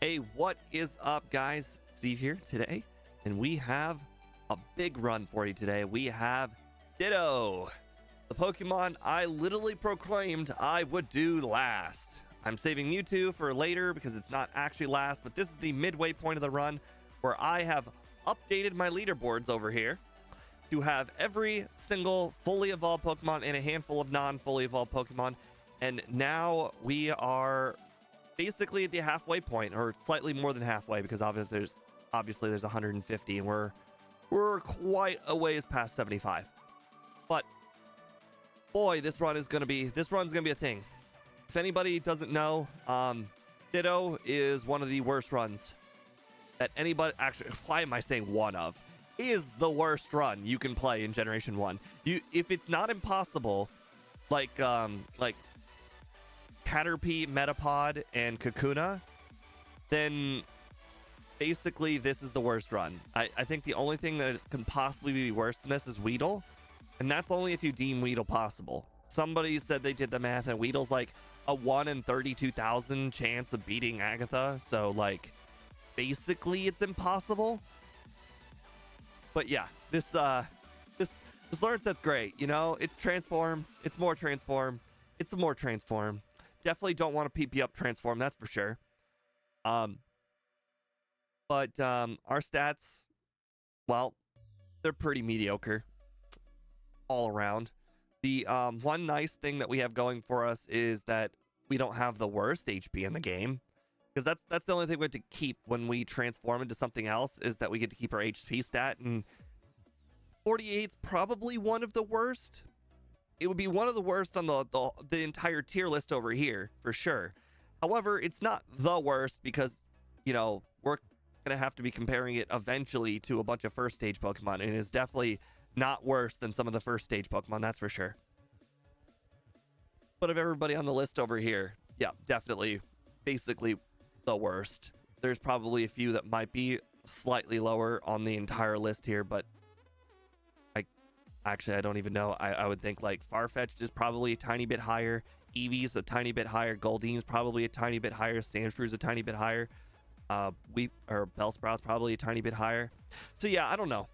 Hey, what is up, guys? Steve here today, and we have a big run for you today. We have Ditto, the Pokemon I literally proclaimed I would do last. I'm saving Mewtwo for later because it's not actually last, but this is the midway point of the run where I have updated my leaderboards over here to have every single fully evolved Pokemon and a handful of non-fully evolved Pokemon. And now we are basically at the halfway point, or slightly more than halfway, because obviously there's 150 and we're quite a ways past 75. But boy, this run's gonna be a thing. If anybody doesn't know, Ditto is one of the worst runs that anybody, actually, why am I saying one of, is the worst run you can play in Generation 1. If it's not impossible, like Caterpie, Metapod, and Kakuna, then basically this is the worst run. I think the only thing that can possibly be worse than this is Weedle, and that's only if you deem Weedle possible. Somebody said they did the math, and Weedle's like a 1 in 32,000 chance of beating Agatha, so like basically it's impossible. But yeah, this learn set's great, you know? It's transform, it's more transform, it's more transform. Definitely don't want to PP up transform, that's for sure. But our stats, well, they're pretty mediocre all around. The one nice thing that we have going for us is that we don't have the worst HP in the game, because that's the only thing we have to keep when we transform into something else, is that we get to keep our HP stat, and 48's probably one of the worst. It would be one of the worst on the entire tier list over here, for sure. However, it's not the worst because, you know, we're going to have to be comparing it eventually to a bunch of first stage Pokemon, and it is definitely not worse than some of the first stage Pokemon, that's for sure. But of everybody on the list over here, yeah, definitely, basically the worst. There's probably a few that might be slightly lower on the entire list here, but actually, I don't even know. I would think like Farfetch'd is probably a tiny bit higher. Eevee's a tiny bit higher. Goldine's probably a tiny bit higher. Sandshrews a tiny bit higher. Bellsprout's probably a tiny bit higher. So yeah, I don't know.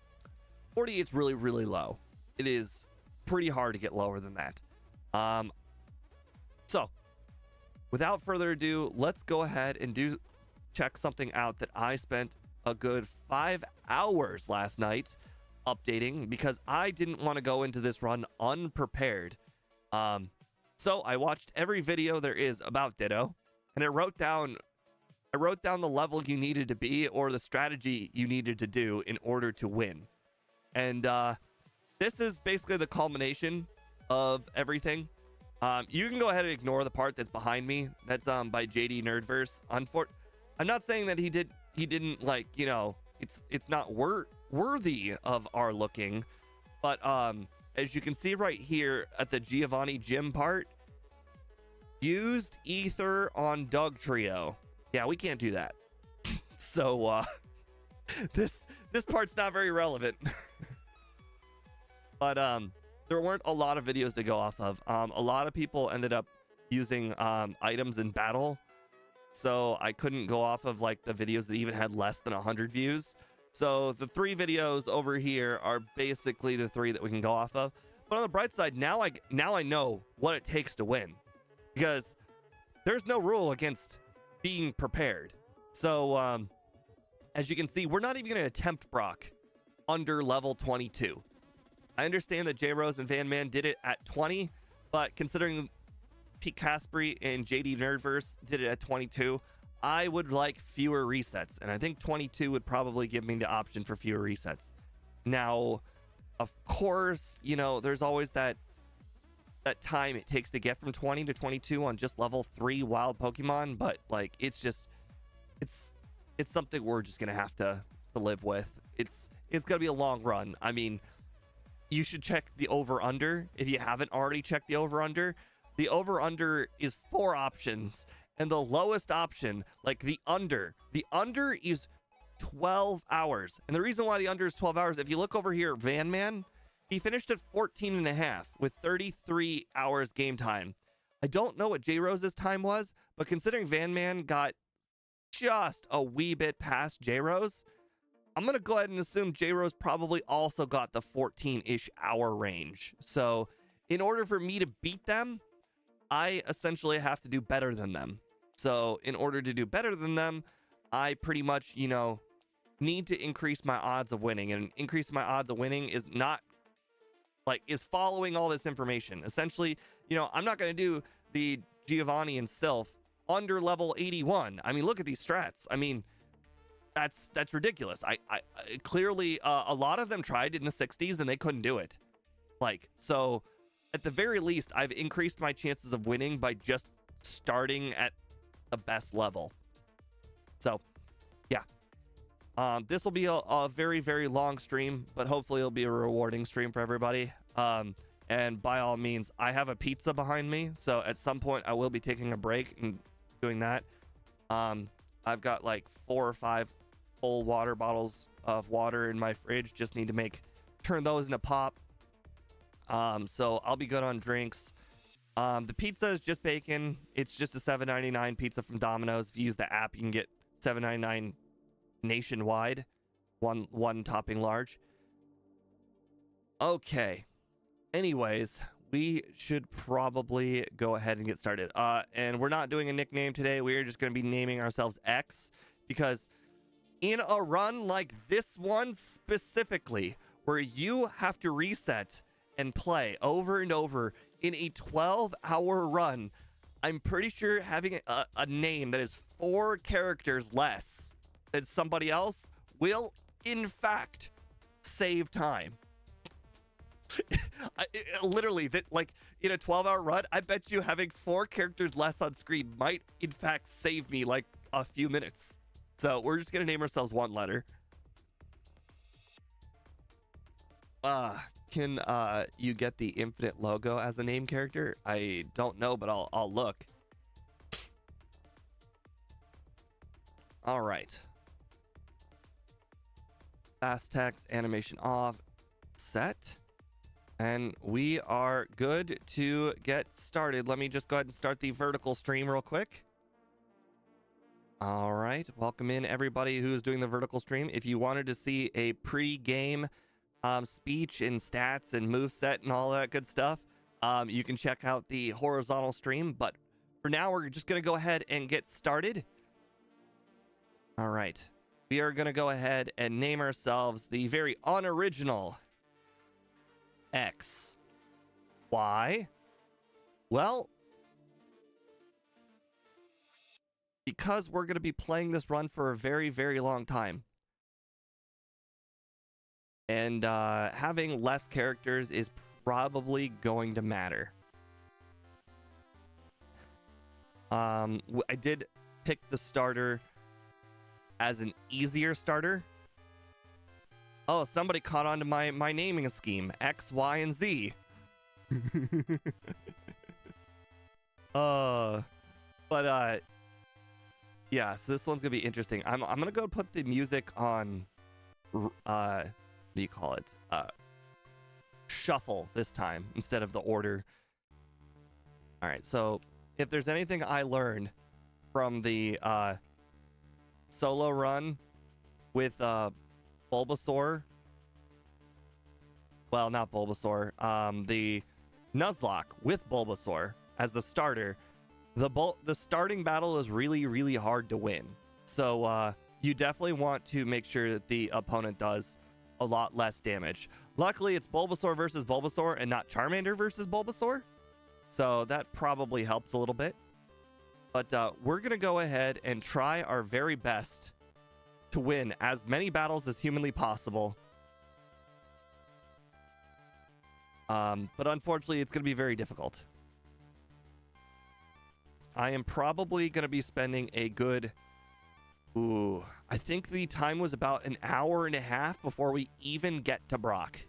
48's really, really low. It is pretty hard to get lower than that. So without further ado, let's go ahead and check something out that I spent a good 5 hours last night updating, because I didn't want to go into this run unprepared. So I watched every video there is about Ditto, and I wrote down the level you needed to be, or the strategy you needed to do in order to win. And this is basically the culmination of everything. You can go ahead and ignore the part that's behind me. That's by JD Nerdverse. I'm not saying that he didn't, like, you know, it's not worthy of our looking, but as you can see right here at the Giovanni Gym part, used ether on Dugtrio. Yeah, we can't do that. So this part's not very relevant. But there weren't a lot of videos to go off of. A lot of people ended up using items in battle, so I couldn't go off of like the videos that even had less than 100 views. So the 3 videos over here are basically the 3 that we can go off of. But on the bright side, now I know what it takes to win, because there's no rule against being prepared. So as you can see, we're not even going to attempt Brock under level 22. I understand that J Rose and Van Man did it at 20, but considering Pete Caspery and JD Nerdverse did it at 22, I would like fewer resets, and I think 22 would probably give me the option for fewer resets. Now, of course, you know, there's always that time it takes to get from 20 to 22 on just level 3 wild Pokemon, but like it's something we're just gonna have to live with. It's gonna be a long run. I mean, you should check the over-under if you haven't already checked the over-under. The over-under is 4 options. And the lowest option, like the under is 12 hours. And the reason why the under is 12 hours, if you look over here, Van Man, he finished at 14.5 with 33 hours game time. I don't know what J Rose's time was, but considering Van Man got just a wee bit past J-Rose. I'm going to go ahead and assume J-Rose probably also got the 14-ish hour range. So in order for me to beat them, I essentially have to do better than them. So in order to do better than them, I pretty much, you know, need to increase my odds of winning. And increasing my odds of winning is not like, is following all this information. Essentially, you know, I'm not going to do the Giovanni and Sylph under level 81. I mean, look at these strats. I mean, that's ridiculous. I clearly a lot of them tried in the 60s and they couldn't do it. Like, so at the very least, I've increased my chances of winning by just starting at the best level. So yeah, this will be a very, very long stream, but hopefully it'll be a rewarding stream for everybody. And by all means, I have a pizza behind me, so at some point I will be taking a break and doing that. I've got like 4 or 5 full water bottles of water in my fridge. Just need to turn those into pop. So I'll be good on drinks. The pizza is just bacon. It's just a $7.99 pizza from Domino's. If you use the app, you can get $7.99 nationwide, one topping large. Okay. Anyways, we should probably go ahead and get started. And we're not doing a nickname today. We're just going to be naming ourselves X, because in a run like this one specifically, where you have to reset and play over and over in a 12-hour run, I'm pretty sure having a name that is 4 characters less than somebody else will, in fact, save time. Literally, that, like, in a 12-hour run, I bet you having 4 characters less on screen might, in fact, save me like a few minutes. So we're just gonna name ourselves one letter. Can you get the infinite logo as a name character? I don't know, but I'll look. All right. Fast text animation off, set, and we are good to get started. Let me just go ahead and start the vertical stream real quick. All right, welcome in everybody who's doing the vertical stream. If you wanted to see a pre-game speech and stats and moveset and all that good stuff, you can check out the horizontal stream. But for now, we're just going to go ahead and get started. All right, we are going to go ahead and name ourselves the very unoriginal X. Why? Well, because we're going to be playing this run for a very, very long time. And having less characters is probably going to matter. I did pick the starter as an easier starter. Oh, somebody caught on to my naming scheme. X, Y, and Z. Yeah, so this one's gonna be interesting. I'm gonna go put the music on what do you call it? Shuffle this time instead of the order. All right, so if there's anything I learned from the solo run with Bulbasaur, well, not Bulbasaur, the Nuzlocke with Bulbasaur as the starter, the starting battle is really, really hard to win. So you definitely want to make sure that the opponent does a lot less damage. Luckily, it's Bulbasaur versus Bulbasaur and not Charmander versus Bulbasaur, so that probably helps a little bit. But we're gonna go ahead and try our very best to win as many battles as humanly possible. But unfortunately, it's gonna be very difficult. I am probably gonna be spending a good, I think the time was about an hour and a half before we even get to Brock.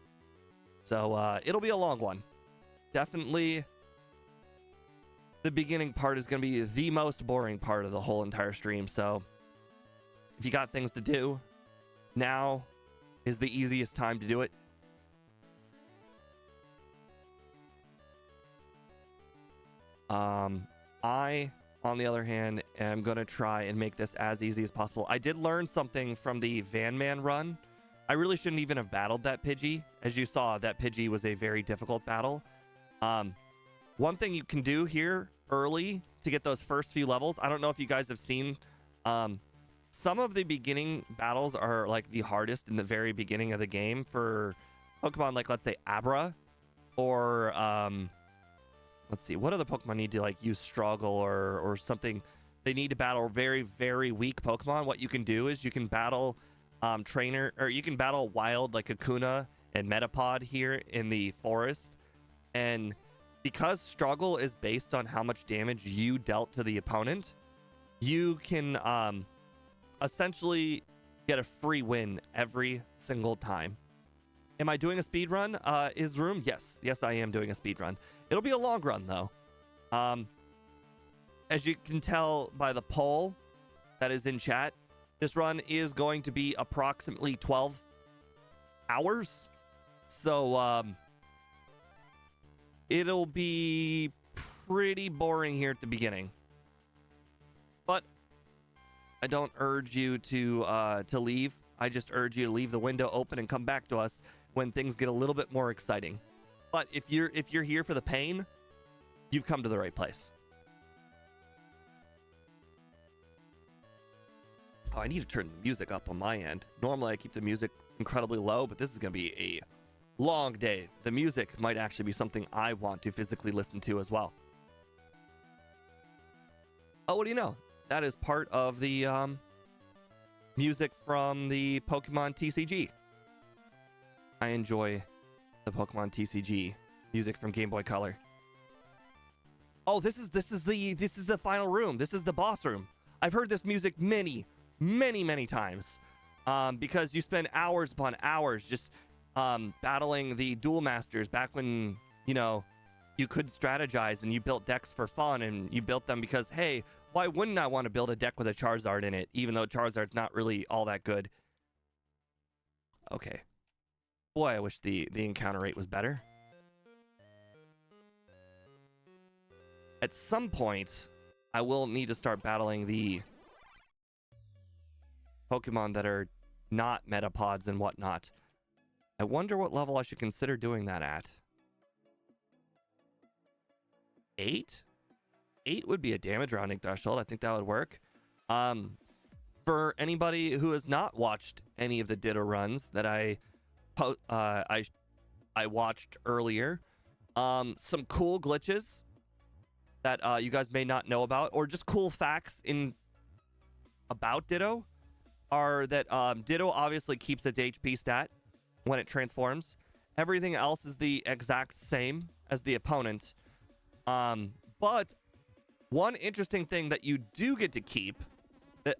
So it'll be a long one. Definitely the beginning part is going to be the most boring part of the whole entire stream. So if you got things to do, now is the easiest time to do it. I on the other hand, am going to try and make this as easy as possible. I did learn something from the Van Man run. I really shouldn't even have battled that Pidgey. As you saw, that Pidgey was a very difficult battle. One thing you can do here early to get those first few levels, I don't know if you guys have seen, some of the beginning battles are like the hardest in the very beginning of the game for Pokemon, like let's say Abra, or let's see, what other Pokemon need to like use Struggle or something? They need to battle very, very weak Pokemon. What you can do is you can battle trainer, or you can battle wild like Kakuna and Metapod here in the forest. And because Struggle is based on how much damage you dealt to the opponent, you can essentially get a free win every single time. Am I doing a speed run? Is room? Yes, I am doing a speed run. It'll be a long run though. As you can tell by the poll that is in chat, this run is going to be approximately 12 hours. So it'll be pretty boring here at the beginning. But I don't urge you to leave. I just urge you to leave the window open and come back to us when things get a little bit more exciting. But if you're here for the pain, you've come to the right place. Oh, I need to turn the music up on my end. Normally I keep the music incredibly low, but this is going to be a long day. The music might actually be something I want to physically listen to as well. Oh, what do you know? That is part of the music from the Pokemon TCG. I enjoy the Pokemon TCG music from Game Boy Color. Oh, this is the final room. This is the boss room. I've heard this music many times, because you spend hours upon hours just battling the duel masters back when, you know, you could strategize and you built decks for fun, and you built them because, hey, why wouldn't I want to build a deck with a Charizard in it, even though Charizard's not really all that good? Okay. Boy, I wish the encounter rate was better. At some point, I will need to start battling the Pokemon that are not Metapods and whatnot. I wonder what level I should consider doing that at. 8? 8 would be a damage rounding threshold. I think that would work. For anybody who has not watched any of the Ditto runs that I watched earlier, some cool glitches that you guys may not know about, or just cool facts about Ditto, are that Ditto obviously keeps its HP stat when it transforms. Everything else is the exact same as the opponent. But one interesting thing that you do get to keep, that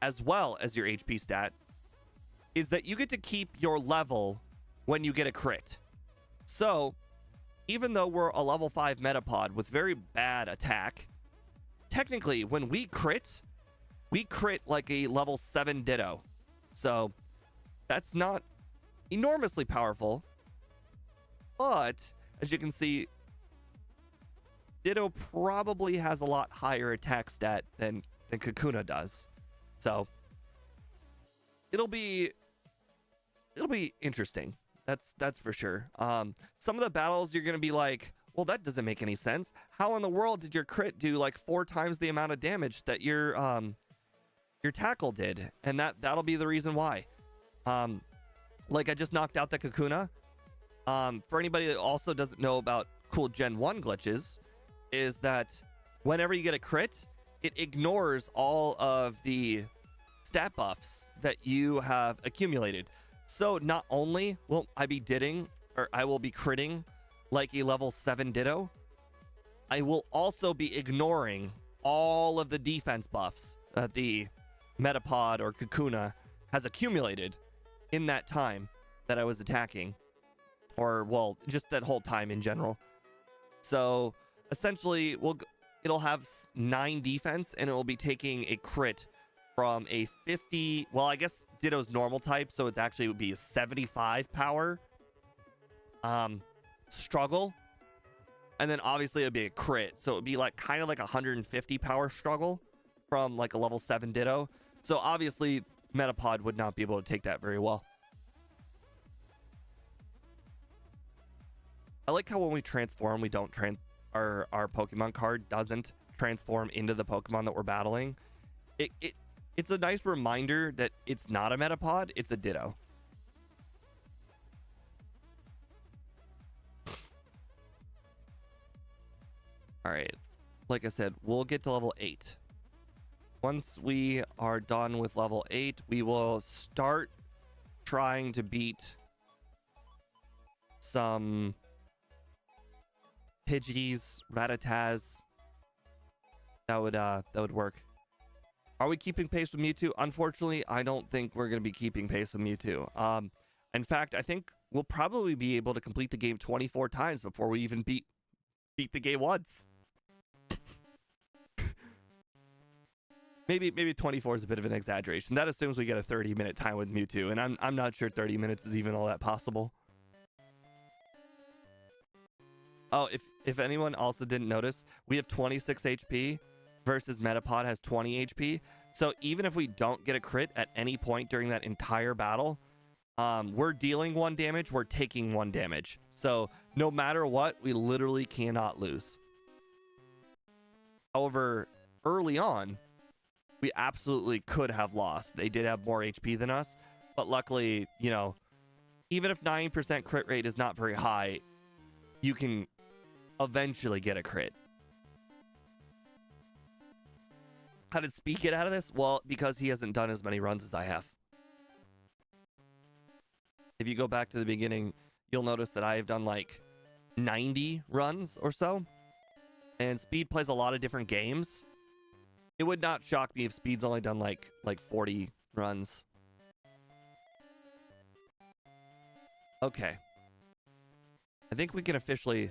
as well as your HP stat, is that you get to keep your level when you get a crit. So even though we're a level 5 Metapod with very bad attack, technically when we crit like a level 7 Ditto. So that's not enormously powerful, but as you can see, Ditto probably has a lot higher attack stat than Kakuna does. So it'll be interesting. That's for sure. Some of the battles you're gonna be like, well, that doesn't make any sense. How in the world did your crit do like 4 times the amount of damage that your tackle did? And that'll be the reason why. Like I just knocked out the Kakuna. For anybody that also doesn't know about cool Gen 1 glitches, is that whenever you get a crit, it ignores all of the stat buffs that you have accumulated. So not only will I be I will be critting like a level 7 Ditto, I will also be ignoring all of the defense buffs that the Metapod or Kakuna has accumulated in that time that I was attacking, or well, just that whole time in general. So essentially, it'll have 9 defense, and it will be taking a crit from a 50. Well, I guess Ditto's normal type, so it's actually would be a 75 power struggle. And then obviously it'd be a crit, so it'd be like kind of like 150 power struggle from like a level 7 Ditto. So obviously Metapod would not be able to take that very well. I like how when we transform, we don't our Pokemon card doesn't transform into the Pokemon that we're battling. It's a nice reminder that it's not a Metapod, it's a Ditto. All right, like I said, we'll get to level 8. Once we are done with level 8, we will start trying to beat some Pidgeys, Rattatas. That would work. Are we keeping pace with Mewtwo? Unfortunately, I don't think we're going to be keeping pace with Mewtwo. In fact, I think we'll probably be able to complete the game 24 times before we even beat the game once. Maybe 24 is a bit of an exaggeration. That assumes we get a 30-minute time with Mewtwo, and I'm not sure 30 minutes is even all that possible. Oh, if anyone also didn't notice, we have 26 HP versus Metapod has 20 HP. So even if we don't get a crit at any point during that entire battle, we're dealing 1 damage, we're taking 1 damage. So no matter what, we literally cannot lose. However, early on, we absolutely could have lost. They did have more HP than us, but luckily, you know, even if 9% crit rate is not very high, you can eventually get a crit. How did Speed get out of this? Well, because he hasn't done as many runs as I have. If you go back to the beginning, you'll notice that I have done like 90 runs or so, and Speed plays a lot of different games. It would not shock me if Speed's only done like 40 runs. Okay. I think we can officially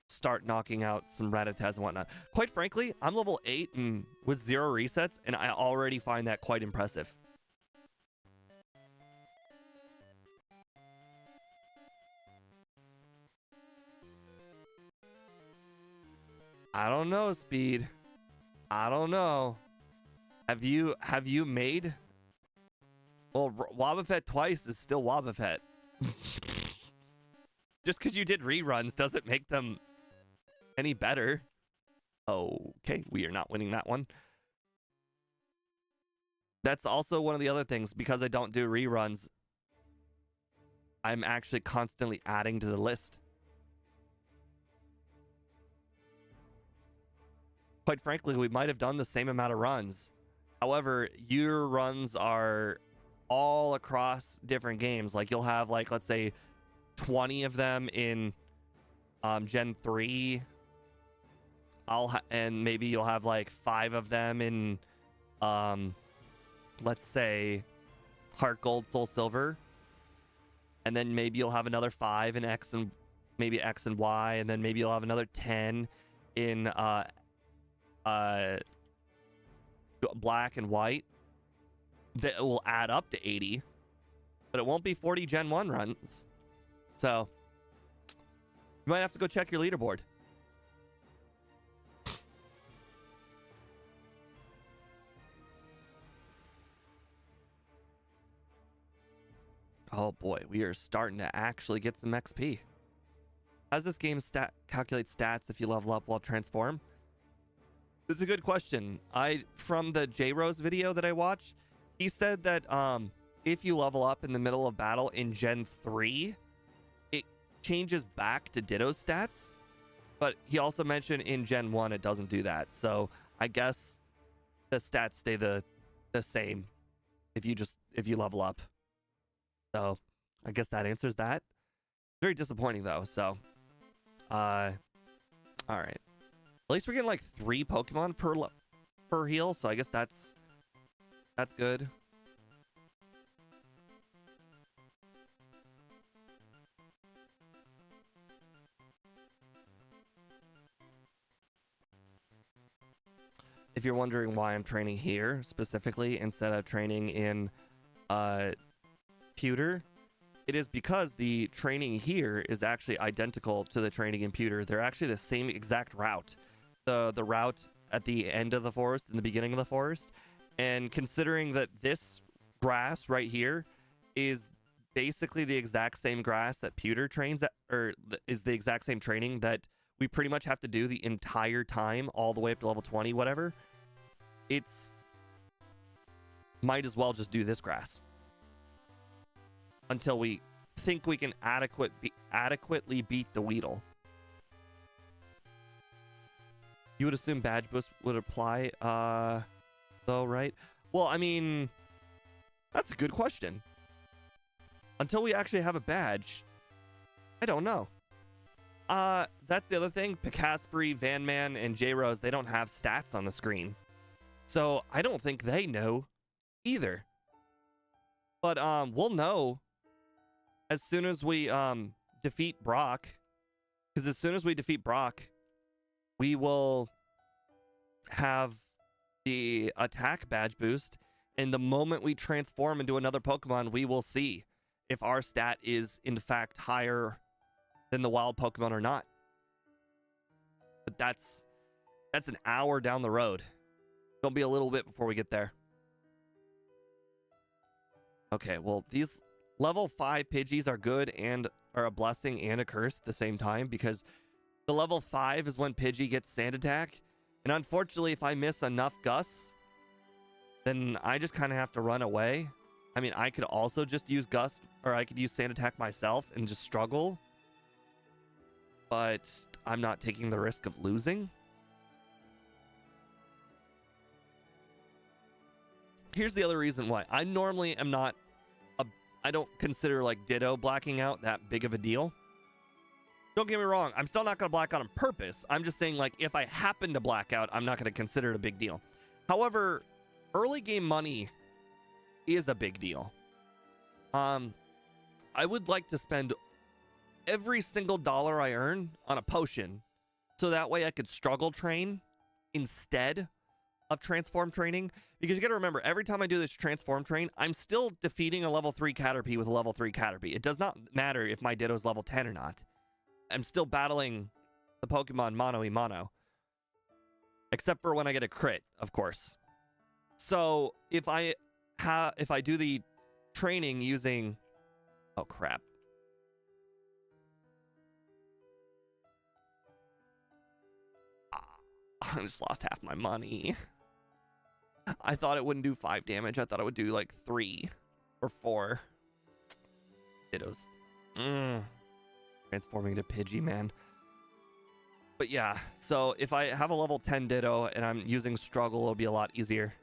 start knocking out some Rattatas and whatnot. Quite frankly, I'm level 8 and with 0 resets, and I already find that quite impressive. I don't know, Speed. I don't know. Have you made? Well, Wobbuffet twice is still Wobbuffet. Just because you did reruns doesn't make them any better. Okay, we are not winning that one. That's also one of the other things. Because I don't do reruns, I'm actually constantly adding to the list. Quite frankly, we might have done the same amount of runs. However, your runs are all across different games. Like you'll have like, let's say 20 of them in Gen 3. And maybe you'll have like 5 of them in let's say Heart Gold, Soul Silver. And then maybe you'll have another 5 in X and maybe X and Y, and then maybe you'll have another 10 in Black and White. That will add up to 80, but it won't be 40 Gen 1 runs. So you might have to go check your leaderboard. Oh boy, we are starting to actually get some XP. How does this game calculate stats if you level up while transform? It's a good question. From the J-Rose video that I watched, he said that if you level up in the middle of battle in Gen 3, it changes back to Ditto stats. But he also mentioned in Gen 1 it doesn't do that. So I guess the stats stay the same if you level up. So I guess that answers that. Very disappointing though. So all right. At least we're getting like 3 Pokemon per heal, so I guess that's good. If you're wondering why I'm training here specifically instead of training in Pewter, it is because the training here is actually identical to the training in Pewter. They're actually the same exact route. The route at the end of the forest and the beginning of the forest. And considering that this grass right here is basically the exact same grass that Pewter trains at, or is the exact same training that we pretty much have to do the entire time, all the way up to level 20, whatever. It's might as well just do this grass until we think we can adequately beat the Weedle. You would assume badge boost would apply, though, right? Well, I mean, that's a good question. Until we actually have a badge, I don't know. That's the other thing. Picasbury, Van Man, and J-Rose, they don't have stats on the screen. So I don't think they know either. But we'll know as soon as we defeat Brock. Because as soon as we defeat Brock, we will have the attack badge boost. And the moment we transform into another Pokemon, we will see if our stat is in fact higher than the wild Pokemon or not. But that's an hour down the road. Gonna be a little bit before we get there. Okay, well, these level 5 Pidgeys are good and are a blessing and a curse at the same time, because the level 5 is when Pidgey gets Sand Attack. And unfortunately, if I miss enough Gusts, then I just kind of have to run away. I mean, I could also just use Gust, or I could use Sand Attack myself and just struggle. But I'm not taking the risk of losing. Here's the other reason why. I normally am not... I don't consider, like, Ditto blacking out that big of a deal. Don't get me wrong. I'm still not going to black out on purpose. I'm just saying, like, if I happen to black out, I'm not going to consider it a big deal. However, early game money is a big deal. I would like to spend every single dollar I earn on a potion, so that way I could struggle train instead of transform training. Because you got to remember, every time I do this transform train, I'm still defeating a level 3 Caterpie with a level 3 Caterpie. It does not matter if my Ditto's level 10 or not. I'm still battling the Pokemon mono-y-mono. Except for when I get a crit, of course. So if I do the training using... Oh, crap. I just lost half my money. I thought it wouldn't do 5 damage. I thought it would do like 3 or 4. Dittos. Transforming to Pidgey, man. But yeah, so if I have a level 10 Ditto and I'm using Struggle, it'll be a lot easier.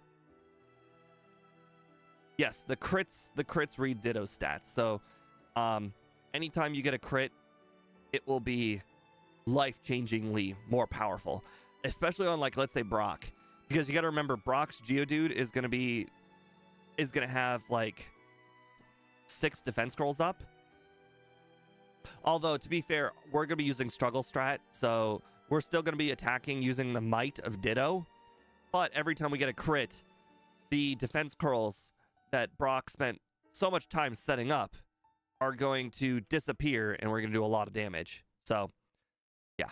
Yes, the crits read Ditto stats. So anytime you get a crit, it will be life-changingly more powerful. Especially on, like, let's say Brock. Because you got to remember, Brock's Geodude is going to have like 6 defense scrolls up. Although, to be fair, we're going to be using Struggle Strat, so we're still going to be attacking using the Might of Ditto. But every time we get a crit, the defense curls that Brock spent so much time setting up are going to disappear, and we're going to do a lot of damage. So, yeah.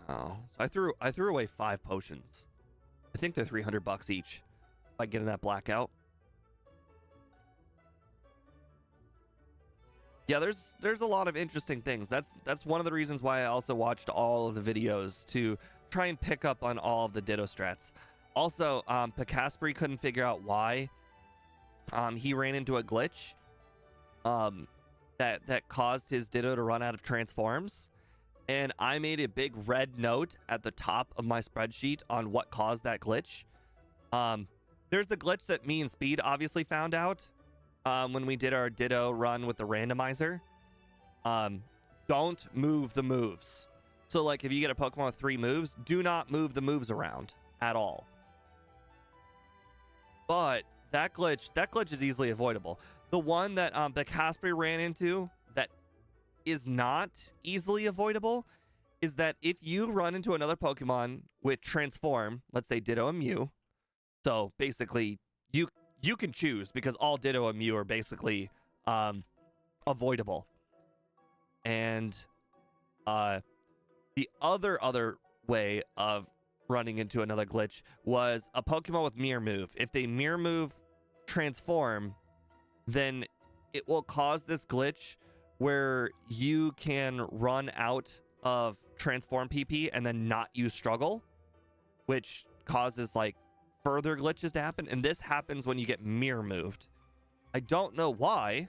Oh, so I threw away 5 potions. I think they're $300 each. If I get in that Blackout. Yeah, there's a lot of interesting things. That's one of the reasons why I also watched all of the videos, to try and pick up on all of the Ditto strats. Also, Picasbury couldn't figure out why he ran into a glitch that caused his Ditto to run out of transforms. And I made a big red note at the top of my spreadsheet on what caused that glitch. There's the glitch that me and Speed obviously found out when we did our Ditto run with the randomizer. Don't move the moves. So, like, if you get a Pokemon with 3 moves, do not move the moves around at all. But that glitch is easily avoidable. The one that Picasbury ran into that is not easily avoidable is that if you run into another Pokemon with Transform, let's say Ditto and Mew, so basically you can choose because all Ditto and Mew are basically avoidable. And the other way of running into another glitch was a Pokemon with Mirror Move. If they Mirror Move Transform, then it will cause this glitch where you can run out of Transform PP and then not use Struggle, which causes like further glitches to happen. And this happens when you get Mirror Moved. I don't know why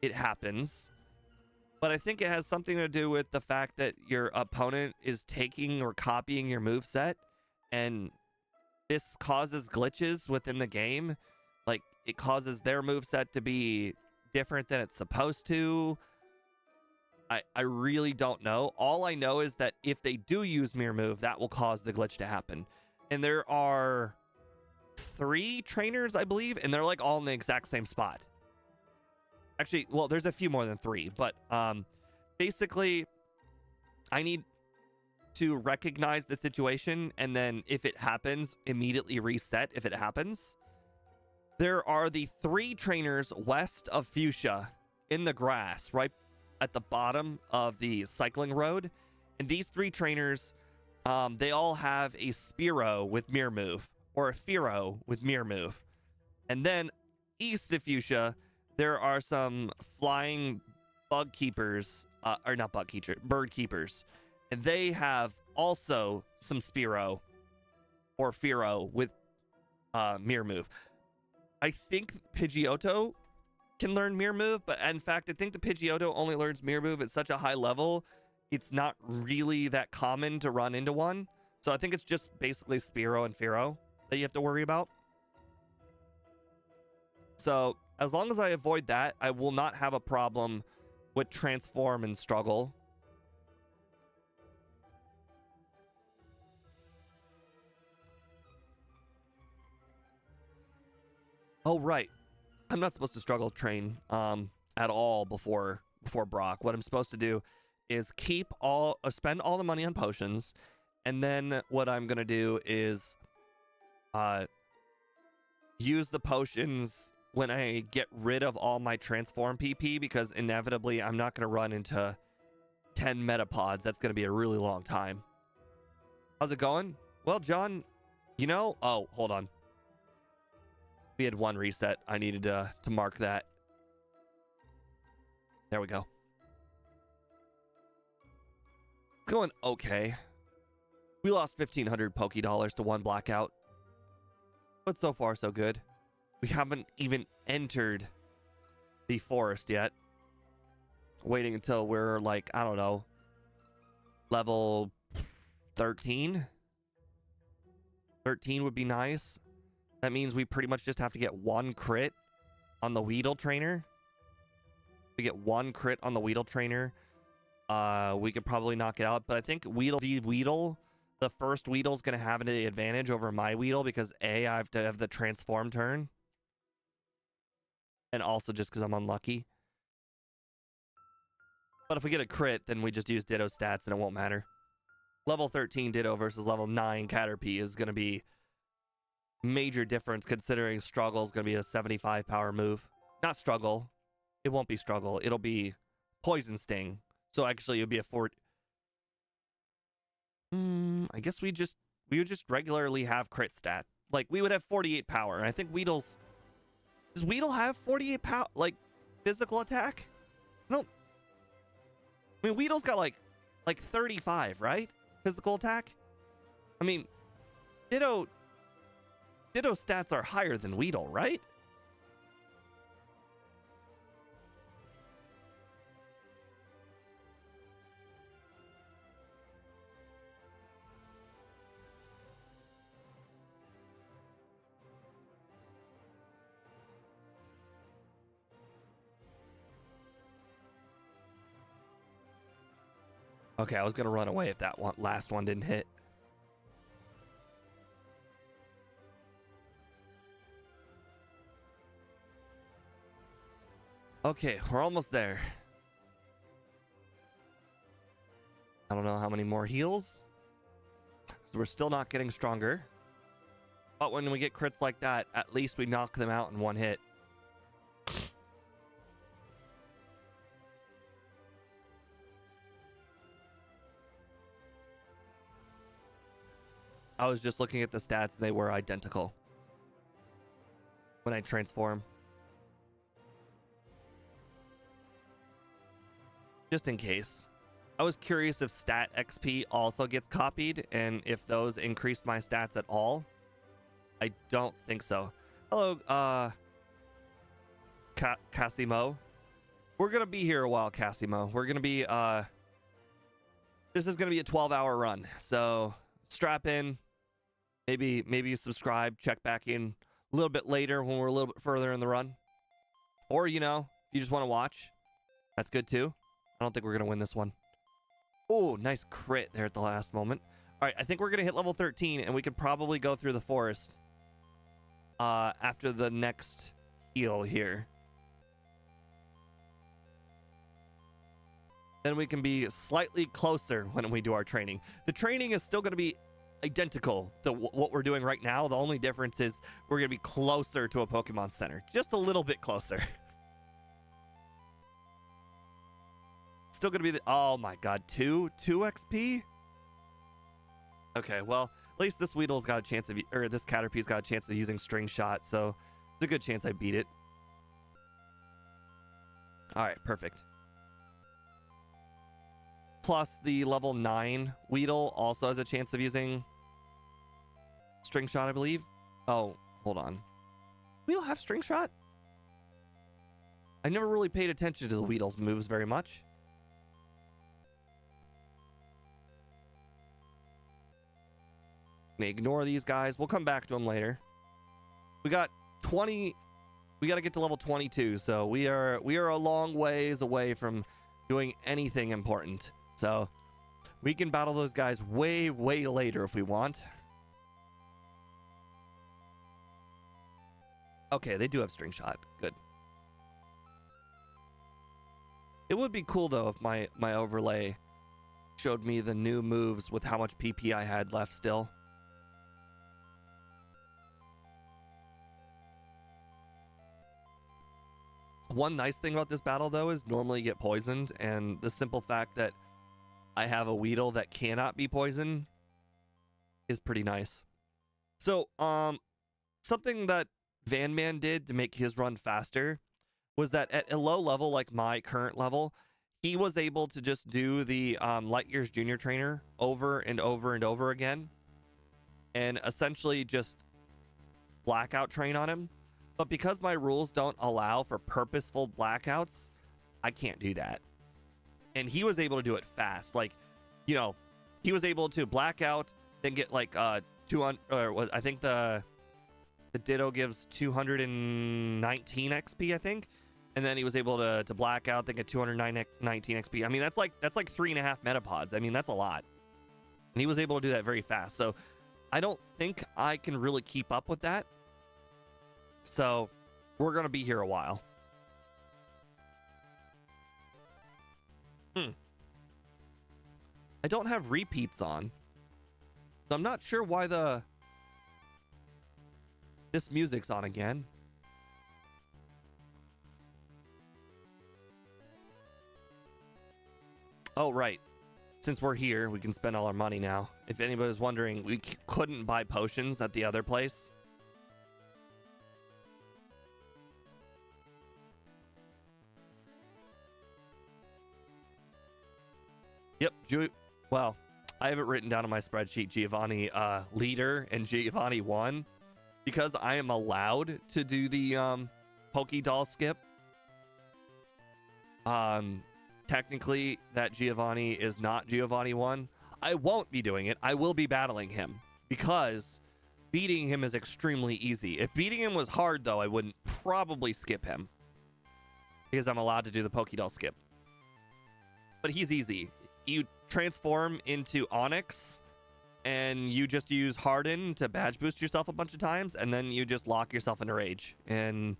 it happens, but I think it has something to do with the fact that your opponent is taking or copying your moveset, and this causes glitches within the game. Like, it causes their moveset to be different than it's supposed to. I really don't know. All I know is that if they do use Mirror Move, that will cause the glitch to happen. And there are 3 trainers, I believe, and they're like all in the exact same spot. Actually, well, there's a few more than 3, but basically, I need to recognize the situation, and then if it happens, immediately reset if it happens. There are the 3 trainers west of Fuchsia in the grass, right at the bottom of the cycling road. And these 3 trainers, they all have a Spearow with Mirror Move, or a Fearow with Mirror Move. And then east of Fuchsia, there are some flying bug keepers, or not bug keepers, bird keepers. And they have also some Spearow or Fearow with Mirror Move. I think Pidgeotto can learn Mirror Move, but in fact, I think the Pidgeotto only learns Mirror Move at such a high level, it's not really that common to run into one. So I think it's just basically Spearow and Fearow that you have to worry about. So as long as I avoid that, I will not have a problem with Transform and Struggle. Oh, right. I'm not supposed to struggle train at all before Brock. What I'm supposed to do is spend all the money on potions, and then what I'm gonna do is use the potions when I get rid of all my Transform PP, because inevitably I'm not gonna run into 10 Metapods. That's gonna be a really long time. How's it going? Well, John, oh, hold on. We had 1 reset. I needed to mark that. There we go. Going okay. We lost 1,500 Pokedollars to 1 Blackout. But so far, so good. We haven't even entered the forest yet. Waiting until we're like, I don't know, level 13? 13 would be nice. That means we pretty much just have to get 1 crit on the Weedle trainer. We get 1 crit on the Weedle trainer. We could probably knock it out, but I think Weedle v Weedle, the first Weedle's going to have an advantage over my Weedle because I have to have the Transform turn. And also just because I'm unlucky. But if we get a crit, then we just use Ditto stats and it won't matter. Level 13 Ditto versus level 9 Caterpie is going to be major difference, considering Struggle is going to be a 75 power move. Not Struggle. It won't be Struggle. It'll be Poison Sting. So actually, it would be a 40. I guess we would just regularly have crit stat. Like, we would have 48 power. And I think Weedle's... Does Weedle have 48 power, like, physical attack? I mean, Weedle's got, like 35, right? Physical attack? I mean, Ditto stats are higher than Weedle, right? Okay, I was gonna run away if that last one didn't hit. Okay, we're almost there. I don't know how many more heals. So we're still not getting stronger. But when we get crits like that, at least we knock them out in one hit. I was just looking at the stats and they were identical when I transform. Just in case. I was curious if stat XP also gets copied and if those increased my stats at all. I don't think so. Hello, Cassimo. We're gonna be here a while, Cassimo. We're gonna be this is gonna be a 12-hour run, so strap in. Maybe subscribe, check back in a little bit later when we're a little bit further in the run. Or, you know, if you just want to watch, that's good too. I don't think we're gonna win this one. Oh, nice crit there at the last moment. All right, I think we're gonna hit level 13 and we could probably go through the forest after the next heal here. Then we can be slightly closer when we do our training. The training is still going to be identical to what we're doing right now. The only difference is we're going to be closer to a Pokemon Center. Just a little bit closer. Still going to be the... Oh my god, 2 XP? Okay, well, at least this Weedle's got a chance of... Or this Caterpie's got a chance of using String Shot, so it's a good chance I beat it. Alright, perfect. Plus, the level 9 Weedle also has a chance of using String Shot, I believe. Oh, hold on. Weedle have String Shot? I never really paid attention to the Weedle's moves very much. Ignore these guys. We'll come back to them later. We got 20. We got to get to level 22, so we are a long ways away from doing anything important. So we can battle those guys way later if we want. Okay, they do have String Shot. Good. It would be cool though if my overlay showed me the new moves with how much PP I had left still. One nice thing about this battle though is normally you get poisoned, and the simple fact that I have a Weedle that cannot be poisoned is pretty nice. So, something that Van Man did to make his run faster was that at a low level, like my current level, he was able to just do the Light Years Junior Trainer over and over and over again, and essentially just Blackout train on him. But because my rules don't allow for purposeful blackouts, I can't do that. And he was able to do it fast. Like, you know, he was able to blackout, then get like 200, or I think the Ditto gives 219 XP, I think. And then he was able to blackout, then get 219 XP. I mean, that's like 3.5 metapods. I mean, that's a lot. And he was able to do that very fast. So I don't think I can really keep up with that. So we're going to be here a while. I don't have repeats on. So I'm not sure why this music's on again. Oh, right. Since we're here, we can spend all our money now. If anybody's wondering, we couldn't buy potions at the other place. Yep, well, I have it written down on my spreadsheet, Giovanni leader and Giovanni 1, because I am allowed to do the Pokedoll skip. Technically, that Giovanni is not Giovanni 1. I won't be doing it. I will be battling him because beating him is extremely easy. If beating him was hard, though, I wouldn't probably skip him because I'm allowed to do the Pokedoll skip. But he's easy. You transform into Onyx and you just use Harden to badge boost yourself a bunch of times, and then you just lock yourself into Rage, and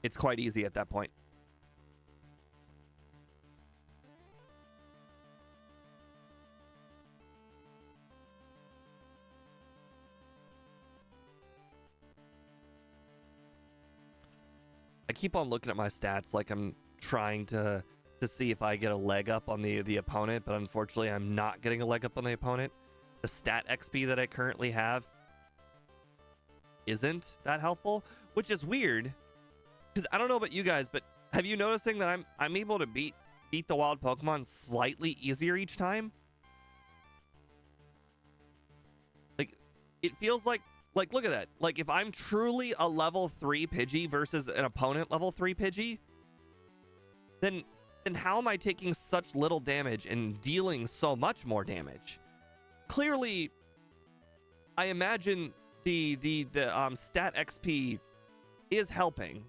it's quite easy at that point. keep on looking at my stats like I'm trying to see if I get a leg up on the opponent, but unfortunately I'm not getting a leg up on the opponent. The stat XP that I currently have isn't that helpful, which is weird because I don't know about you guys, but have you noticing that I'm able to beat the wild Pokemon slightly easier each time? Like, it feels like look at that. Like, if I'm truly a level 3 Pidgey versus an opponent level 3 Pidgey, then how am I taking such little damage and dealing so much more damage? Clearly, I imagine the stat XP is helping.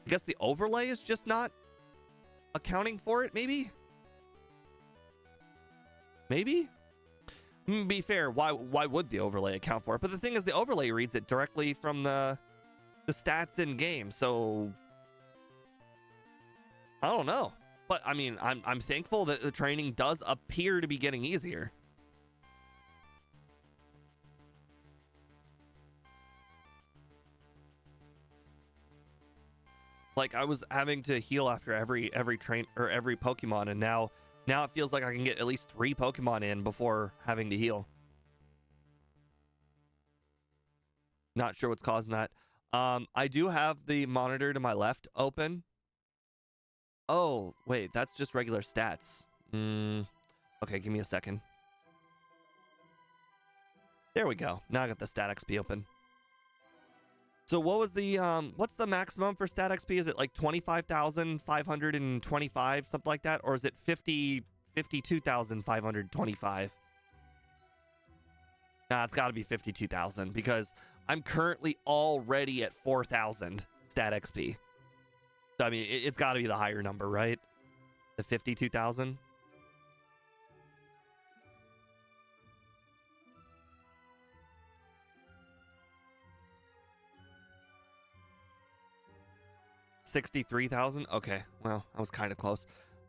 I guess the overlay is just not accounting for it, maybe? Maybe? Be fair, why would the overlay account for it? But the thing is, the overlay reads it directly from the stats in game, so I don't know. But I mean, I'm thankful that the training does appear to be getting easier. Like, I was having to heal after every train or every Pokemon, and now it feels like I can get at least 3 Pokemon in before having to heal. Not sure what's causing that. I do have the monitor to my left open. Oh, wait, that's just regular stats. Okay, give me a second. There we go. Now I got the stat XP open. So what was the what's the maximum for stat XP? Is it like 25,525, something like that, or is it 52,525? Nah, it's got to be 52,000 because I'm currently already at 4,000 stat XP. So, I mean, it's got to be the higher number, right? The 52,000. $63,000. Okay, well, I was kind of close.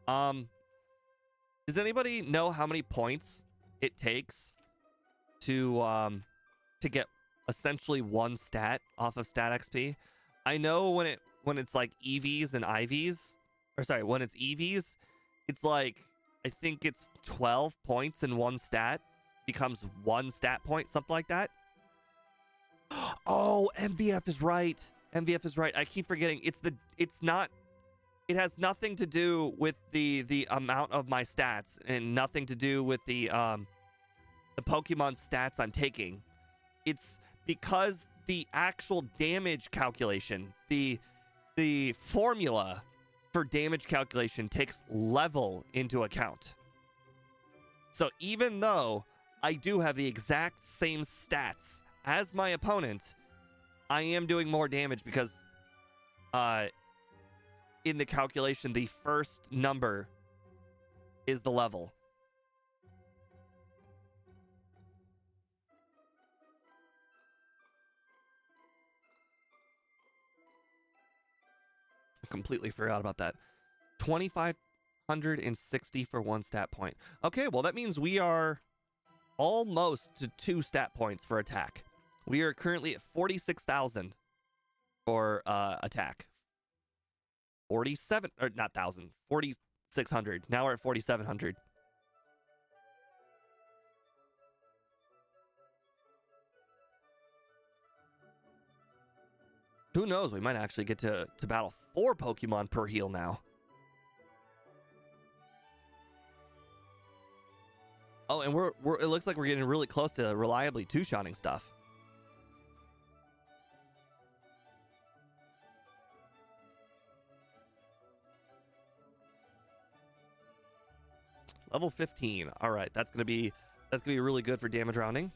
Does anybody know how many points it takes to get essentially one stat off of stat XP? I know when it's like EVs and IVs, or sorry, when it's EVs, it's like, I think it's 12 points in one stat becomes one stat point, something like that. Oh, MVF is right. MVF is right. I keep forgetting. It has nothing to do with the amount of my stats and nothing to do with the Pokemon stats I'm taking. It's because the actual damage calculation, the formula for damage calculation takes level into account. So even though I do have the exact same stats as my opponent, I am doing more damage because in the calculation, the first number is the level. I completely forgot about that. 2,560 for one stat point. Okay, well, that means we are almost to 2 stat points for attack. We are currently at 46,000 for attack. 47, or not 1,000, 4,600. Now we're at 4,700. Who knows? We might actually get to battle 4 Pokemon per heal now. Oh, and it looks like we're getting really close to reliably two-shotting stuff. Level 15. All right, that's gonna be really good for damage rounding.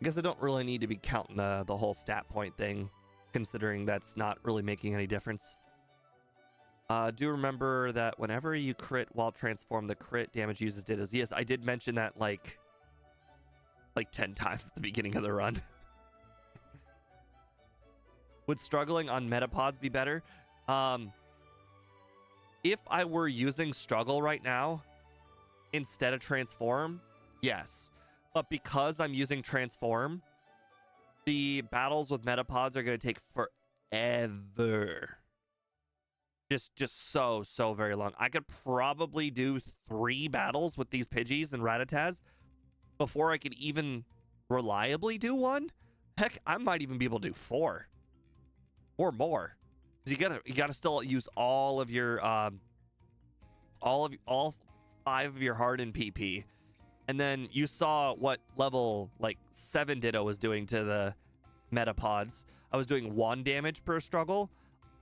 I guess I don't really need to be counting the whole stat point thing, considering that's not really making any difference. Do remember that whenever you crit while transform, the crit damage uses Dittos. Yes, I did mention that like 10 times at the beginning of the run. Would struggling on Metapods be better? If I were using struggle right now instead of transform, yes. But because I'm using transform, the battles with metapods are going to take forever. Just so very long. I could probably do 3 battles with these Pidgeys and Rattatas before I could even reliably do one. Heck, I might even be able to do 4 or more. You gotta still use all of your all 5 of your hardened PP. And then you saw what level like 7 Ditto was doing to the metapods. I was doing 1 damage per struggle.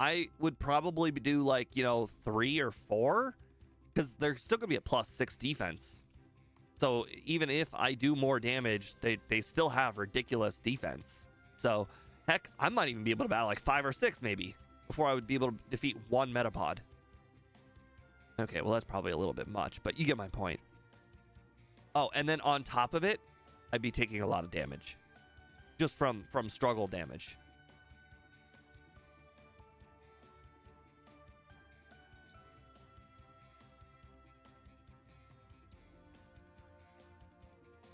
I would probably do like, 3 or 4 because they're still gonna be a +6 defense. So even if I do more damage, they still have ridiculous defense. So heck, I might even be able to battle like 5 or 6 maybe before I would be able to defeat 1 metapod. Okay, well that's probably a little bit much, but you get my point. Oh, and then on top of it, I'd be taking a lot of damage. Just from struggle damage.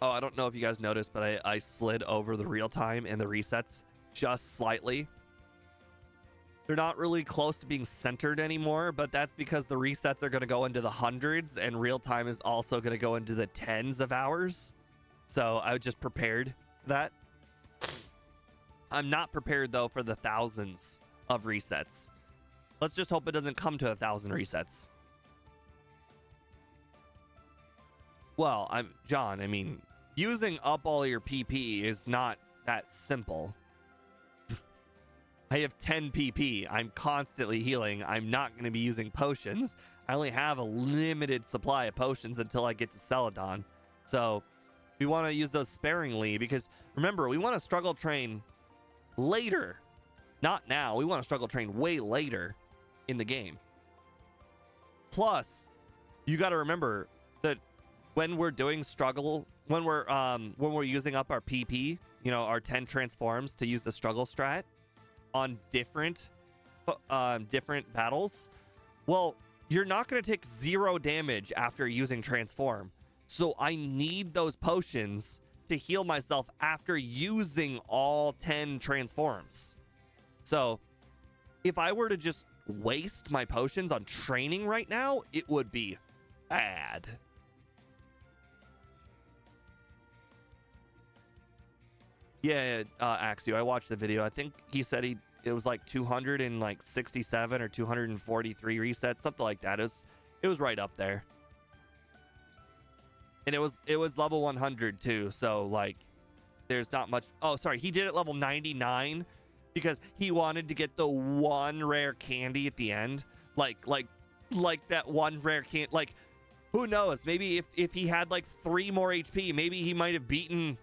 Oh, I don't know if you guys noticed, but I slid over the real time and the resets just slightly. They're not really close to being centered anymore, but that's because the resets are going to go into the hundreds and real time is also going to go into the tens of hours. So I was just prepared for that. I'm not prepared though for the thousands of resets. Let's just hope it doesn't come to 1,000 resets. Well, John, I mean, using up all your PP is not that simple. I have 10 PP. I'm constantly healing. I'm not going to be using potions. I only have a limited supply of potions until I get to Celadon. So we want to use those sparingly because remember, we want to struggle train later. Not now. We want to struggle train way later in the game. Plus, you got to remember that when we're doing struggle, when we're using up our PP, our 10 transforms to use the struggle strat on different battles, well, you're not going to take 0 damage after using transform. So I need those potions to heal myself after using all 10 transforms. So if I were to just waste my potions on training right now, it would be bad. Yeah, Axio, I watched the video. I think he said it was like 267 or 243 resets, something like that. It was right up there. And it was level 100 too, so like there's not much. Oh, sorry, he did it level 99 because he wanted to get the one rare candy at the end. Like that one rare candy. Like, who knows? Maybe if he had like 3 more HP, maybe he might have beaten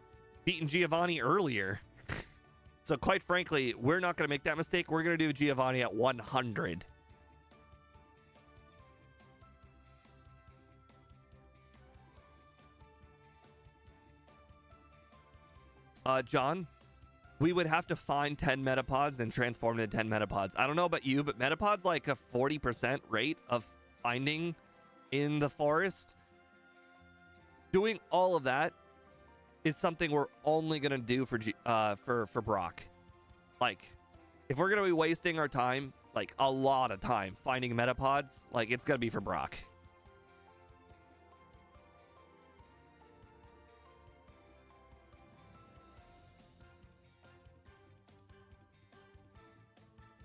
Giovanni earlier. So quite frankly, we're not going to make that mistake. We're going to do Giovanni at 100. John, we would have to find 10 metapods and transform into 10 metapods. I don't know about you, but metapods like a 40% rate of finding in the forest. Doing all of that is something we're only gonna do for Brock. Like, if we're gonna be wasting our time, like a lot of time finding metapods, like it's gonna be for Brock.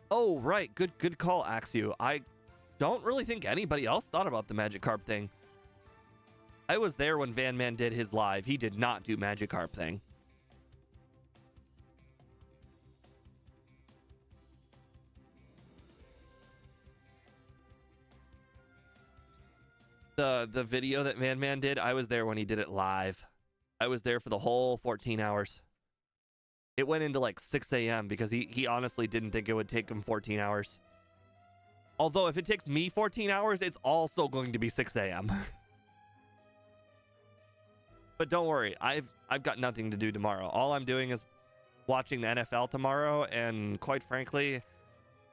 Oh, right. Good call, Axio. I don't really think anybody else thought about the Magikarp thing. I was there when Van Man did his live. He did not do Magikarp thing. The video that Van Man did, I was there when he did it live. I was there for the whole 14 hours. It went into like 6 a.m. because he honestly didn't think it would take him 14 hours. Although if it takes me 14 hours, it's also going to be 6 a.m. But don't worry, I've got nothing to do tomorrow. All I'm doing is watching the NFL tomorrow, and quite frankly,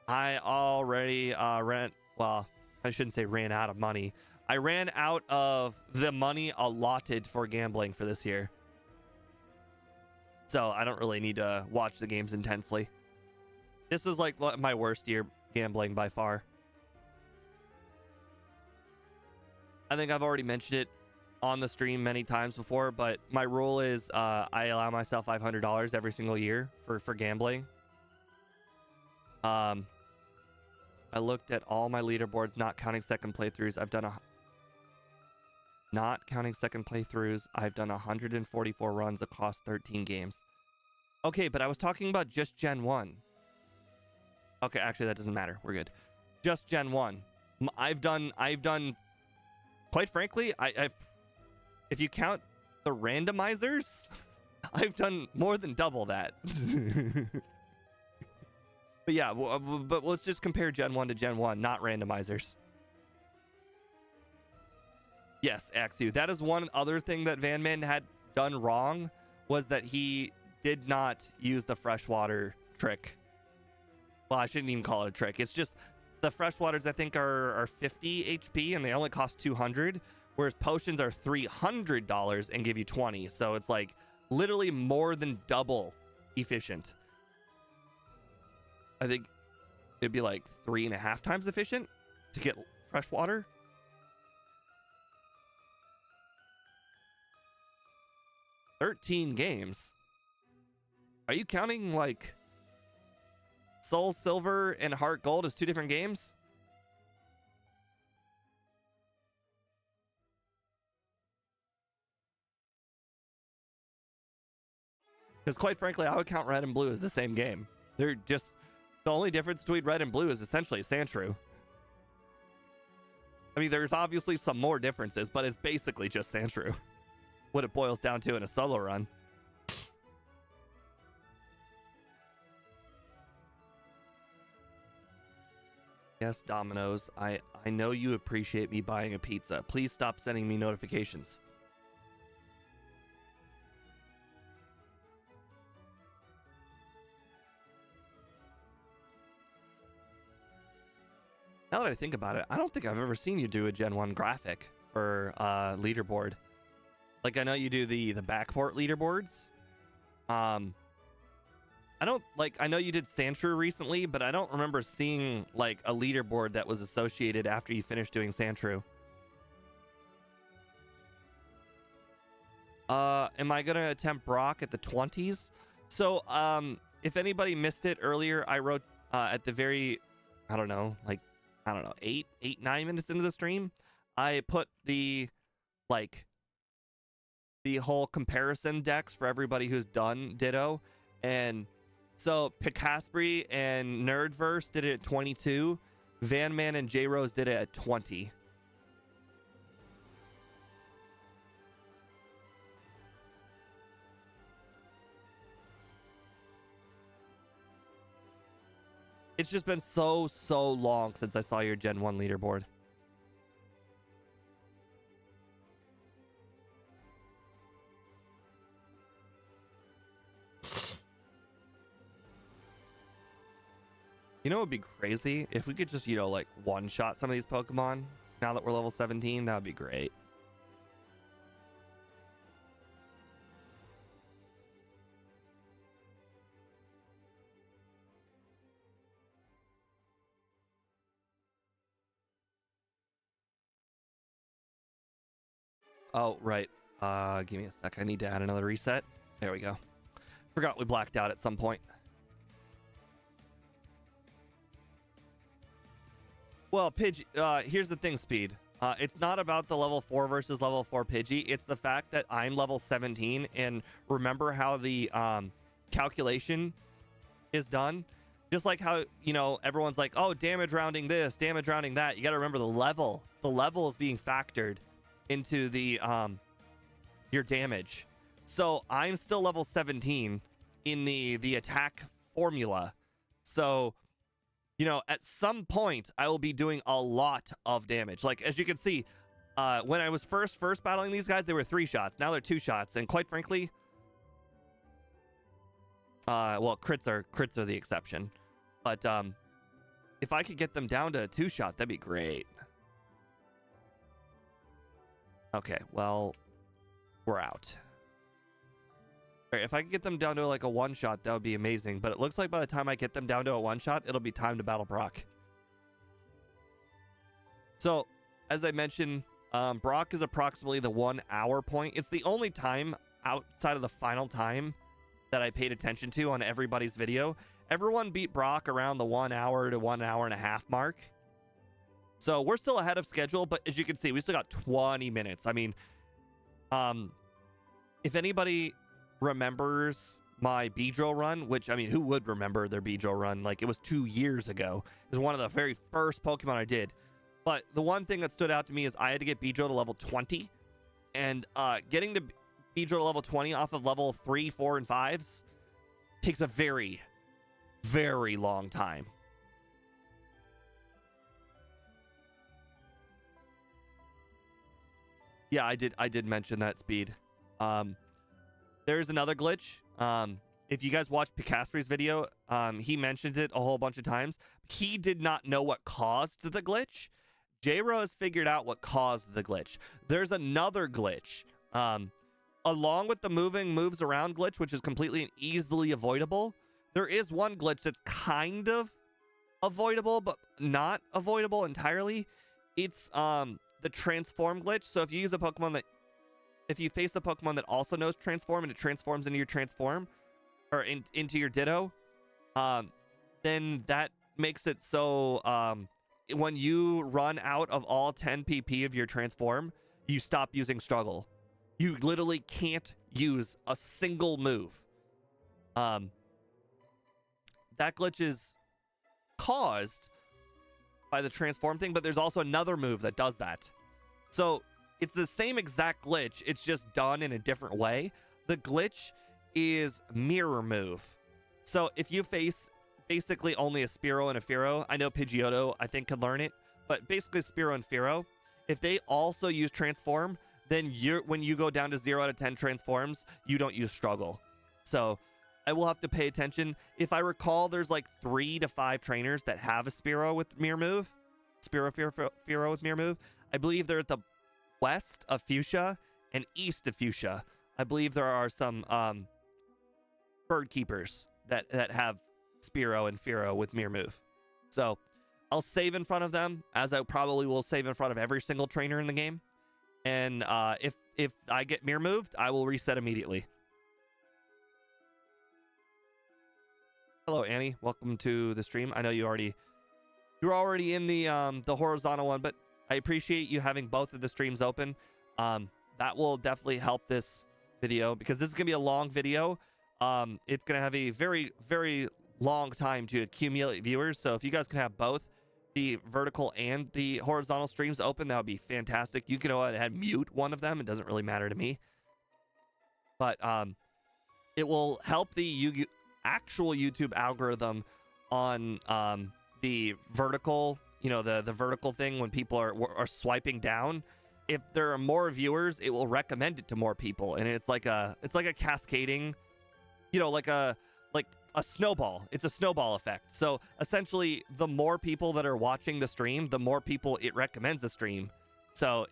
I already well, I shouldn't say ran out of money. I ran out of the money allotted for gambling for this year. So I don't really need to watch the games intensely. This is like my worst year gambling by far. I think I've already mentioned it on the stream many times before, but my rule is I allow myself $500 every single year for gambling. I looked at all my leaderboards, not counting second playthroughs. Not counting second playthroughs, I've done 144 runs across 13 games. Okay, but I was talking about just Gen 1. Okay, actually that doesn't matter. We're good. Just Gen 1. I've done quite frankly, I've if you count the randomizers, I've done more than double that. But yeah, but let's just compare Gen 1 to Gen 1, not randomizers. Yes, Axu. That is one other thing that Vanman had done wrong, was that he did not use the freshwater trick. Well, I shouldn't even call it a trick. It's just the freshwaters, I think, are 50 HP, and they only cost 200, whereas potions are $300 and give you 20. So it's like literally more than double efficient. I think it'd be like 3.5 times efficient to get fresh water. $13 games. Are you counting like Soul Silver and Heart Gold as 2 different games? Because quite frankly, I would count Red and Blue as the same game. They're just, the only difference between Red and Blue is essentially Sandshrew. I mean, there's obviously some more differences, but it's basically just Sandshrew. What it boils down to in a solo run. Yes, Domino's. I know you appreciate me buying a pizza. Please stop sending me notifications. Now that I think about it, I don't think I've ever seen you do a Gen 1 graphic for leaderboard. Like, I know you do the backport leaderboards. I don't, like, I know you did Sandshrew recently, but I don't remember seeing, like, a leaderboard that was associated after you finished doing Sandshrew. Am I going to attempt Brock at the 20s? So, if anybody missed it earlier, I wrote at the very, I don't know, 9 minutes into the stream, I put the, like, the whole comparison decks for everybody who's done Ditto. And so Picaspri and Nerdverse did it at 22. Vanman and J-Rose did it at 20. It's just been so long since I saw your Gen 1 leaderboard. You know what would be crazy? If we could just, you know, like, one-shot some of these Pokemon now that we're level 17, that would be great. Oh, right. Give me a sec. I need to add another reset. There we go. Forgot we blacked out at some point. Well, Pidgey, here's the thing, Speed. It's not about the level 4 versus level 4 Pidgey. It's the fact that I'm level 17, and remember how the calculation is done? Just like how, you know, everyone's like, oh, damage rounding this, damage rounding that. You got to remember the level. The level is being factored into the your damage. So I'm still level 17 in the attack formula. So, you know, at some point I will be doing a lot of damage. Like, as you can see, when I was first battling these guys, they were 3 shots. Now they're 2 shots, and quite frankly, well, crits are the exception. But if I could get them down to 2 shot, that'd be great. Okay, well, we're out. If I could get them down to like a one-shot, that would be amazing. But it looks like by the time I get them down to a one-shot, it'll be time to battle Brock. So, as I mentioned, Brock is approximately the 1 hour point. It's the only time outside of the final time that I paid attention to on everybody's video. Everyone beat Brock around the 1 hour to 1 hour and a half mark. So we're still ahead of schedule, but as you can see, we still got 20 minutes. I mean, if anybody remembers my Beedrill run, which, I mean, who would remember their Beedrill run? Like, it was 2 years ago. It was one of the very first Pokemon I did. But the one thing that stood out to me is I had to get Beedrill to level 20. And getting to Beedrill to level 20 off of level 3, 4, and 5s takes a very, very long time. Yeah, I did mention that speed. There's another glitch. If you guys watched Picastry's video, he mentioned it a whole bunch of times. He did not know what caused the glitch. J-Ro has figured out what caused the glitch. There's another glitch. Along with the moving moves around glitch, which is completely and easily avoidable, there is one glitch that's kind of avoidable, but not avoidable entirely. It's the transform glitch. So if you use a Pokemon that, if you face a Pokemon that also knows transform and it transforms into your transform, or into your Ditto, then that makes it so when you run out of all 10 PP of your transform, you stop using struggle. You literally can't use a single move. That glitch is caused by the transform thing, but there's also another move that does that. So it's the same exact glitch, it's just done in a different way. The glitch is mirror move. So if you face basically only a Spearow and a Fearow, I know Pidgeotto I think could learn it, but basically Spearow and Fearow, if they also use transform, then when you go down to 0 out of 10 transforms, you don't use struggle. So I will have to pay attention. If I recall, there's like 3 to 5 trainers that have a Spearow with mirror move. Spearow, Fearow with mirror move. I believe they're at the west of Fuchsia and east of Fuchsia. I believe there are some bird keepers that have Spearow and Fearow with mirror move. So I'll save in front of them, as I probably will save in front of every single trainer in the game. And if I get mirror moved, I will reset immediately. Hello, Annie. Welcome to the stream. I know you're already in the horizontal one, but I appreciate you having both of the streams open. That will definitely help this video, because this is gonna be a long video. It's gonna have a very, very long time to accumulate viewers. So if you guys can have both the vertical and the horizontal streams open, that would be fantastic. You can go ahead and mute one of them. It doesn't really matter to me. But it will help the actual YouTube algorithm on the vertical, you know, the vertical thing when people are swiping down. If there are more viewers, it will recommend it to more people, and it's like a cascading, you know, like a snowball. It's a snowball effect. So essentially, the more people that are watching the stream, the more people it recommends the stream. So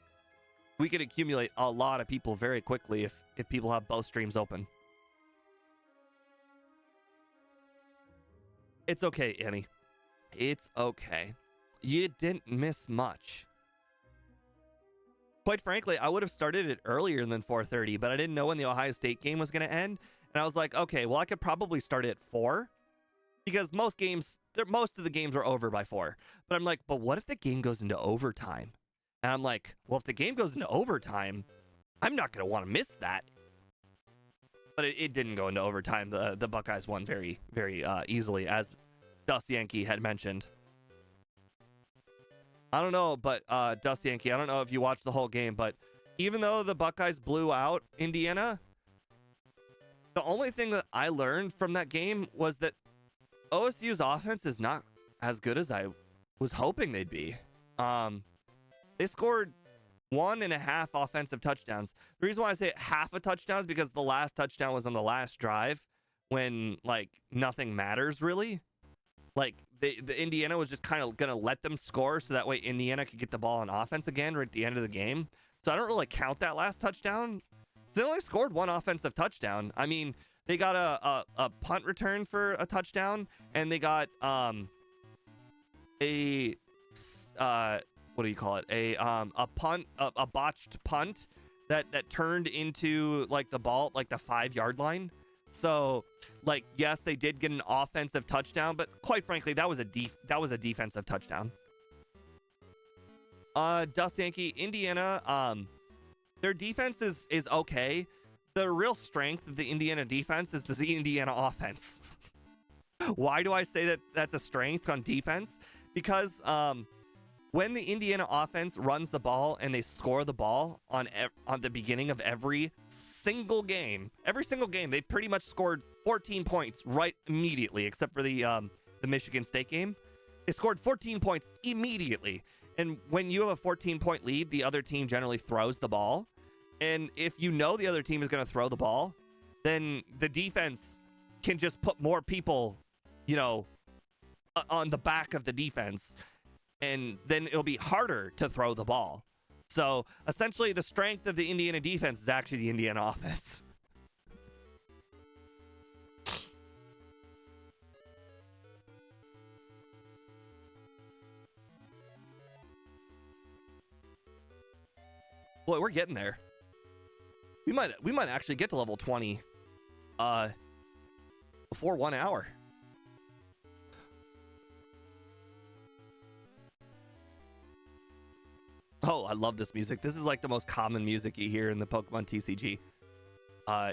we could accumulate a lot of people very quickly if people have both streams open. It's okay, Annie. It's okay. You didn't miss much. Quite frankly, I would have started it earlier than 4:30, but I didn't know when the Ohio State game was going to end. And I was like, okay, well, I could probably start it at 4, because most of the games are over by 4. But I'm like, but what if the game goes into overtime? And I'm like, well, if the game goes into overtime, I'm not going to want to miss that. But it didn't go into overtime. The Buckeyes won very, very easily, as Dust Yankee had mentioned. I don't know, but Dust Yankee, I don't know if you watched the whole game, but even though the Buckeyes blew out Indiana, the only thing that I learned from that game was that OSU's offense is not as good as I was hoping they'd be. They scored 1.5 offensive touchdowns. The reason why I say half a touchdown is because the last touchdown was on the last drive, when like nothing matters really. Like the Indiana was just kind of gonna let them score so that way Indiana could get the ball on offense again right at the end of the game. So I don't really count that last touchdown. They only scored 1 offensive touchdown. I mean, They got a punt return for a touchdown, and they got a what do you call it? A punt, a botched punt that turned into like the ball, like the 5-yard line. So, like, yes, they did get an offensive touchdown, but quite frankly, that was a defensive touchdown. Dust Yankee, Indiana, their defense is okay. The real strength of the Indiana defense is the Indiana offense. Why do I say that that's a strength on defense? Because when the Indiana offense runs the ball and they score the ball on the beginning of every single game, they pretty much scored 14 points right immediately, except for the Michigan State game. They scored 14 points immediately. And when you have a 14-point lead, the other team generally throws the ball. And if you know the other team is going to throw the ball, then the defense can just put more people, you know, on the back of the defense. And then it'll be harder to throw the ball. So essentially, the strength of the Indiana defense is actually the Indiana offense. Boy, we're getting there. We might actually get to level 20 before 1 hour. Oh, I love this music. This is like the most common music you hear in the Pokemon TCG.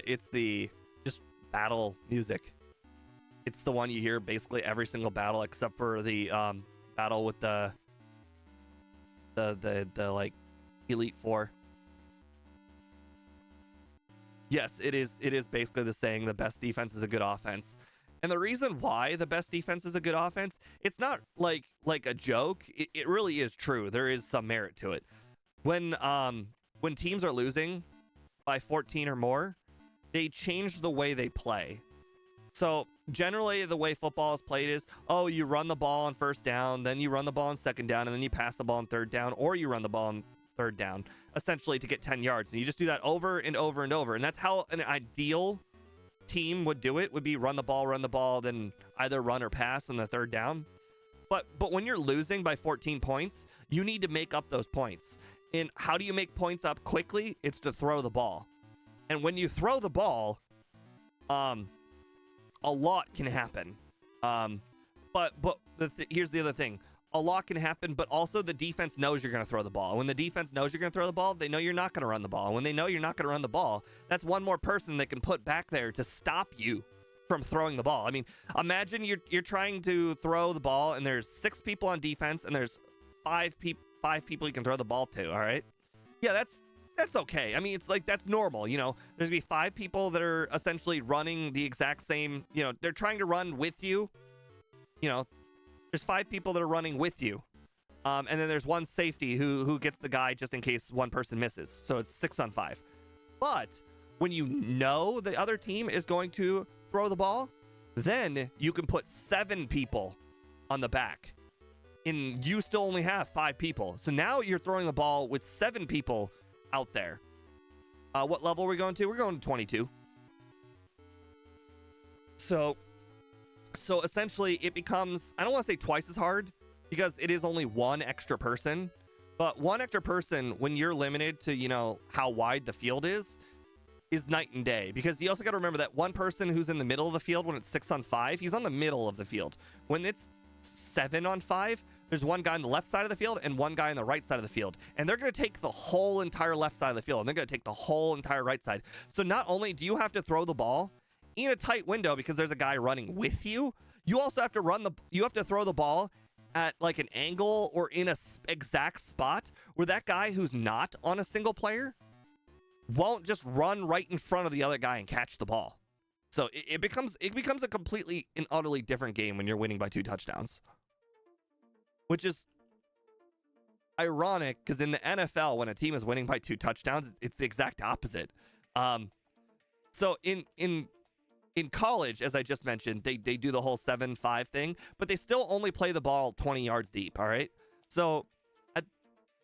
It's the just battle music. It's the one you hear basically every single battle except for the battle with the like Elite Four. Yes, it is basically the saying the best defense is a good offense. And the reason why the best defense is a good offense, it's not like a joke. It really is true. There is some merit to it. When teams are losing by 14 or more, they change the way they play. So generally the way football is played is, oh, you run the ball on first down, then you run the ball on second down, and then you pass the ball on third down, or you run the ball on third down, essentially to get 10 yards. And you just do that over and over and over. And that's how an ideal team would do it, would be run the ball, then either run or pass on the third down. But when you're losing by 14 points, you need to make up those points. And how do you make points up quickly? It's to throw the ball. And when you throw the ball, a lot can happen. But here's the other thing. A lot can happen, but also the defense knows you're going to throw the ball. When the defense knows you're going to throw the ball, they know you're not going to run the ball. And when they know you're not going to run the ball, that's one more person they can put back there to stop you from throwing the ball. I mean, imagine you're trying to throw the ball, and there's 6 people on defense, and there's 5 people you can throw the ball to, all right? Yeah, that's okay. I mean, it's like, that's normal, you know? There's going to be 5 people that are essentially running the exact same, you know, they're trying to run with you, you know? There's 5 people that are running with you. And then there's one safety who gets the guy just in case one person misses. So it's 6 on 5. But when you know the other team is going to throw the ball, then you can put 7 people on the back. And you still only have 5 people. So now you're throwing the ball with 7 people out there. What level are we going to? We're going to 22. So essentially it becomes, I don't want to say twice as hard because it is only 1 extra person, but 1 extra person when you're limited to, you know, how wide the field is night and day, because you also got to remember that 1 person who's in the middle of the field when it's 6 on 5, he's on the middle of the field. When it's 7 on 5, there's 1 guy on the left side of the field and 1 guy on the right side of the field. And they're going to take the whole entire left side of the field, and they're going to take the whole entire right side. So not only do you have to throw the ball in a tight window because there's a guy running with you, you also have to throw the ball at like an angle or in a exact spot where that guy who's not on a single player won't just run right in front of the other guy and catch the ball. So it becomes a completely and utterly different game when you're winning by 2 touchdowns, which is ironic because in the NFL, when a team is winning by 2 touchdowns, it's the exact opposite. So in college, as I just mentioned, they do the whole 7-5 thing, but they still only play the ball 20 yards deep, all right? So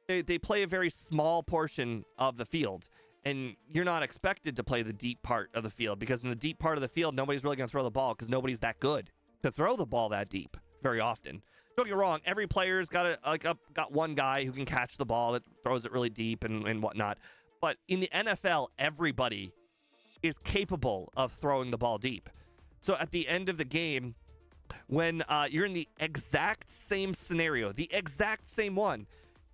they play a very small portion of the field. And you're not expected to play the deep part of the field, because in the deep part of the field, nobody's really going to throw the ball because nobody's that good to throw the ball that deep very often. Don't get me wrong, every player's got got one guy who can catch the ball that throws it really deep and whatnot. But in the NFL, everybody is capable of throwing the ball deep. So at the end of the game, when you're in the exact same scenario, the exact same one,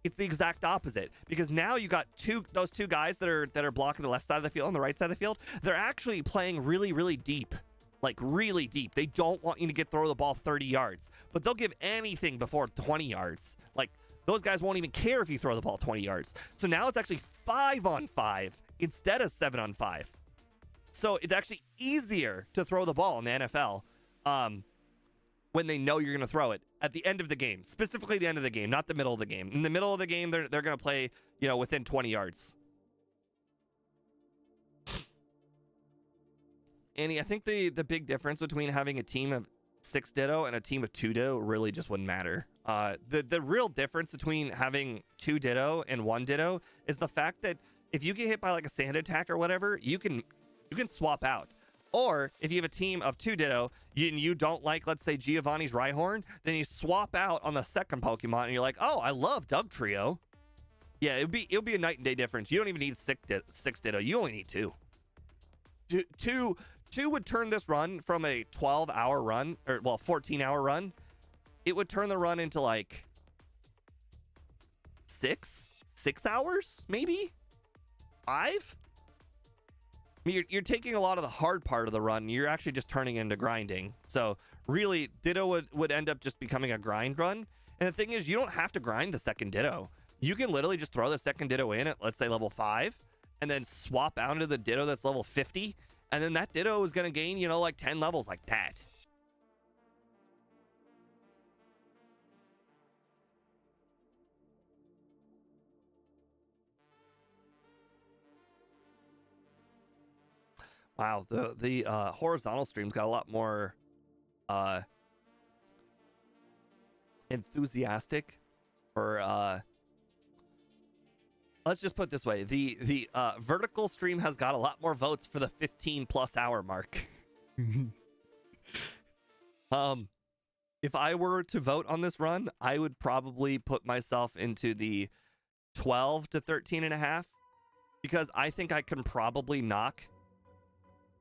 it's the exact opposite, because now you got those two guys that are blocking the left side of the field and the right side of the field. They're actually playing really, really deep, like really deep. They don't want you to throw the ball 30 yards, but they'll give anything before 20 yards. Like, those guys won't even care if you throw the ball 20 yards. So now it's actually 5-on-5 instead of 7-on-5. So it's actually easier to throw the ball in the NFL when they know you're going to throw it at the end of the game, specifically the end of the game, not the middle of the game. In the middle of the game, they're going to play, within 20 yards. Annie, I think the big difference between having a team of 6 Ditto and a team of 2 Ditto really just wouldn't matter. The real difference between having 2 Ditto and 1 Ditto is the fact that if you get hit by like a sand attack or whatever, you can swap out. Or if you have a team of 2 Ditto and you don't like, let's say, Giovanni's Rhyhorn, then you swap out on the second Pokemon and you're like, oh, I love Dug Trio. Yeah, it'll be a night and day difference. You don't even need 6 Ditto. You only need 2. Two would turn this run from a 12-hour run, or 14-hour run. It would turn the run into like 6 hours, maybe 5. I mean, you're taking a lot of the hard part of the run. You're actually just turning into grinding. So really, Ditto would end up just becoming a grind run. And the thing is, you don't have to grind the second Ditto. You can literally just throw the second Ditto in at, let's say, level 5, and then swap out into the Ditto that's level 50. And then that Ditto is going to gain, like 10 levels like that. Wow, the horizontal stream's got a lot more enthusiastic, or let's just put it this way: the vertical stream has got a lot more votes for the 15+ hour mark. If I were to vote on this run, I would probably put myself into the 12 to 13.5, because I think I can probably knock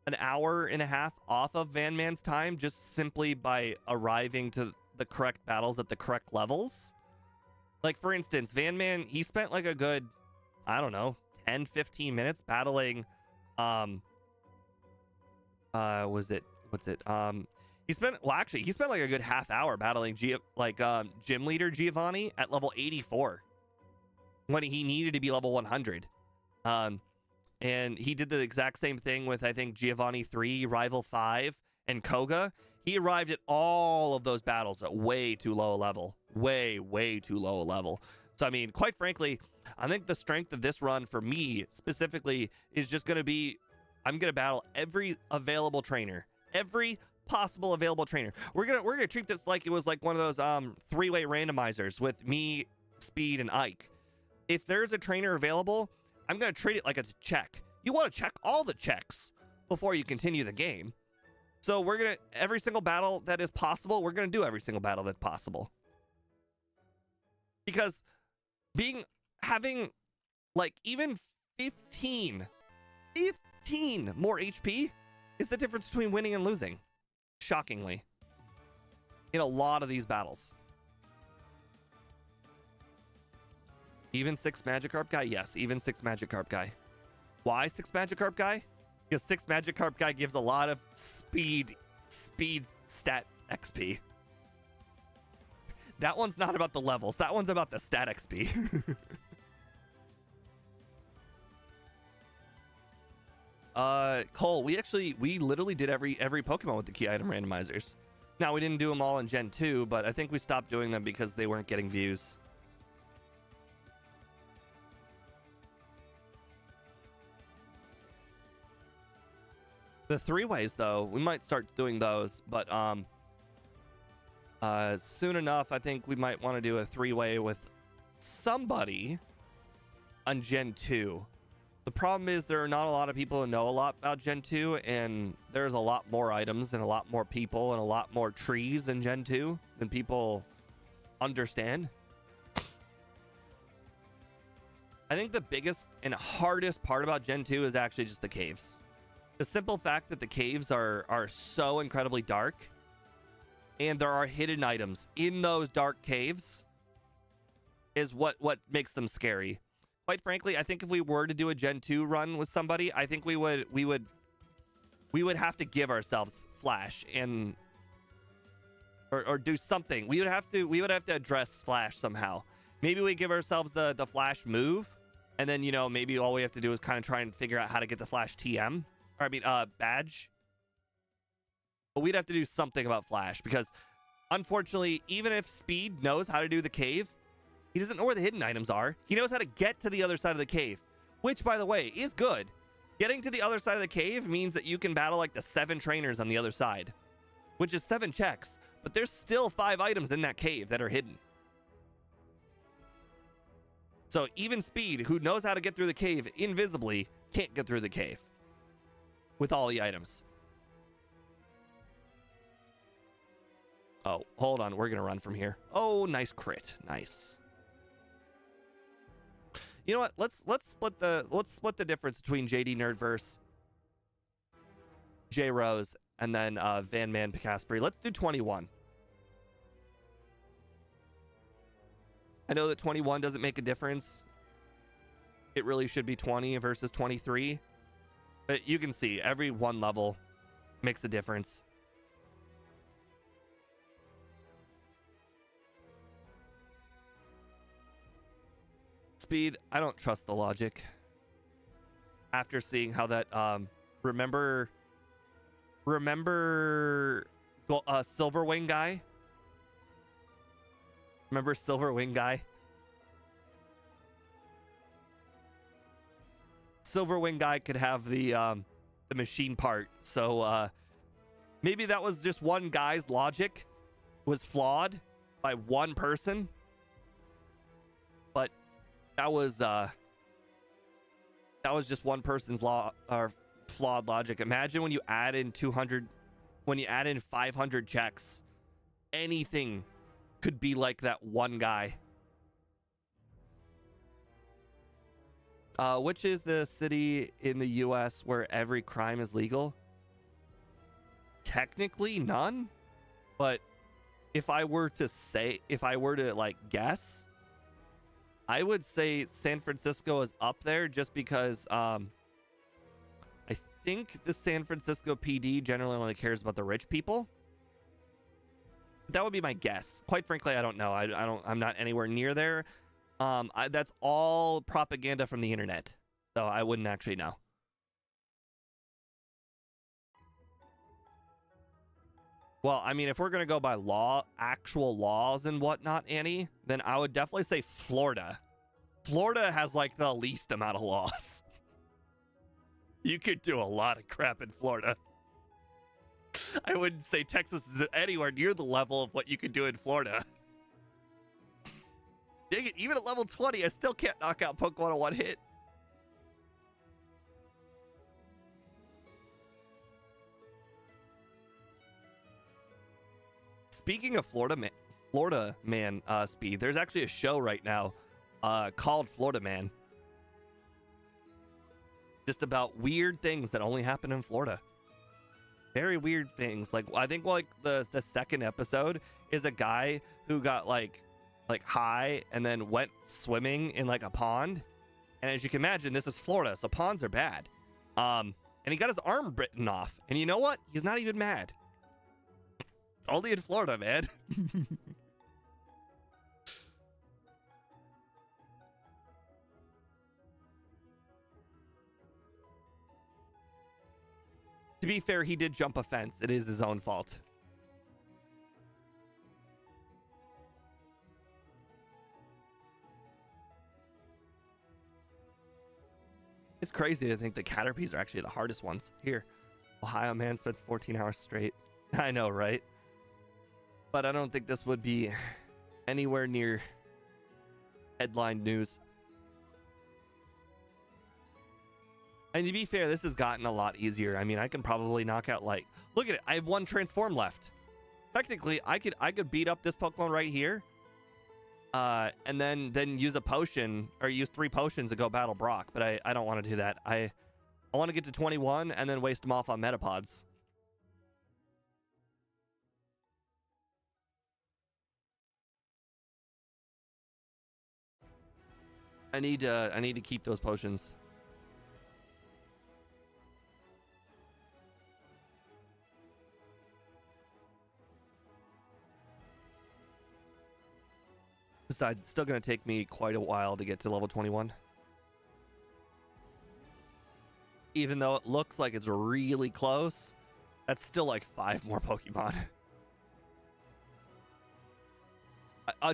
an hour and a half off of Van Man's time just simply by arriving to the correct battles at the correct levels. Like, for instance, Van Man, he spent like a good, I don't know, 10-15 minutes battling he spent like a good half hour battling gym leader Giovanni at level 84 when he needed to be level 100. And he did the exact same thing with, I think, Giovanni 3, Rival 5, and Koga. He arrived at all of those battles at way too low a level. Way too low a level. So, I mean, quite frankly, I think the strength of this run for me specifically is just going to be, I'm going to battle every available trainer. Every possible available trainer. We're gonna treat this like it was like one of those 3-way randomizers with me, Speed, and Ike. If there's a trainer available, I'm going to treat it like it's a check. You want to check all the checks before you continue the game. So we're going to, every single battle that is possible, we're going to do every single battle that's possible. Because having like even 15 more HP is the difference between winning and losing. Shockingly. In a lot of these battles. Even 6 Magikarp guy? Yes, even 6 Magikarp guy. Why 6 Magikarp guy? Because 6 Magikarp guy gives a lot of speed stat XP. That one's not about the levels. That one's about the stat XP. Cole, we literally did every Pokemon with the key item randomizers. Now, we didn't do them all in Gen 2, but I think we stopped doing them because they weren't getting views. The 3-ways, though, we might start doing those, but soon enough, I think we might want to do a 3-way with somebody on Gen 2. The problem is there are not a lot of people who know a lot about Gen 2, and there's a lot more items and a lot more people and a lot more trees in Gen 2 than people understand. I think the biggest and hardest part about Gen 2 is actually just the caves. The simple fact that the caves are so incredibly dark, and there are hidden items in those dark caves, is what makes them scary. Quite frankly, I think if we were to do a Gen 2 run with somebody, I think we would have to give ourselves Flash and or do something. We would have to address Flash somehow. Maybe we give ourselves the Flash move, and then, you know, maybe all we have to do is kind of try and figure out how to get the Flash TM, or I mean badge. But we'd have to do something about Flash, because unfortunately, even if Speed knows how to do the cave, he doesn't know where the hidden items are. He knows how to get to the other side of the cave, which, by the way, is good. Getting to the other side of the cave means that you can battle like the 7 trainers on the other side, which is 7 checks, but there's still 5 items in that cave that are hidden. So even Speed, who knows how to get through the cave invisibly, can't get through the cave with all the items. Oh, hold on. We're going to run from here. Oh, nice crit. Nice. You know what? Let's split the difference between JD Nerdverse, J Rose, and then Van Man Picasbury. Let's do 21. I know that 21 doesn't make a difference. It really should be 20 versus 23. But you can see every one level makes a difference. Speed, I don't trust the logic. After seeing how that remember Silverwing guy? Remember Silverwing guy? Silverwing guy could have the machine part. So maybe that was just one guy's logic was flawed by one person. But that was just one person's law or flawed logic. Imagine when you add in 200, when you add in 500 checks, anything could be like that one guy. Which is the city in the US where every crime is legal? Technically none, but if I were to like guess, I would say San Francisco is up there just because I think the San Francisco PD generally only cares about the rich people. That would be my guess. Quite frankly, I don't know. I'm not anywhere near there. That's all propaganda from the internet, so I wouldn't actually know. Well, I mean, if we're gonna go by law, actual laws and whatnot, Annie, then I would definitely say Florida. Florida has like the least amount of laws. You could do a lot of crap in Florida. I wouldn't say Texas is anywhere near the level of what you could do in Florida. Dang it, even at level 20, I still can't knock out Pokemon in one hit. Speaking of Florida Man Speed, there's actually a show right now called Florida Man. Just about weird things that only happen in Florida. Very weird things. Like, I think like the second episode is a guy who got like high and then went swimming in like a pond. And as you can imagine, this is Florida, so ponds are bad. And he got his arm bitten off. And you know what? He's not even mad. Only in Florida, man. To be fair, he did jump a fence. It is his own fault. It's crazy to think the Caterpies are actually the hardest ones. Here, Ohio man spends 14 hours straight. I know, right? But I don't think this would be anywhere near headline news. And to be fair, this has gotten a lot easier. I mean, I can probably knock out like, look at it. I have one transform left. Technically, I could beat up this Pokemon right here. And then use a potion or use 3 potions to go battle Brock. But I don't want to do that. I want to get to 21 and then waste them off on Metapods. I need to keep those potions. Besides, it's still going to take me quite a while to get to level 21. Even though it looks like it's really close, that's still like 5 more Pokemon.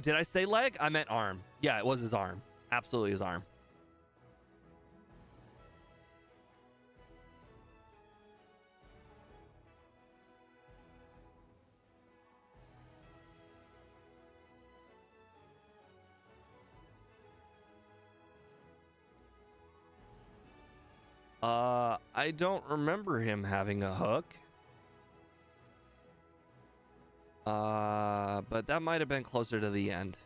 Did I say leg? I meant arm. Yeah, it was his arm. Absolutely his arm. I don't remember him having a hook. But that might have been closer to the end.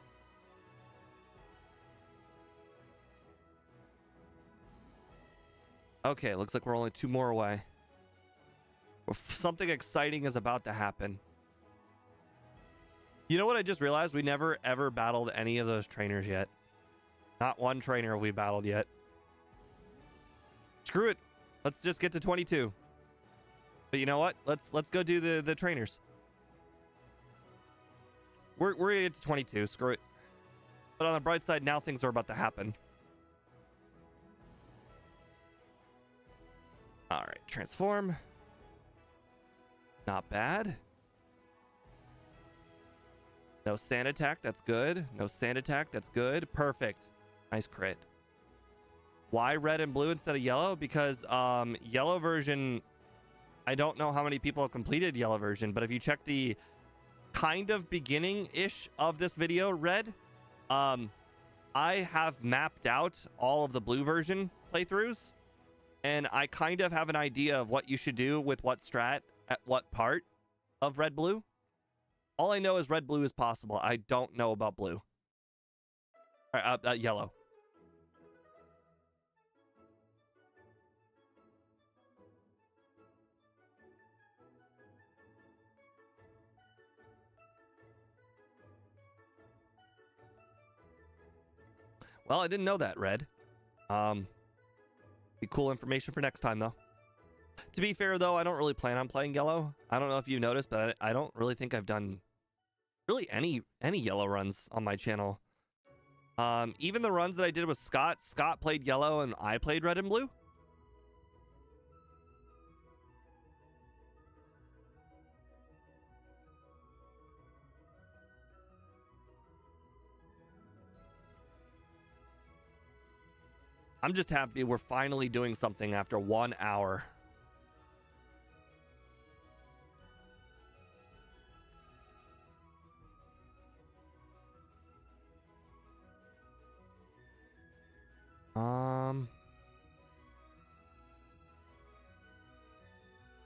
Okay, looks like we're only 2 more away. Something exciting is about to happen. You know what I just realized? We never ever battled any of those trainers yet. Not one trainer we battled yet. Screw it. Let's just get to 22. But you know what? Let's go do the trainers. We're gonna get to 22. Screw it. But on the bright side, now things are about to happen. All right, transform. Not bad. No sand attack, that's good. No sand attack, that's good. Perfect. Nice crit. Why red and blue instead of yellow? Because yellow version, I don't know how many people have completed yellow version, but if you check the kind of beginning-ish of this video, red, I have mapped out all of the blue version playthroughs, and I kind of have an idea of what you should do with what strat at what part of red blue. All I know is red blue is possible. I don't know about blue. Yellow. Well, I didn't know that, red. Be cool information for next time, though. To be fair, though, I don't really plan on playing yellow. I don't know if you noticed, but I don't really think I've done really any yellow runs on my channel. Even the runs that I did with Scott played yellow and I played red and blue. I'm just happy we're finally doing something after 1 hour.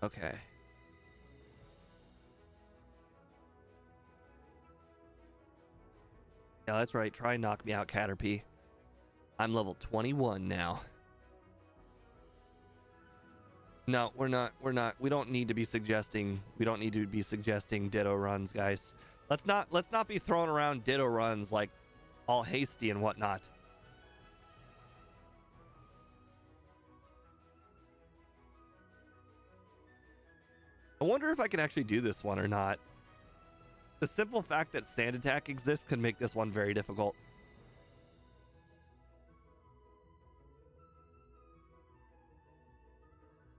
Okay. Yeah, that's right. Try and knock me out, Caterpie. I'm level 21 now. No, we're not. We don't need to be suggesting. We don't need to be suggesting Ditto runs, guys. Let's not be throwing around Ditto runs like all hasty and whatnot. I wonder if I can actually do this one or not. The simple fact that sand attack exists can make this one very difficult.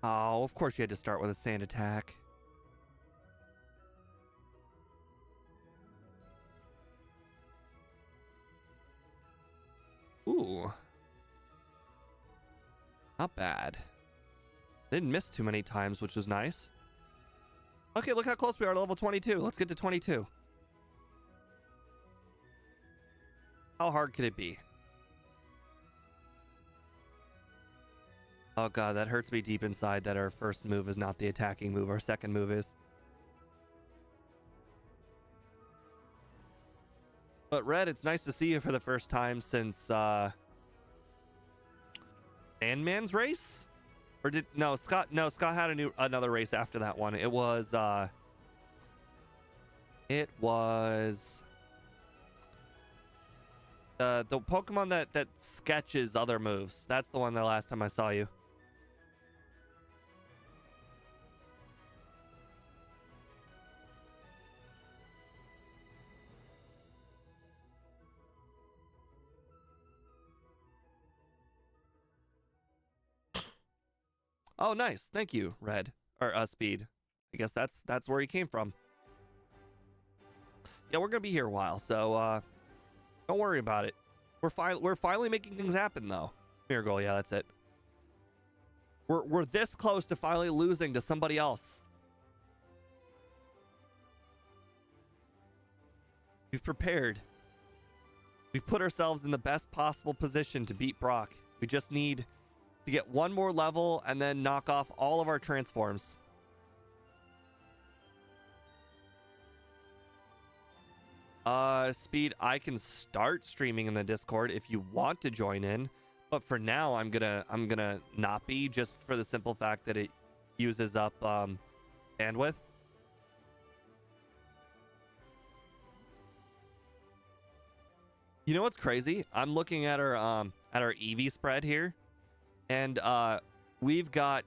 Oh, of course you had to start with a sand attack. Ooh. Not bad. Didn't miss too many times, which was nice. Okay, look how close we are to level 22. Let's get to 22. How hard could it be? Oh god, that hurts me deep inside that our first move is not the attacking move. Our second move is. But Red, it's nice to see you for the first time since Sandman's race? Or did Scott had another race after that one. It was the Pokemon that sketches other moves. That's the one the last time I saw you. Oh, nice. Thank you, Red. Or Speed. I guess that's where he came from. Yeah, we're gonna be here a while, so don't worry about it. We're finally making things happen though. Smeargle, yeah, that's it. We're this close to finally losing to somebody else. We've prepared. We've put ourselves in the best possible position to beat Brock. We just need to get one more level and then knock off all of our transforms. Speed, I can start streaming in the Discord if you want to join in, but for now I'm gonna not be, just for the simple fact that it uses up bandwidth. You know what's crazy? I'm looking at our EV spread here, and we've got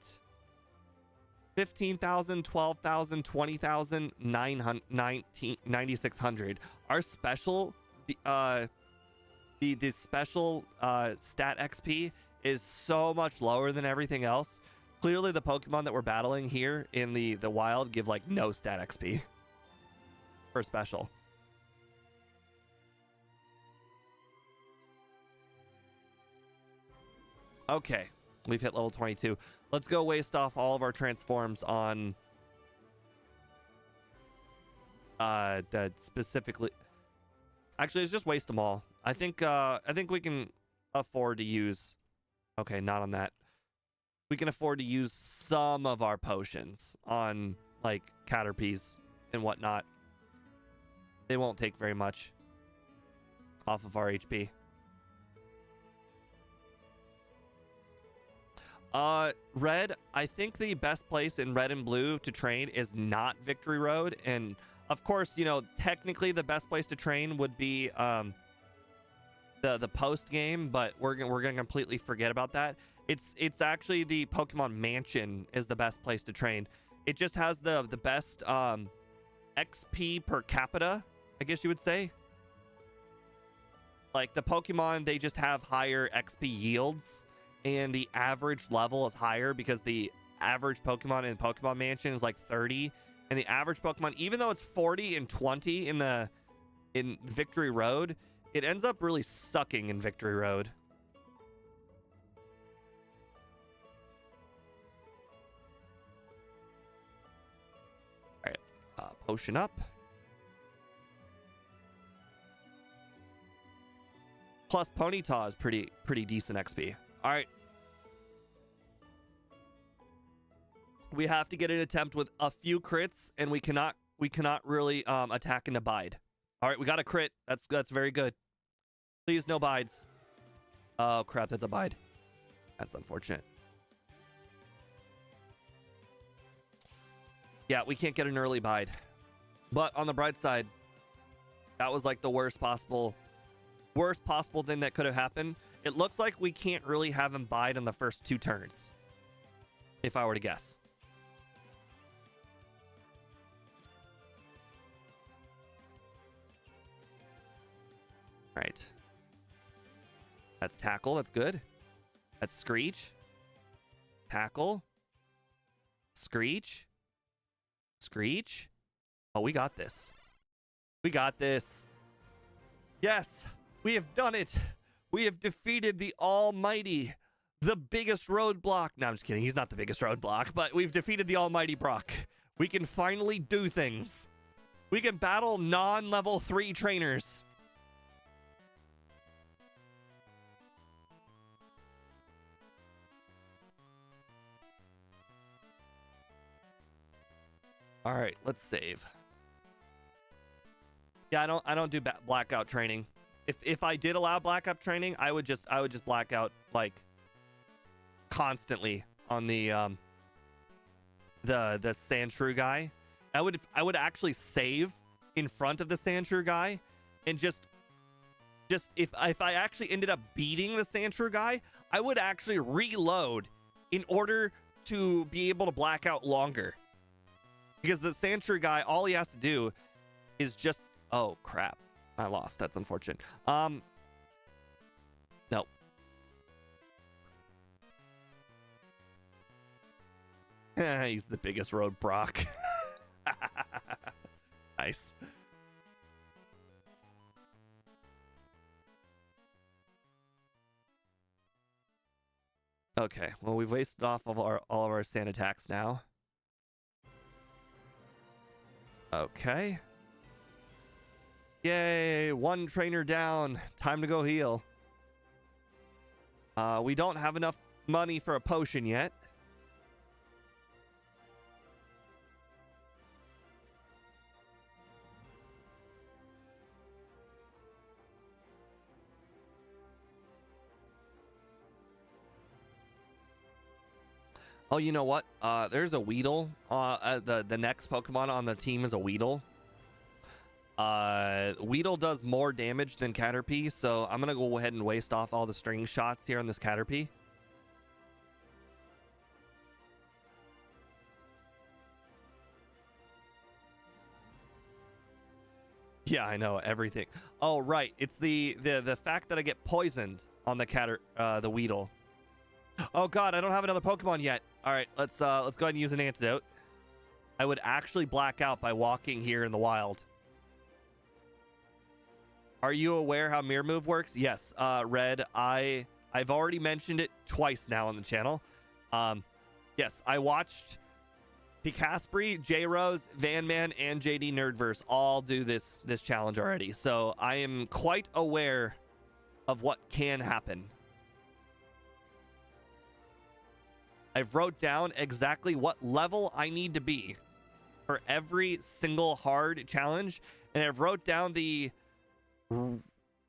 15,000, 12,000, 20,000, 9,600. Our special, the special stat XP is so much lower than everything else. Clearly, the Pokemon that we're battling here in the wild give like no stat XP for special. Okay, we've hit level 22. Let's go waste off all of our transforms on that specifically. Actually, let's just waste them all. I think we can afford to use. Okay, not on that. We can afford to use some of our potions on like Caterpies and whatnot. They won't take very much off of our HP. Red, I think the best place in Red and Blue to train is not Victory Road, and of course, you know, technically the best place to train would be the post game, but we're gonna completely forget about that. It's actually the Pokemon Mansion is the best place to train. It just has the best XP per capita, I guess you would say. Like the Pokemon, they just have higher XP yields, and the average level is higher because the average Pokemon in Pokemon Mansion is like 30, and the average Pokemon, even though it's 40 and 20 in Victory Road, it ends up really sucking in Victory Road. All right, potion up. Plus Ponyta is pretty decent XP. All right. We have to get an attempt with a few crits, and we cannot really attack and abide. All right, we got a crit. That's very good. Please, no bides. Oh crap, that's a bide. That's unfortunate. Yeah, we can't get an early bide. But on the bright side, that was like the worst possible thing that could have happened. It looks like we can't really have him bide on the first 2 turns, if I were to guess. All right. That's Tackle. That's good. That's Screech. Tackle. Screech. Screech. Oh, we got this. We got this. Yes, we have done it. We have defeated the almighty, the biggest roadblock. No, I'm just kidding. He's not the biggest roadblock, but we've defeated the almighty Brock. We can finally do things. We can battle non-level 3 trainers. All right, let's save. Yeah, I don't do blackout training. If I did allow blackout training, I would just blackout like constantly on the sand shrew guy. I would actually save in front of the sand shrew guy, and just if I actually ended up beating the sand shrew guy, I would actually reload in order to be able to black out longer. Because the sand shrew guy, all he has to do is just, oh crap, I lost. That's unfortunate. No. He's the biggest road Brock. Nice. Okay, well, we've wasted off of all of our sand attacks now. Okay. Yay, one trainer down. Time to go heal. We don't have enough money for a potion yet. Oh, you know what? There's a Weedle. The next Pokemon on the team is a Weedle. Weedle does more damage than Caterpie, so I'm gonna go ahead and waste off all the string shots here on this Caterpie. Yeah, I know everything. Oh, right. It's the fact that I get poisoned on the Weedle. Oh god, I don't have another Pokemon yet. All right, let's go ahead and use an antidote. I would actually black out by walking here in the wild. Are you aware how Mirror Move works? Yes, Red. I've already mentioned it twice now on the channel. Yes, I watched Picaspree, J-Rose, Van Man, and JD Nerdverse all do this challenge already. So I am quite aware of what can happen. I've wrote down exactly what level I need to be for every single hard challenge, and I've wrote down the...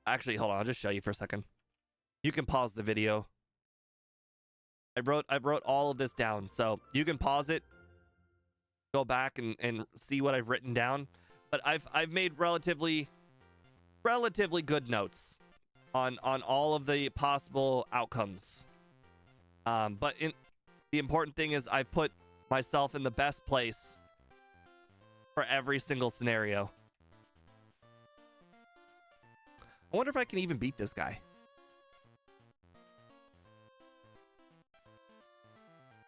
Actually, hold on, I'll just show you for a second. You can pause the video. I've wrote all of this down, so you can pause it, go back and see what I've written down. But I've made relatively good notes on all of the possible outcomes. But the important thing is I put myself in the best place for every single scenario. I wonder if I can even beat this guy.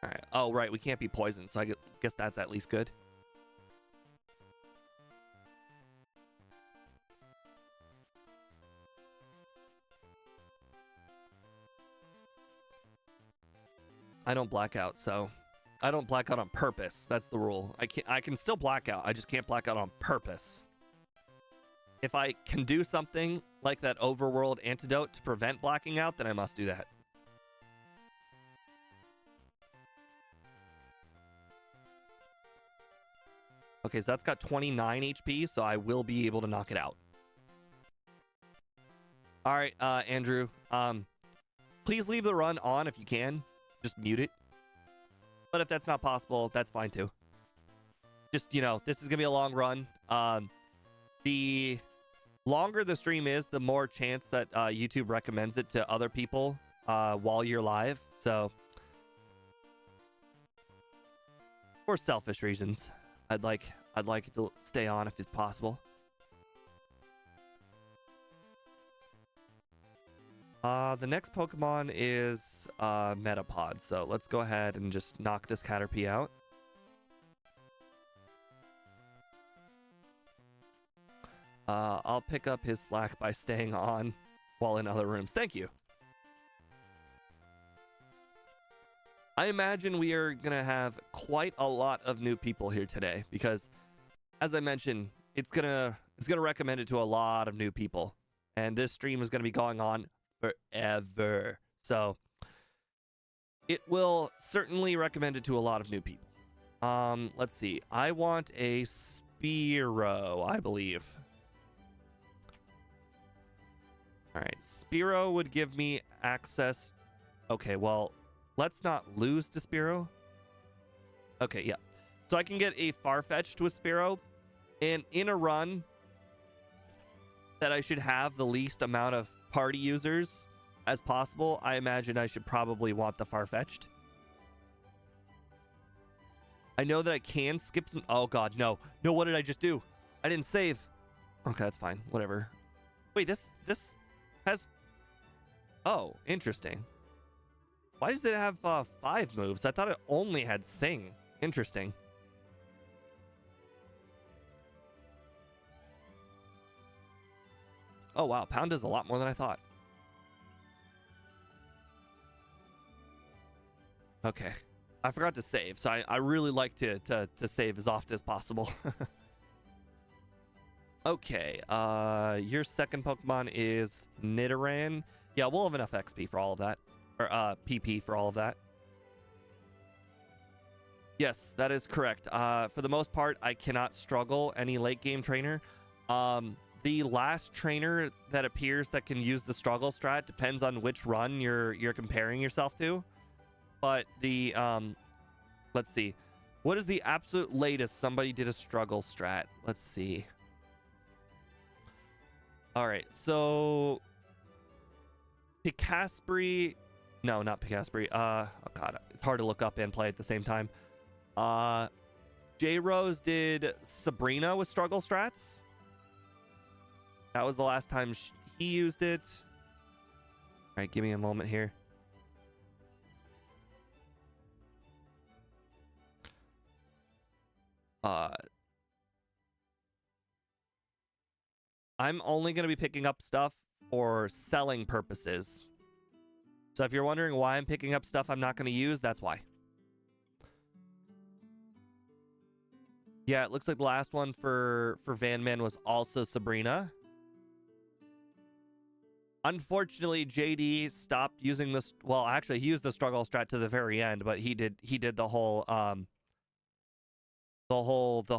All right. Oh, right. We can't be poisoned, so I guess that's at least good. I don't black out, so I don't black out on purpose. That's the rule. I can still black out. I just can't black out on purpose. If I can do something like that overworld antidote to prevent blacking out, then I must do that. Okay, so that's got 29 HP, so I will be able to knock it out. All right, Andrew. Please leave the run on if you can. Just mute it. But if that's not possible, that's fine too. Just, you know, this is gonna be a long run. The longer the stream is, the more chance that YouTube recommends it to other people while you're live. So, for selfish reasons, I'd like it to stay on if it's possible. The next Pokemon is Metapod, so let's go ahead and just knock this Caterpie out. I'll pick up his slack by staying on while in other rooms. Thank you. I imagine we are gonna have quite a lot of new people here today because, as I mentioned, it's gonna recommend it to a lot of new people, and this stream is gonna be going on forever. So it will certainly recommend it to a lot of new people. Let's see. I want a Spearow, I believe. All right, Spearow would give me access. Okay, well, let's not lose to Spearow. Okay, yeah. So I can get a Farfetch'd with Spearow, and in a run that I should have the least amount of party users as possible, I imagine I should probably want the Farfetch'd. I know that I can skip some. Oh god, no. No, what did I just do? I didn't save. Okay, that's fine. Whatever. Wait, this has... Oh, interesting. Why does it have 5 moves? I thought it only had Sing. Interesting. Oh wow, Pound does a lot more than I thought. Okay. I forgot to save, so I really like to save as often as possible. Okay, your second Pokemon is Nidoran. Yeah, we'll have enough XP for all of that. Or PP for all of that. Yes, that is correct. For the most part, I cannot struggle any late game trainer. The last trainer that appears that can use the struggle strat depends on which run you're comparing yourself to. But the let's see. What is the absolute latest somebody did a struggle strat? Let's see. All right, so Picasbury, no, not Picasbury. Oh god, it's hard to look up and play at the same time. J Rose did Sabrina with struggle strats. That was the last time he used it. All right, give me a moment here. I'm only going to be picking up stuff for selling purposes. So if you're wondering why I'm picking up stuff I'm not going to use, that's why. Yeah, it looks like the last one for Van Man was also Sabrina. Unfortunately, JD stopped using this. Well, actually, he used the struggle strat to the very end, but he did the whole the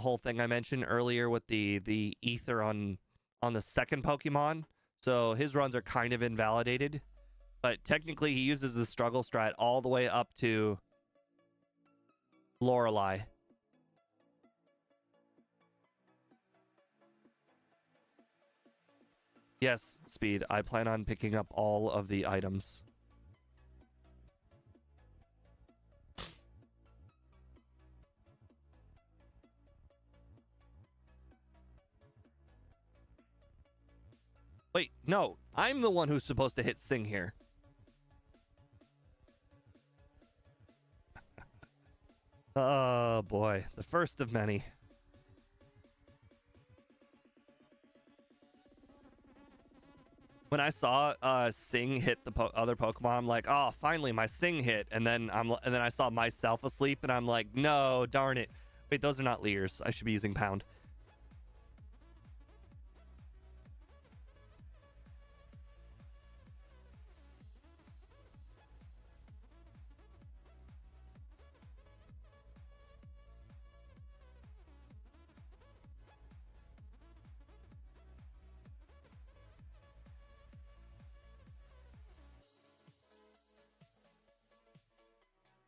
whole thing I mentioned earlier with the ether on the second Pokemon. So his runs are kind of invalidated. But technically, he uses the struggle strat all the way up to Laurelai. Yes, Speed. I plan on picking up all of the items. Wait, no. I'm the one who's supposed to hit Sing here. Oh, boy. The first of many. When I saw Sing hit the other Pokemon, I'm like, oh, finally my Sing hit. And then I saw myself asleep, and I'm like, no, darn it. Wait, those are not Leers. I should be using Pound.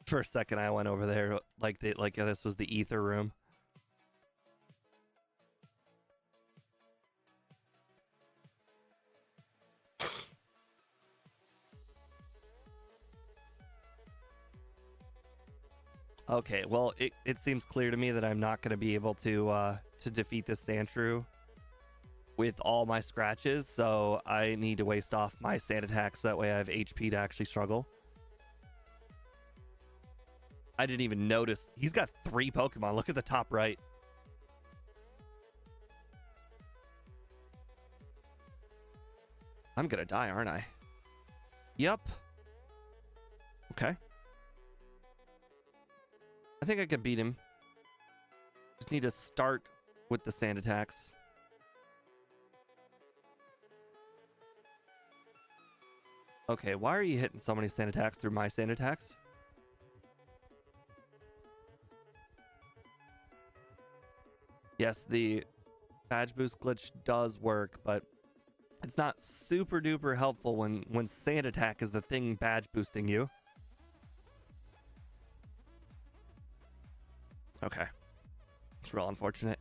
For a second, I went over there like this was the ether room. Okay, well, it seems clear to me that I'm not going to be able to defeat this Sandshrew with all my scratches, so I need to waste off my sand attacks. That way I have HP to actually struggle. I didn't even notice. He's got 3 Pokemon. Look at the top right. I'm gonna die, aren't I? Yep. Okay. I think I can beat him. Just need to start with the sand attacks. Okay, why are you hitting so many sand attacks through my sand attacks? Yes, the badge boost glitch does work, but it's not super duper helpful when sand attack is the thing badge boosting you. Okay. It's real unfortunate.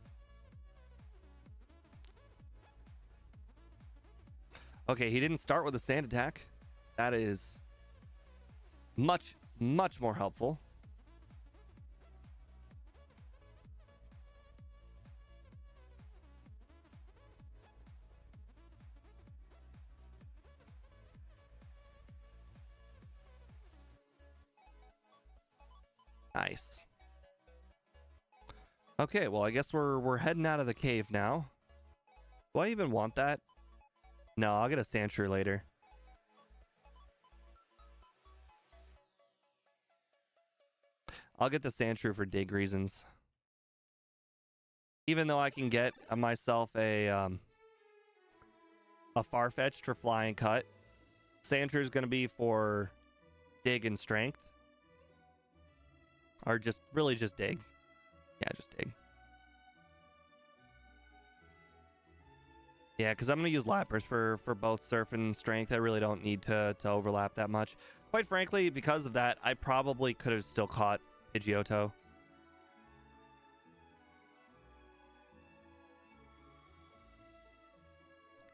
Okay, he didn't start with a sand attack. That is much, much more helpful. Nice. Okay, well, I guess we're heading out of the cave now. Do I even want that? No, I'll get a sand shrew later. I'll get the sand shrew for dig reasons. Even though I can get myself a far-fetched for fly and cut, sand shrew is going to be for dig and strength. Or just, really just dig. Yeah, just dig. Yeah, because I'm going to use lappers for both surf and strength. I really don't need to overlap that much. Quite frankly, because of that, I probably could have still caught Pidgeotto.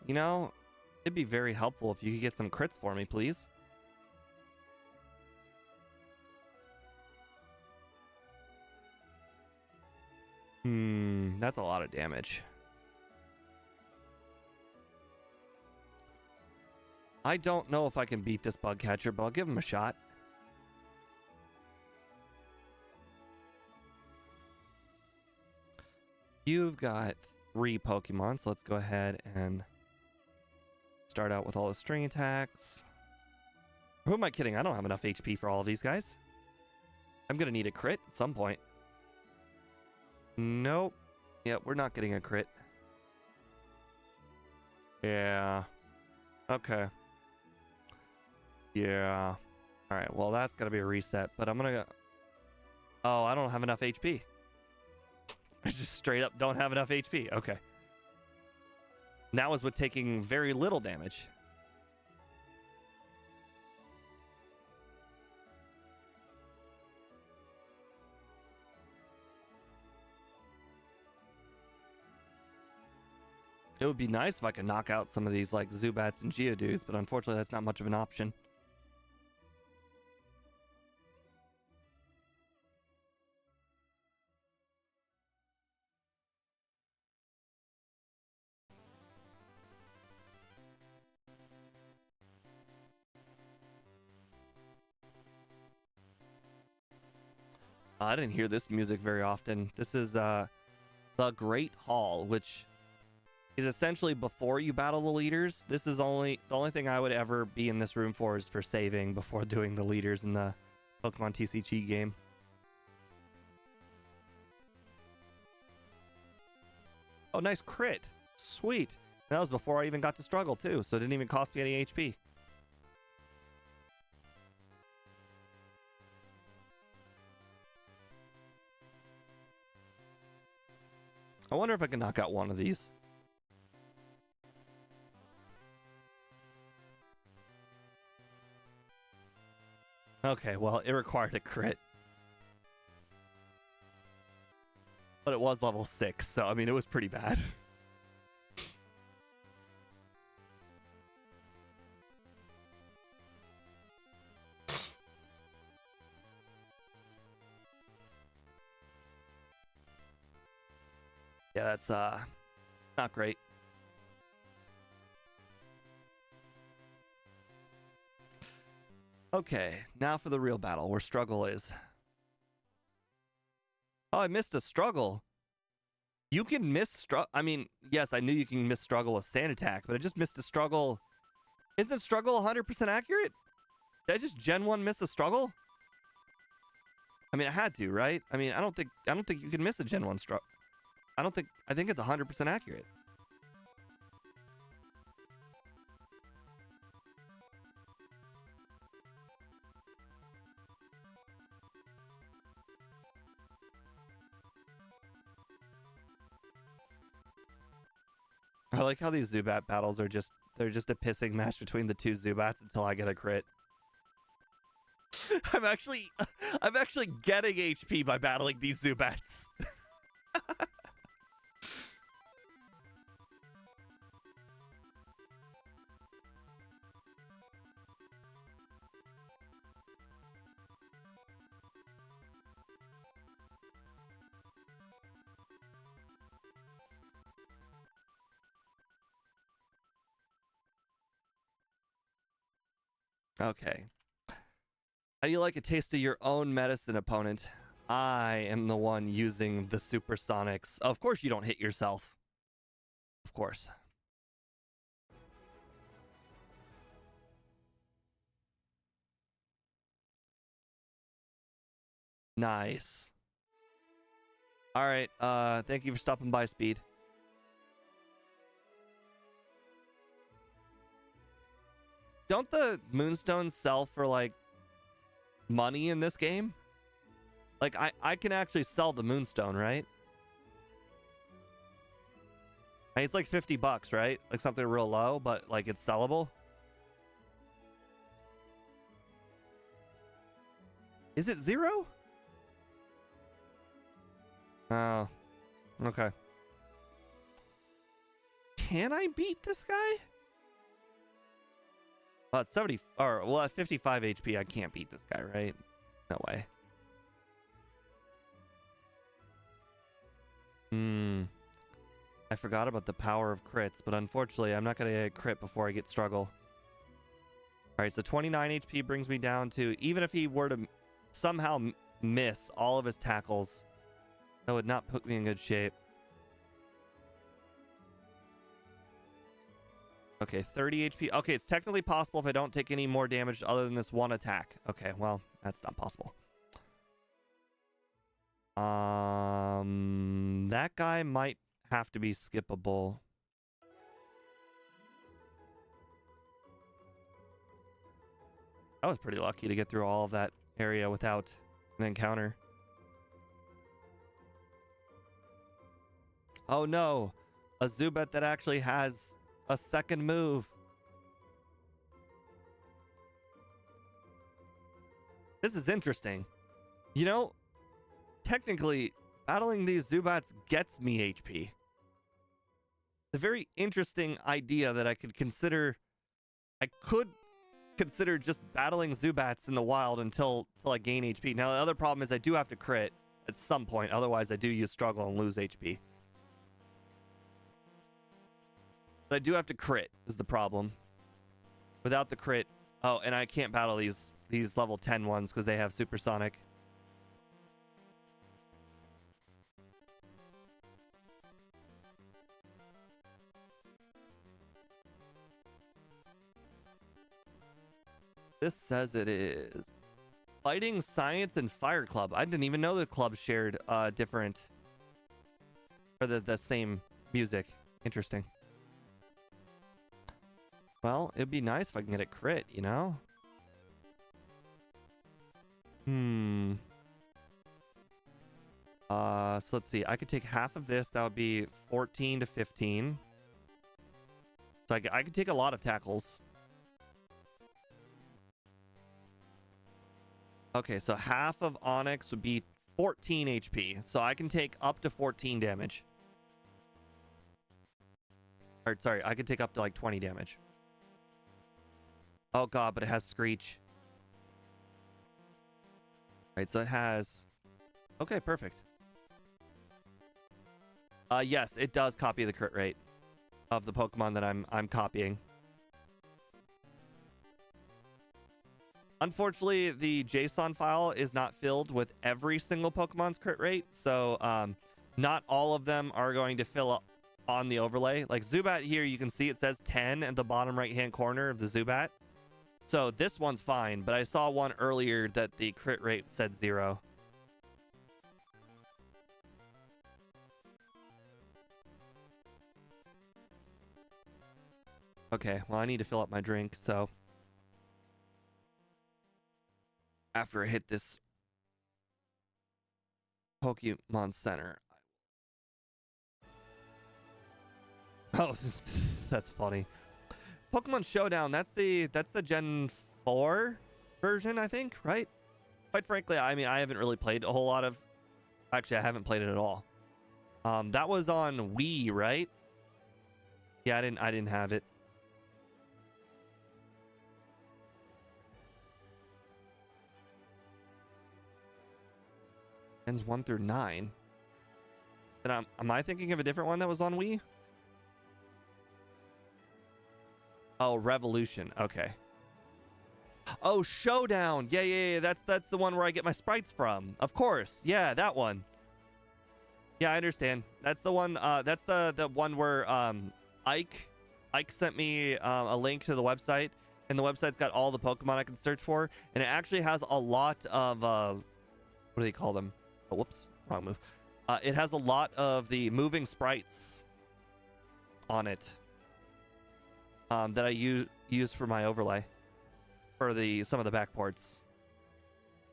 You know, it'd be very helpful if you could get some crits for me, please. That's a lot of damage. I don't know if I can beat this bug catcher, but I'll give him a shot. You've got 3 Pokemon, so let's go ahead and start out with all the string attacks. Who am I kidding? I don't have enough HP for all of these guys. I'm going to need a crit at some point. Nope. Yep, we're not getting a crit. Yeah. Okay. Yeah. Alright, well, that's got to be a reset, but I'm going to go... Oh, I don't have enough HP. I just straight up don't have enough HP. Okay. That was with taking very little damage. It would be nice if I could knock out some of these like Zubats and Geodudes, but unfortunately that's not much of an option. I didn't hear this music very often. This is the Great Hall, which is essentially before you battle the leaders. This is the only thing I would ever be in this room for is for saving before doing the leaders in the Pokemon TCG game. Oh, nice crit. Sweet. And that was before I even got to struggle too, so it didn't even cost me any HP. I wonder if I can knock out one of these. Okay, well, it required a crit. But it was level 6, so I mean, it was pretty bad. Yeah, that's not great. Okay, now for the real battle, where struggle is. Oh, I missed a struggle. You can miss struggle. I mean, yes, I knew you can miss struggle with sand attack, but I just missed a struggle. Isn't struggle 100% accurate? Did I just Gen 1 miss a struggle? I mean, I had to, right? I mean, I don't think you can miss a Gen 1 struggle. I think it's 100% accurate. I like how these Zubat battles are they're just a pissing match between the two Zubats until I get a crit. I'm actually getting HP by battling these Zubats. Okay. How do you like a taste of your own medicine, opponent? I am the one using the supersonics. Of course you don't hit yourself. Of course. Nice. All right. Thank you for stopping by, Speed. Don't the moonstones sell for like money in this game? Like I can actually sell the moonstone, right? It's like $50, right? Like something real low, but like it's sellable. Is it 0? Oh, okay. Can I beat this guy? Well, at 70, or well, at 55 HP, I can't beat this guy, right? No way. I forgot about the power of crits, but unfortunately, I'm not going to get a crit before I get struggle. All right, so 29 HP brings me down to, even if he were to somehow miss all of his tackles, that would not put me in good shape. Okay, 30 HP. Okay, it's technically possible if I don't take any more damage other than this one attack. Okay, well, that's not possible. That guy might have to be skippable. I was pretty lucky to get through all of that area without an encounter. Oh no, a Zubat that actually has a second move. This is interesting. You know, technically, battling these Zubats gets me HP. It's a very interesting idea that I could consider. I could consider just battling Zubats in the wild until I gain HP. Now, the other problem is I do have to crit at some point. Otherwise, I do use struggle and lose HP. But I do have to crit is the problem. Without the crit... Oh, and I can't battle these level 10 ones because they have supersonic. This says it is Fighting Science and Fire Club. I didn't even know the clubs shared different... or the same music. Interesting. Well, it'd be nice if I can get a crit, you know? So let's see. I could take half of this. That would be 14 to 15. So I could take a lot of tackles. Okay, so half of Onyx would be 14 HP. So I can take up to 14 damage. Or, sorry, I could take up to like 20 damage. Oh god, but it has Screech. Right, so it has... Okay, perfect. Yes, it does copy the crit rate of the Pokemon that I'm copying. Unfortunately, the JSON file is not filled with every single Pokemon's crit rate, so not all of them are going to fill up on the overlay. Like Zubat here, you can see it says 10 at the bottom right-hand corner of the Zubat. So this one's fine, but I saw one earlier that the crit rate said 0. Okay, well, I need to fill up my drink, so after I hit this Pokemon Center, Oh, that's funny. Pokemon Showdown, that's the Gen 4 version, I think, right? Quite frankly, I mean, I haven't really played a whole lot of... Actually, I haven't played it at all. That was on Wii, right? Yeah, I didn't have it. Gens 1 through 9. Then am I thinking of a different one that was on Wii? Oh, Revolution. Okay. Oh, Showdown. Yeah. That's the one where I get my sprites from. Of course. Yeah, that one. Yeah, I understand. That's the one. That's the one where Ike sent me a link to the website, and the website's got all the Pokemon I can search for, and it actually has a lot of what do they call them? Oh, whoops, wrong move. It has a lot of the moving sprites on it that I use for my overlay for some of the backports.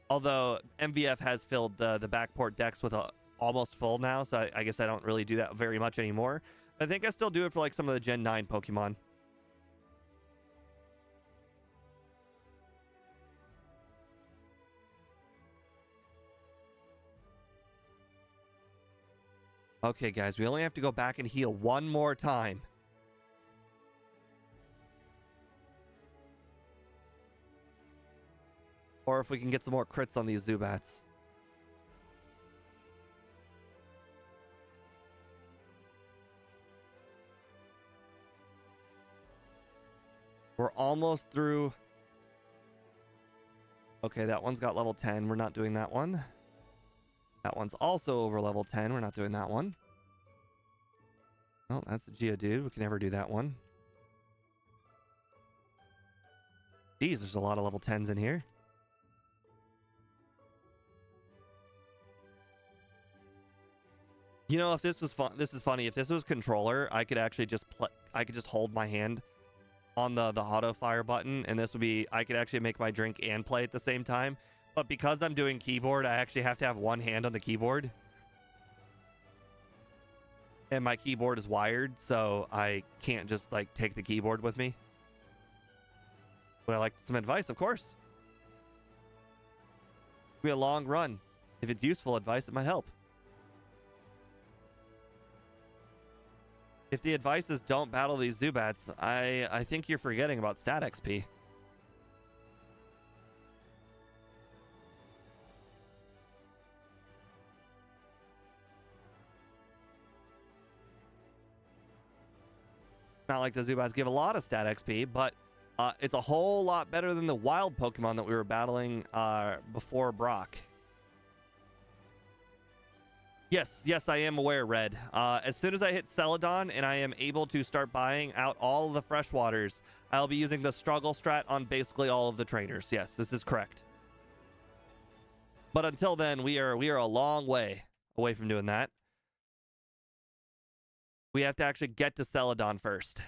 Although MVF has filled the backport decks with almost full now, so I guess I don't really do that very much anymore. I think I still do it for like some of the Gen 9 Pokemon. Okay, guys, we only have to go back and heal one more time. Or if we can get some more crits on these Zubats. We're almost through. Okay, that one's got level 10. We're not doing that one. That one's also over level 10. We're not doing that one. Oh, that's a Geodude. We can never do that one. Geez, there's a lot of level 10s in here. You know, if this was fun, this is funny. If this was controller, I could actually just I could just hold my hand on the auto fire button, and this would be, I could actually make my drink and play at the same time. But because I'm doing keyboard, I actually have to have one hand on the keyboard. And my keyboard is wired, so I can't just like take the keyboard with me. Would I like some advice? Of course. It'll be a long run. If it's useful advice, it might help. If the advice is don't battle these Zubats, I think you're forgetting about stat XP. Not like the Zubats give a lot of stat XP, but it's a whole lot better than the wild Pokemon that we were battling before Brock. Yes, I am aware, Red. As soon as I hit Celadon and I am able to start buying out all of the freshwaters, I'll be using the struggle strat on basically all of the trainers. Yes, this is correct. But until then, we are a long way away from doing that. We have to actually get to Celadon first.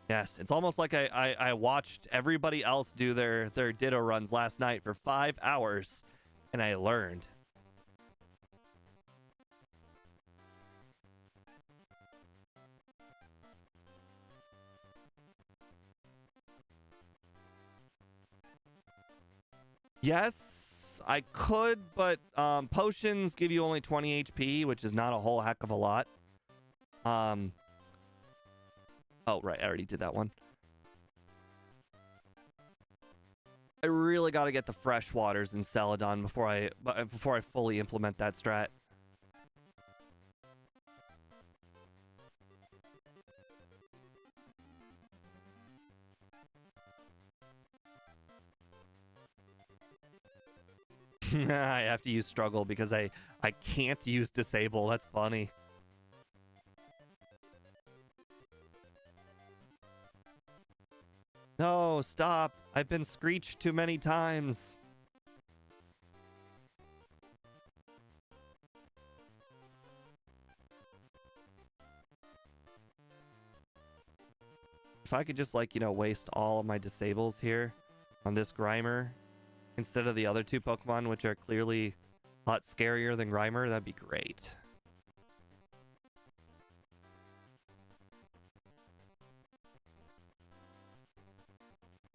Yes, it's almost like I watched everybody else do their Ditto runs last night for 5 hours. And I learned. Yes, I could, but potions give you only 20 HP, which is not a whole heck of a lot. Oh, right, I already did that one. I really got to get the fresh waters in Celadon before I fully implement that strat. I have to use struggle because I can't use disable. That's funny. No, stop. I've been screeched too many times. If I could just, like, you know, waste all of my disables here on this Grimer instead of the other two Pokemon, which are clearly a lot scarier than Grimer, that'd be great.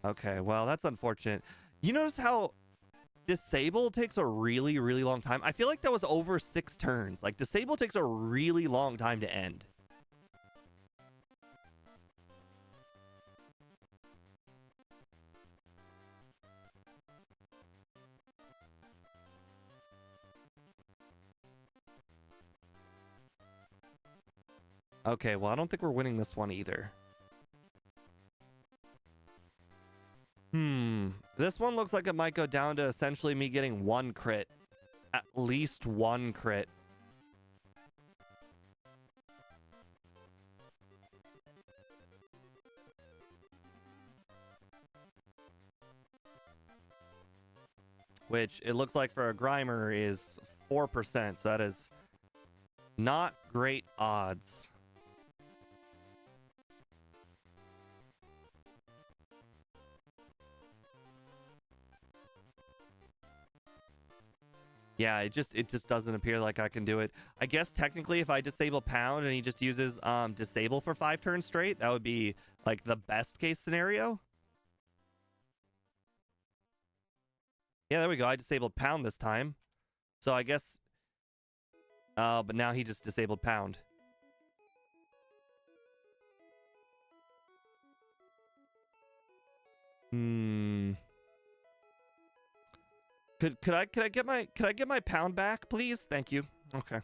Okay, well, that's unfortunate. You notice how disable takes a really, really long time? I feel like that was over 6 turns. Like, disable takes a really long time to end. Okay, well, I don't think we're winning this one either. This one looks like it might go down to essentially me getting 1 crit. At least 1 crit. Which it looks like for a Grimer is 4%, so that is not great odds. Yeah, it just doesn't appear like I can do it. I guess technically if I disable Pound and he just uses disable for 5 turns straight, that would be like the best case scenario. Yeah, there we go. I disabled Pound this time. So I guess but now he just disabled Pound. Could I get my Pound back, please? Thank you. Okay.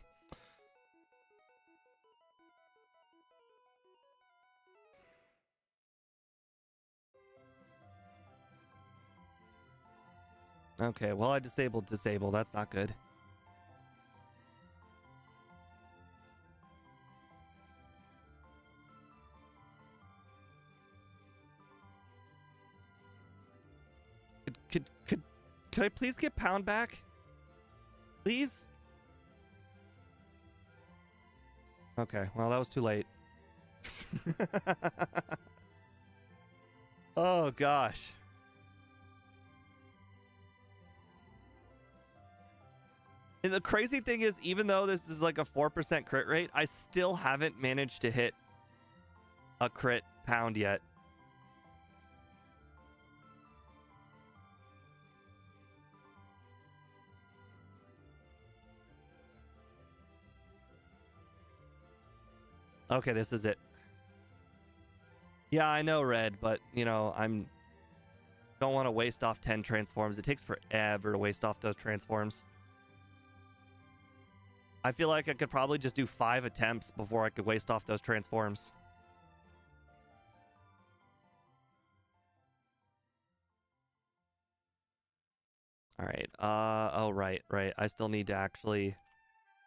Okay, well, I disabled disable. That's not good. Could I please get Pound back? Please? Okay, well, that was too late. Oh, gosh. And the crazy thing is, even though this is like a 4% crit rate, I still haven't managed to hit a crit Pound yet. Okay, this is it. Yeah, I know, Red, but, you know, don't want to waste off 10 transforms. It takes forever to waste off those transforms. I feel like I could probably just do 5 attempts before I could waste off those transforms. All right. Oh, right. I still need to actually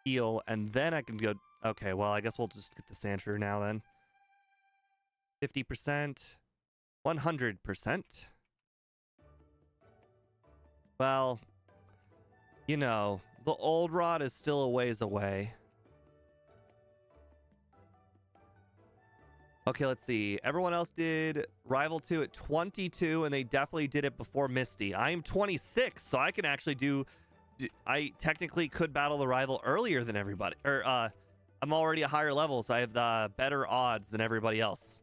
heal, and then I can go... Okay, well, I guess we'll just get the Sandshrew now, then. 50%. 100%. Well, you know, the old rod is still a ways away. Okay, let's see. Everyone else did Rival 2 at 22, and they definitely did it before Misty. I am 26, so I can actually do... I technically could battle the Rival earlier than everybody. Or, I'm already a higher level, so I have the better odds than everybody else.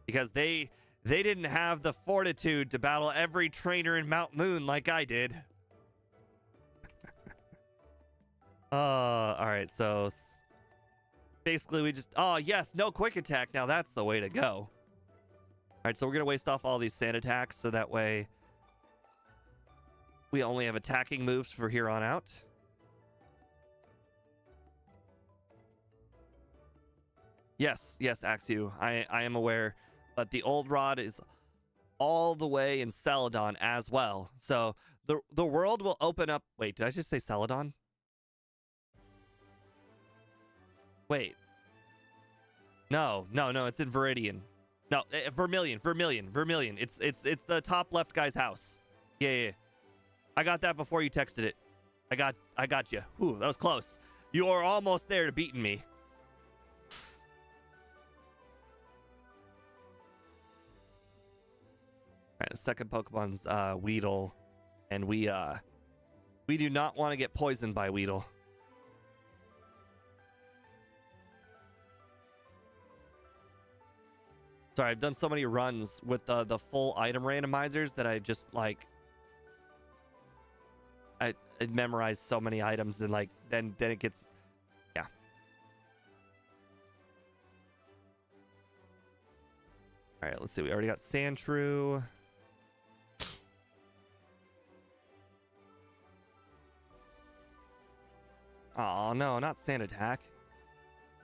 Because they didn't have the fortitude to battle every trainer in Mount Moon like I did. All right, so basically we just... Oh, yes, no quick attack. Now that's the way to go. All right, so we're going to waste off all these sand attacks, so that way we only have attacking moves for here on out. Yes, Axew. I am aware. But the old rod is all the way in Celadon as well. So the world will open up... Wait, did I just say Celadon? Wait. No, it's in Viridian. No, Vermilion. It's the top left guy's house. Yeah. I got that before you texted it. I got you. Ooh, that was close. You are almost there to beating me. All right, the second Pokemon's Weedle, and we do not want to get poisoned by Weedle. Sorry, I've done so many runs with the full item randomizers that I just like I memorized so many items and like then it gets yeah. All right, let's see. We already got Sandshrew. Oh no, not Sand Attack.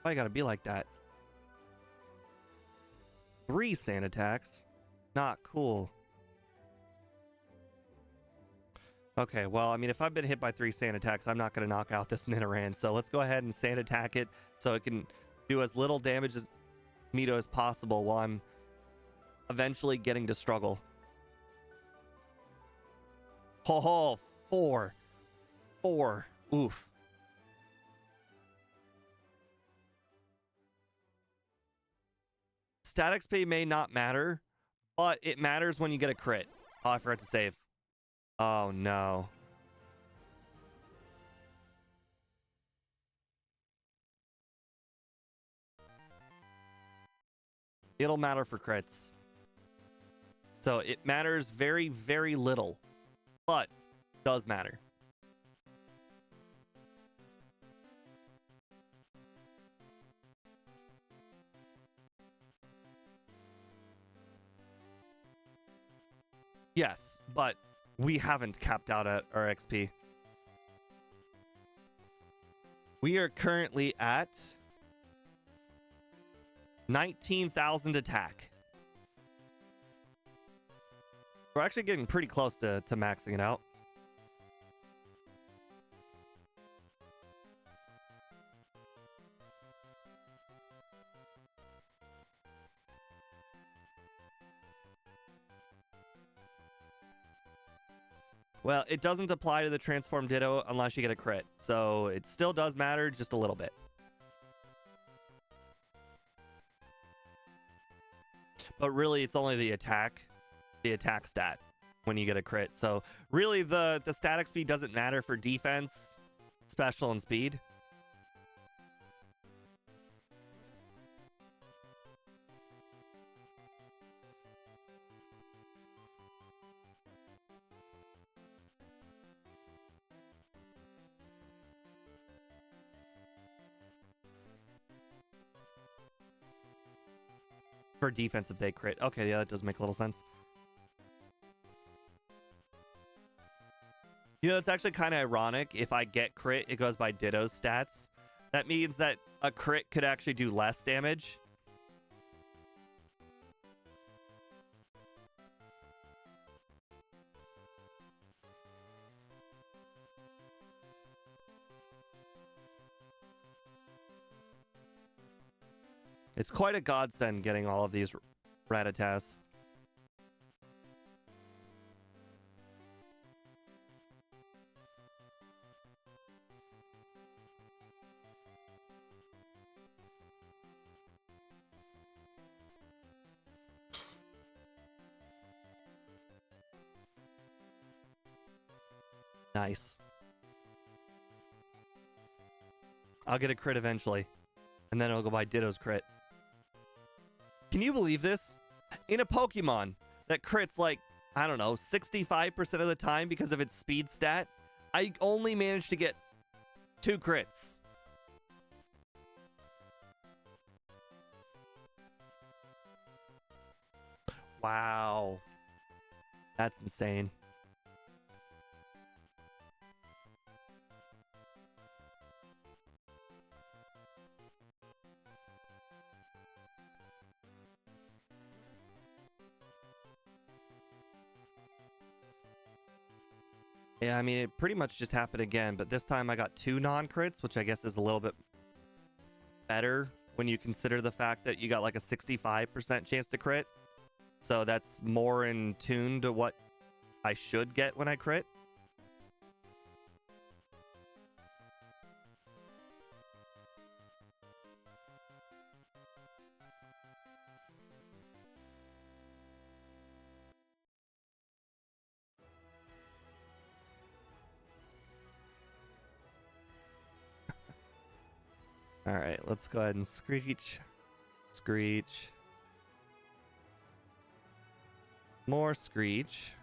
Why you gotta be like that? 3 Sand Attacks. Not cool. Okay, well, I mean, if I've been hit by 3 Sand Attacks, I'm not going to knock out this Nidoran. So let's go ahead and Sand Attack it so it can do as little damage as Mito as possible while I'm eventually getting to struggle. Oh, 4. 4. Oof. Stat XP may not matter, but it matters when you get a crit. Oh, I forgot to save. Oh, no. It'll matter for crits. So it matters very, very little, but does matter. Yes, but we haven't capped out at our XP. We are currently at 19,000 attack. We're actually getting pretty close to maxing it out. Well, it doesn't apply to the transform Ditto unless you get a crit. So it still does matter just a little bit. But really, it's only the attack stat when you get a crit. So really, the static speed doesn't matter for defense, special, and speed. For defense if they crit. Okay, yeah, that does make a little sense. You know, it's actually kind of ironic. If I get crit, it goes by Ditto's stats. That means that a crit could actually do less damage. It's quite a godsend getting all of these Rattatas. Nice. I'll get a crit eventually. And then it'll go by Ditto's crit. Can you believe this? In a Pokemon that crits like, I don't know, 65% of the time because of its speed stat, I only managed to get 2 crits. Wow. That's insane. Yeah, I mean, it pretty much just happened again, but this time I got 2 non-crits, which I guess is a little bit better when you consider the fact that you got like a 65% chance to crit. So that's more in tune to what I should get when I crit. All right, let's go ahead and screech. Screech. More Screech.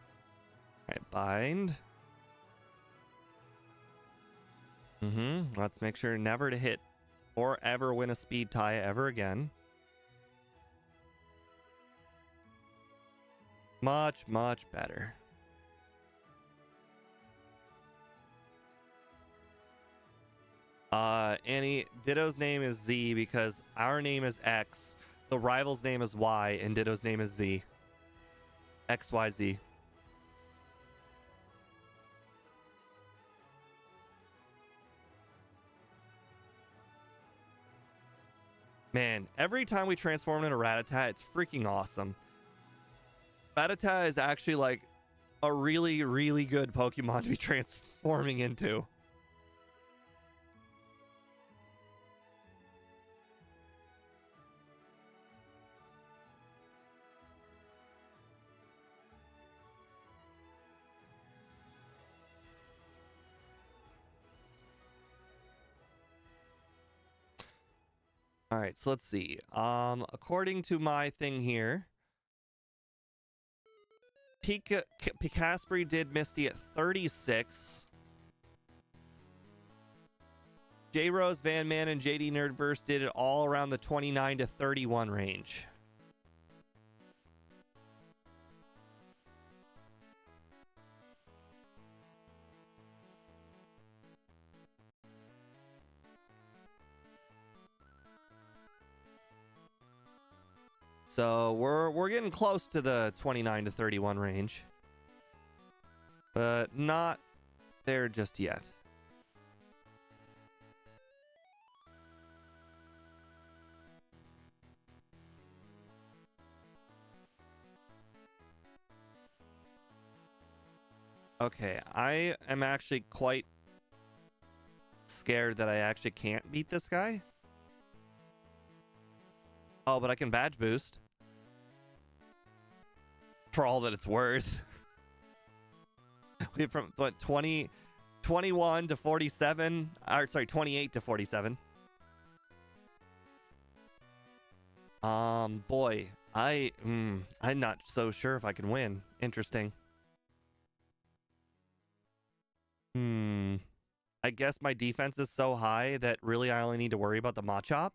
All right, bind. Let's make sure never to hit or ever win a speed tie ever again. Much, much better. Annie, Ditto's name is Z because our name is X, the rival's name is Y, and Ditto's name is Z. XYZ. Man, every time we transform into Rattata, it's freaking awesome. Rattata is actually like a really, really good Pokemon to be transforming into. All right, so let's see. According to my thing here, Picasbury did Misty at 36. J Rose, Van Man, and JD Nerdverse did it all around the 29 to 31 range. So we're getting close to the 29 to 31 range, but not there just yet. Okay, I am actually quite scared that I actually can't beat this guy. Oh, but I can badge boost. For all that it's worth. We have from what 21 to 47, or sorry, 28 to 47. Boy, I'm not so sure if I can win. Interesting. I guess my defense is so high that really I only need to worry about the Machop.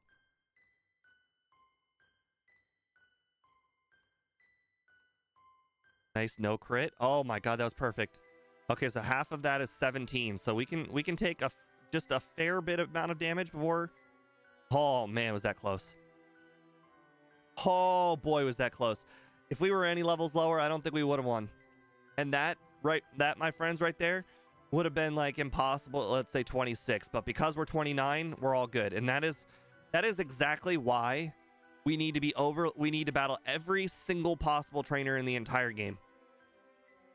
Nice no crit. Oh my god, that was perfect. Okay, so half of that is 17. So we can take just a fair bit of amount of damage before. Oh man, was that close. Oh boy, was that close. If we were any levels lower, I don't think we would have won. And that my friends right there would have been like impossible, let's say 26, but because we're 29, we're all good. And that is exactly why we need to battle every single possible trainer in the entire game.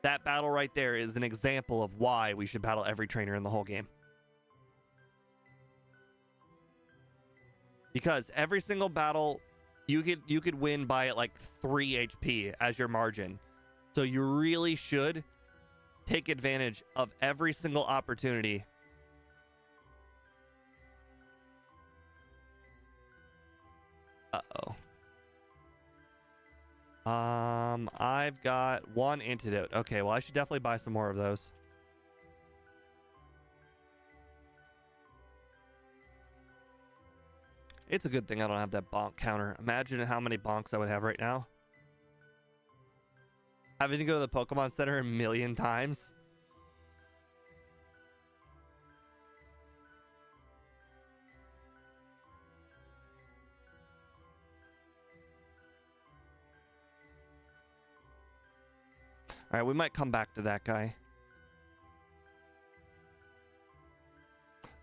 That battle right there is an example of why we should battle every trainer in the whole game. Because every single battle, you could win by like 3 HP as your margin. So you really should take advantage of every single opportunity. Uh-oh. I've got one antidote. Okay, well, I should definitely buy some more of those. It's a good thing I don't have that bonk counter. Imagine how many bonks I would have right now. Having to go to the Pokemon Center a million times. All right, we might come back to that guy.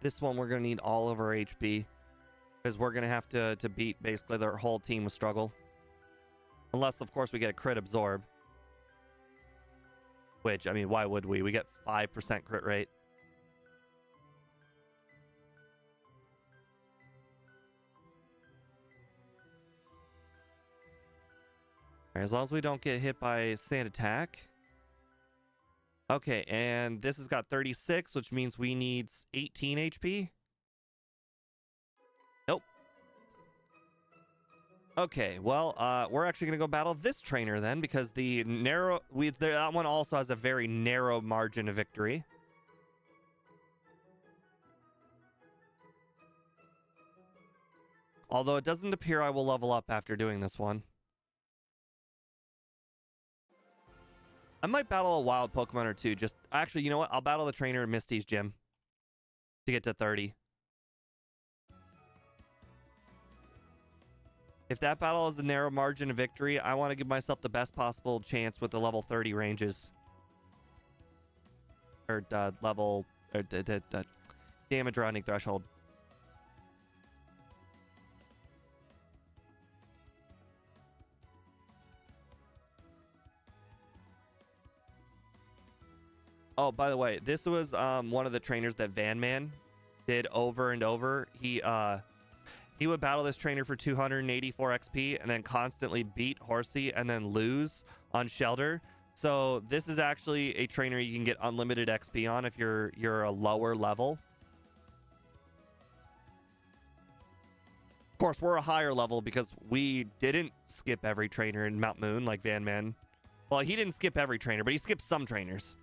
This one we're going to need all of our HP. Because we're going to have to beat basically their whole team with struggle. Unless, of course, we get a crit absorb. Which, I mean, why would we? We get 5% crit rate. All right, as long as we don't get hit by sand attack. Okay, and this has got 36, which means we need 18 HP. Nope. Okay, well, we're actually gonna go battle this trainer then, because that one also has a very narrow margin of victory. Although it doesn't appear I will level up after doing this one. I might battle a wild Pokemon or two. Actually, you know what? I'll battle the trainer in Misty's gym to get to 30. If that battle is a narrow margin of victory, I want to give myself the best possible chance with the level 30 ranges. Or damage rounding threshold. Oh, by the way, this was one of the trainers that Van Man did over and over. He would battle this trainer for 284 XP and then constantly beat Horsey and then lose on Shelter. So this is actually a trainer you can get unlimited XP on if you're a lower level. Of course, we're a higher level because we didn't skip every trainer in Mount Moon like Van Man. Well, he didn't skip every trainer, but he skipped some trainers.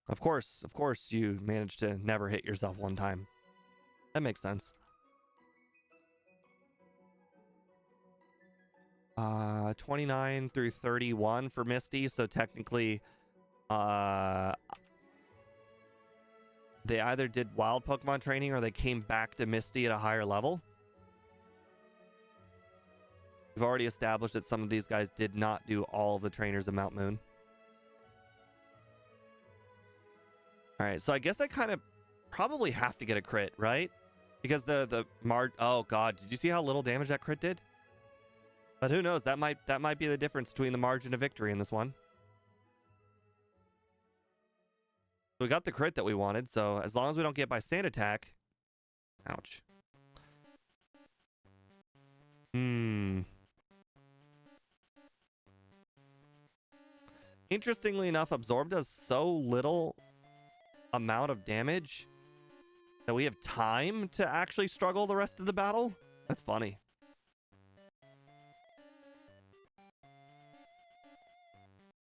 Of course, you managed to never hit yourself one time. That makes sense. 29 through 31 for Misty, so technically, they either did wild Pokemon training or they came back to Misty at a higher level. We've already established that some of these guys did not do all of the trainers of Mount Moon. All right, so I guess I kind of probably have to get a crit, right? Because oh god, did you see how little damage that crit did? But who knows? That might be the difference between the margin of victory in this one. We got the crit that we wanted, so as long as we don't get by stand attack. Ouch. Interestingly enough, Absorb does so little amount of damage that we have time to actually struggle the rest of the battle. That's funny.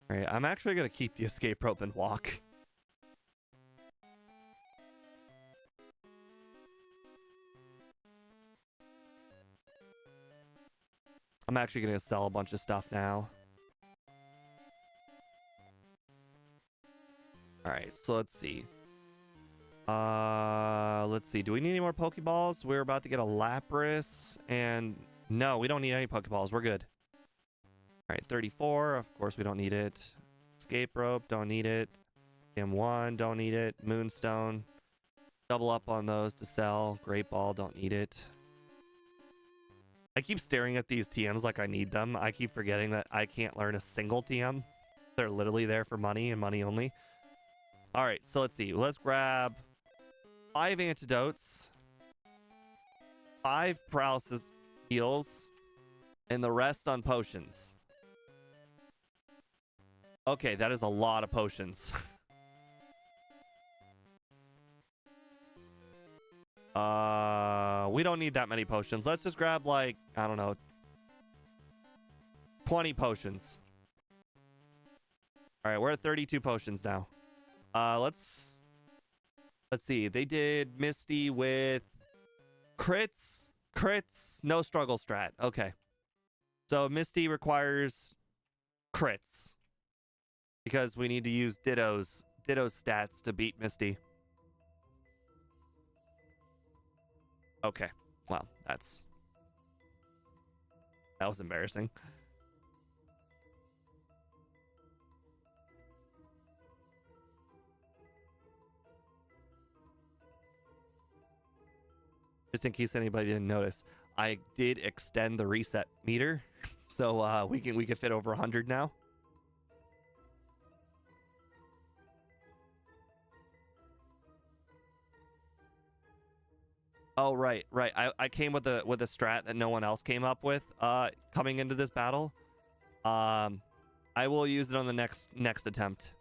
All right, I'm actually going to keep the escape rope and walk. I'm actually going to sell a bunch of stuff now. All right, so let's see. Do we need any more Pokeballs? We're about to get a Lapras, and no, we don't need any Pokeballs. We're good. All right, 34. Of course, we don't need it. Escape rope, don't need it. M1, don't need it. Moonstone, double up on those to sell. Great Ball, don't need it. I keep staring at these TMs like I need them. I keep forgetting that I can't learn a single TM. They're literally there for money and money only. All right, so let's see. Let's grab 5 antidotes, 5 paralysis heals, and the rest on potions. Okay, that is a lot of potions. We don't need that many potions. Let's just grab, like, I don't know, 20 potions. All right, we're at 32 potions now. Let's see. They did Misty with crits, no struggle strat. Okay. So Misty requires crits because we need to use Ditto's stats to beat Misty. Okay. Well, that was embarrassing. Just in case anybody didn't notice, I did extend the reset meter, so we can fit over 100 now. Oh, right, right. I came with a strat that no one else came up with coming into this battle. I will use it on the next attempt.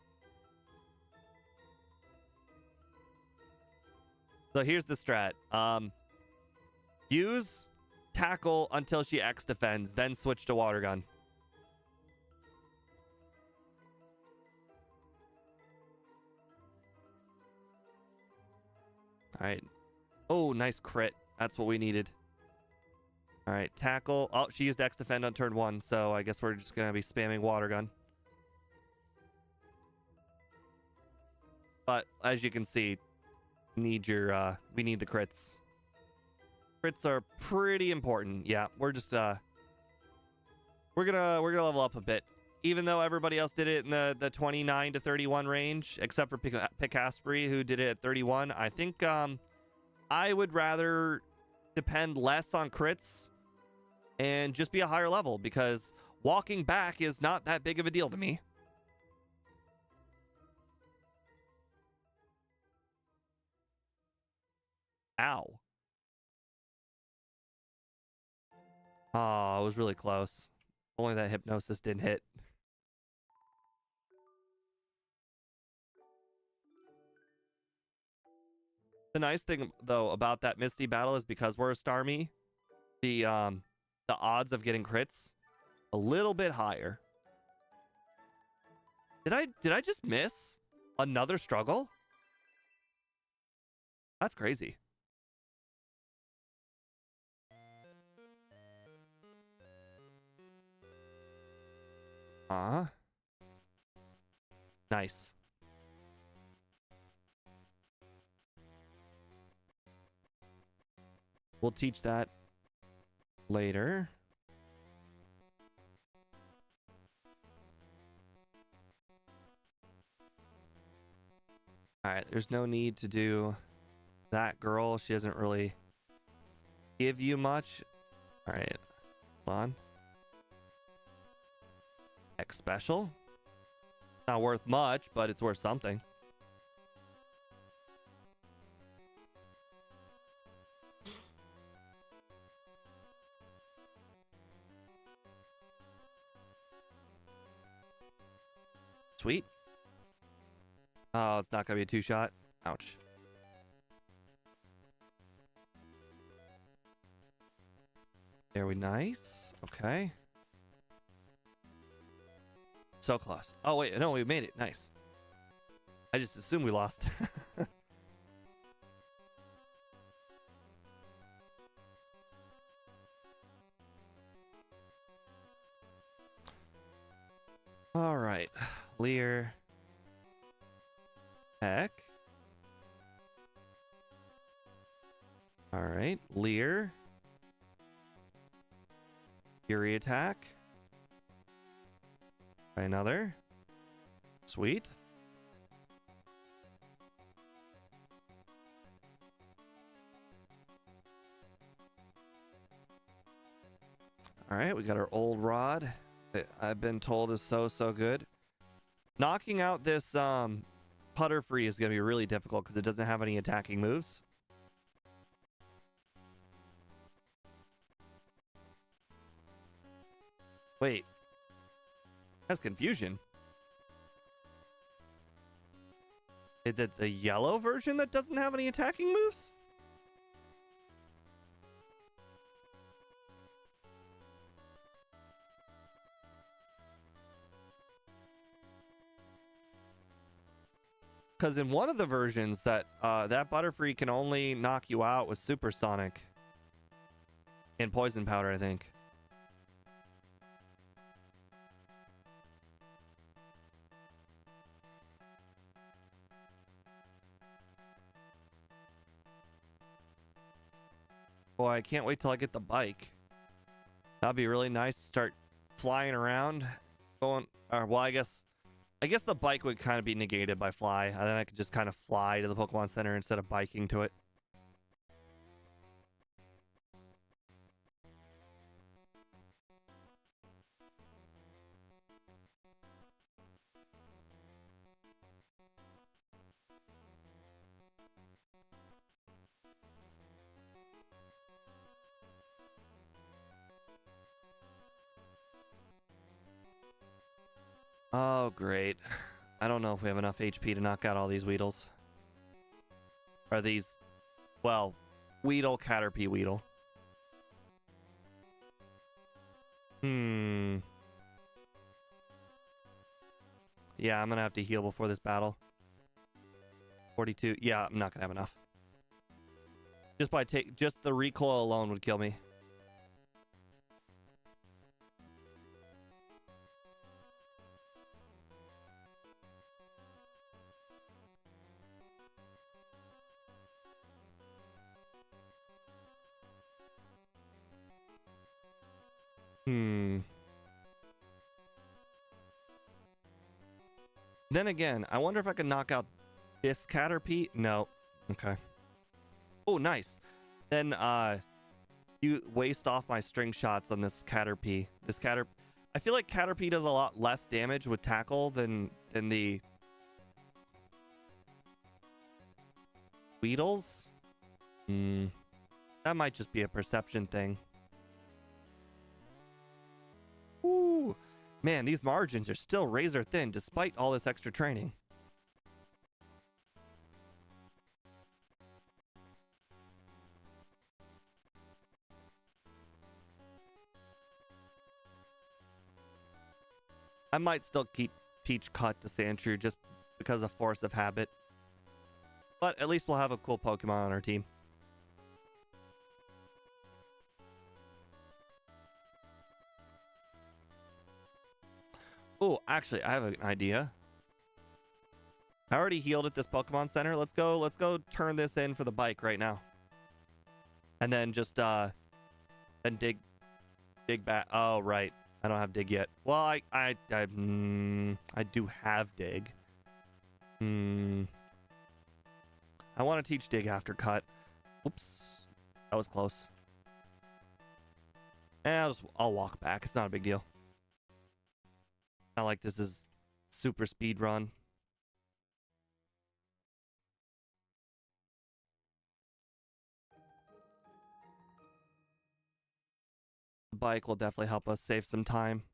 So here's the strat. Use tackle until she X defends, then switch to water gun. All right. Oh, nice crit. That's what we needed. All right, tackle. Oh, she used X defend on turn 1, so I guess we're just gonna be spamming water gun. But as you can see, we need the crits. Crits are pretty important. Yeah, we're just we're gonna level up a bit. Even though everybody else did it in the 29 to 31 range, except for Picasbury, who did it at 31. I think I would rather depend less on crits and just be a higher level, because walking back is not that big of a deal to me. Ow. Oh, it was really close. Only that hypnosis didn't hit. The nice thing, though, about that Misty battle is because we're a Starmie, the odds of getting crits a little bit higher. Did I just miss another struggle? That's crazy. Nice. We'll teach that later. All right, there's no need to do that girl. She doesn't really give you much. All right, hold on. X special. Not worth much, but it's worth something. Sweet. Oh, it's not gonna be a 2-shot. Ouch. Very nice. Okay. So close. Oh, wait. No, we made it. Nice. I just assumed we lost. All right. Lear. Heck. All right. Lear. Fury attack. Try another. Sweet. All right, we got our old rod that I've been told is so good. Knocking out this putter free is going to be really difficult because it doesn't have any attacking moves. Wait. That's confusion. Is it the yellow version that doesn't have any attacking moves? Because in one of the versions that that Butterfree can only knock you out with Supersonic and Poison Powder, I think. Boy, I can't wait till I get the bike. That'd be really nice to start flying around, going. Well, I guess the bike would kind of be negated by fly, and then I could just kind of fly to the Pokemon Center instead of biking to it. Oh, great. I don't know if we have enough HP to knock out all these Weedles. Are these... Well, Weedle, Caterpie, Weedle. Yeah, I'm gonna have to heal before this battle. 42. Yeah, I'm not gonna have enough. Just the recoil alone would kill me. Then again, I wonder if I can knock out this Caterpie. No. Okay. Oh, nice. Then you waste off my string shots on this Caterpie. I feel like Caterpie does a lot less damage with tackle than the Weedles. That might just be a perception thing. Ooh. Man, these margins are still razor thin despite all this extra training. I might still teach Cut to Sandshrew just because of force of habit. But at least we'll have a cool Pokemon on our team. Oh, actually, I have an idea. I already healed at this Pokemon Center. Let's go turn this in for the bike right now. And then just then dig back. Oh, right. I don't have dig yet. Well, I do have dig. I want to teach dig after Cut. Oops. That was close. And I'll walk back. It's not a big deal. Not like this is super speed run. The bike will definitely help us save some time.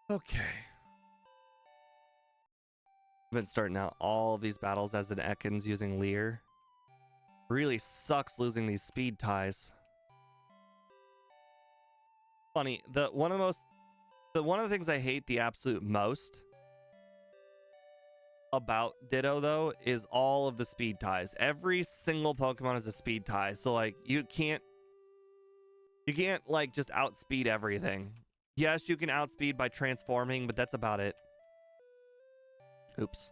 Okay. I've been starting out all of these battles as an Ekans using Leer. Really sucks losing these speed ties. Funny, one of the things I hate the absolute most about Ditto though is all of the speed ties. Every single Pokemon is a speed tie, so like you can't like just outspeed everything. Yes, you can outspeed by transforming, but that's about it. Oops.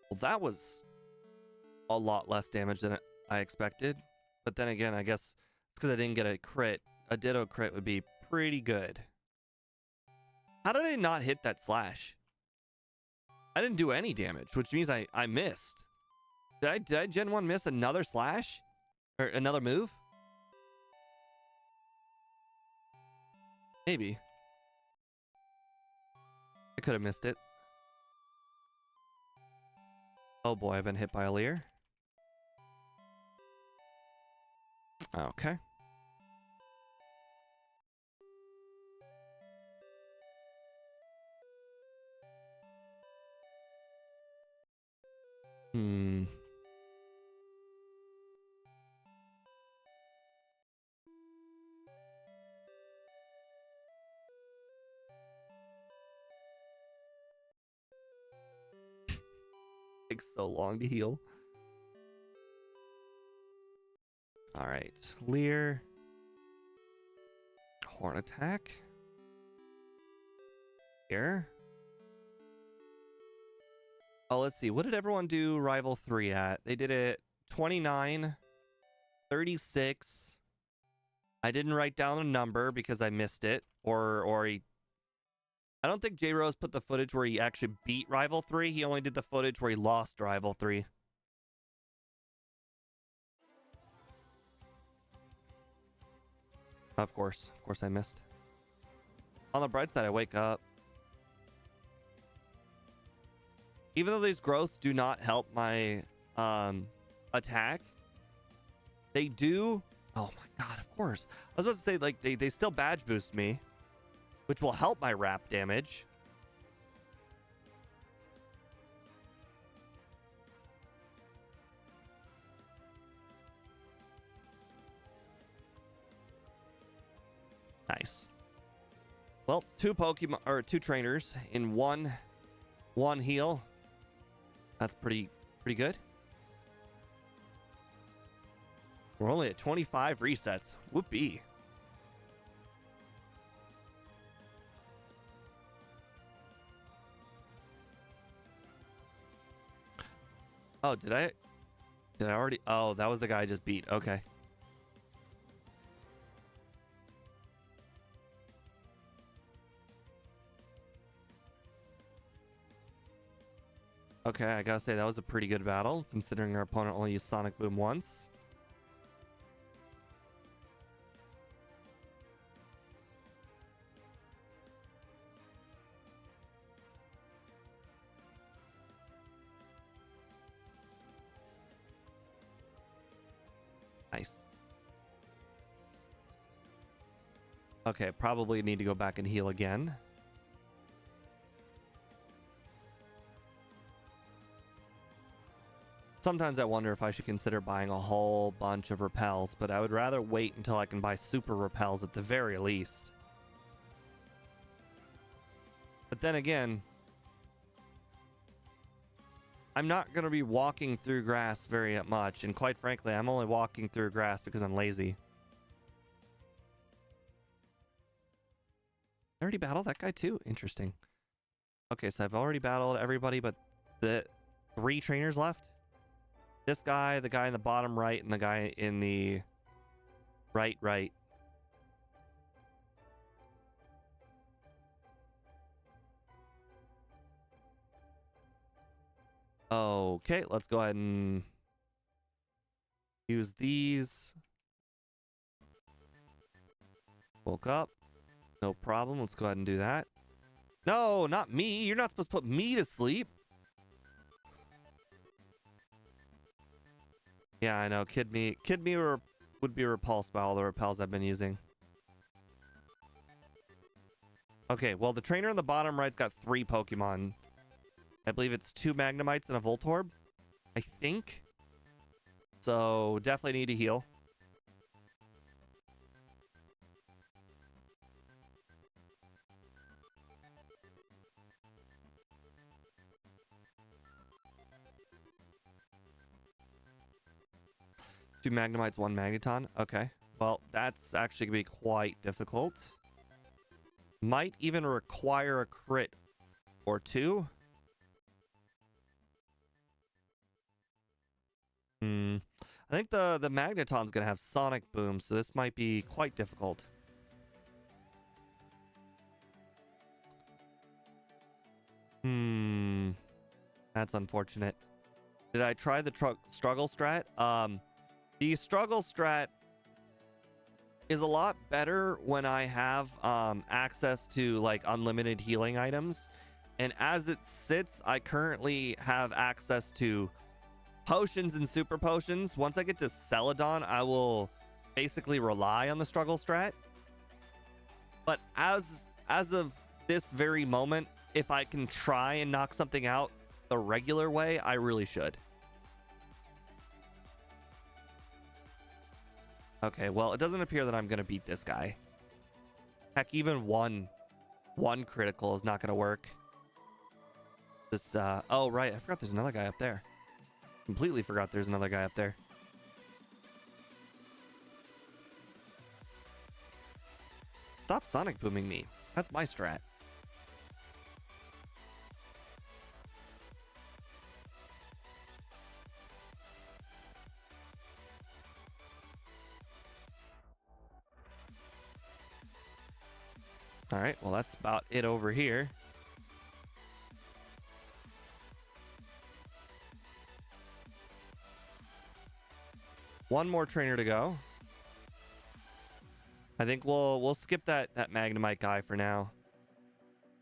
Well, that was a lot less damage than I expected. But then again, I guess it's because I didn't get a crit. A Ditto crit would be pretty good. How did I not hit that slash? I didn't do any damage, which means I missed. Did I Gen 1 miss another slash? Or another move? Maybe. I could have missed it. Oh boy, I've been hit by a Leer. Okay. Takes so long to heal. All right, Leer. Horn attack. Here. Oh, let's see. What did everyone do Rival 3 at? They did it 29, 36. I didn't write down a number because I missed it. Or I don't think J Rose put the footage where he actually beat Rival 3. He only did the footage where he lost Rival 3. Of course I missed. On the bright side, I wake up. Even though these growths do not help my attack, they do. Oh my god, of course. I was about to say, like, they still badge boost me, which will help my wrap damage. Nice. Well, two Pokemon or two trainers in one heal. That's pretty good. We're only at 25 resets. Whoopee. Oh, did I already? Oh, that was the guy I just beat. Okay. Okay, I gotta say that was a pretty good battle, considering our opponent only used Sonic Boom once. Nice. Okay, probably need to go back and heal again. Sometimes I wonder if I should consider buying a whole bunch of repels, but I would rather wait until I can buy super repels at the very least. But then again, I'm not going to be walking through grass very much, and quite frankly, I'm only walking through grass because I'm lazy. I already battled that guy too? Interesting. Okay, so I've already battled everybody but the 3 trainers left. This guy, the guy in the bottom right, and the guy in the right. Okay, let's go ahead and use these. Woke up. No problem. Let's go ahead and do that. No, not me. You're not supposed to put me to sleep. Yeah, I know. Kid me would be repulsed by all the repels I've been using. Okay, well, the trainer in the bottom right's got 3 Pokemon. I believe it's 2 Magnemites and a Voltorb, I think. So definitely need to heal. Two Magnemites, 1 Magneton. Okay. Well, that's actually going to be quite difficult. Might even require a crit or 2. I think the Magneton's going to have Sonic Boom, so this might be quite difficult. That's unfortunate. Did I try the struggle strat? The struggle strat is a lot better when I have access to like unlimited healing items. And as it sits, I currently have access to potions and super potions. Once I get to Celadon, I will basically rely on the struggle strat. But as of this very moment, if I can try and knock something out the regular way, I really should. Okay, well, it doesn't appear that I'm going to beat this guy. Heck, even one critical is not going to work. This, oh, right. I forgot there's another guy up there. Completely forgot there's another guy up there. Stop Sonic Booming me. That's my strat. All right, well, that's about it over here. One more trainer to go. I think we'll skip that Magnemite guy for now.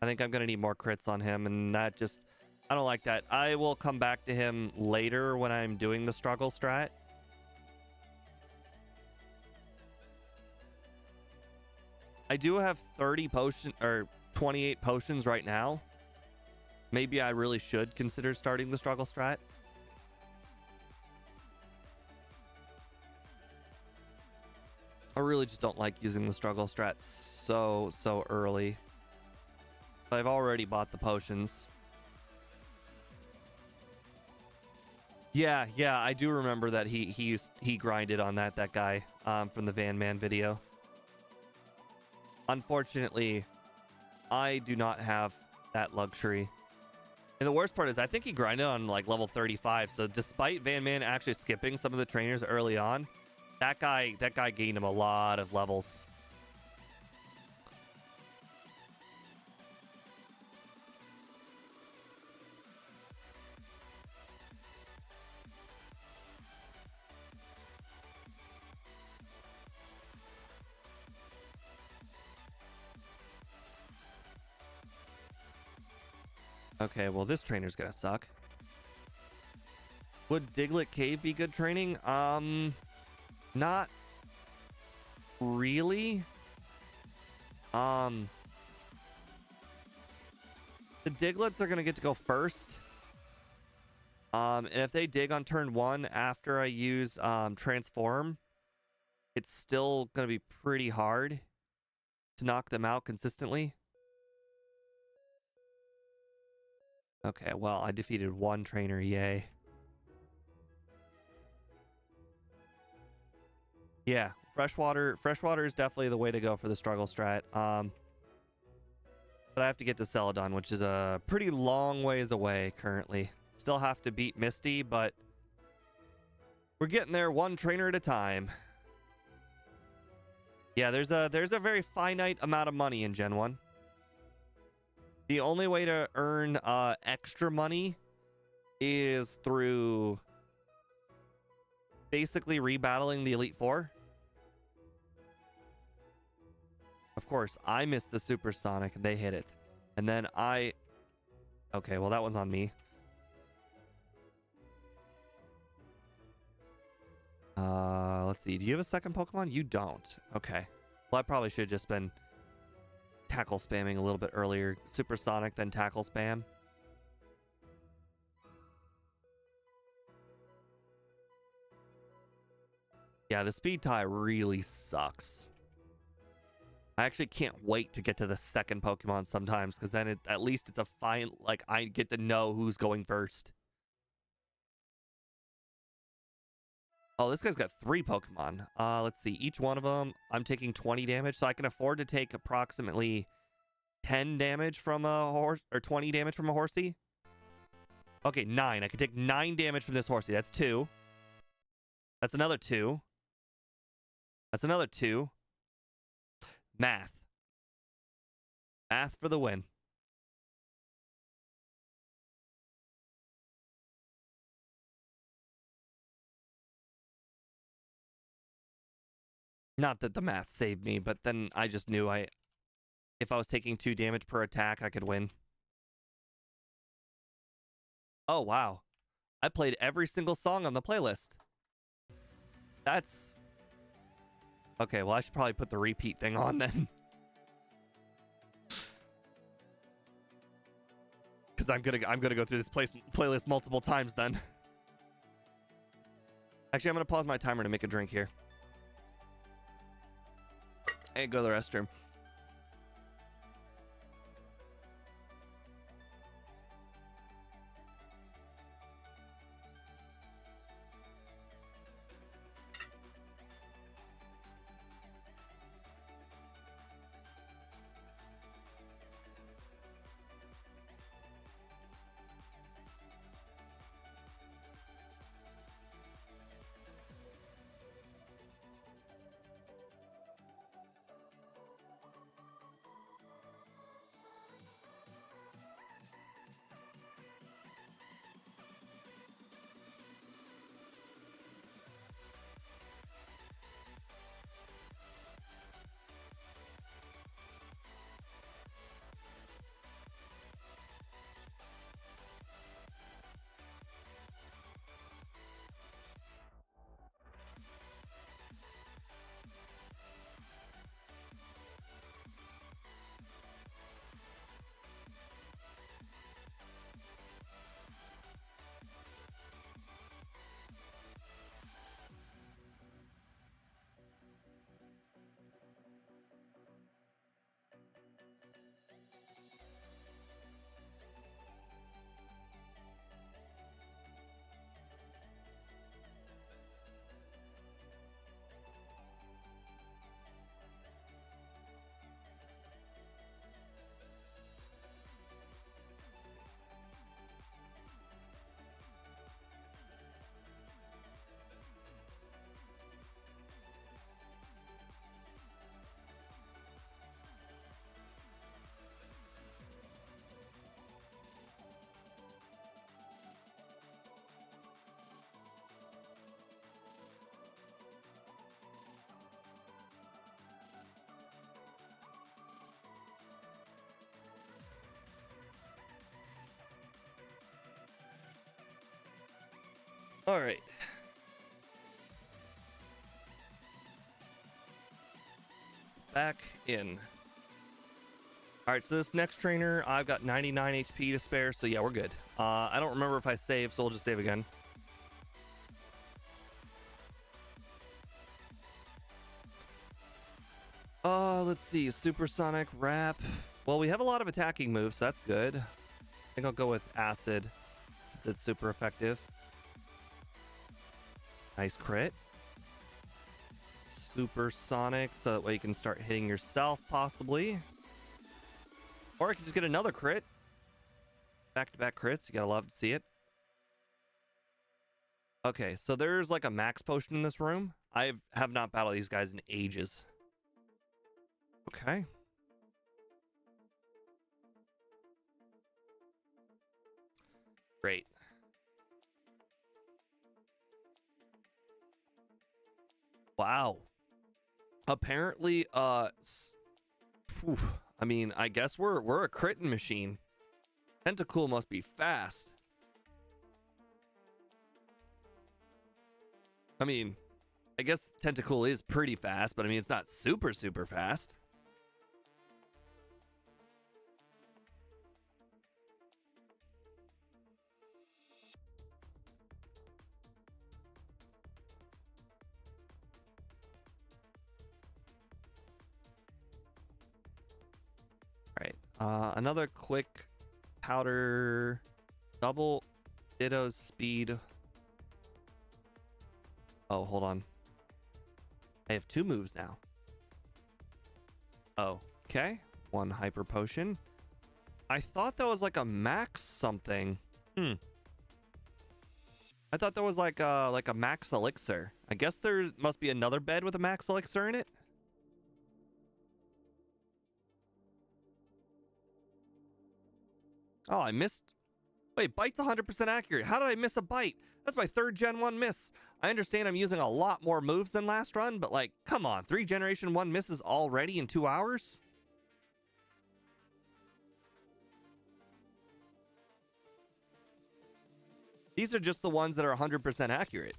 I think I'm gonna need more crits on him, and that just, I don't like that. I will come back to him later when I'm doing the struggle strat. I do have 30 potion or 28 potions right now. Maybe I really should consider starting the struggle strat. I really just don't like using the struggle strat so early. I've already bought the potions. Yeah, I do remember that he grinded on that guy from the Van Man video. Unfortunately, I do not have that luxury. And the worst part is I think he grinded on like level 35. So despite Van Man actually skipping some of the trainers early on, that guy gained him a lot of levels. Okay, well, this trainer's gonna suck. Would Diglett Cave be good training? Not really. The Diglets are gonna get to go first. And if they dig on turn 1 after I use transform, it's still gonna be pretty hard to knock them out consistently. Okay, well, I defeated one trainer, yay. Yeah, freshwater is definitely the way to go for the struggle strat. But I have to get to Celadon, which is a pretty long ways away currently. Still have to beat Misty, but we're getting there one trainer at a time. Yeah, there's a very finite amount of money in Gen 1. The only way to earn extra money is through basically rebattling the Elite Four. Of course, I missed the Supersonic and they hit it. And then okay, well, that one's on me. Let's see. Do you have a second Pokemon? You don't. Okay. Well, I probably should have just been tackle spamming a little bit earlier. Supersonic, then tackle spam. Yeah, the speed tie really sucks. I actually can't wait to get to the second Pokemon sometimes, because then at least it's a fine, like, I get to know who's going first. Oh, this guy's got 3 Pokemon. Let's see. Each one of them, I'm taking 20 damage, so I can afford to take approximately 10 damage from a horse, or 20 damage from a horsey. Okay, 9. I can take 9 damage from this horsey. That's 2. That's another 2. That's another 2. Math. Math for the win. Not that the math saved me, but then I just knew if I was taking 2 damage per attack, I could win. Oh, wow. I played every single song on the playlist. That's... Okay, well, I should probably put the repeat thing on then. Because I'm gonna go through this playlist multiple times then. Actually, I'm gonna pause my timer to make a drink here. And go to the restroom. All right. Back in. All right, so this next trainer, I've got 99 HP to spare, so yeah, we're good. I don't remember if I saved, so we'll just save again. Let's see, supersonic wrap. Well, we have a lot of attacking moves, so that's good. I think I'll go with acid, since it's super effective. Nice crit. Supersonic, so that way you can start hitting yourself, possibly. Or I can just get another crit. Back-to-back crits, you gotta love to see it. Okay, so there's like a max potion in this room. I have not battled these guys in ages. Okay. Great. Wow. Apparently, phew, I mean, I guess we're a critting machine. Tentacool must be fast. I mean, I guess Tentacool is pretty fast, but I mean, it's not super fast. Right. Another quick powder, double Ditto's speed. Oh, hold on. I have 2 moves now. Oh, okay. 1 hyper potion. I thought that was like a max something. I thought that was like a max elixir. I guess there must be another bed with a max elixir in it. Oh, I missed. Wait, bite's 100% accurate. How did I miss a bite? That's my 3rd Gen 1 miss. I understand I'm using a lot more moves than last run, but like, come on, 3 Generation 1 misses already in 2 hours? These are just the ones that are 100% accurate.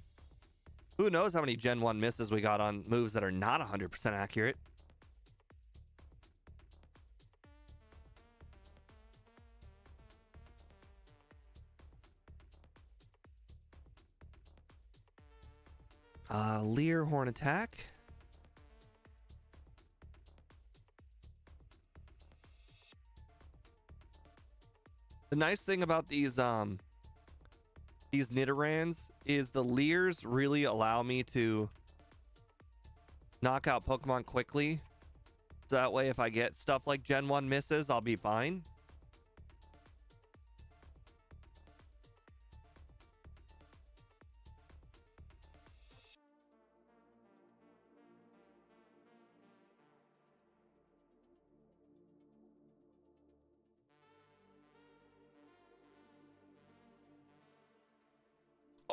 Who knows how many Gen 1 misses we got on moves that are not 100% accurate? Leer horn attack. The nice thing about these Nidorans is the Leers really allow me to knock out Pokemon quickly. So that way if I get stuff like Gen 1 misses, I'll be fine.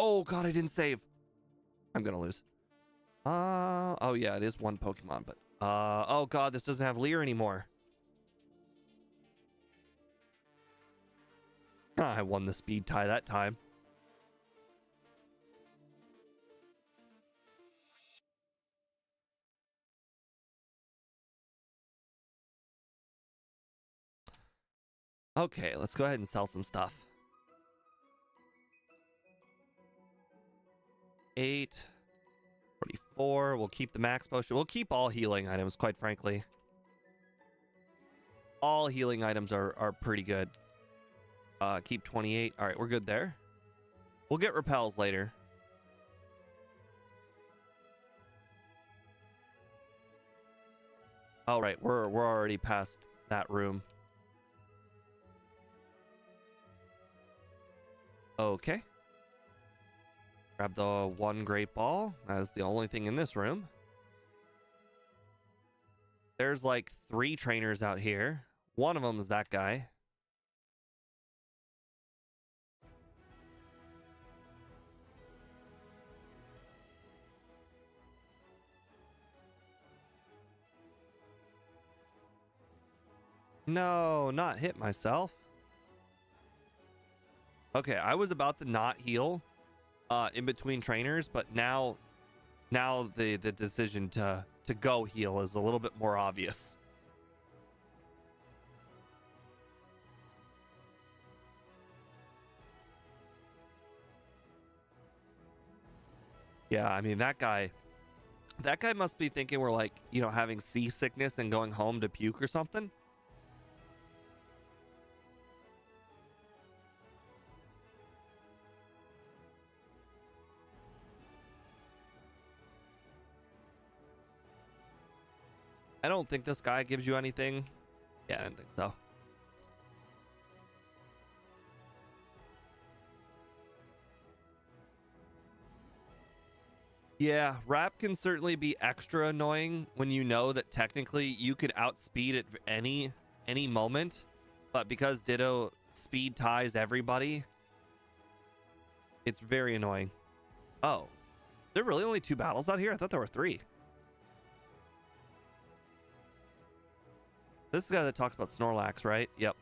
Oh god, I didn't save. I'm gonna lose. Oh yeah, it is 1 Pokemon, but oh god, this doesn't have Leer anymore. I won the speed tie that time. Okay, let's go ahead and sell some stuff. 8, 44. We'll keep the max potion. We'll keep all healing items, quite frankly. All healing items are pretty good. Keep 28. All right, we're good there. We'll get repels later. All right, we're already past that room. Okay. Grab the 1 great ball. That is the only thing in this room. There's like 3 trainers out here. One of them is that guy. No, not hit myself. Okay, I was about to not heal. in between trainers, but now the decision to go heal is a little bit more obvious. Yeah, I mean, that guy must be thinking we're like, you know, having seasickness and going home to puke or something. I don't think this guy gives you anything. Yeah, I didn't think so. Yeah, rap can certainly be extra annoying when you know that technically you could outspeed at any moment, but because Ditto speed ties everybody, it's very annoying. Oh, there are really only 2 battles out here? I thought there were 3. This is the guy that talks about Snorlax, right? Yep.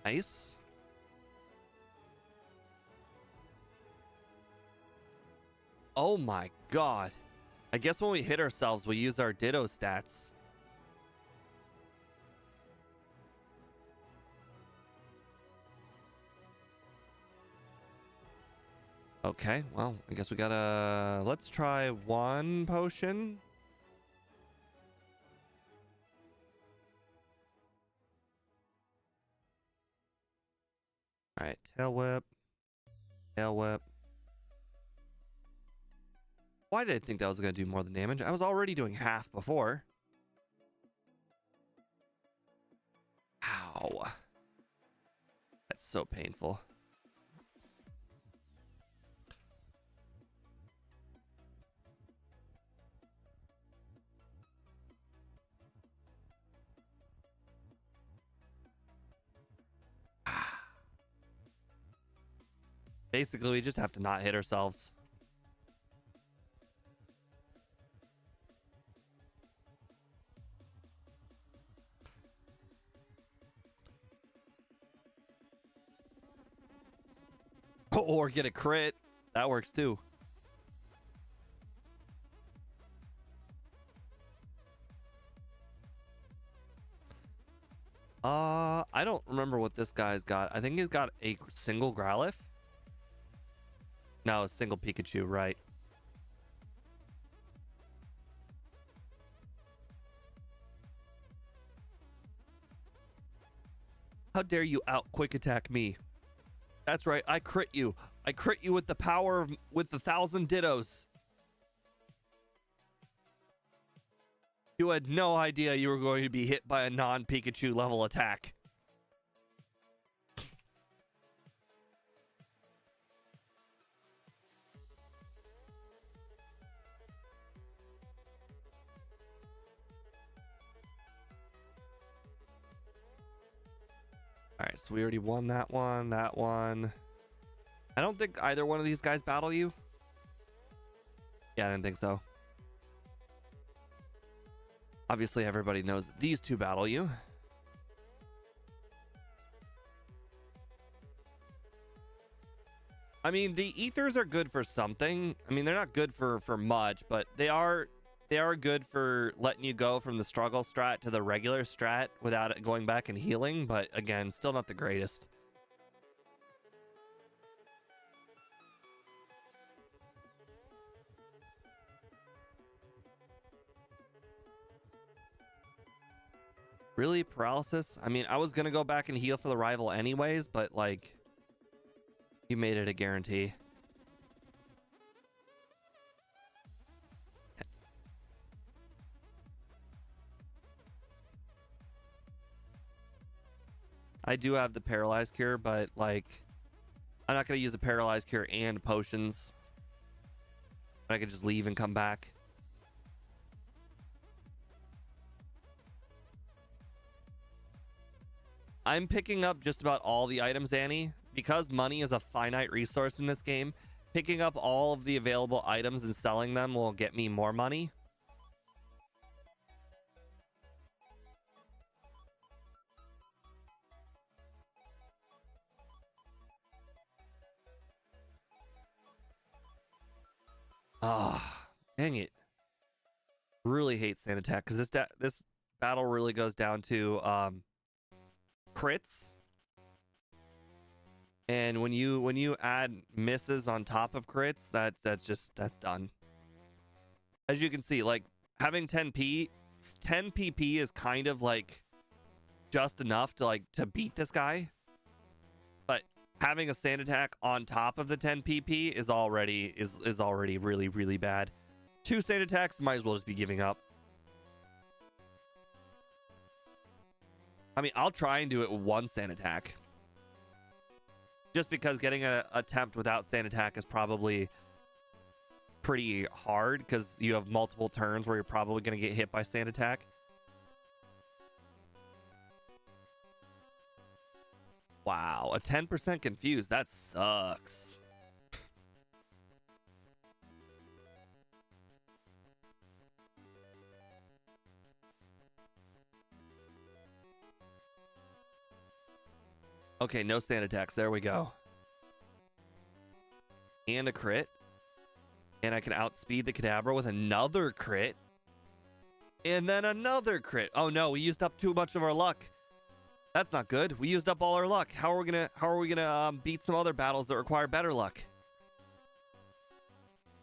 Nice. Oh my god. I guess when we hit ourselves, we use our Ditto stats. Okay, well, I guess we gotta... Let's try 1 potion. Alright, tail whip. Tail whip. Why did I think that was going to do more than damage? I was already doing half before. Ow. That's so painful. Basically, we just have to not hit ourselves. Or get a crit. That works too. I don't remember what this guy's got. I think he's got a single Growlithe. No, a single Pikachu, right. How dare you out quick attack me? That's right, I crit you. I crit you with the power of, with the 1,000 Dittos. You had no idea you were going to be hit by a non-Pikachu level attack. All right, so we already won that one, that one. I don't think either one of these guys battle you. Yeah, I didn't think so. Obviously, everybody knows these 2 battle you. I mean, the ethers are good for something. I mean, they're not good for much, but they are good for letting you go from the struggle strat to the regular strat without it going back and healing, but again, still not the greatest. Really? Paralysis? I mean, I was gonna go back and heal for the rival anyways, but like, you made it a guarantee. I do have the paralyzed cure, but like, I'm not gonna use a paralyzed cure and potions. I could just leave and come back. I'm picking up just about all the items, Annie, because money is a finite resource in this game. picking up all of the available items and selling them will get me more money. Ah, dang it. Really hate sand attack because this battle really goes down to crits. And when you add misses on top of crits, that's done. As you can see, like having 10 pp is kind of like just enough to beat this guy. But having a sand attack on top of the 10 pp is already really, really bad. 2 sand attacks, might as well just be giving up. I mean, I'll try and do it with 1 sand attack. Just because getting an attempt without sand attack is probably pretty hard because you have multiple turns where you're probably going to get hit by sand attack. Wow, a 10% confused. That sucks. Okay, no sand attacks. There we go. And a crit. And I can outspeed the Kadabra with another crit. And then another crit. Oh no, we used up too much of our luck. That's not good. We used up all our luck. How are we gonna beat some other battles that require better luck?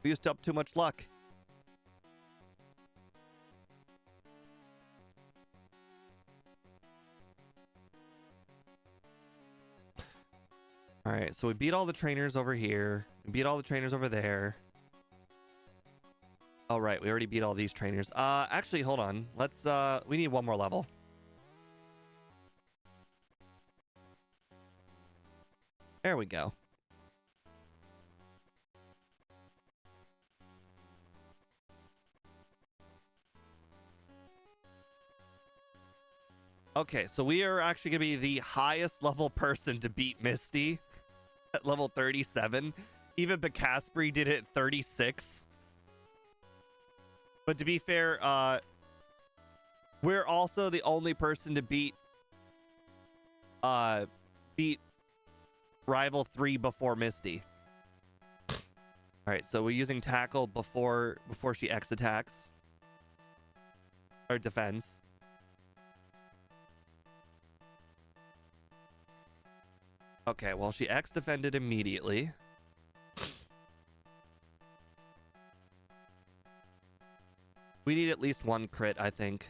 We used up too much luck. All right, so we beat all the trainers over here. We beat all the trainers over there. All right, we already beat all these trainers. Actually, hold on. Let's we need one more level. There we go. Okay, so we are actually gonna be the highest level person to beat Misty at level 37. Even Bacaspery did it at 36. But to be fair, we're also the only person to beat Rival 3 before Misty. All right, so we're using tackle before she X attacks or defends. Okay, well, she X defended immediately. We need at least 1 crit, I think.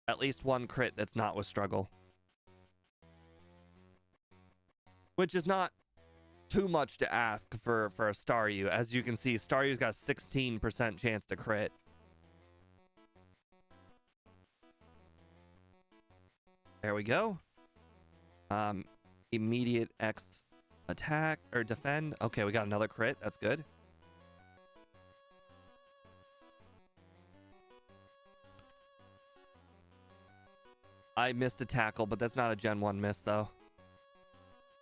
At least 1 crit that's not with struggle. Which is not too much to ask for a Staryu. As you can see, Staryu's got a 16% chance to crit. There we go. Immediate X attack or defend. Okay, we got another crit. That's good. I missed a tackle, but that's not a Gen 1 miss, though.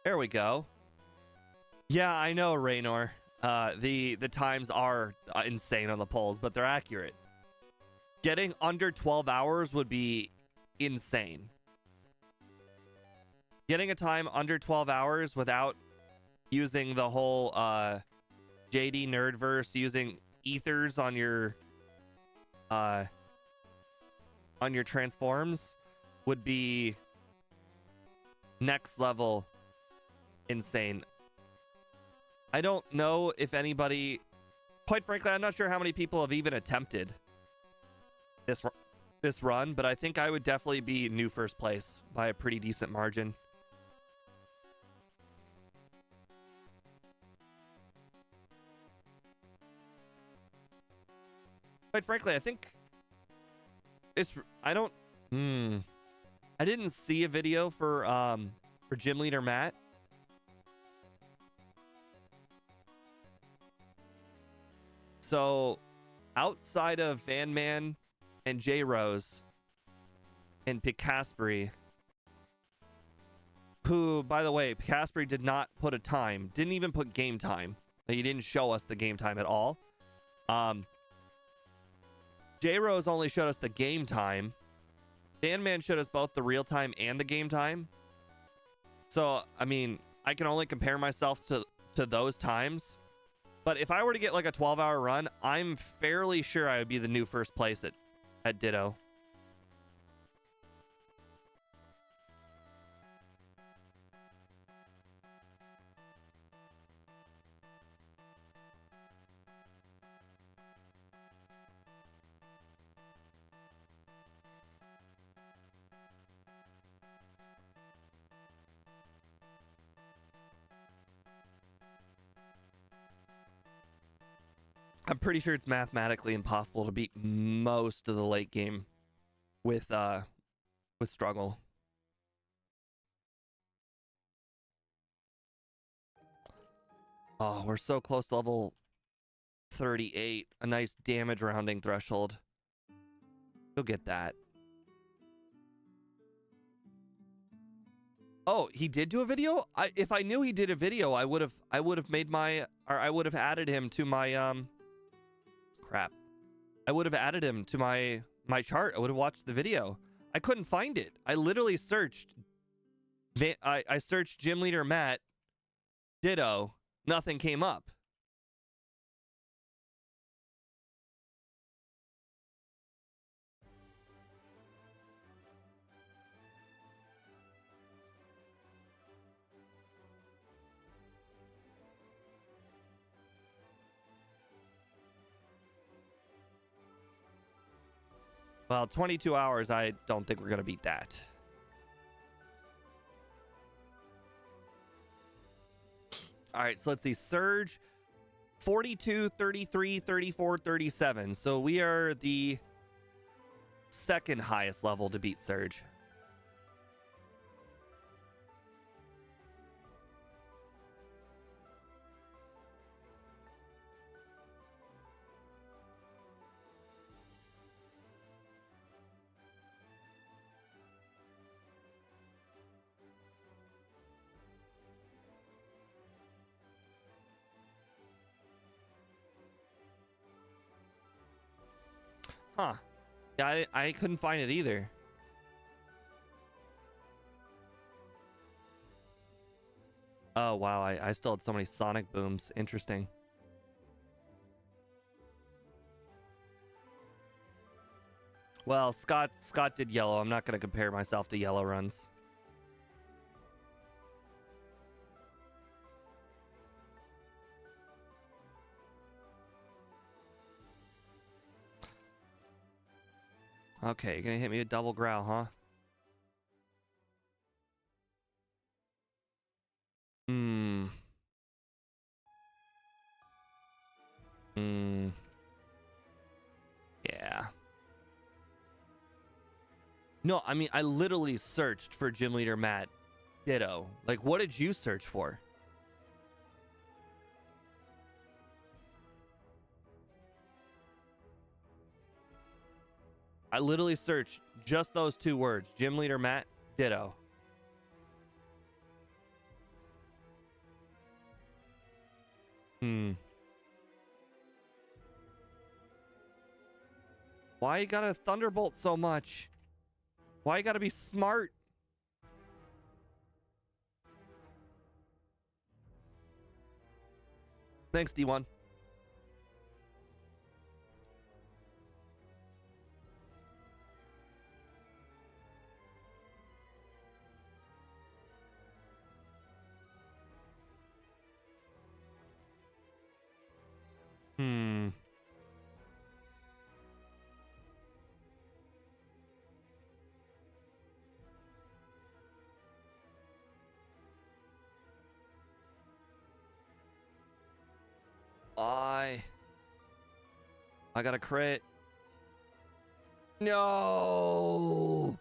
There we go. Yeah, I know, Raynor. The times are insane on the polls, but they're accurate. Getting under 12 hours would be insane. Getting a time under 12 hours without using the whole JD Nerdverse, using ethers on your transforms would be next level insane. I don't know if anybody, quite frankly, I'm not sure how many people have even attempted this run, but I think I would definitely be new first place by a pretty decent margin. Quite frankly, I think it's, I didn't see a video for Gym Leader Matt. So outside of Van Man and J Rose and Picaspery, who, by the way, Casper did not put a time, didn't even put game time. He didn't show us the game time at all. J-Rose only showed us the game time. Danman showed us both the real time and the game time. So, I mean, I can only compare myself to those times. But if I were to get like a 12-hour run, I'm fairly sure I would be the new first place at Ditto. I'm pretty sure it's mathematically impossible to beat most of the late game with struggle. Oh, we're so close to level 38. A nice damage rounding threshold. You'll get that. Oh, he did do a video? If I knew he did a video, I would have made my, or I would have added him to my crap. I would have added him to my chart. I would have watched the video. I couldn't find it. I literally searched. I searched Gym Leader Matt, Ditto. Nothing came up. Well, 22 hours, I don't think we're going to beat that. All right, so let's see. Surge, 42, 33, 34, 37. So we are the second highest level to beat Surge. Huh. Yeah, I couldn't find it either. Oh, wow. I still had so many sonic booms. Interesting. Well, Scott did yellow. I'm not going to compare myself to yellow runs. Okay, you're gonna hit me with double growl, huh? Yeah. No, I mean, I literally searched for Gym Leader Matt, Ditto. Like, what did you search for? I literally searched just those two words. Gym Leader Matt, Ditto. Why you gotta thunderbolt so much? Why you gotta be smart? Thanks, D1. I got a crit. No.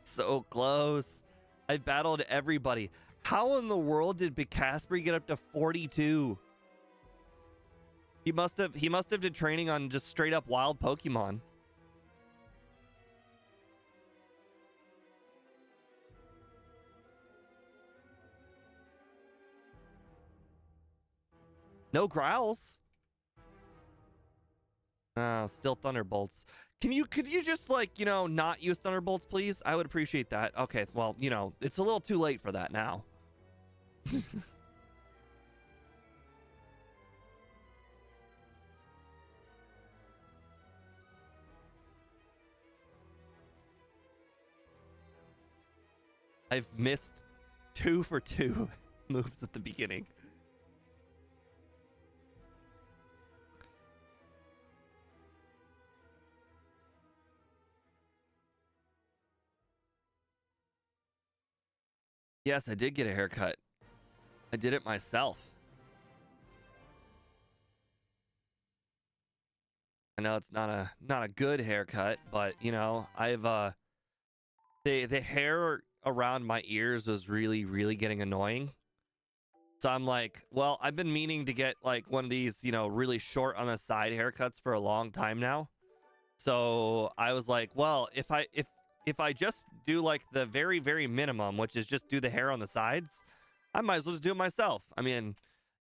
So close. I battled everybody. How in the world did Casper get up to 42? He must have been training on just straight up wild Pokemon. No growls. Oh, still thunderbolts. Could you just, like, you know, not use thunderbolts, please? I would appreciate that. Okay, well, you know, it's a little too late for that now. I've missed 2 for 2 moves at the beginning. Yes, I did get a haircut. I did it myself. I know it's not a good haircut, but you know, I've the hair around my ears was really getting annoying. So I'm like, well, I've been meaning to get like one of these, you know, really short on the side haircuts for a long time now. So I was like, well, if I just do like the very minimum, which is just do the hair on the sides, I might as well just do it myself. I mean,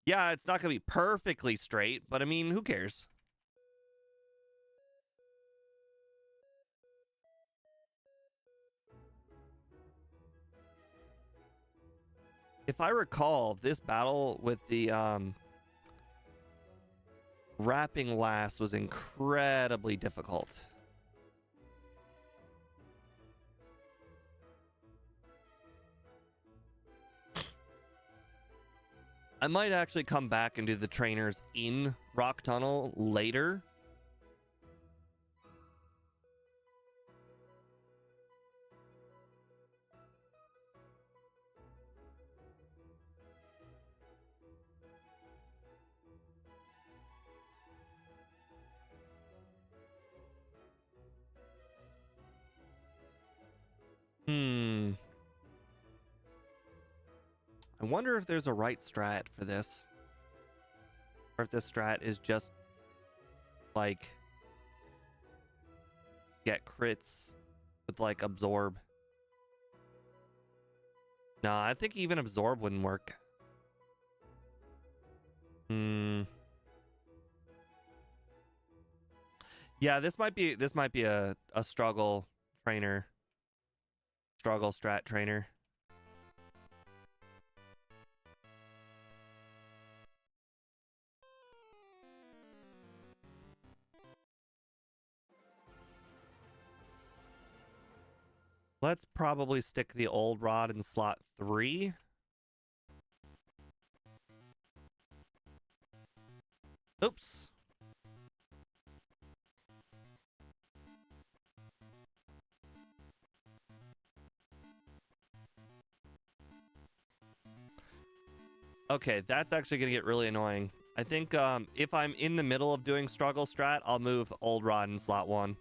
yeah, it's not gonna be perfectly straight, but I mean, who cares? If I recall, this battle with the wrapping last was incredibly difficult. I might actually come back and do the trainers in Rock Tunnel later. I wonder if there's a right strat for this. Or if this strat is just like get crits with like absorb. No, I think even absorb wouldn't work. Yeah, this might be a struggle trainer. Struggle strat trainer. Let's probably stick the old rod in slot 3. Oops. Okay, that's actually going to get really annoying. I think if I'm in the middle of doing struggle strat, I'll move old rod in slot 1.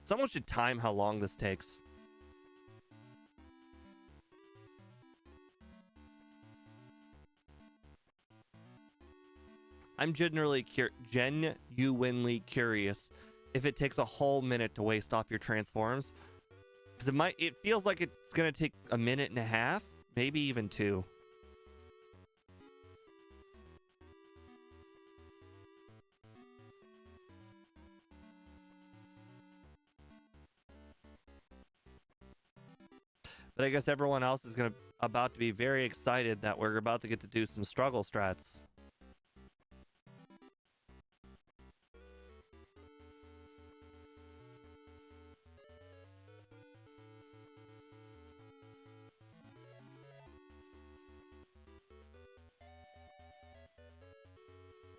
Someone should time how long this takes. I'm genuinely curious if it takes a whole minute to waste off your transforms. Because it feels like it's going to take a minute and a half, maybe even 2. But I guess everyone else is about to be very excited that we're about to get to do some struggle strats.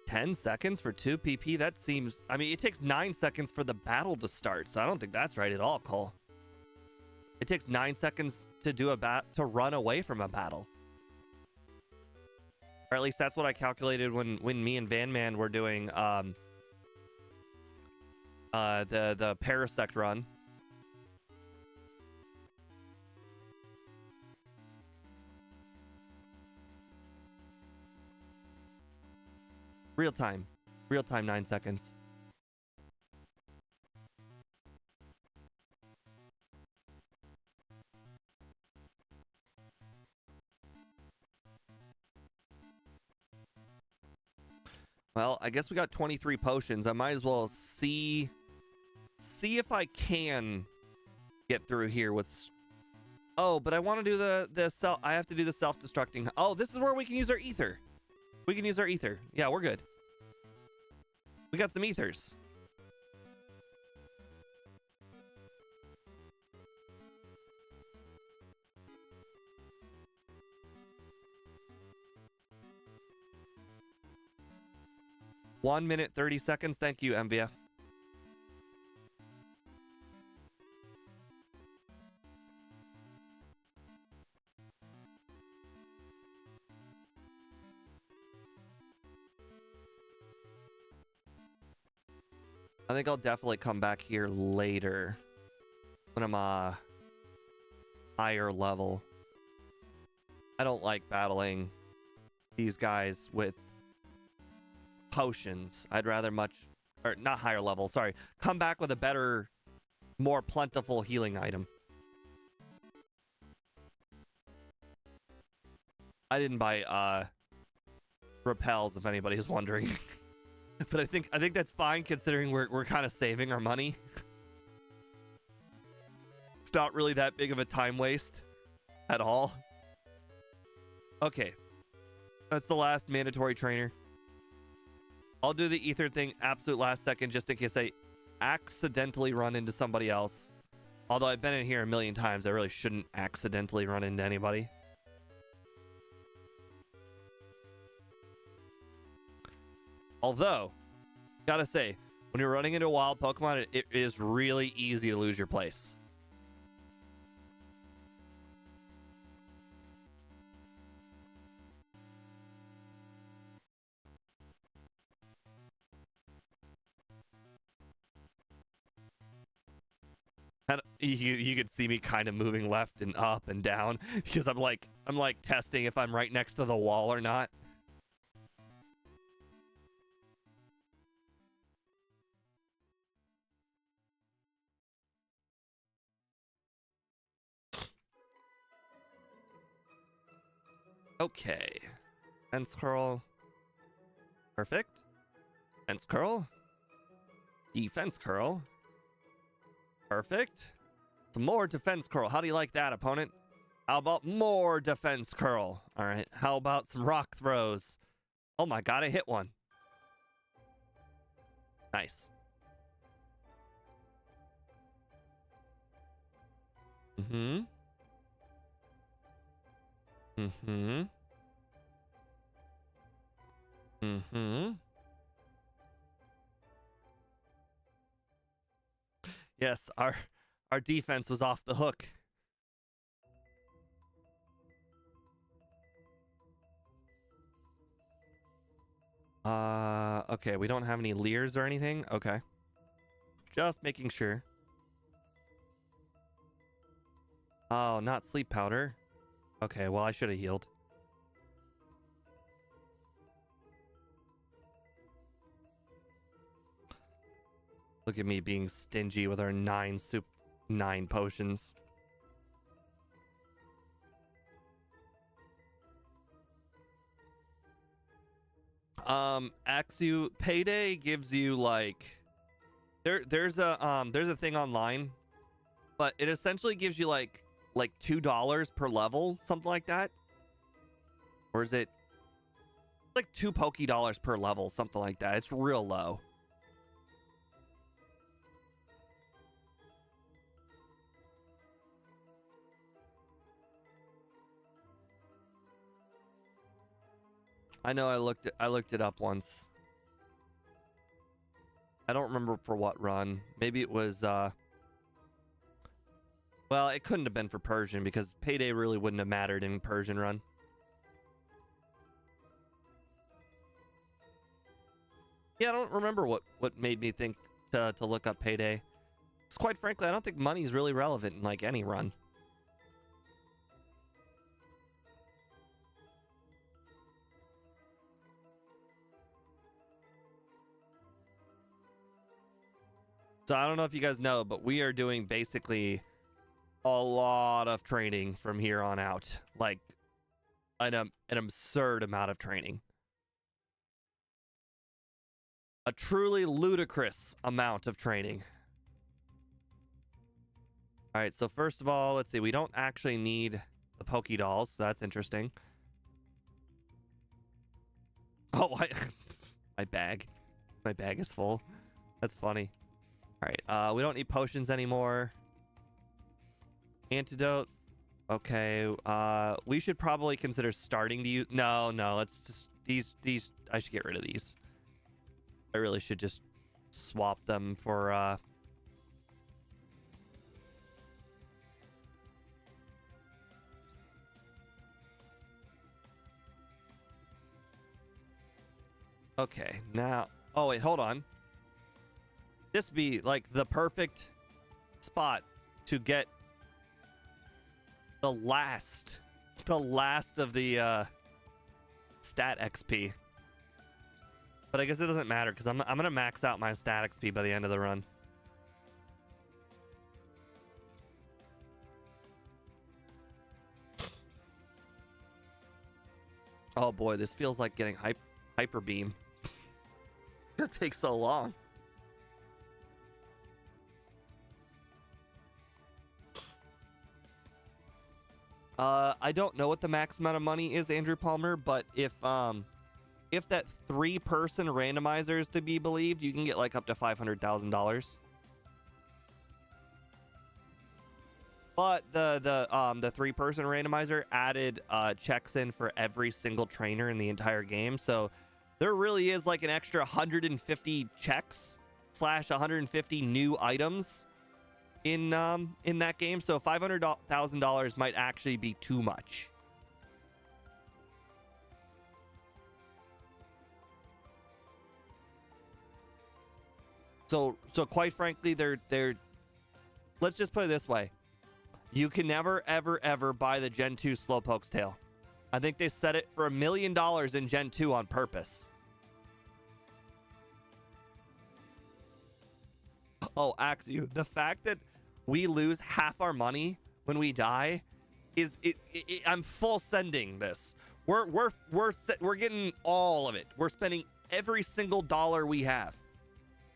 $10 seconds for 2 PP? That seems... I mean, it takes 9 seconds for the battle to start, so I don't think that's right at all, Cole. It takes 9 seconds to do to run away from a battle. Or at least that's what I calculated when me and Van Man were doing the Parasect run. Real time. Real time 9 seconds. Well, I guess we got 23 potions. I might as well see if I can get through here with... Oh, but I want to do the self... I have to do the self-destructing... Oh, this is where we can use our ether. We can use our ether. Yeah, we're good. We got some ethers. One minute, 30 seconds. Thank you, MVF. I think I'll definitely come back here later when I'm higher level. I don't like battling these guys with potions. I'd rather or not higher level, sorry. Come back with a better, more plentiful healing item. I didn't buy repels, if anybody is wondering. But I think that's fine considering we're kind of saving our money. It's not really that big of a time waste at all. Okay. That's the last mandatory trainer. I'll do the ether thing absolute last second just in case I accidentally run into somebody else. Although I've been in here a million times, I really shouldn't accidentally run into anybody. Although, gotta say, when you're running into a wild Pokemon, it is really easy to lose your place. And you could see me kind of moving left and up and down because I'm like testing if I'm right next to the wall or not. Okay. Fence curl. Perfect. Fence curl. Defense curl. Perfect. Some more defense curl. How do you like that, opponent? How about more defense curl? All right. How about some rock throws? Oh my god, I hit one. Nice. Mm-hmm. Mm-hmm. Mm-hmm. Yes, our defense was off the hook. Okay, we don't have any leers or anything. Okay. Just making sure. Oh, not sleep powder. Okay, well, I should have healed. Look at me being stingy with our 9 potions. Axu Payday gives you like there's a thing online, but it essentially gives you like $2 per level, something like that. Or is it like $2 Pokedollars per level, something like that? It's real low. I know I looked it up once. I don't remember for what run. Maybe it was well, it couldn't have been for Persian because Payday really wouldn't have mattered in Persian run. Yeah, I don't remember what made me think to look up Payday. Because quite frankly, I don't think money is really relevant in like any run. So I don't know if you guys know, but we are doing basically a lot of training from here on out. Like an absurd amount of training. A truly ludicrous amount of training. All right, so first of all, let's see. We don't actually need the Pokedolls, so that's interesting. Oh, my bag. My bag is full. That's funny. All right, we don't need potions anymore. Antidote. Okay, we should probably consider starting to use... No, let's just... These... I should get rid of these. I really should just swap them for... Okay, now... Oh, wait, hold on. This would be, like, the perfect spot to get the last of the stat XP. But I guess it doesn't matter, because I'm going to max out my stat XP by the end of the run. Oh boy, this feels like getting hyper beam. It takes so long. I don't know what the max amount of money is, Andrew Palmer, but if that 3-person randomizer is to be believed, you can get like up to $500,000. But the 3-person randomizer added checks in for every single trainer in the entire game, so there really is like an extra 150 checks / 150 new items in that game. So $500,000 might actually be too much. So quite frankly, they're let's just put it this way. You can never, ever buy the Gen 2 Slowpoke's tail. I think they set it for $1 million in Gen 2 on purpose. Oh, Axu, the fact that we lose half our money when we die is I'm full sending this. We're getting all of it. We're spending every single dollar we have.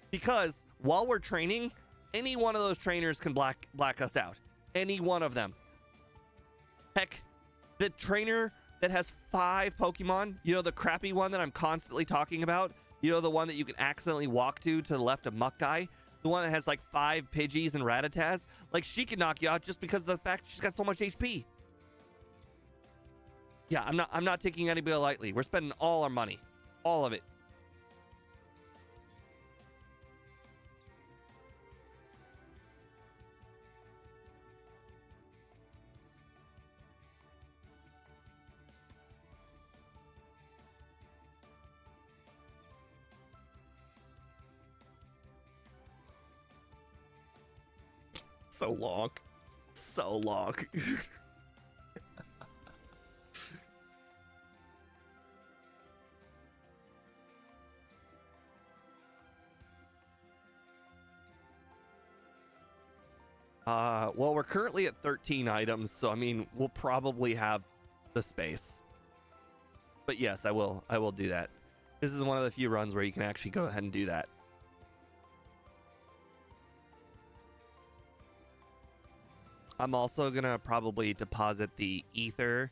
Because while we're training, any one of those trainers can black us out. Any one of them. Heck, the trainer that has 5 Pokemon, you know, the crappy one that I'm constantly talking about, you know, the one that you can accidentally walk to the left of Muck Guy, the one that has like 5 Pidgeys and Rattatas, like she can knock you out just because of the fact she's got so much HP. Yeah, I'm not taking anybody lightly. We're spending all our money, all of it. So long. So long. Well, we're currently at 13 items, so I mean, we'll probably have the space. But yes, I will do that. This is one of the few runs where you can actually go ahead and do that. I'm also gonna probably deposit the ether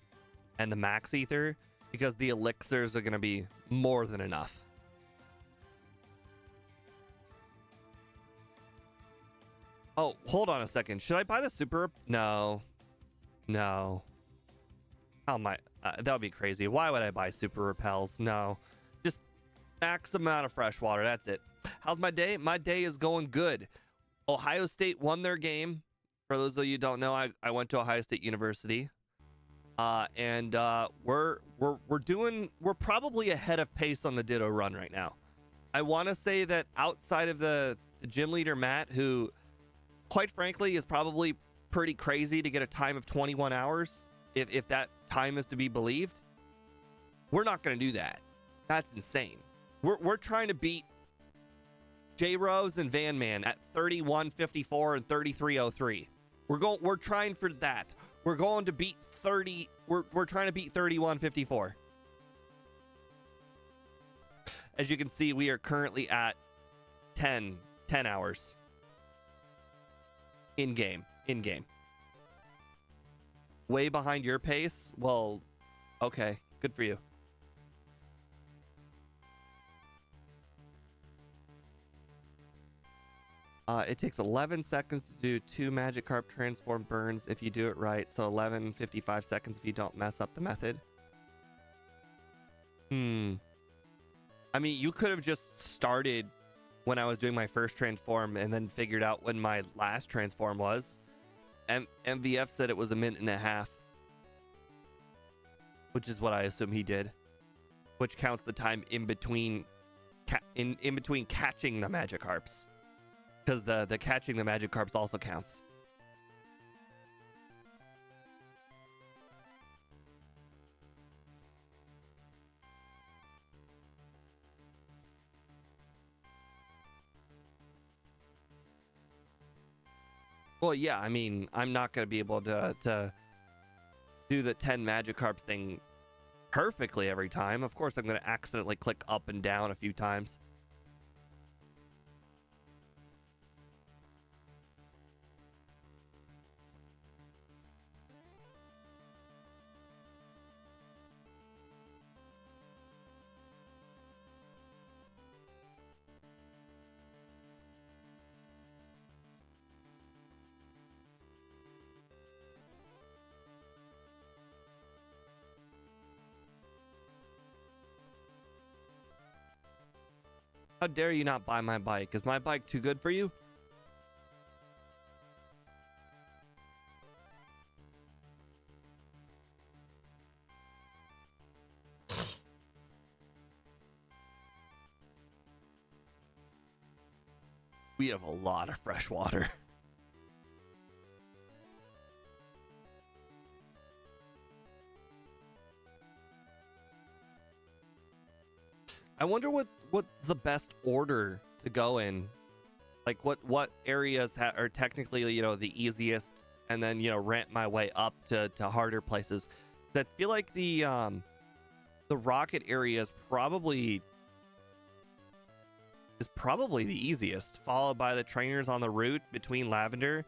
and the max ether because the elixirs are gonna be more than enough. Oh, hold on a second. Should I buy the super? No. How am I? That would be crazy. Why would I buy super repels? No. Just max amount of fresh water. That's it. How's my day? My day is going good. Ohio State won their game. For those of you who don't know, I went to Ohio State University. And we're probably ahead of pace on the Ditto run right now. I want to say that outside of the gym leader Matt, who quite frankly is probably pretty crazy to get a time of 21 hours, if that time is to be believed, we're not going to do that. That's insane. We're trying to beat J Rose and Van Man at 31.54 and 33.03. We're trying for that. We're going to beat 30. We're trying to beat 31.54. As you can see, we are currently at 10 hours in game. Way behind your pace. Well, okay, good for you. It takes 11 seconds to do 2 Magikarp transform burns if you do it right. So 11:55 seconds if you don't mess up the method. I mean, you could have just started when I was doing my first transform and then figured out when my last transform was. MVF said it was 1.5 minutes, which is what I assume he did, which counts the time in between in between catching the Magikarps. Because the catching the Magikarps also counts. Well, yeah, I mean, I'm not going to be able to do the 10 Magikarp thing perfectly every time. Of course, I'm going to accidentally click up and down a few times. How dare you not buy my bike? Is my bike too good for you? We have a lot of fresh water. I wonder what's the best order to go in. Like what areas are technically, you know, the easiest, and then, you know, ramp my way up to harder places. That feel like the rocket area is probably the easiest, followed by the trainers on the route between Lavender,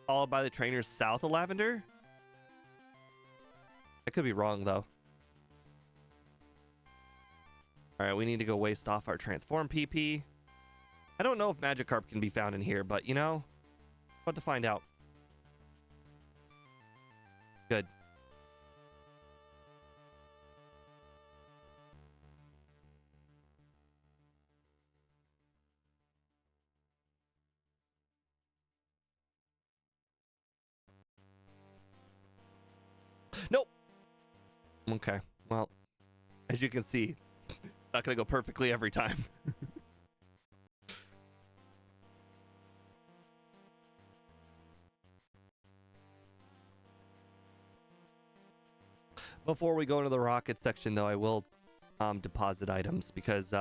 followed by the trainers south of Lavender. I could be wrong though. All right, we need to go waste off our transform PP. I don't know if Magikarp can be found in here, but you know, about to find out. Good. Nope. Okay, well, as you can see, not gonna go perfectly every time. Before we go into the rocket section, though, I will deposit items, because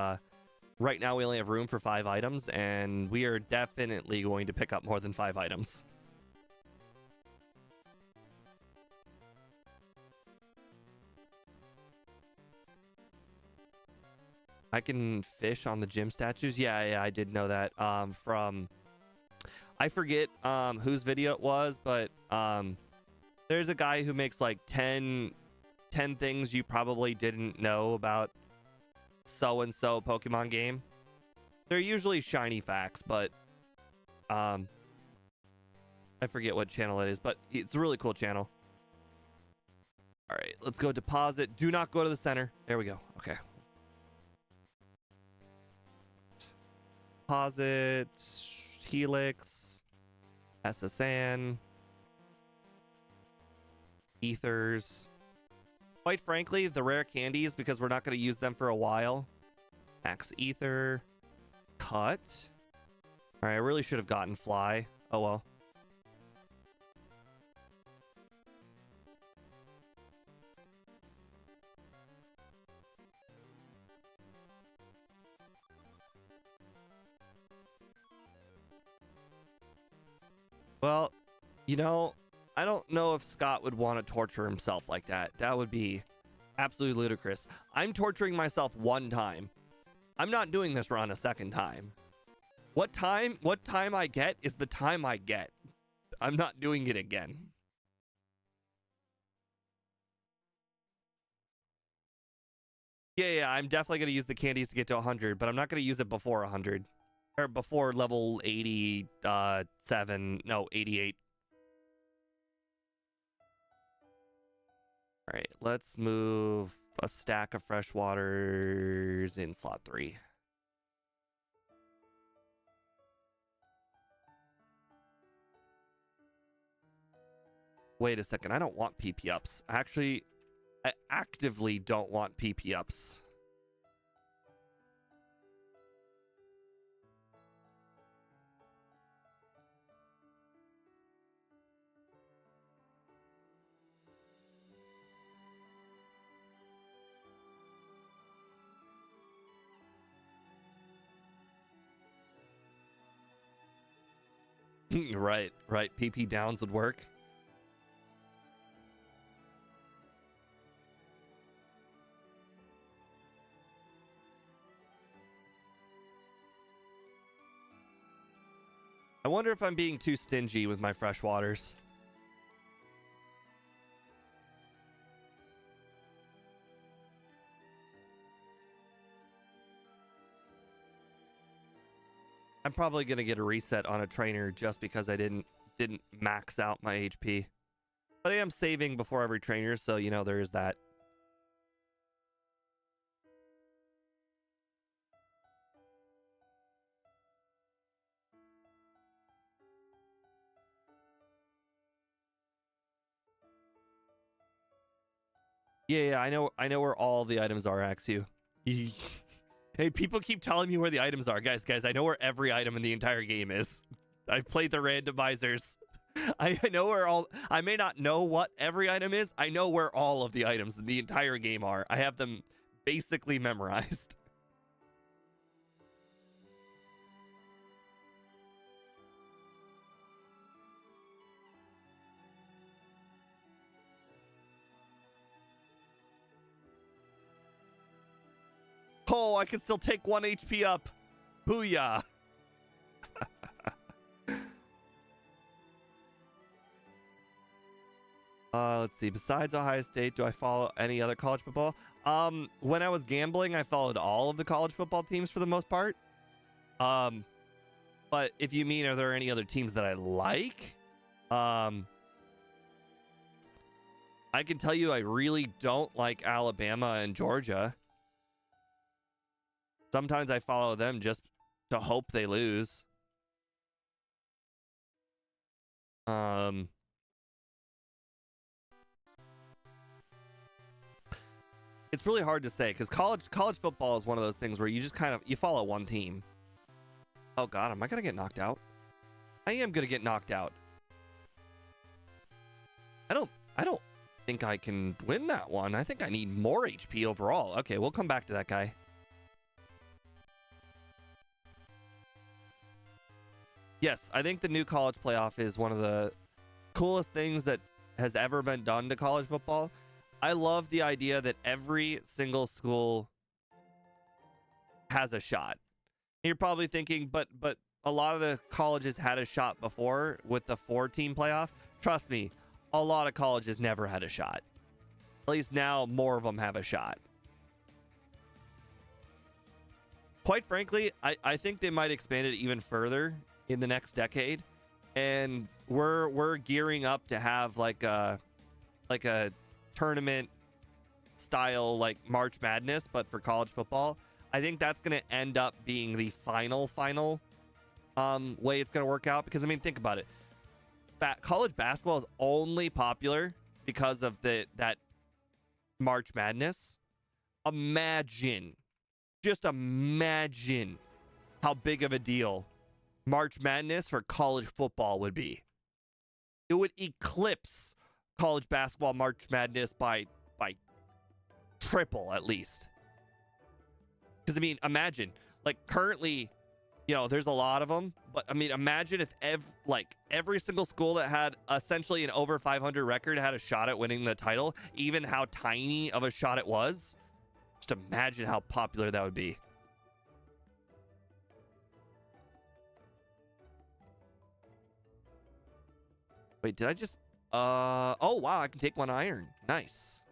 right now we only have room for 5 items, and we are definitely going to pick up more than 5 items. I can fish on the gym statues. Yeah, I did know that. From, I forget whose video it was, but there's a guy who makes like 10 things you probably didn't know about so-and-so Pokemon game. They're usually shiny facts, but I forget what channel it is, but it's a really cool channel. All right, let's go deposit. Do not go to the center. There we go. Okay. Deposit, Helix, SSN, Ethers. Quite frankly, the rare candies, because we're not going to use them for a while. Max Ether, Cut. All right, I really should have gotten Fly. Oh well. Well, you know, I don't know if Scott would want to torture himself like that. That would be absolutely ludicrous. I'm torturing myself one time. I'm not doing this run a second time. What time I get is the time I get. I'm not doing it again. Yeah, I'm definitely going to use the candies to get to 100, but I'm not going to use it before 100. Or before level 87. No, 88. All right, let's move a stack of fresh waters in slot 3. Wait a second, I don't want PP ups. Actually, I actively don't want PP ups. Right. PP downs would work. I wonder if I'm being too stingy with my fresh waters. I'm probably gonna get a reset on a trainer just because I didn't max out my HP. But I am saving before every trainer, so you know there is that. Yeah, I know where all the items are, Axu. Hey, people keep telling me where the items are. Guys, I know where every item in the entire game is. I've played the randomizers. I know where all... I may not know what every item is. I know where all of the items in the entire game are. I have them basically memorized. Oh, I can still take 1 HP up. Booyah. Let's see. Besides Ohio State, do I follow any other college football? When I was gambling, I followed all of the college football teams for the most part. But if you mean, are there any other teams that I like? I can tell you I really don't like Alabama and Georgia. Sometimes I follow them just to hope they lose. It's really hard to say because college football is one of those things where you just kind of you follow one team. Oh God, am I gonna get knocked out? I am gonna get knocked out. I don't think I can win that one. I think I need more HP overall. Okay, we'll come back to that guy. Yes, I think the new college playoff is one of the coolest things that has ever been done to college football. I love the idea that every single school has a shot. You're probably thinking, but a lot of the colleges had a shot before with the 4-team playoff. Trust me, a lot of colleges never had a shot. At least now more of them have a shot. Quite frankly, I think they might expand it even further in the next decade, and we're gearing up to have like a tournament style like March Madness, but for college football. I think that's going to end up being the final way it's going to work out, because I mean, think about it. College basketball is only popular because of that March Madness. Just imagine how big of a deal March Madness for college football would be. It would eclipse college basketball March Madness by triple at least. Because I mean, imagine, like currently You know, there's a lot of them, but I mean, imagine if every single school that had essentially an over 500 record had a shot at winning the title, even how tiny of a shot it was. Just imagine how popular that would be. Wait, did I just oh wow, I can take 1 iron. Nice.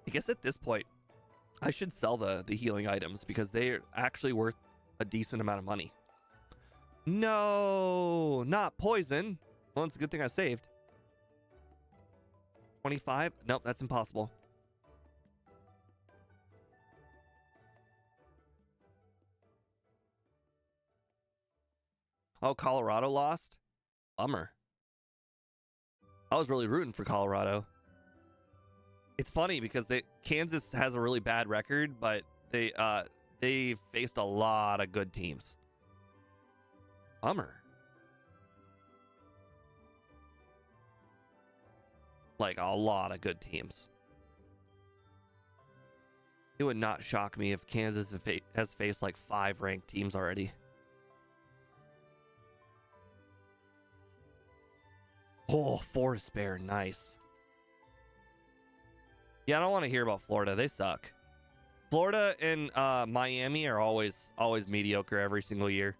I guess at this point, I should sell the healing items because they're actually worth a decent amount of money. No, not poison. Well, it's a good thing I saved. 25? Nope, that's impossible. Oh, Colorado lost? Bummer. I was really rooting for Colorado. It's funny because Kansas has a really bad record, but they faced a lot of good teams. Bummer. Like a lot of good teams. It would not shock me if Kansas has faced like 5 ranked teams already. Oh, Forest Bear, nice. Yeah, I don't want to hear about Florida. They suck. Florida and Miami are always mediocre every single year.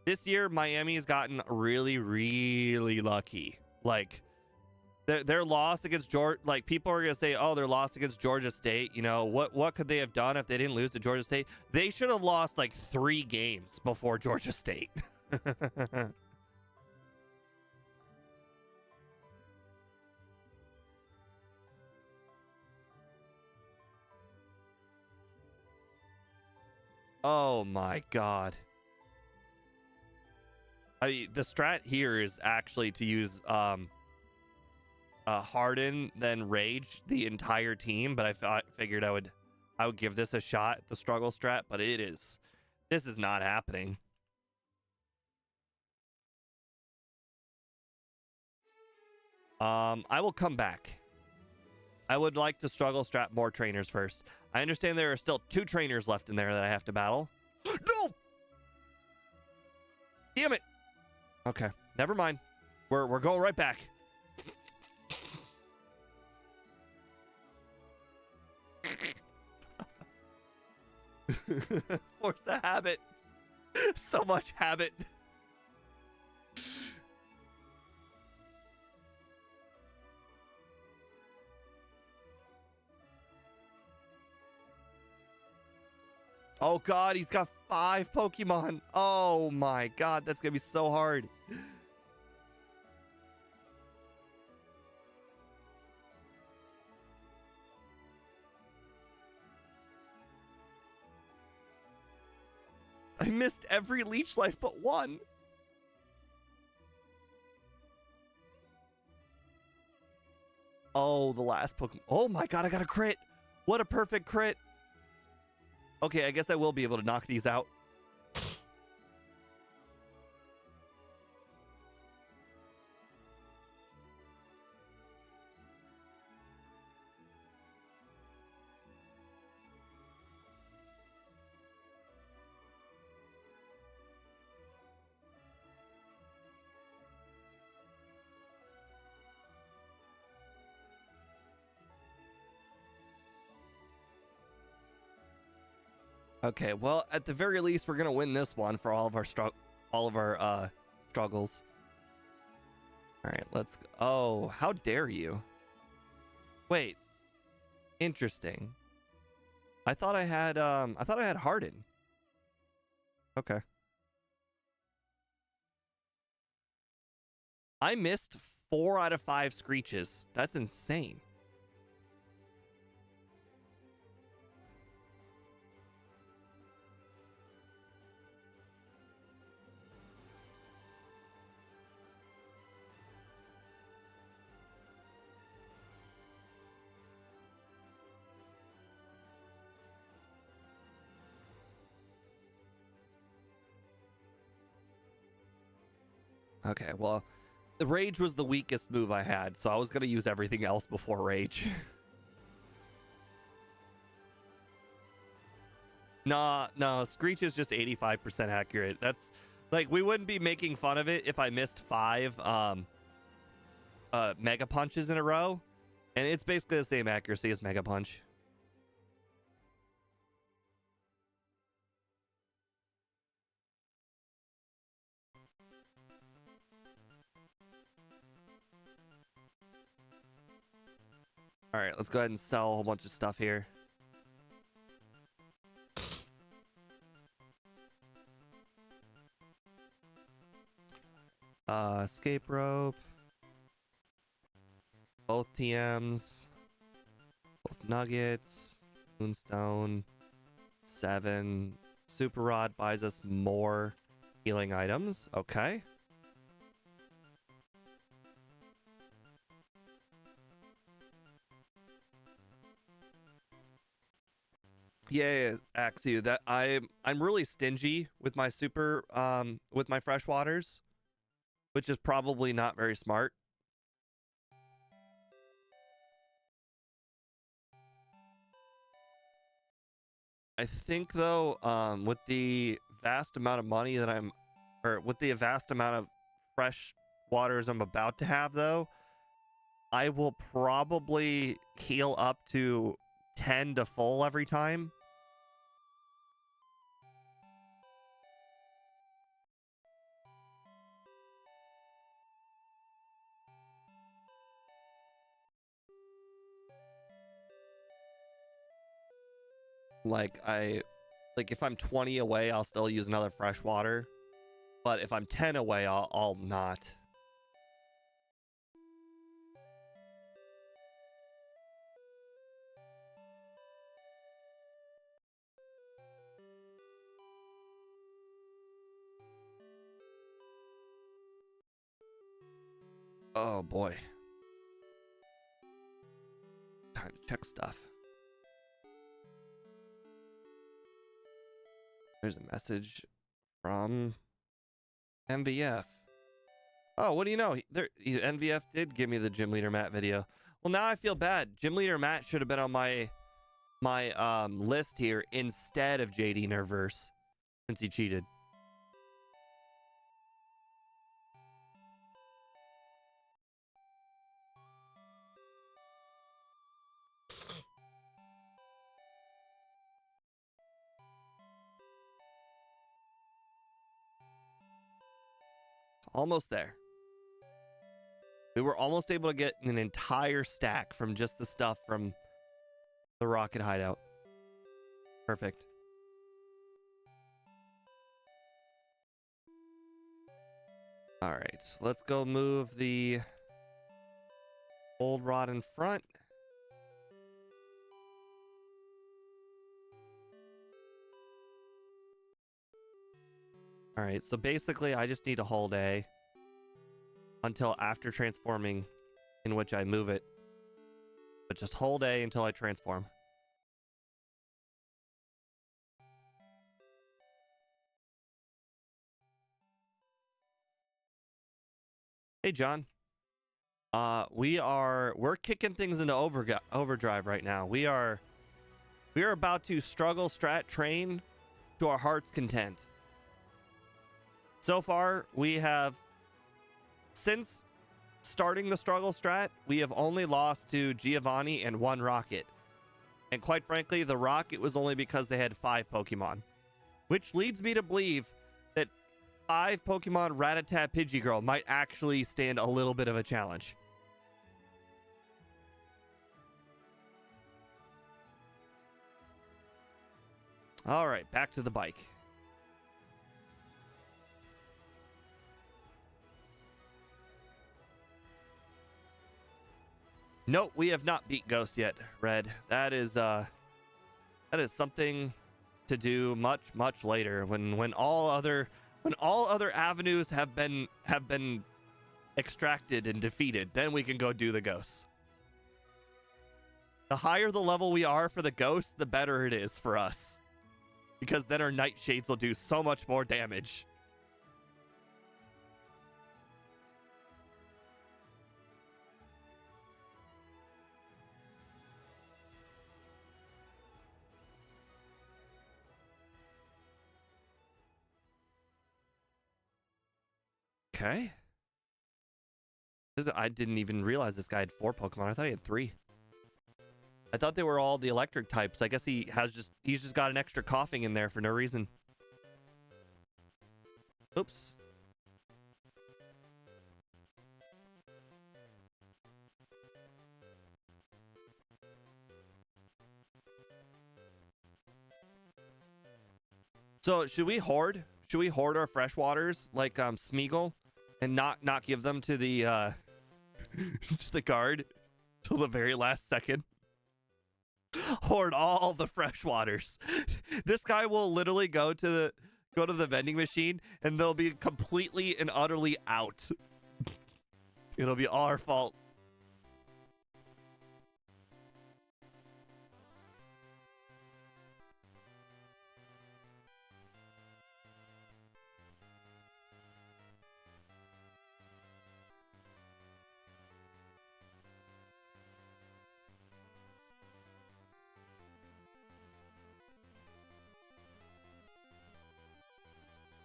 This year, Miami has gotten really, really lucky. Like, their loss against Georgia, like, people are gonna say, oh, their loss against Georgia State. You know, what could they have done if they didn't lose to Georgia State? They should have lost like 3 games before Georgia State. Oh my god. I mean, the strat here is actually to use Harden, then Rage the entire team, but I figured I would give this a shot, the struggle strat, but this is not happening. I will come back. I would like to struggle strat more trainers first. I understand there are still 2 trainers left in there that I have to battle. No! Damn it! Okay, never mind. We're going right back. Force the habit. So much habit. Oh god, he's got 5 Pokemon. Oh my god, that's gonna be so hard. I missed every leech life but 1. Oh, the last Pokemon. Oh my god, I got a crit. What a perfect crit. Okay, I guess I will be able to knock these out. Okay, well, at the very least, we're gonna win this one for all of our struggles. All right, let's go. Oh, how dare you? Wait. Interesting. I thought I had Harden. Okay. I missed 4 out of 5 screeches. That's insane. Okay, well, The Rage was the weakest move I had, so I was going to use everything else before Rage. No, Screech is just 85% accurate. That's like, we wouldn't be making fun of it if I missed 5 Mega Punches in a row, and it's basically the same accuracy as Mega Punch. All right, let's go ahead and sell a whole bunch of stuff here. Escape rope. Both TMs. Both nuggets. Moonstone. 7. Super Rod buys us more healing items. Okay. Yeah, Axu, that I'm really stingy with my with my fresh waters, which is probably not very smart. I think though, with the vast amount of money that with the vast amount of fresh waters I'm about to have though, I will probably heal up to 10 to full every time. Like if I'm 20 away, I'll still use another fresh water, but if I'm 10 away, I'll not. Oh boy. Time to check stuff. There's a message from MVF. Oh, what do you know? MVF did give me the Gym Leader Matt video. Well, now I feel bad. Gym Leader Matt should have been on my list here instead of JD Nerverse, since he cheated. Almost there. We were almost able to get an entire stack from just the stuff from the rocket hideout. Perfect. All right, let's go move the old rod in front. All right, so basically I just need to hold A until after transforming, in which I move it. But just hold A until I transform. Hey, John. We're kicking things into overdrive right now. We are about to struggle strat train to our heart's content. So far, we have, since starting the struggle strat, we have only lost to Giovanni and 1 rocket. And quite frankly, the rocket was only because they had 5 Pokemon. Which leads me to believe that 5 Pokemon Rattata Pidgeygirl might actually stand a little bit of a challenge. Alright, back to the bike. Nope, we have not beat Ghost yet, Red. That is something to do much later when all other avenues have been extracted and defeated. Then we can go do the Ghosts. The higher the level we are for the Ghost, the better it is for us, because then our Nightshades will do so much more damage. Okay. I didn't even realize this guy had 4 Pokemon. I thought he had 3. I thought they were all the electric types. I guess he's just got an extra coughing in there for no reason. Oops. So should we hoard? Should we hoard our freshwaters like Smeagol, and not give them to the to the guard till the very last second? Hoard all the freshwaters. This guy will literally go to the vending machine and they'll be completely and utterly out. It'll be all our fault.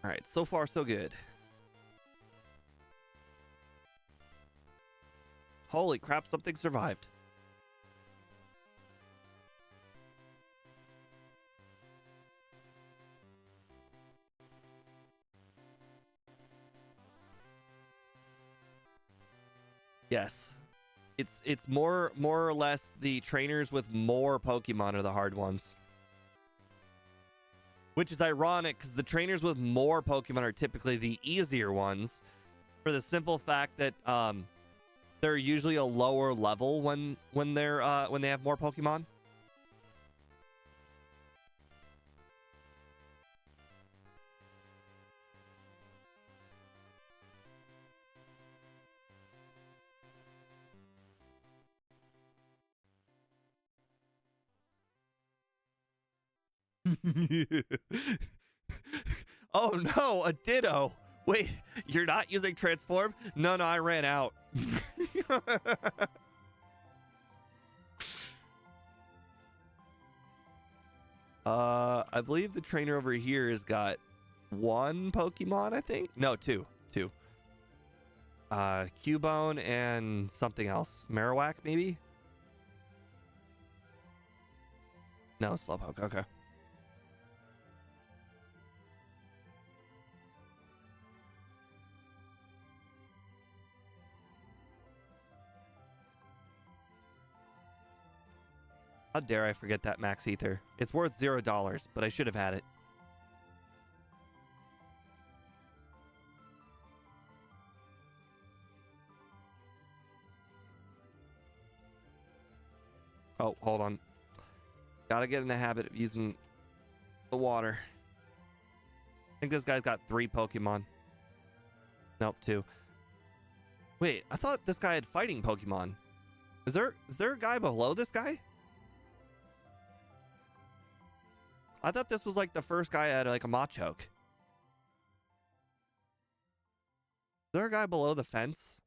All right, so far so good. Holy crap, something survived. Yes. It's more or less the trainers with more Pokemon are the hard ones. Which is ironic because the trainers with more Pokemon are typically the easier ones, for the simple fact that they're usually a lower level when they have more Pokemon. Oh no, a Ditto. Wait, you're not using transform? No, I ran out. I believe the trainer over here has got 1 Pokemon, I think. No, 2. Cubone and something else. Marowak, maybe? No, Slowpoke. Okay. How dare I forget that max ether? It's worth $0, but I should have had it. Oh, hold on. Gotta get in the habit of using the water. I think this guy's got 3 Pokemon. Nope, 2. Wait, I thought this guy had fighting Pokemon. Is there a guy below this guy? I thought this was like the first guy had like a Machoke. Is there a guy below the fence?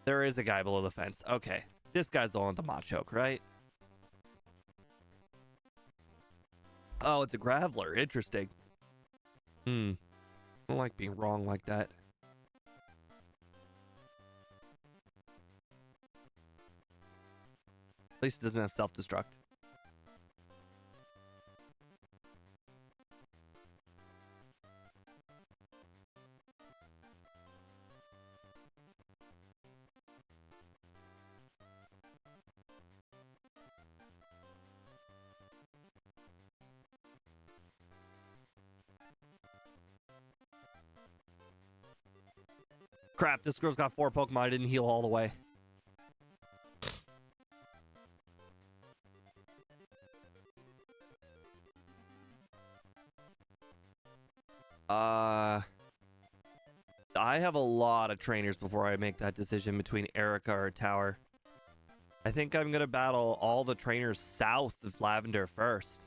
There is a guy below the fence. Okay. This guy's the one with the Machoke, right? Oh, it's a Graveler. Interesting. I don't like being wrong like that. At least it doesn't have self-destruct. Crap, this girl's got 4 Pokemon. I didn't heal all the way. I have a lot of trainers before I make that decision between Erica or Tower. I think I'm gonna battle all the trainers south of Lavender first.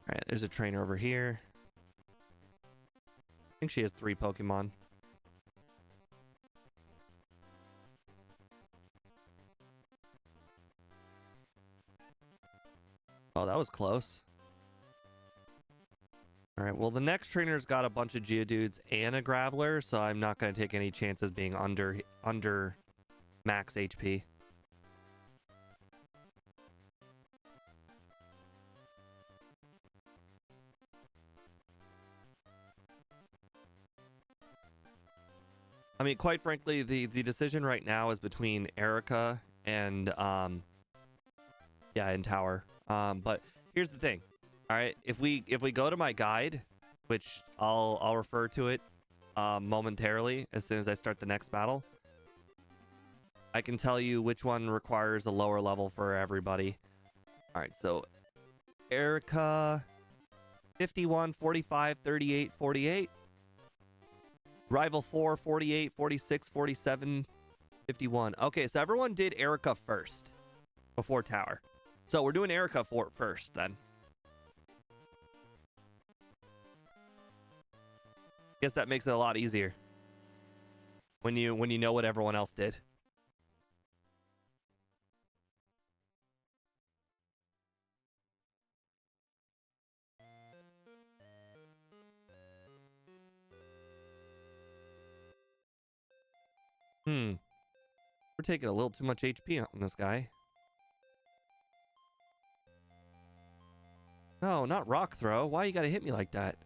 All right, there's a trainer over here. think she has 3 Pokemon. Oh, that was close. All right, well, the next trainer's got a bunch of Geodudes and a Graveler, so I'm not going to take any chances being under max HP. I mean, quite frankly, the decision right now is between Erica and and Tower. But here's the thing. All right, if we go to my guide, which I'll refer to it momentarily as soon as I start the next battle, I can tell you which one requires a lower level for everybody. All right, so Erica 51, 45, 38, 48. Rival 4, 48, 46, 47, 51. Okay, so everyone did Erica first before Tower. So we're doing Erica first then. Guess that makes it a lot easier when you know what everyone else did. We're taking a little too much HP on this guy. No, not rock throw. Why you gotta hit me like that?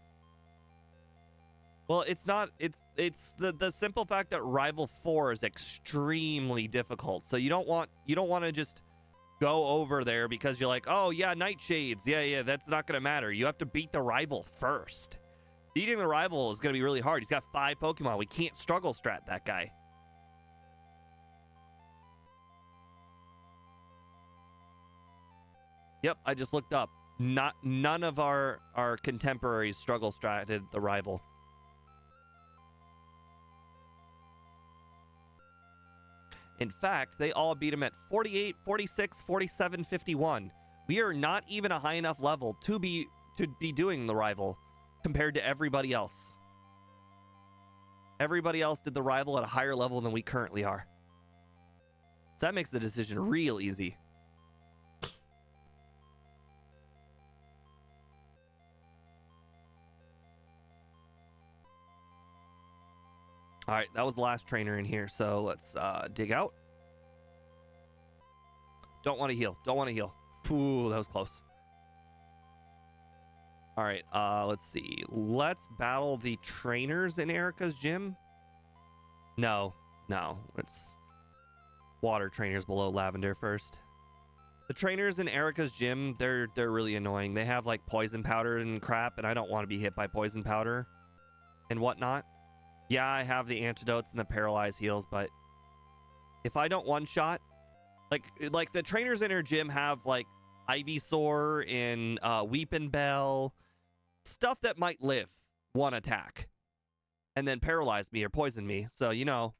Well, it's not. It's the simple fact that Rival 4 is extremely difficult. So you don't want to just go over there because you're like, oh yeah, Nightshades. Yeah, that's not gonna matter. You have to beat the Rival first. Beating the Rival is gonna be really hard. He's got 5 Pokemon. We can't struggle strat that guy. Yep, I just looked up. None of our contemporaries struggle stratted the Rival. In fact, they all beat him at 48, 46, 47, 51. We are not even a high enough level to be doing the Rival compared to everybody else. Everybody else did the Rival at a higher level than we currently are. So that makes the decision real easy. All right, that was the last trainer in here, so let's dig out. Don't want to heal. Don't want to heal. Ooh, that was close. All right, let's see. Let's battle the trainers in Erica's gym. No. It's water trainers below Lavender first. The trainers in Erica's gym, they're really annoying. They have like poison powder and crap, and I don't want to be hit by poison powder and whatnot. Yeah, I have the antidotes and the paralyzed heals, but if I don't one-shot, like the trainers in her gym have like Ivysaur and Weepin' Bell, stuff that might live one attack and then paralyze me or poison me. So, you know.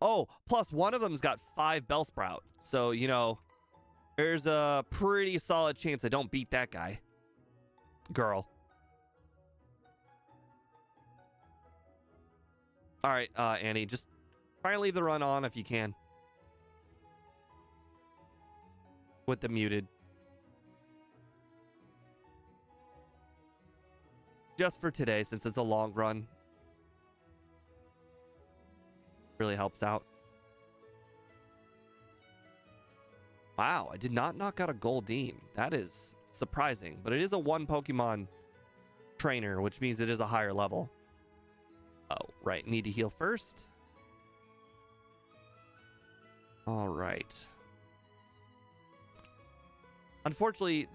Oh, plus one of them's got 5 Bellsprout. So, you know, there's a pretty solid chance I don't beat that guy. Girl. All right, Annie, just try and leave the run on if you can. With the muted. Just for today, since it's a long run. Really helps out. Wow, I did not knock out a Goldeen. That is surprising, but it is a 1 Pokemon trainer, which means it is a higher level. Oh, right. Need to heal first. All right. Unfortunately,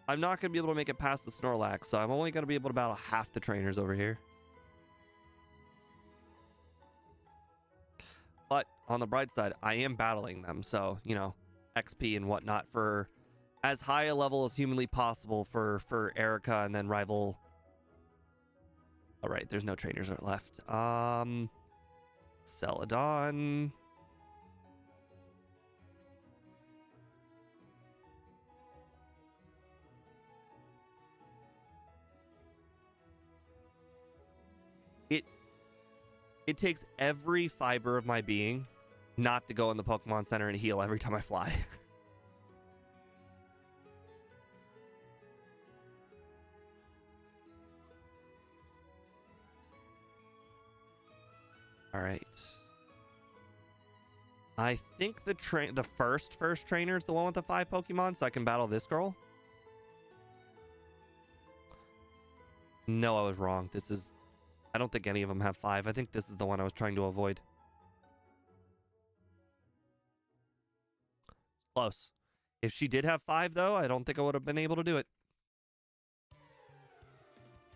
I'm not going to be able to make it past the Snorlax, so I'm only going to be able to battle half the trainers over here. But on the bright side, I am battling them, so, you know, XP and whatnot for as high a level as humanly possible for Erica and then Rival. All right, there's no trainers left. Celadon. It takes every fiber of my being not to go in the Pokemon Center and heal every time I fly. All right. I think the first trainer is the one with the 5 Pokemon, so I can battle this girl. No, I was wrong. I don't think any of them have 5. I think this is the one I was trying to avoid. Close. If she did have 5, though, I don't think I would have been able to do it.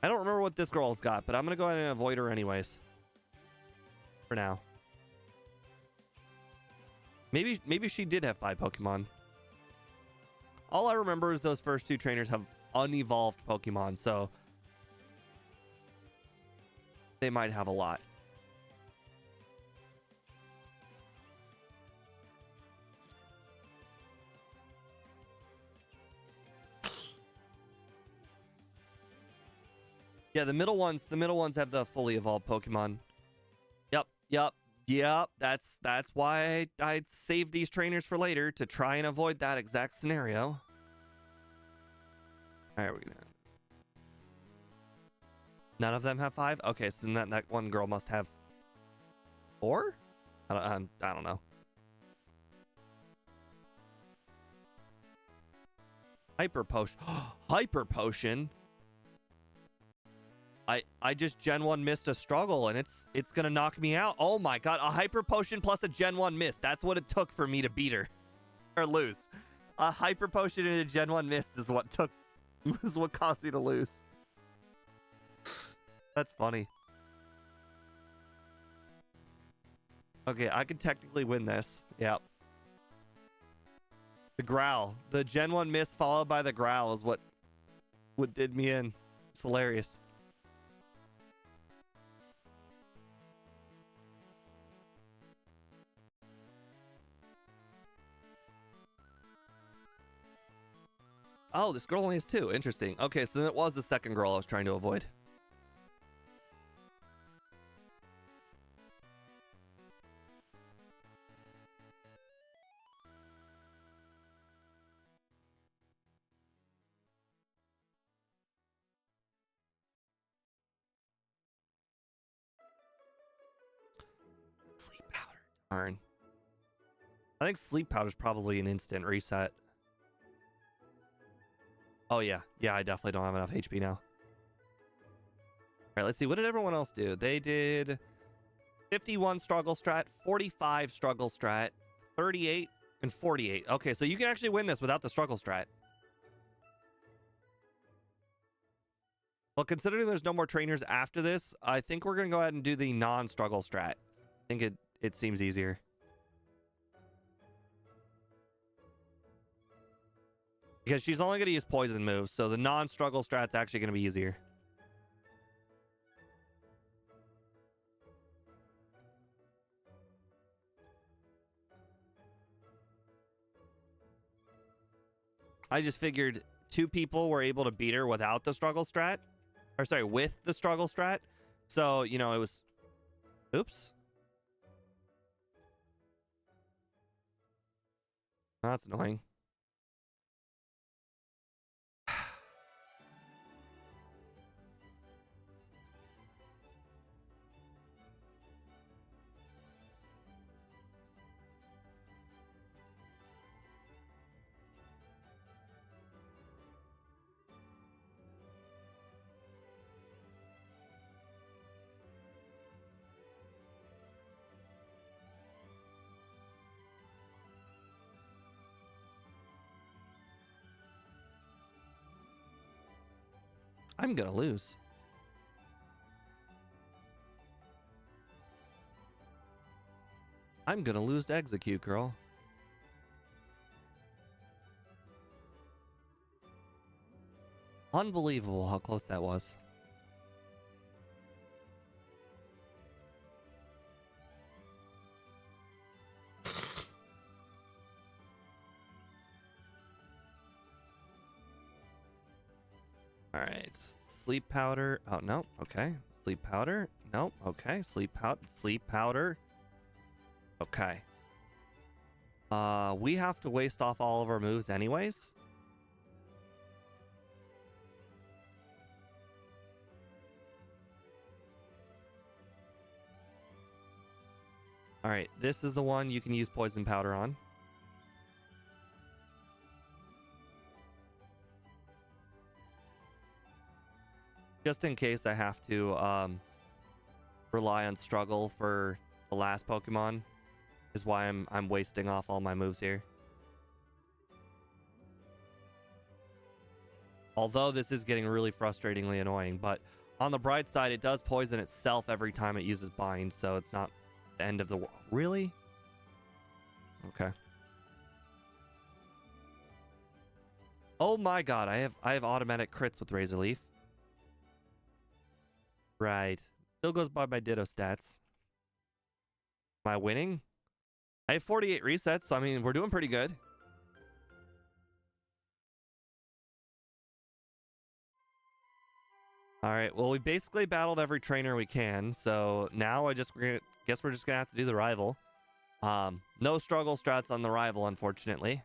I don't remember what this girl's got, but I'm going to go ahead and avoid her anyways. For now. Maybe she did have 5 Pokemon. All I remember is those first 2 trainers have unevolved Pokemon, so they might have a lot. Yeah, the middle ones have the fully evolved Pokemon. Yep. That's why I saved these trainers for later, to try and avoid that exact scenario. All right, we're gonna. None of them have 5. Okay, so then that one girl must have 4. I don't know. Hyper potion. Hyper potion. I just Gen 1 missed a struggle, and it's gonna knock me out. Oh my god, a hyper potion plus a Gen 1 miss. That's what it took for me to beat her. Or lose. A hyper potion and a Gen 1 missed is what caused me to lose. That's funny. Okay, I could technically win this. Yep. The growl. The Gen 1 miss followed by the growl is what did me in. It's hilarious. Oh, this girl only has 2. Interesting. Okay, so then it was the second girl I was trying to avoid. Sleep powder. Darn. I think sleep powder is probably an instant reset. Oh, yeah. Yeah, I definitely don't have enough HP now. All right, let's see. What did everyone else do? They did 51 struggle strat, 45 struggle strat, 38, and 48. Okay, so you can actually win this without the struggle strat. Well, considering there's no more trainers after this, I think we're going to go ahead and do the non-struggle strat. I think it seems easier. Because she's only going to use poison moves, so the non-struggle strat's actually going to be easier. I just figured 2 people were able to beat her without the struggle strat. Or sorry, with the struggle strat. So, you know, it was... Oops. Oh, that's annoying. I'm gonna lose. I'm gonna lose to execute, girl. Unbelievable how close that was. All right, sleep powder. Oh, no. Okay. Sleep powder. Nope. Okay. Sleep powder. Okay. We have to waste off all of our moves anyways. All right, this is the one you can use poison powder on. Just in case I have to rely on struggle for the last Pokemon is why I'm wasting off all my moves here. Although this is getting really frustratingly annoying, but on the bright side, it does poison itself every time it uses bind, so it's not the end of the world. Really? Okay. Oh my god, I have automatic crits with Razor Leaf. Right. Still goes by my Ditto stats. Am I winning? I have 48 resets, so I mean, we're doing pretty good. All right, well, we basically battled every trainer we can, so now guess we're just gonna have to do the rival. No struggle strats on the rival, unfortunately.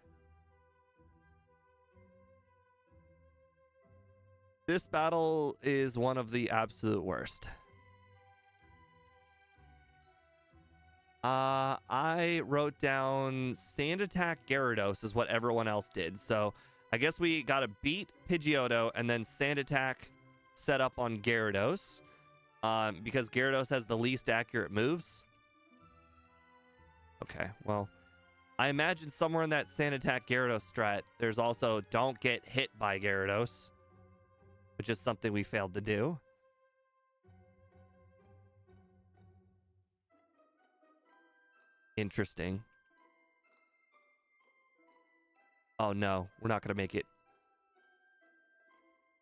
This battle is one of the absolute worst. I wrote down Sand Attack Gyarados is what everyone else did, so I guess we gotta beat Pidgeotto and then Sand Attack set up on Gyarados, because Gyarados has the least accurate moves. Okay, well, I imagine somewhere in that Sand Attack Gyarados strat, there's also don't get hit by Gyarados, which is something we failed to do. Interesting. Oh no, we're not gonna make it.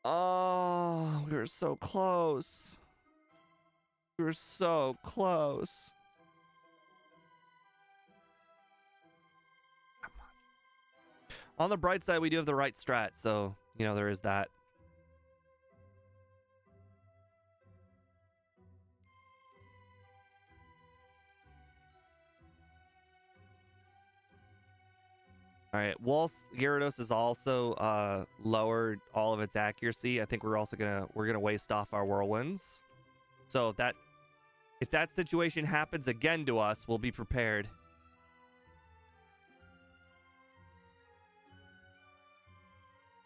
Oh, we were so close. We were so close. On the bright side, we do have the right strat, so, you know, there is that. All right, whilst Gyarados has also lowered all of its accuracy, I think we're gonna waste off our whirlwinds. So if that situation happens again to us, we'll be prepared.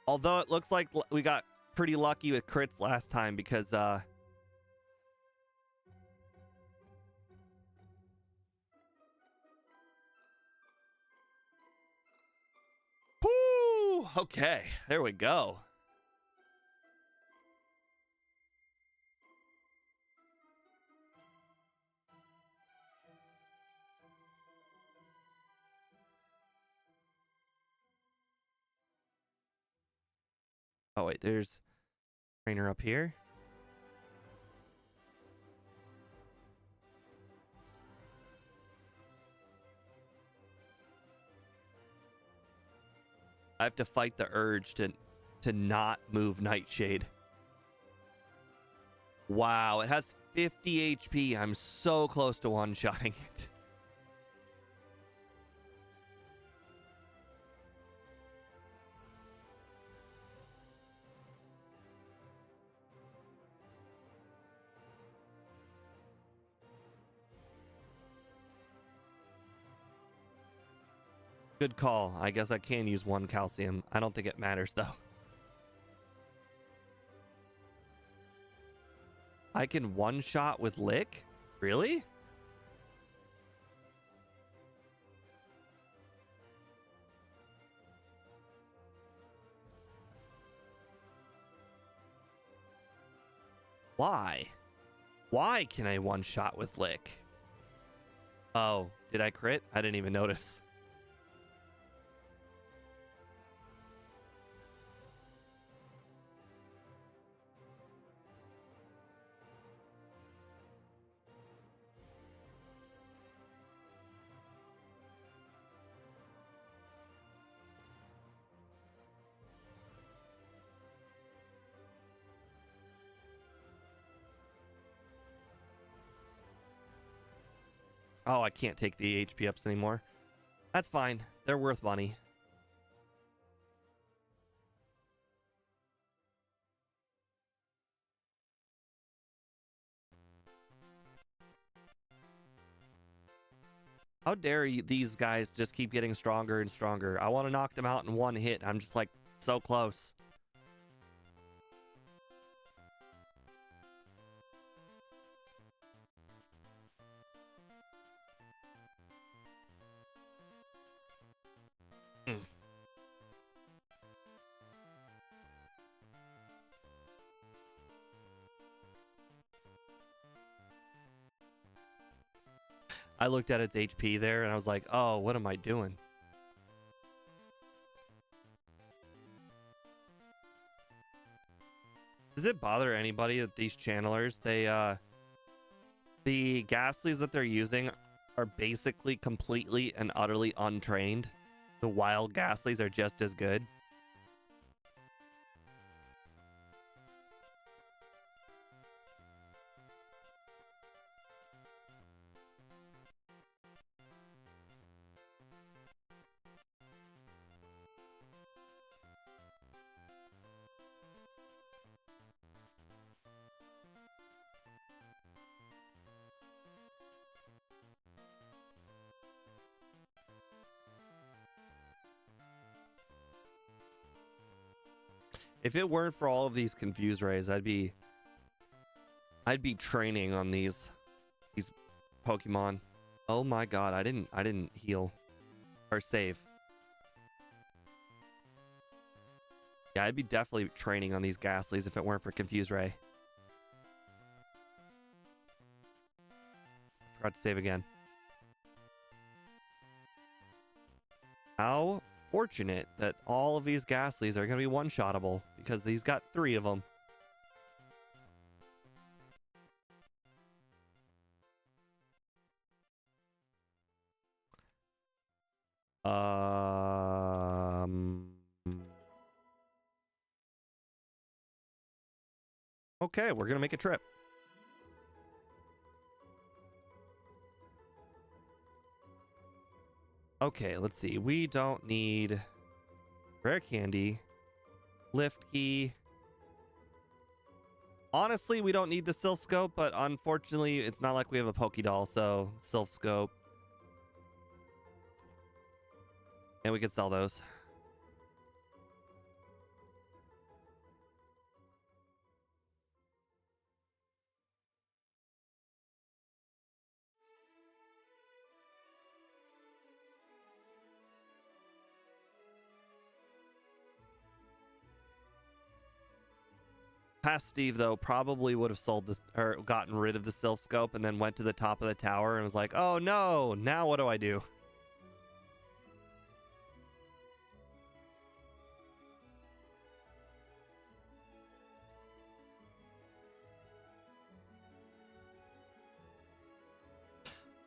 Although it looks like we got pretty lucky with crits last time because whoo! Okay, there we go. Oh wait, there's trainer up here. I have to fight the urge to not move Nightshade. Wow, it has 50 HP. I'm so close to one-shotting it. Good call. I guess I can use one calcium. I don't think it matters, though. I can one-shot with Lick? Really? Why? Why can I one-shot with Lick? Oh, did I crit? I didn't even notice. Oh, I can't take the HP ups anymore. That's fine. They're worth money. How dare you, these guys just keep getting stronger and stronger? I want to knock them out in one hit. I'm just like so close. I looked at its HP there and I was like, oh, what am I doing? Does it bother anybody that these channelers, the Ghastlies that they're using are basically completely and utterly untrained? The wild Ghastlies are just as good. If it weren't for all of these confuse rays, I'd be training on these Pokemon. Oh my god, I didn't heal or save. Yeah, I'd be definitely training on these Ghastlies if it weren't for confuse ray. Forgot to save again. How fortunate that all of these Ghastlies are going to be one-shottable because he's got 3 of them. Okay, we're going to make a trip. Okay, let's see. We don't need rare candy, lift key. Honestly, we don't need the Sylph Scope, but unfortunately, it's not like we have a Pokédoll, so Sylph Scope. And we could sell those. Past Steve, though, probably would have sold this or gotten rid of the Sylph Scope and then went to the top of the tower and was like, oh no, now what do I do?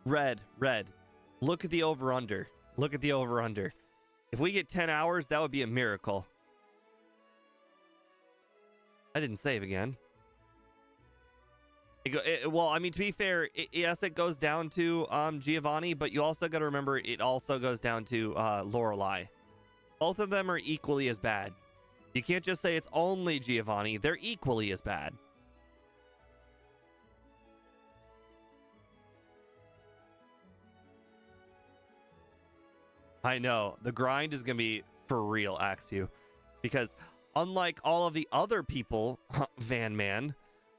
Red. Look at the over-under. Look at the over-under. If we get 10 hours, that would be a miracle. I didn't save again. Well, I mean, to be fair, yes, it goes down to Giovanni, but you also got to remember it also goes down to Laurelai. Both of them are equally as bad. You can't just say it's only Giovanni. They're equally as bad. I know. The grind is going to be for real, Axew. Because unlike all of the other people, Van Man,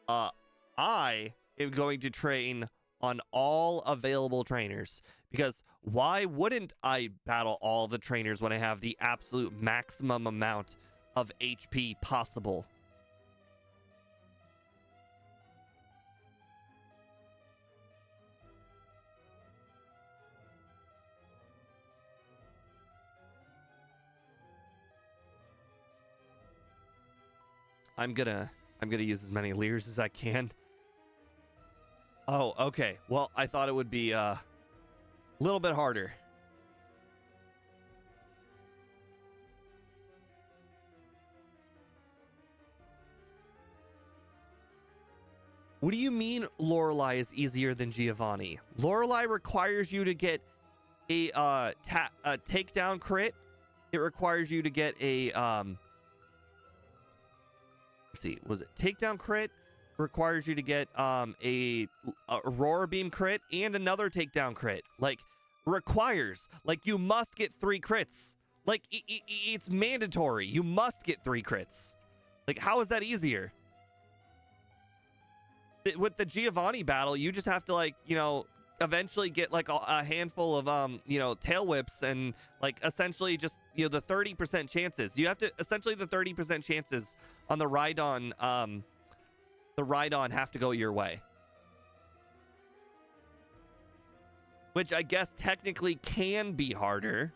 I am going to train on all available trainers. Because why wouldn't I battle all the trainers when I have the absolute maximum amount of HP possible? I'm gonna use as many Leers as I can. Oh, okay. Well, I thought it would be a little bit harder. What do you mean Laurelai is easier than Giovanni? Laurelai requires you to get a takedown crit. It requires you to get a let's see, was it takedown crit? Requires you to get a aurora beam crit and another takedown crit. Like, requires, like, you must get 3 crits. Like, it's mandatory. You must get 3 crits. Like, how is that easier? With the Giovanni battle, you just have to, like, you know, eventually get like a handful of you know, tail whips and like essentially just, you know, the 30% chances. You have to essentially the 30% chances on the ride-on have to go your way. Which I guess technically can be harder.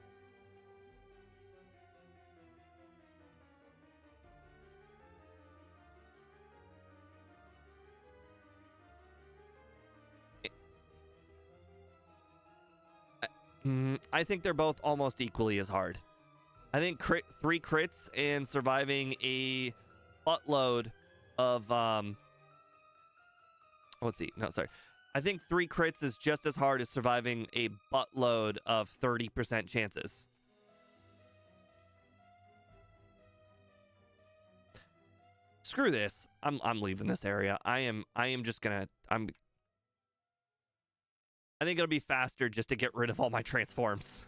I think they're both almost equally as hard. I think 3 crits and surviving a buttload of let's see. No, sorry. I think 3 crits is just as hard as surviving a buttload of 30% chances. Screw this. I'm leaving this area. I am just gonna I think it'll be faster just to get rid of all my transforms.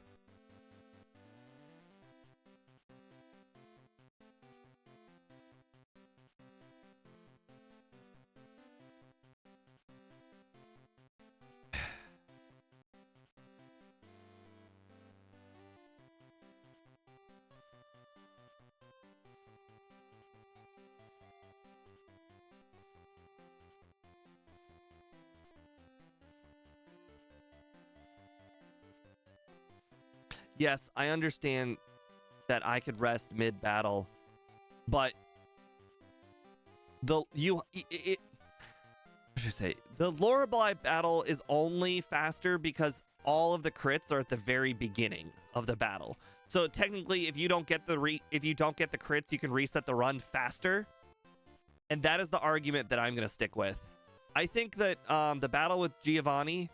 Yes, I understand that I could rest mid-battle, but what should I say? The Laurelai battle is only faster because all of the crits are at the very beginning of the battle. So technically, if you don't get the crits, you can reset the run faster, and that is the argument that I'm going to stick with. I think that the battle with Giovanni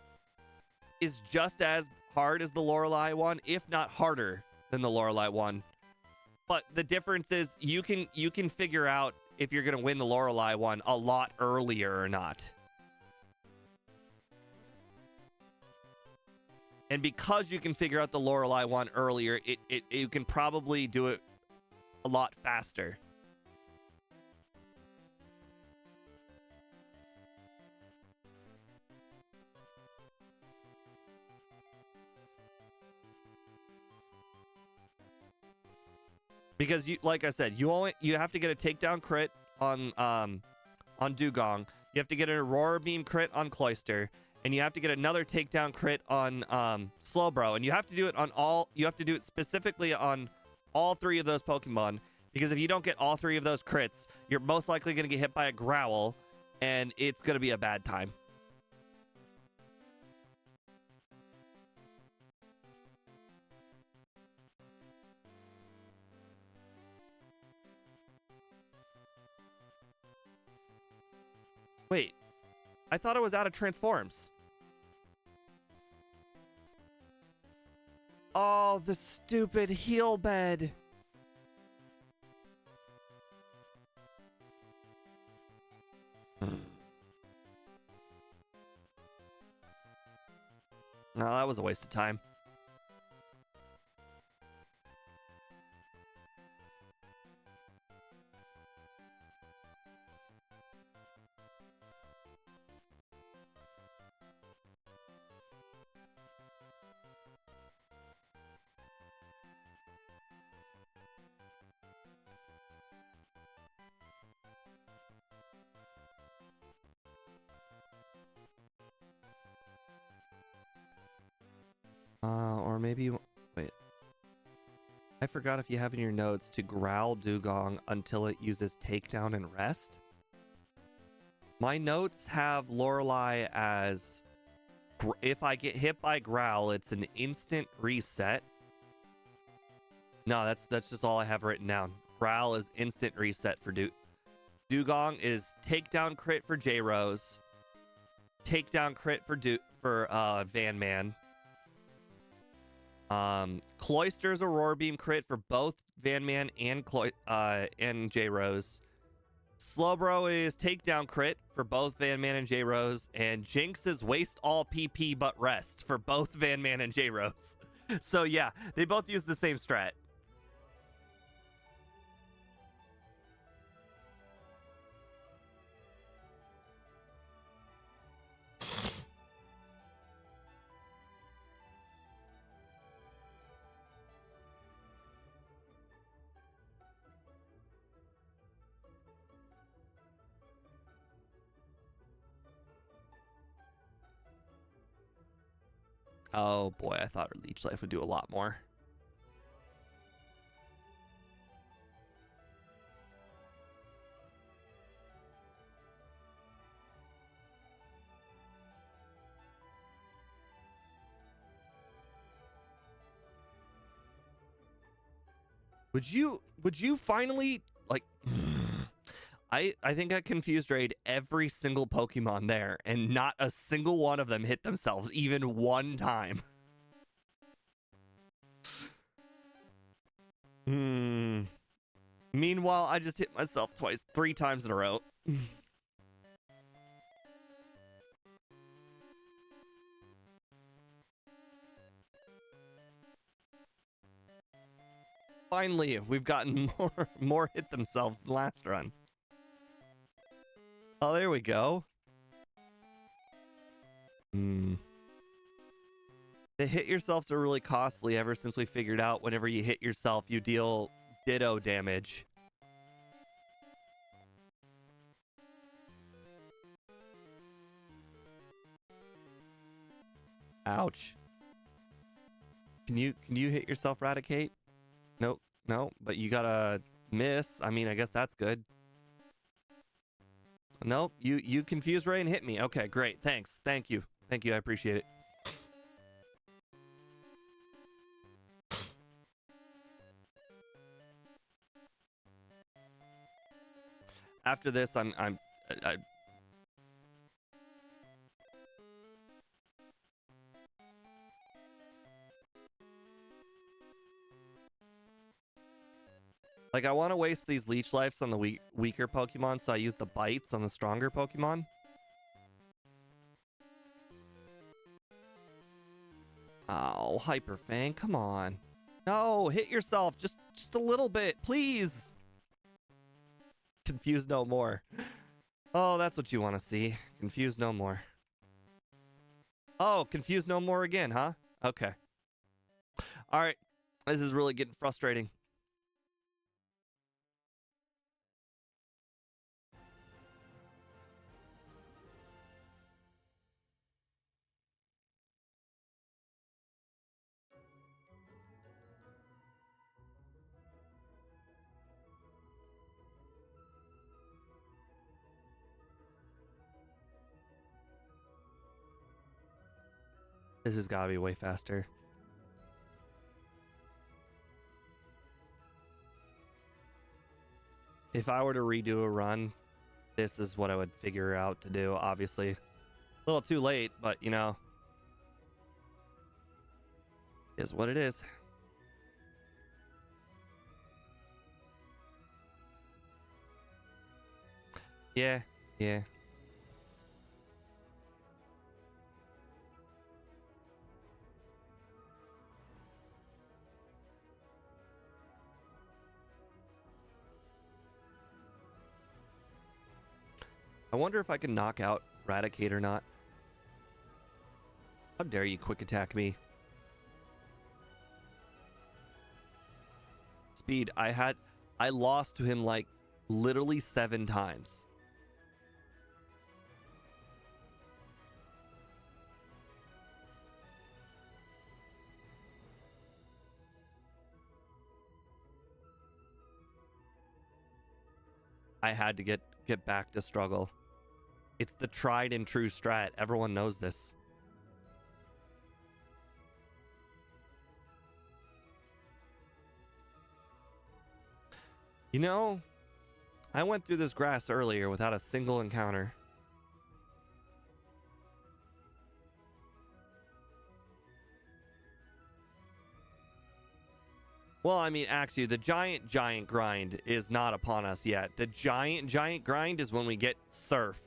is just as hard as the Laurelai one, if not harder than the Laurelai one. But the difference is you can figure out if you're going to win the Laurelai one a lot earlier or not. And because you can figure out the Laurelai one earlier, you can probably do it a lot faster. Because like I said, you have to get a takedown crit on Dugong. You have to get an Aurora Beam crit on Cloyster, and you have to get another takedown crit on Slowbro, and you have to do it on all. You have to do it specifically on all 3 of those Pokemon, because if you don't get all 3 of those crits, you're most likely going to get hit by a Growl, and it's going to be a bad time. Wait, I thought it was out of transforms. Oh, the stupid heal bed. No, that was a waste of time. Or maybe, wait. I forgot if you have in your notes to growl Dugong until it uses takedown and rest. My notes have Laurelai as, if I get hit by growl, it's an instant reset. No, that's just all I have written down. Growl is instant reset for Dugong is takedown crit for J Rose, takedown crit for Van Man. Cloister's Aurora Beam crit for both Van Man and J Rose. Slowbro is takedown crit for both Van Man and J Rose, and Jinx is waste all PP but rest for both Van Man and J Rose. So yeah, they both use the same strat. Oh boy, I thought her Leech Life would do a lot more. Would you finally, like, I think I confused raid every single Pokemon there, and not a single one of them hit themselves even one time. Meanwhile, I just hit myself three times in a row. Finally, we've gotten more hit themselves than last run. Oh, there we go. The hit yourselves are really costly ever since we figured out whenever you hit yourself, you deal Ditto damage. Ouch. Can you hit yourself, Raticate? Nope, no, but you gotta miss. I mean, I guess that's good. Nope, you confused Ray and hit me. Okay, great. Thanks. Thank you. Thank you. I appreciate it. After this, I like, I want to waste these Leech Lives on the weaker Pokemon, so I use the Bites on the stronger Pokemon. Oh, Hyper Fang, come on. No, hit yourself just a little bit, please. Confuse no more. Oh, that's what you want to see. Confuse no more. Oh, confuse no more again, huh? Okay. All right. This is really getting frustrating. This has got to be way faster. If I were to redo a run, this is what I would figure out to do. Obviously, a little too late, but you know, is what it is. Yeah, yeah. I wonder if I can knock out Raticate or not. How dare you quick attack me? Speed, I lost to him like literally 7 times. I had to get back to struggle. It's the tried and true strat. Everyone knows this. You know, I went through this grass earlier without a single encounter. Well, I mean, actually, the giant grind is not upon us yet. The giant grind is when we get surf.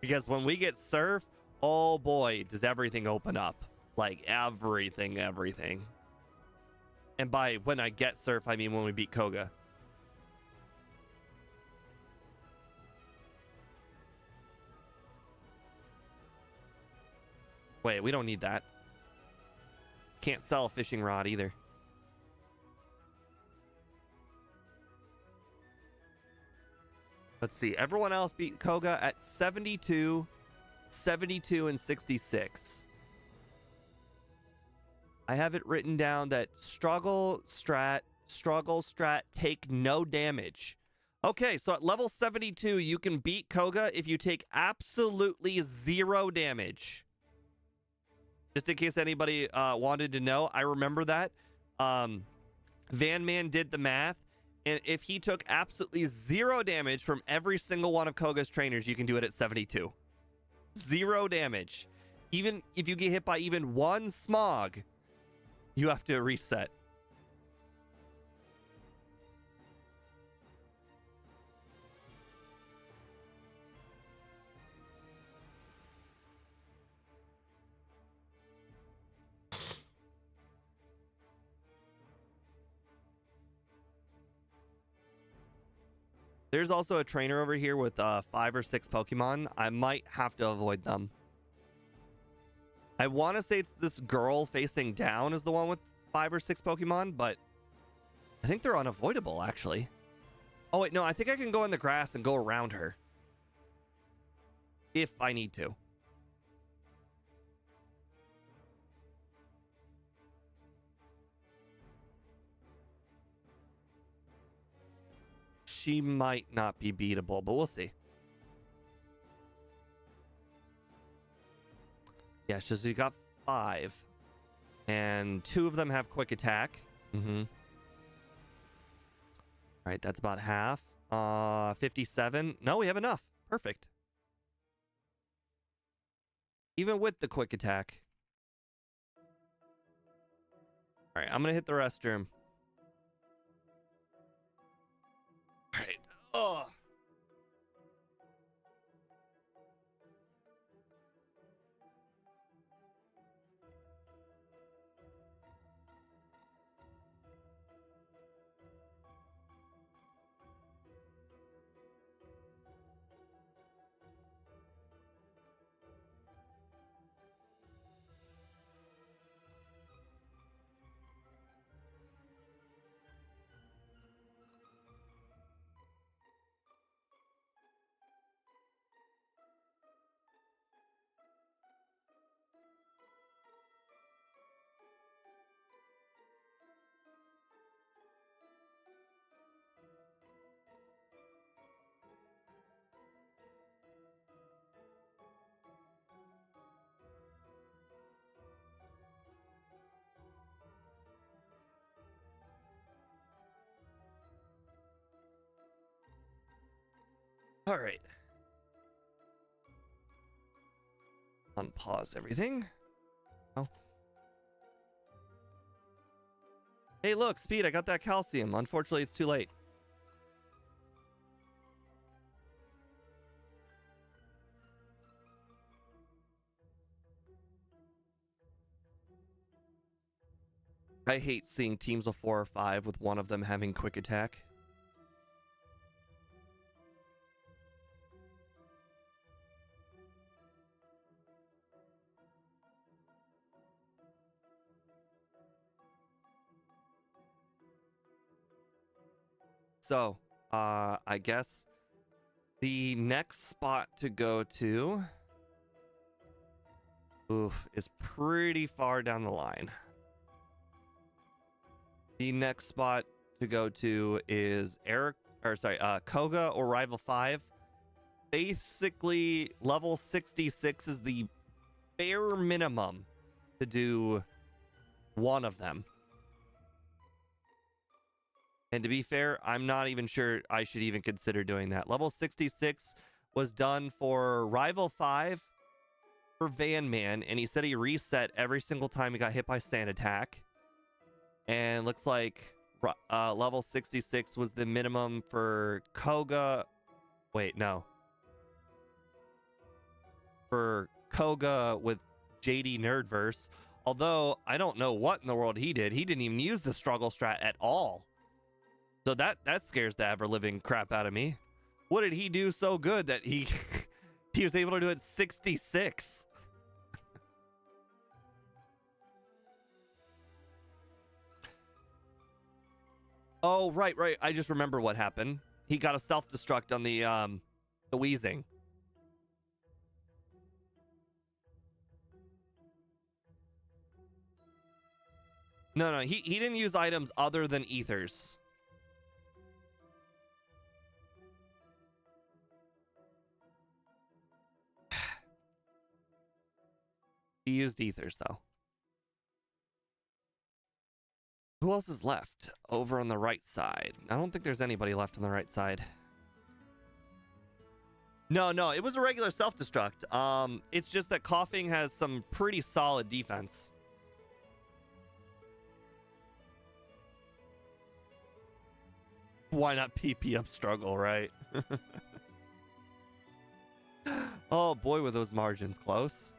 Because when we get surf, oh boy, does everything open up. Like, everything. And by when I get surf, I mean when we beat Koga. Wait, we don't need that. Can't sell a fishing rod either. Let's see. Everyone else beat Koga at 72, 72, and 66. I have it written down that struggle, strat, take no damage. Okay, so at level 72, you can beat Koga if you take absolutely 0 damage. Just in case anybody wanted to know, I remember that. Van Man did the math. And if he took absolutely 0 damage from every single one of Koga's trainers, you can do it at 72. 0 damage. Even if you get hit by even one smog, you have to reset. There's also a trainer over here with 5 or 6 Pokemon. I might have to avoid them. I want to say it's this girl facing down is the one with 5 or 6 Pokemon, but I think they're unavoidable, actually. Oh, wait, no, I think I can go in the grass and go around her. If I need to. She might not be beatable, but we'll see. Yeah, so you got 5. And 2 of them have quick attack. All right, that's about half. 57. No, we have enough. Perfect. Even with the quick attack. All right, I'm going to hit the restroom. All right. Oh. All right. Unpause everything. Oh. Hey, look, Speed, I got that calcium. Unfortunately, it's too late. I hate seeing teams of 4 or 5 with one of them having quick attack. So, I guess the next spot to go to is pretty far down the line. The next spot to go to is Koga or Rival 5. Basically, level 66 is the bare minimum to do one of them. And to be fair, I'm not even sure I should even consider doing that. Level 66 was done for Rival 5 for Van Man, and he said he reset every single time he got hit by Sand Attack. And looks like level 66 was the minimum for Koga. Wait, no. For Koga with JD Nerdverse. Although, I don't know what in the world he did. He didn't even use the struggle strat at all. So that scares the ever-living crap out of me. What did he do so good that he he was able to do it 66? Oh, right. I just remember what happened. He got a self-destruct on the wheezing. No, he didn't use items other than ethers. He used ethers, though. Who else is left over on the right side? I don't think there's anybody left on the right side. No, it was a regular self-destruct. It's just that Coughing has some pretty solid defense. Why not PP up struggle, right? Oh boy, were those margins close.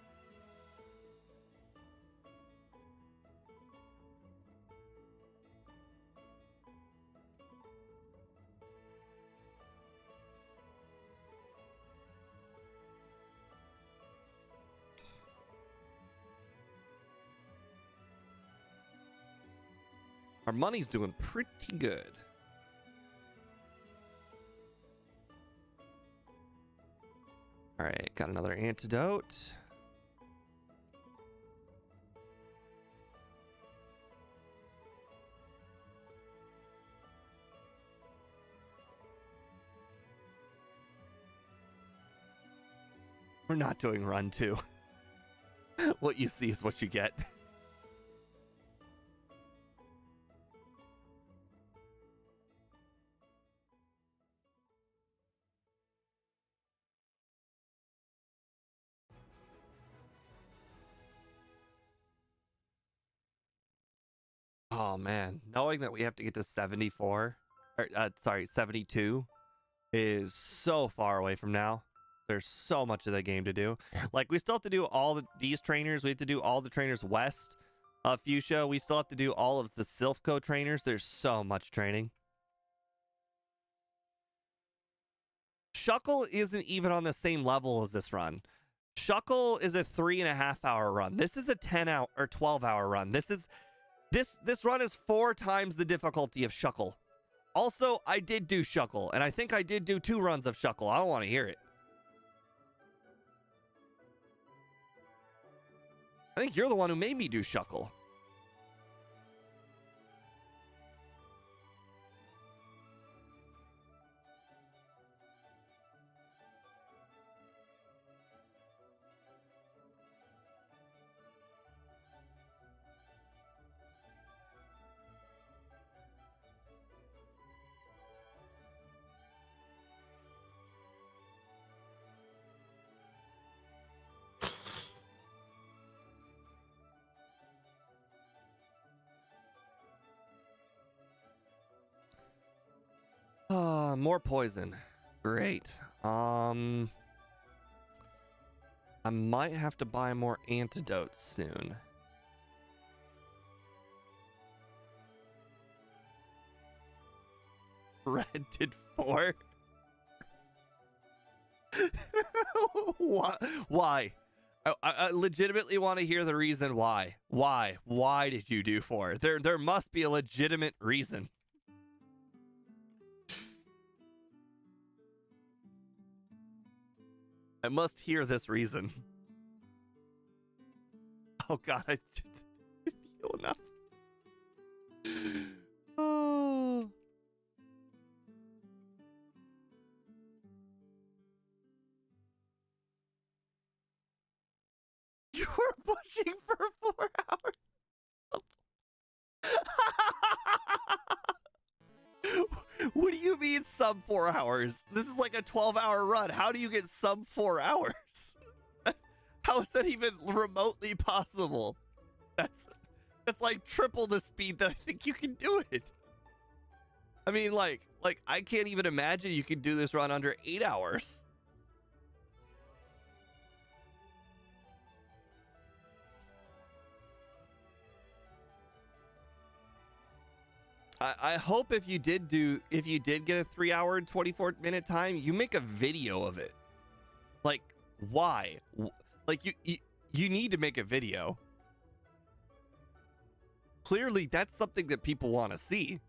Our money's doing pretty good. All right, got another antidote. We're not doing run 2. What you see is what you get. Oh man, knowing that we have to get to 74, or 72 is so far away from now. There's so much of the game to do. Like, we still have to do all these trainers. We have to do all the trainers west of Fuchsia. We still have to do all of the Silphco trainers. There's so much training. Shuckle isn't even on the same level as this run. Shuckle is a 3.5-hour run. This is a 10-hour or 12-hour run. This run is 4 times the difficulty of Shuckle. Also, I did do Shuckle, and I think I did do 2 runs of Shuckle. I don't want to hear it. I think you're the one who made me do Shuckle. More poison. Great. I might have to buy more antidotes soon. Red did 4. Why? I legitimately want to hear the reason why. Why did you do 4? There must be a legitimate reason. I must hear this reason. Oh god, I didn't heal enough. Oh. You were pushing for 4 hours. sub 4 hours? This is like a 12-hour run. How do you get sub 4 hours? How is that even remotely possible? That's like triple the speed that I think you can do it. I mean, like I can't even imagine you could do this run under 8 hours. I hope if you did get a 3 hour and 24-minute time, you make a video of it. Like, why? Like you need to make a video. Clearly, that's something that people want to see.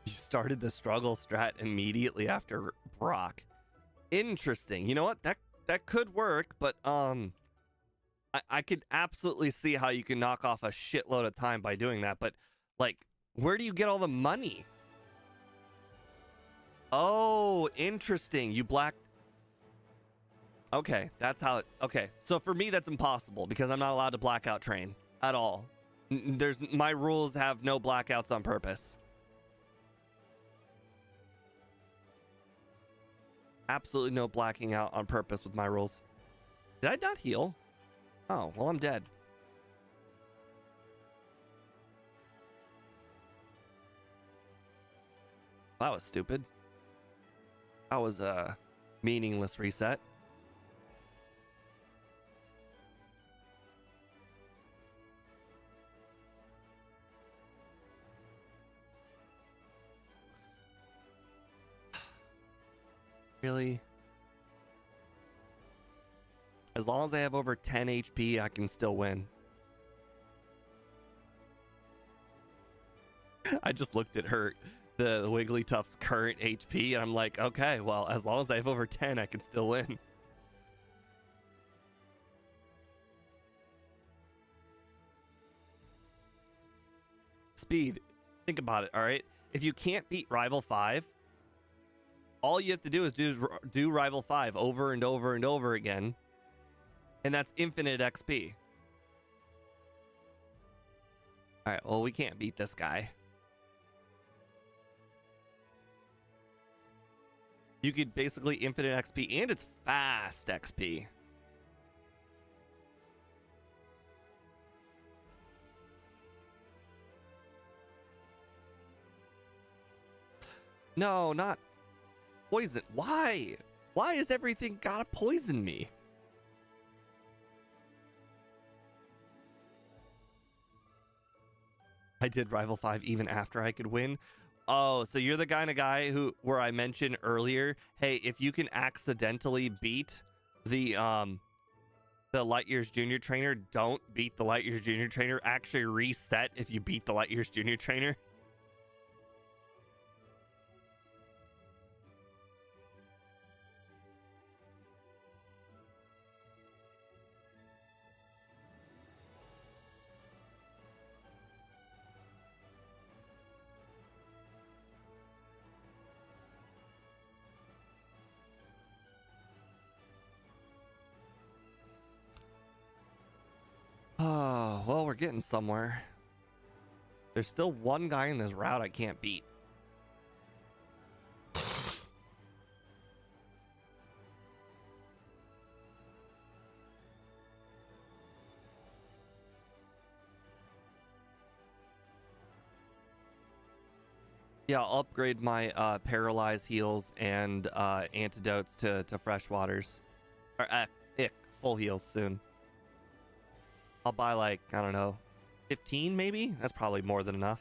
You started the struggle strat immediately after Brock. Interesting. You know what? That could work, but I could absolutely see how you can knock off a shitload of time by doing that. But like, where do you get all the money? Oh, interesting. You black. Okay, that's how it. Okay, so for me that's impossible because I'm not allowed to blackout train at all. My rules have no blackouts on purpose. Absolutely no blacking out on purpose with my rules. Did I not heal? Oh, well, I'm dead. That was stupid. That was a meaningless reset. Really? As long as I have over 10 HP, I can still win. I just looked at the Wigglytuff's current HP, and I'm like, okay, well, as long as I have over 10, I can still win. Speed. Think about it, all right? If you can't beat Rival 5, all you have to do is do Rival 5 over and over and over again. And that's infinite XP. Alright, well, we can't beat this guy. You could basically infinite XP, and it's fast XP. No, not poison. Why? Why has everything gotta poison me? I did Rival 5 even after I could win. Oh, so you're the kind of guy where I mentioned earlier, hey, if you can accidentally beat the Light Years Junior Trainer, don't beat the Light Years Junior Trainer. Actually reset if you beat the Light Years Junior Trainer. Oh, well, we're getting somewhere. There's still one guy in this route I can't beat. Yeah, I'll upgrade my paralyze heals and antidotes to fresh waters. Or full heals soon. I'll buy like, I don't know, 15 maybe? That's probably more than enough.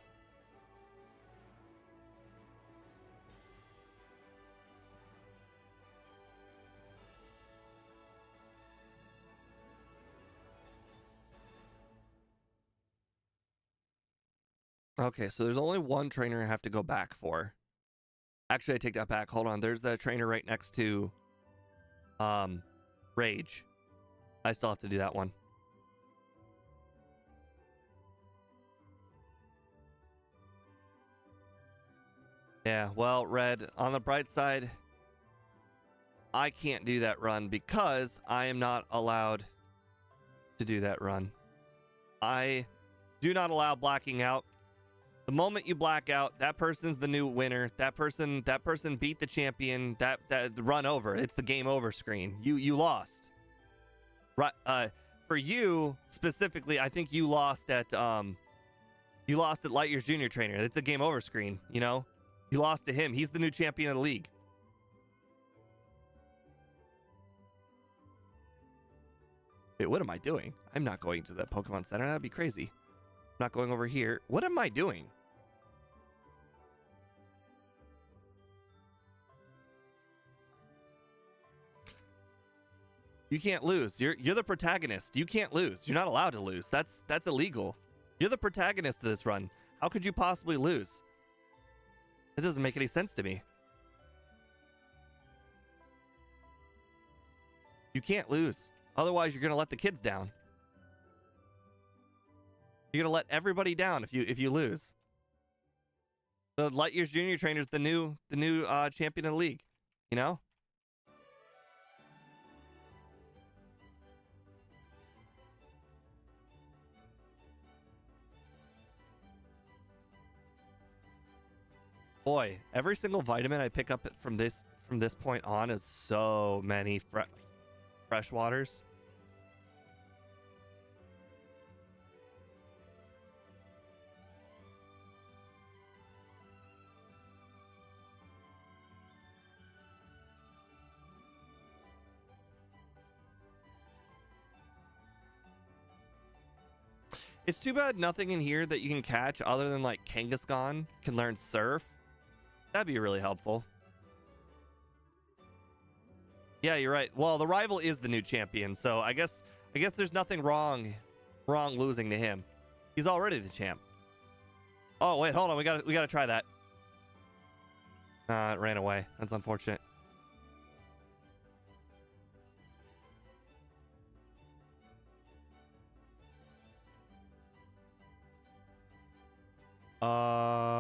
Okay, so there's only one trainer I have to go back for. Actually, I take that back. Hold on. There's the trainer right next to Rage. I still have to do that one. Yeah, well, Red, on the bright side, I can't do that run because I am not allowed to do that run. I do not allow blacking out. The moment you black out, that person's the new winner. That person beat the champion. That run over. It's the game over screen. You lost. Right. For you specifically, I think you lost at Light Years Junior Trainer. It's a game over screen. You know, you lost to him. He's the new champion of the league. Wait, what am I doing? I'm not going to the Pokemon Center. That'd be crazy. I'm not going over here. What am I doing? You can't lose. You're the protagonist. You can't lose. You're not allowed to lose. That's illegal. You're the protagonist of this run. How could you possibly lose? It doesn't make any sense to me. You can't lose. Otherwise, you're gonna let the kids down. You're gonna let everybody down if you lose. The Light Years Junior Trainer is the new champion of the league. You know. Boy, every single vitamin I pick up from this point on is so many fresh waters. It's too bad nothing in here that you can catch other than like Kangaskhan can learn Surf. That'd be really helpful. Yeah, you're right. Well, the rival is the new champion, so I guess there's nothing wrong losing to him. He's already the champ. Oh wait, hold on. We gotta try that. It ran away. That's unfortunate.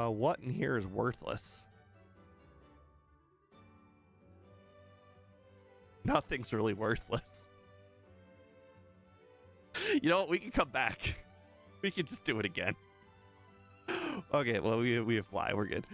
What in here is worthless? Nothing's really worthless. You know what? We can come back. We can just do it again. Okay, well, we have fly. We're good.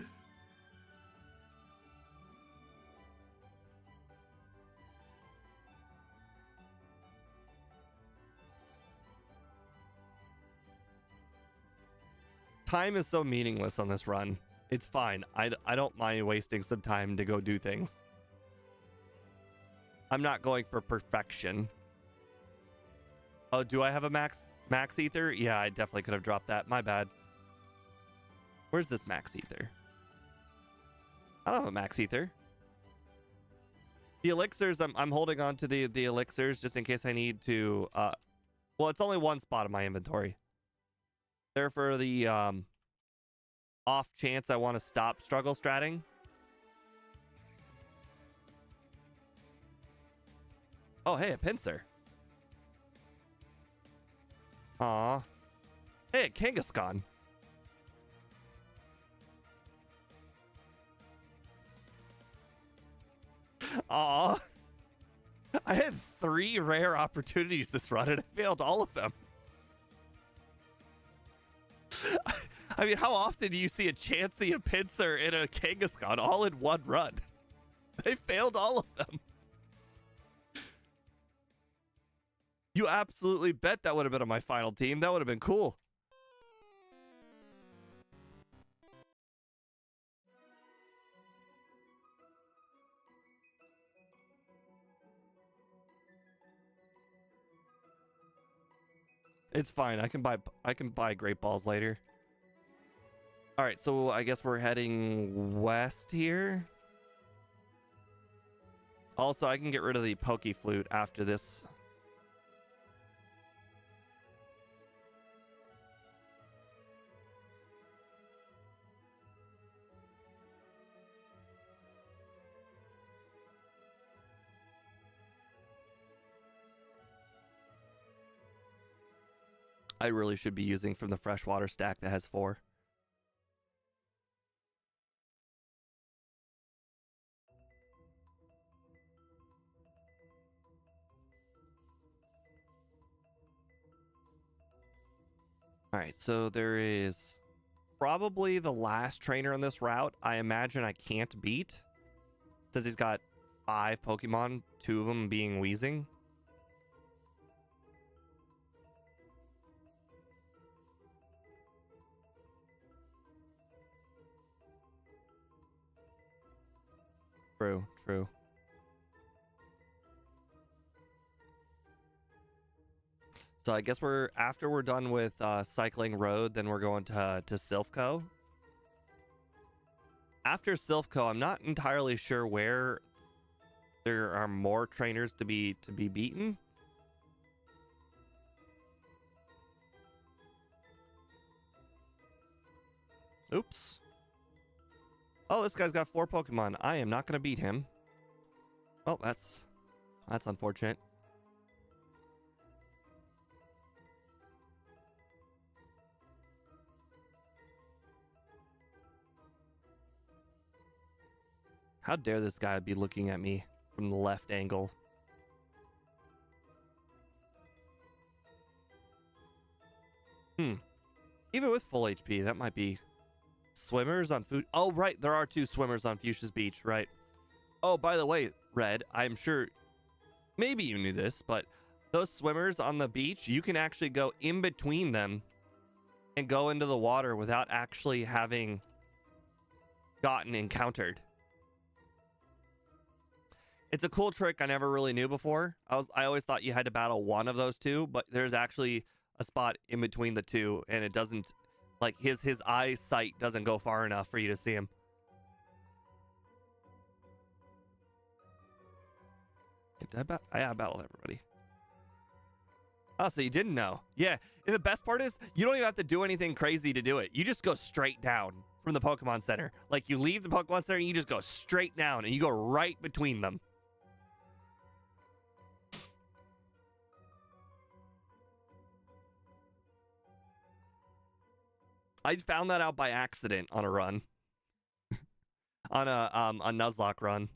Time is so meaningless on this run. It's fine. I don't mind wasting some time to go do things. I'm not going for perfection. Oh, do I have a max ether? Yeah, I definitely could have dropped that. My bad. Where's this max ether? I don't have a max ether. The elixirs, I'm holding on to the elixirs just in case I need to. Well, it's only one spot in my inventory. There for the off chance I want to stop struggle stratting. Oh, hey, a pincer. Aw. Hey, a Kangaskhan. Aw. I had 3 rare opportunities this run and I failed all of them. I mean, how often do you see a Chansey, a Pinsir, and a Kangaskhan all in one run? They failed all of them. You absolutely bet that would have been on my final team. That would have been cool. It's fine. I can buy Great Balls later. All right, so I guess we're heading west here. Also, I can get rid of the Poke Flute after this. I really should be using from the freshwater stack that has 4. All right, so there is probably the last trainer on this route I imagine I can't beat. Says he's got 5 Pokemon, 2 of them being Weezing. True, true. So I guess after we're done with cycling road, then we're going to Silphco. After Silphco, I'm not entirely sure where there are more trainers to be beaten. Oops. Oh, this guy's got 4 Pokemon. I am not going to beat him. Well, that's unfortunate. How dare this guy be looking at me from the left angle? Even with full HP, that might be swimmers on food. Oh, right. There are 2 swimmers on Fuchsia's Beach, right? Oh, by the way, Red, I'm sure maybe you knew this, but those swimmers on the beach, you can actually go in between them and go into the water without actually having gotten encountered. It's a cool trick I never really knew before. I always thought you had to battle one of those 2, but there's actually a spot in between the 2, and it doesn't, like, his eyesight doesn't go far enough for you to see him. I battled everybody. Oh, so you didn't know. Yeah, and the best part is you don't even have to do anything crazy to do it. You just go straight down from the Pokemon Center. Like, you leave the Pokemon Center and you just go straight down and you go right between them. I found that out by accident on a run. On a Nuzlocke run.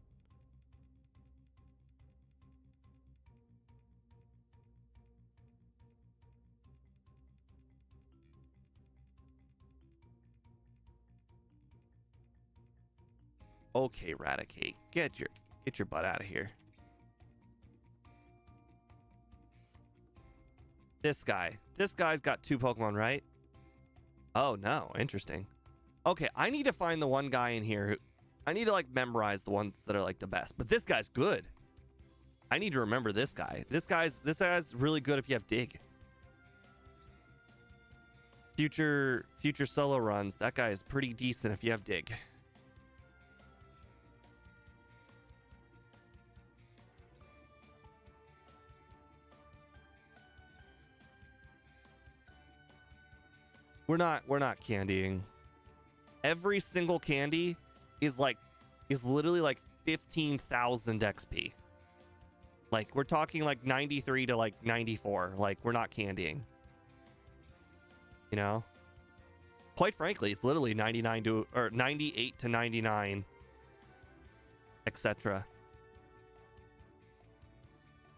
Okay, Raticate, get your butt out of here. This guy's got 2 Pokemon, right? Oh no, interesting. Okay, I need to find the one guy in here. I need to, like, memorize the ones that are, like, the best. But this guy's good. I need to remember this guy. This guy's really good if you have Dig. Future solo runs, that guy is pretty decent if you have Dig. We're not candying. Every single candy is literally like 15,000 XP. Like, we're talking like 93 to like 94. Like, we're not candying. You know? Quite frankly, it's literally 98 to 99, etc.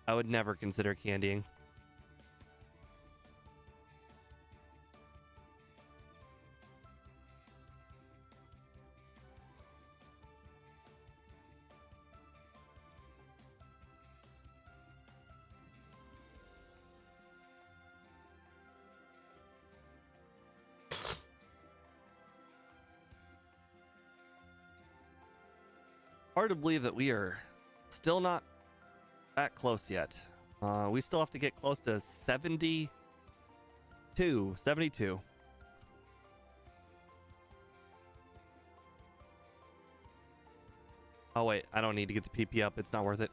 I would never consider candying. Hard to believe that we are still not that close yet. We still have to get close to 72. Oh wait, I don't need to get the PP up. It's not worth it.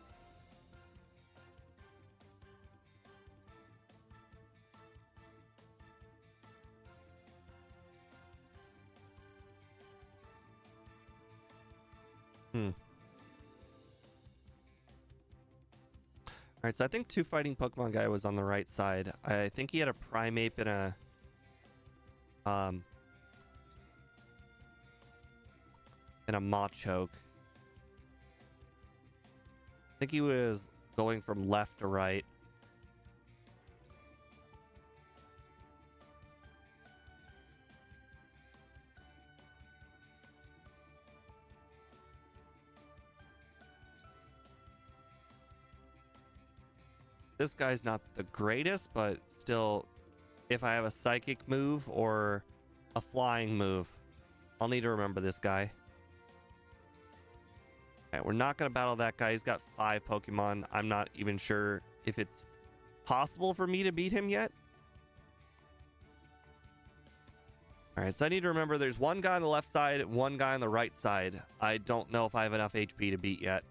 All right, so I think 2 fighting Pokemon guy was on the right side. I think he had a Primeape and a Machoke. I think he was going from left to right. This guy's not the greatest, but still, if I have a psychic move or a flying move, I'll need to remember this guy. All right, we're not going to battle that guy. He's got 5 Pokemon. I'm not even sure if it's possible for me to beat him yet. All right, so I need to remember there's one guy on the left side, one guy on the right side. I don't know if I have enough HP to beat yet.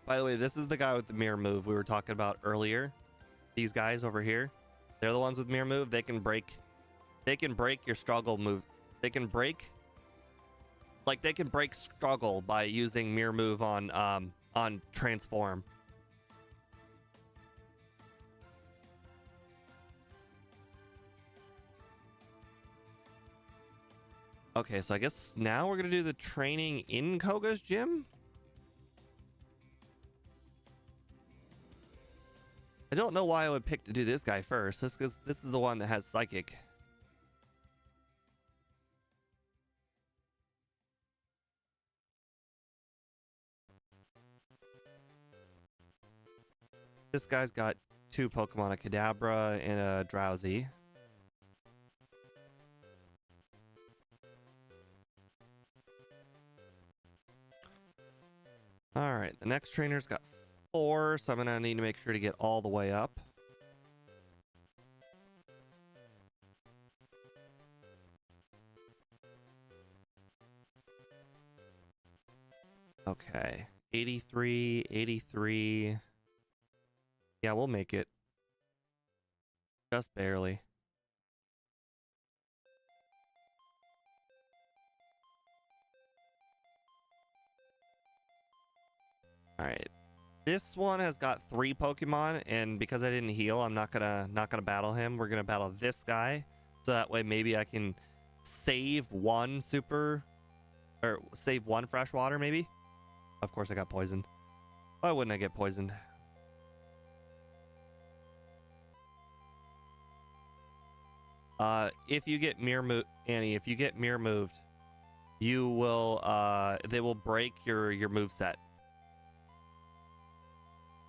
By the way, this is the guy with the mirror move we were talking about earlier. These guys over here, they're the ones with mirror move. They can break your struggle move. They can break struggle by using mirror move on transform. Okay, so I guess now we're gonna do the training in Koga's gym. I don't know why I would pick to do this guy first. That's because this is the one that has psychic. This guy's got 2 Pokemon, a Kadabra and a Drowsy. All right, the next trainer's got 4, so I'm gonna need to make sure to get all the way up. Okay, 83, 83. Yeah, we'll make it. Just barely. All right. This one has got 3 Pokemon, and because I didn't heal, I'm not gonna battle him. We're gonna battle this guy, so that way maybe I can save one save one fresh water, maybe. Of course, I got poisoned. Why wouldn't I get poisoned? If you get mirror moved, Annie, if you get mirror moved, you will they will break your move set.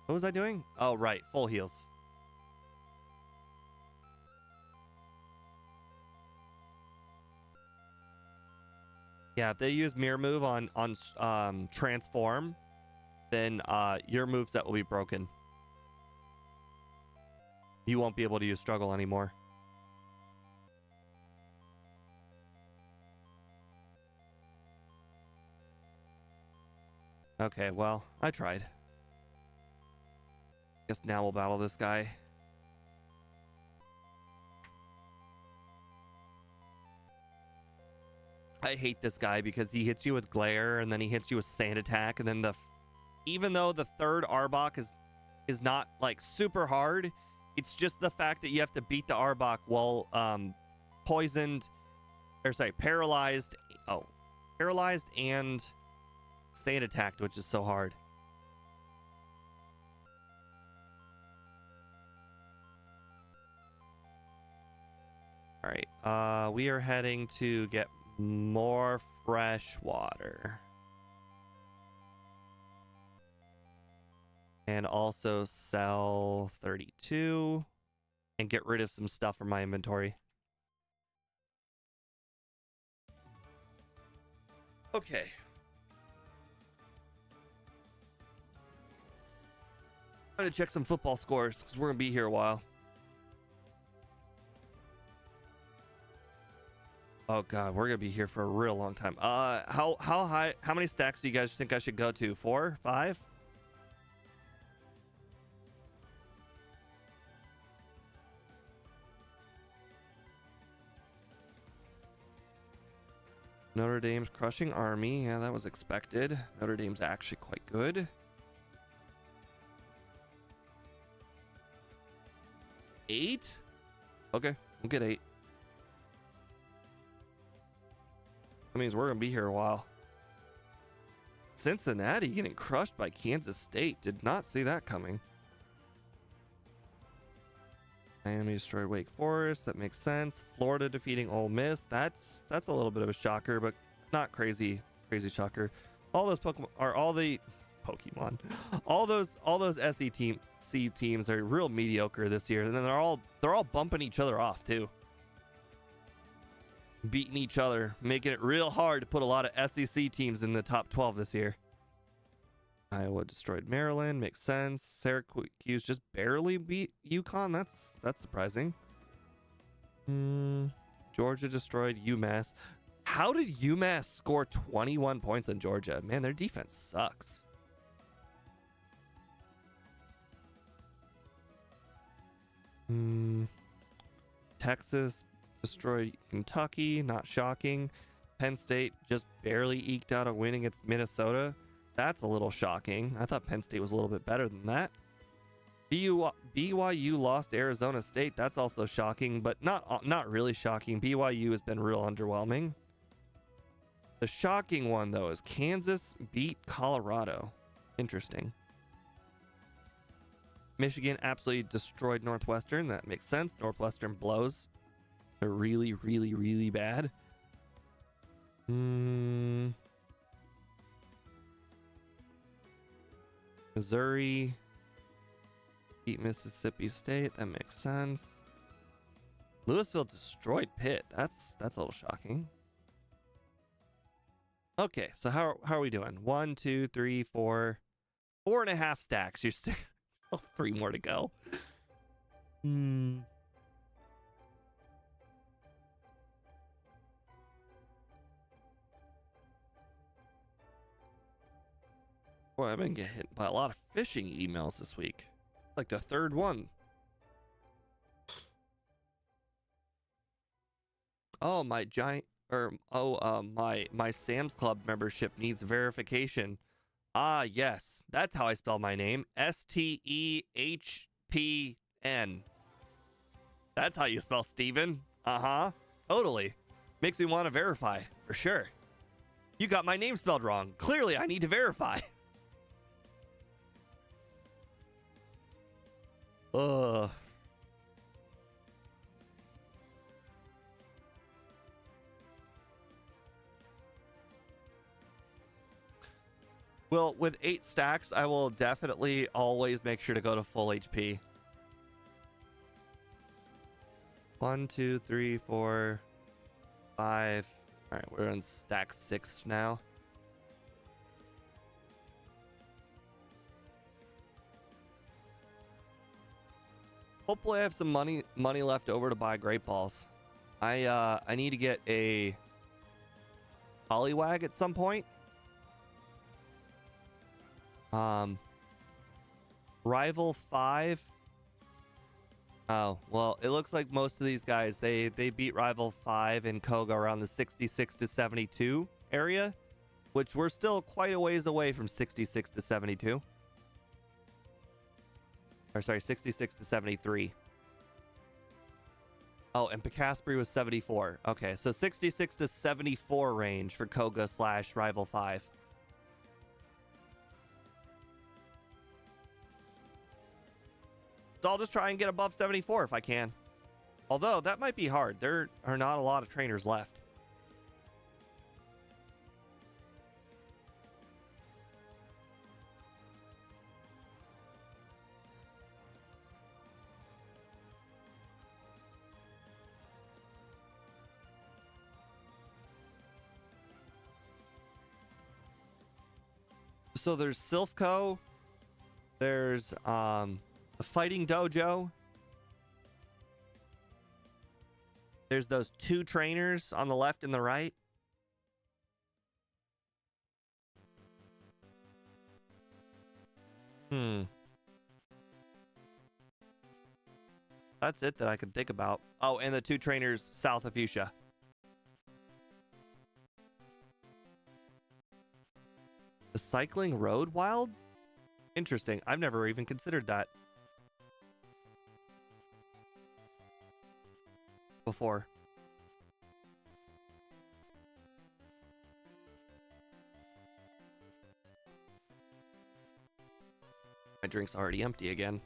What was I doing? Oh, right, full heals. Yeah, if they use mirror move on transform, then your moveset will be broken. You won't be able to use struggle anymore. Okay, well, I tried. Guess now we'll battle this guy. I hate this guy because he hits you with glare and then he hits you with sand attack, and then even though the 3rd Arbok is not like super hard, it's just the fact that you have to beat the Arbok while paralyzed. Oh, paralyzed and sand attacked, which is so hard. All right, we are heading to get more fresh water. And also sell 32 and get rid of some stuff from my inventory. Okay. I'm gonna check some football scores because we're gonna be here a while. Oh god, we're gonna be here for a real long time. How many stacks do you guys think I should go to? 4, 5? Notre Dame's crushing army. Yeah, that was expected. Notre Dame's actually quite good. 8? Okay, we'll get 8. That means we're gonna be here a while. Cincinnati getting crushed by Kansas State. Did not see that coming. Miami destroyed Wake Forest. That makes sense. Florida defeating Ole Miss. That's a little bit of a shocker, but not crazy shocker. All those Pokemon are all the Pokemon. All those SEC teams are real mediocre this year, and then they're all bumping each other off too. Beating each other, making it real hard to put a lot of SEC teams in the top 12 this year. Iowa destroyed Maryland, makes sense. Syracuse just barely beat UConn. That's surprising. Georgia destroyed UMass. How did UMass score 21 points on Georgia? Man, their defense sucks. Texas destroyed Kentucky, not shocking. Penn State just barely eked out a win against Minnesota. That's a little shocking. I thought Penn State was a little bit better than that. BYU lost to Arizona State. That's also shocking, but not really shocking. BYU has been real underwhelming. The shocking one, though, is Kansas beat Colorado. Interesting. Michigan absolutely destroyed Northwestern. That makes sense. Northwestern blows. They're really, really, really bad. Missouri beat Mississippi State. That makes sense. Louisville destroyed Pitt. That's a little shocking. Okay, so how are we doing? 1, 2, 3, 4, 4.5 stacks. You're still 3 more to go. Boy, I've been getting hit by a lot of phishing emails this week. Like the third one. Oh, my Sam's Club membership needs verification. Ah, yes. That's how I spell my name. STEHPN. That's how you spell Steven. Uh-huh. Totally. Makes me want to verify, for sure. You got my name spelled wrong. Clearly, I need to verify. Ugh. Well, with 8 stacks, I will definitely always make sure to go to full HP. 1, 2, 3, 4, 5. All right, we're on stack 6 now. Hopefully I have some money left over to buy Great Balls. I need to get a Poliwag at some point. Rival 5. Oh, well, it looks like most of these guys, they beat Rival 5 and Koga around the 66 to 72 area, which we're still quite a ways away from 66 to 72. Or sorry, 66 to 73. Oh, and Picasbury was 74. Okay, so 66 to 74 range for Koga / Rival 5. So I'll just try and get above 74 if I can. Although, that might be hard. There are not a lot of trainers left. So there's Silphco. There's the Fighting Dojo. There's those 2 trainers on the left and the right. That's it that I can think about. Oh, and the 2 trainers south of Fuchsia. The Cycling Road Wild? Interesting. I've never even considered that before. My drink's already empty again.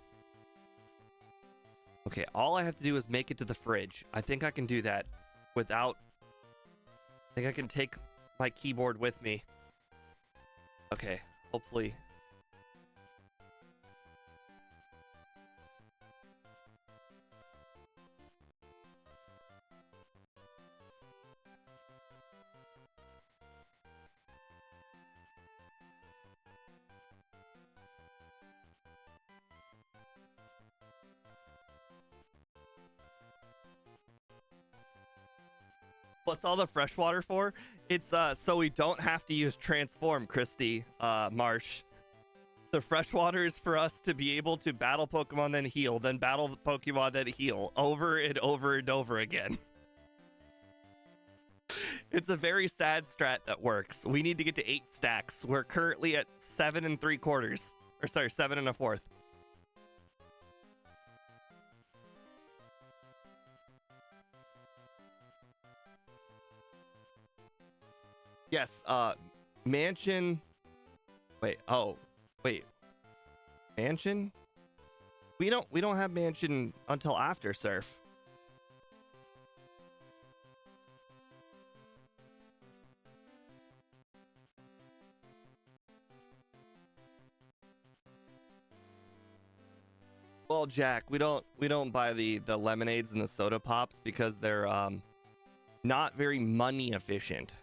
Okay, all I have to do is make it to the fridge. I think I can do that without... I think I can take my keyboard with me. Okay, hopefully... What's all the fresh water for? It's so we don't have to use transform, Christy, Marsh. The fresh water is for us to be able to battle Pokemon, then heal, then battle the Pokemon, then heal, over and over and over again. It's a very sad strat that works. We need to get to 8 stacks. We're currently at 7 3/4. Or sorry, 7 1/4. Yes, mansion. Wait, oh, wait. Mansion? We don't have mansion until after surf. Well, Jack, we don't buy the lemonades and the soda pops because they're not very money efficient.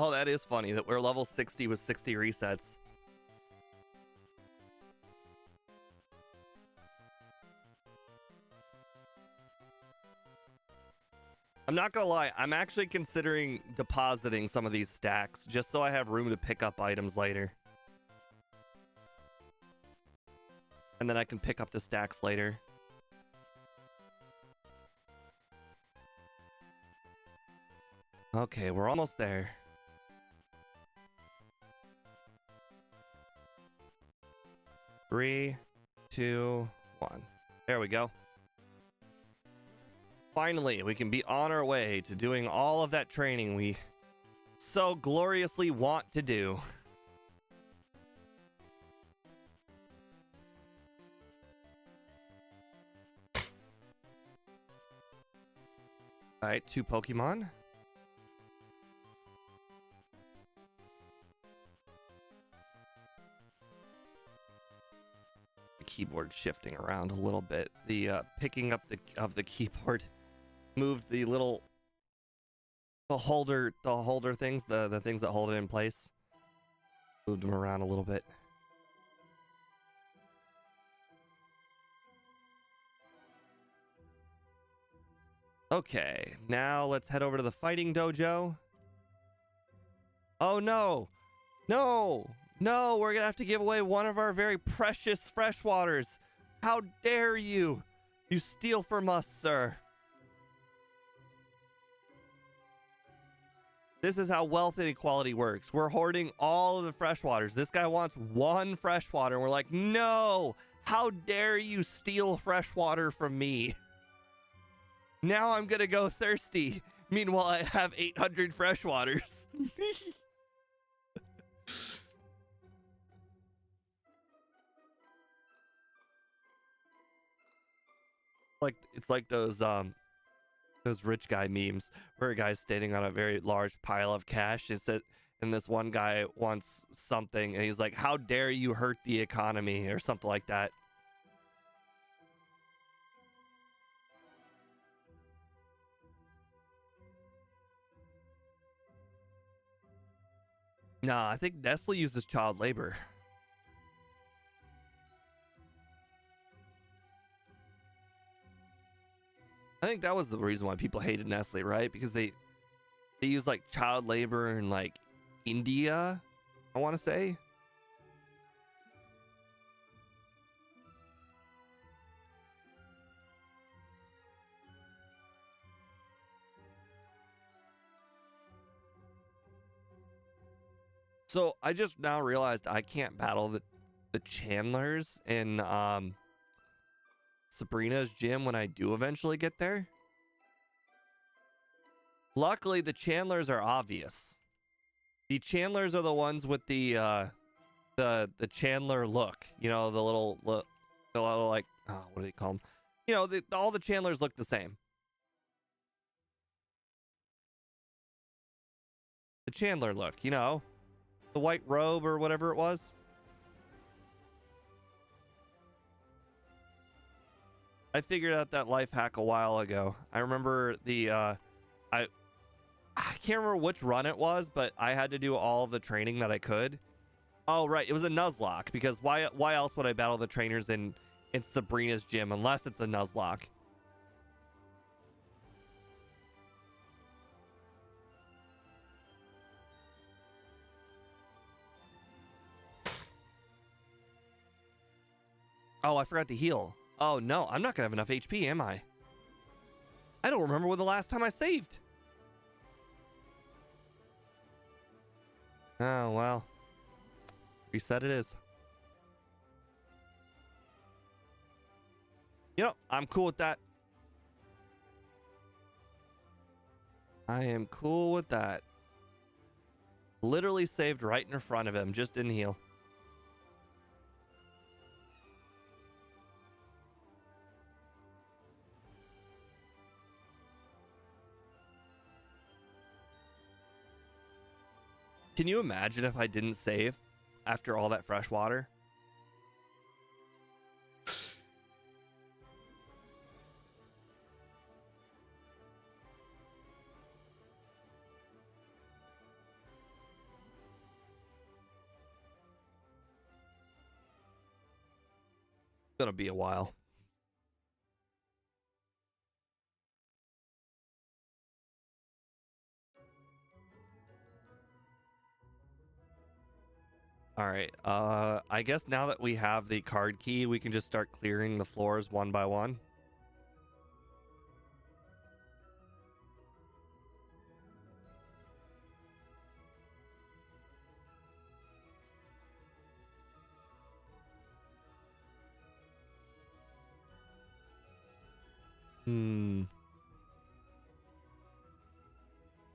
Oh, that is funny that we're level 60 with 60 resets. I'm not gonna lie, I'm actually considering depositing some of these stacks just so I have room to pick up items later. And then I can pick up the stacks later. Okay, we're almost there. 3, 2, 1. There we go. Finally, we can be on our way to doing all of that training we so gloriously want to do. All right, 2 Pokemon. Keyboard shifting around a little bit. The picking up the keyboard moved the little holder things, the things that hold it in place. Moved them around a little bit. Okay, now let's head over to the fighting dojo. Oh no! No! No, we're gonna have to give away one of our very precious freshwaters. How dare you! You steal from us, sir. This is how wealth inequality works. We're hoarding all of the freshwaters. This guy wants 1 freshwater, and we're like, no! How dare you steal freshwater from me? Now I'm gonna go thirsty. Meanwhile, I have 800 freshwaters. It's like those rich guy memes where a guy's standing on a very large pile of cash. And this one guy wants something, and he's like, "How dare you hurt the economy?" or something like that. Nah, I think Nestle uses child labor. I think that was the reason why people hated Nestle, right? Because they use like child labor in like India, I want to say. So I just now realized I can't battle the Chandlers in Sabrina's gym when I do eventually get there. Luckily, the Chandlers are obvious. The Chandlers are the ones with the Chandler look. You know, the little like, oh, what do they call them? You know, all the Chandlers look the same. The Chandler look, you know, the white robe or whatever it was. I figured out that life hack a while ago. I remember I can't remember which run it was, but I had to do all of the training that I could. Oh, right. It was a Nuzlocke, because why else would I battle the trainers in Sabrina's gym unless it's a Nuzlocke? Oh, I forgot to heal. Oh, no. I'm not going to have enough HP, am I? I don't remember when the last time I saved. Oh, well. Reset it is. You know, I'm cool with that. I am cool with that. Literally saved right in front of him. Just didn't heal. Can you imagine if I didn't save after all that fresh water? It's gonna be a while. All right. I guess now that we have the card key, we can just start clearing the floors one by one.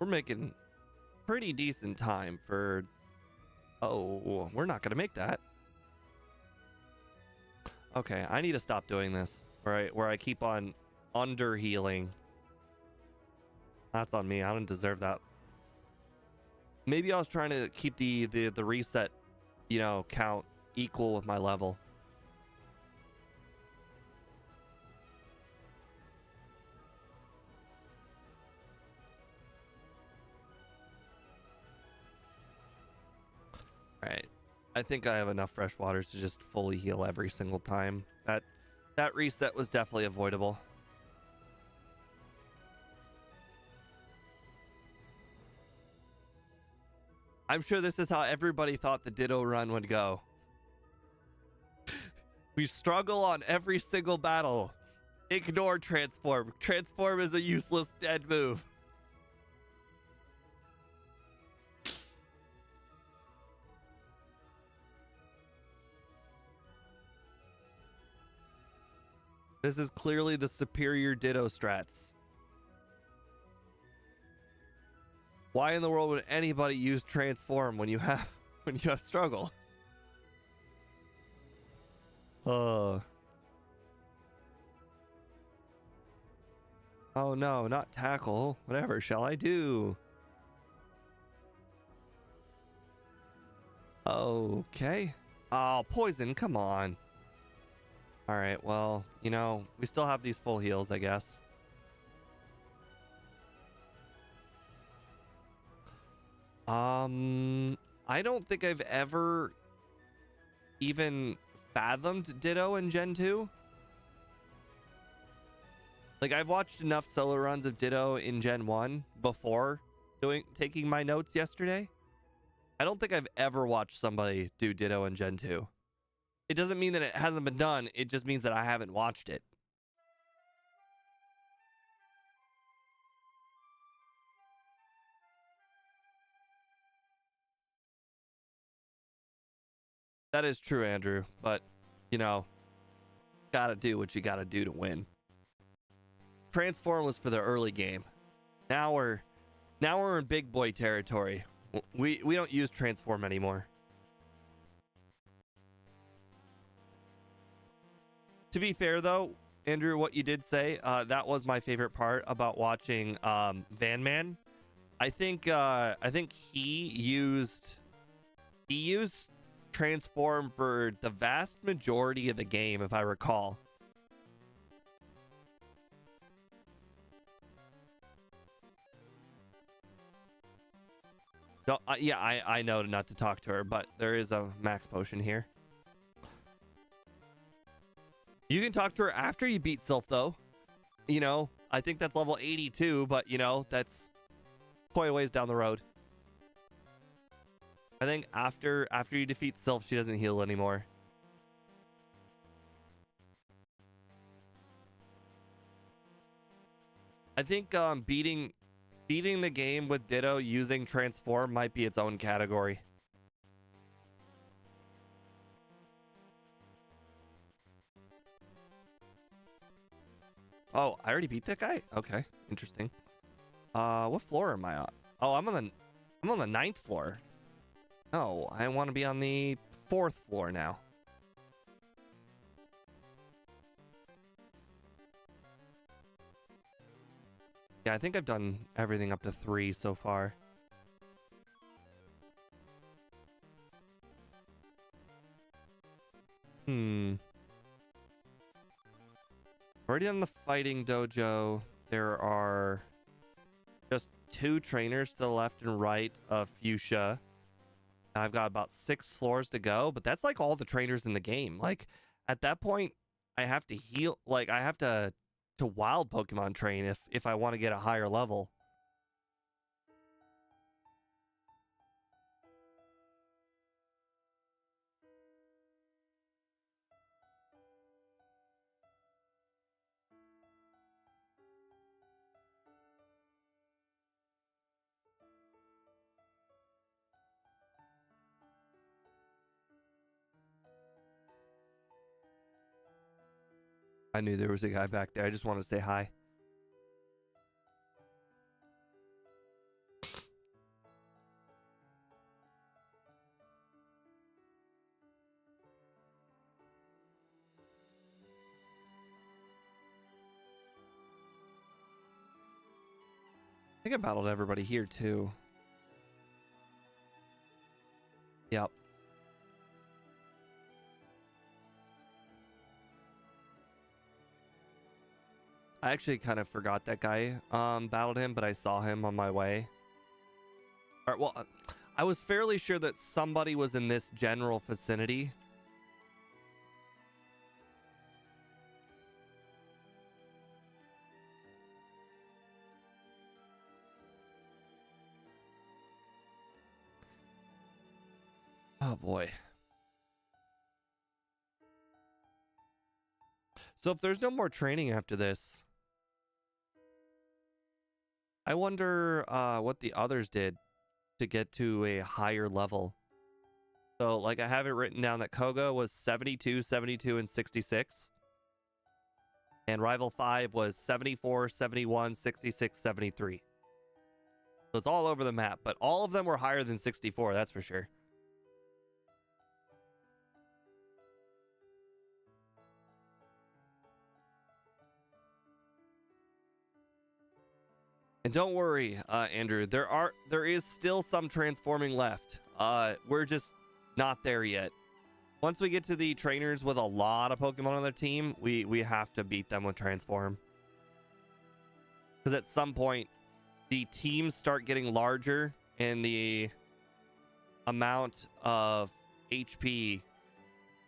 We're making pretty decent time for... Oh, we're not gonna make that. Okay, I need to stop doing this where I keep on under healing. That's on me. I don't deserve that. Maybe I was trying to keep the reset, you know, count equal with my level. All right. I think I have enough fresh waters to just fully heal every single time. That reset was definitely avoidable. I'm sure this is how everybody thought the Ditto run would go. We struggle on every single battle. Ignore transform. Transform is a useless dead move. This is clearly the superior Ditto strats. Why in the world would anybody use transform when you have struggle? Oh no, not tackle. Whatever shall I do? Okay. Oh, poison, come on. All right, well, you know, we still have these full heals, I guess. I don't think I've ever even fathomed Ditto in Gen 2. Like, I've watched enough solo runs of Ditto in Gen 1 before taking my notes yesterday. I don't think I've ever watched somebody do Ditto in Gen 2. It doesn't mean that it hasn't been done. It just means that I haven't watched it. That is true, Andrew. But, you know, gotta do what you gotta do to win. Transform was for the early game. Now we're Now we're in big boy territory. We don't use transform anymore. To be fair though, Andrew, what you did say, that was my favorite part about watching Van Man. I think he used transform for the vast majority of the game, if I recall. No, yeah, I know not to talk to her, but there is a max potion here. You can talk to her after you beat Sylph, though. You know, I think that's level 82, but, you know, that's quite a ways down the road. I think after you defeat Sylph, she doesn't heal anymore. I think beating the game with Ditto using transform might be its own category. Oh, I already beat that guy? Okay, interesting. What floor am I on? Oh, I'm on the 9th floor. Oh, I want to be on the 4th floor now. Yeah, I think I've done everything up to 3 so far. Already on the fighting dojo, there are just 2 trainers to the left and right of Fuchsia. I've got about 6 floors to go, but that's like all the trainers in the game. Like at that point, I have to heal. Like I have to wild Pokemon train if I want to get a higher level. I knew there was a guy back there. I just wanted to say hi. I think I battled everybody here too. Yep. I actually kind of forgot that guy battled him, but I saw him on my way. All right, well, I was fairly sure that somebody was in this general vicinity. Oh boy. So if there's no more training after this, I wonder what the others did to get to a higher level. So like I have it written down that Koga was 72, 72, and 66. And Rival 5 was 74, 71, 66, 73. So it's all over the map, but all of them were higher than 64, that's for sure. And don't worry, Andrew, there is still some transforming left. We're just not there yet. Once we get to the trainers with a lot of Pokemon on their team, we have to beat them with transform. Because at some point, the teams start getting larger and the amount of HP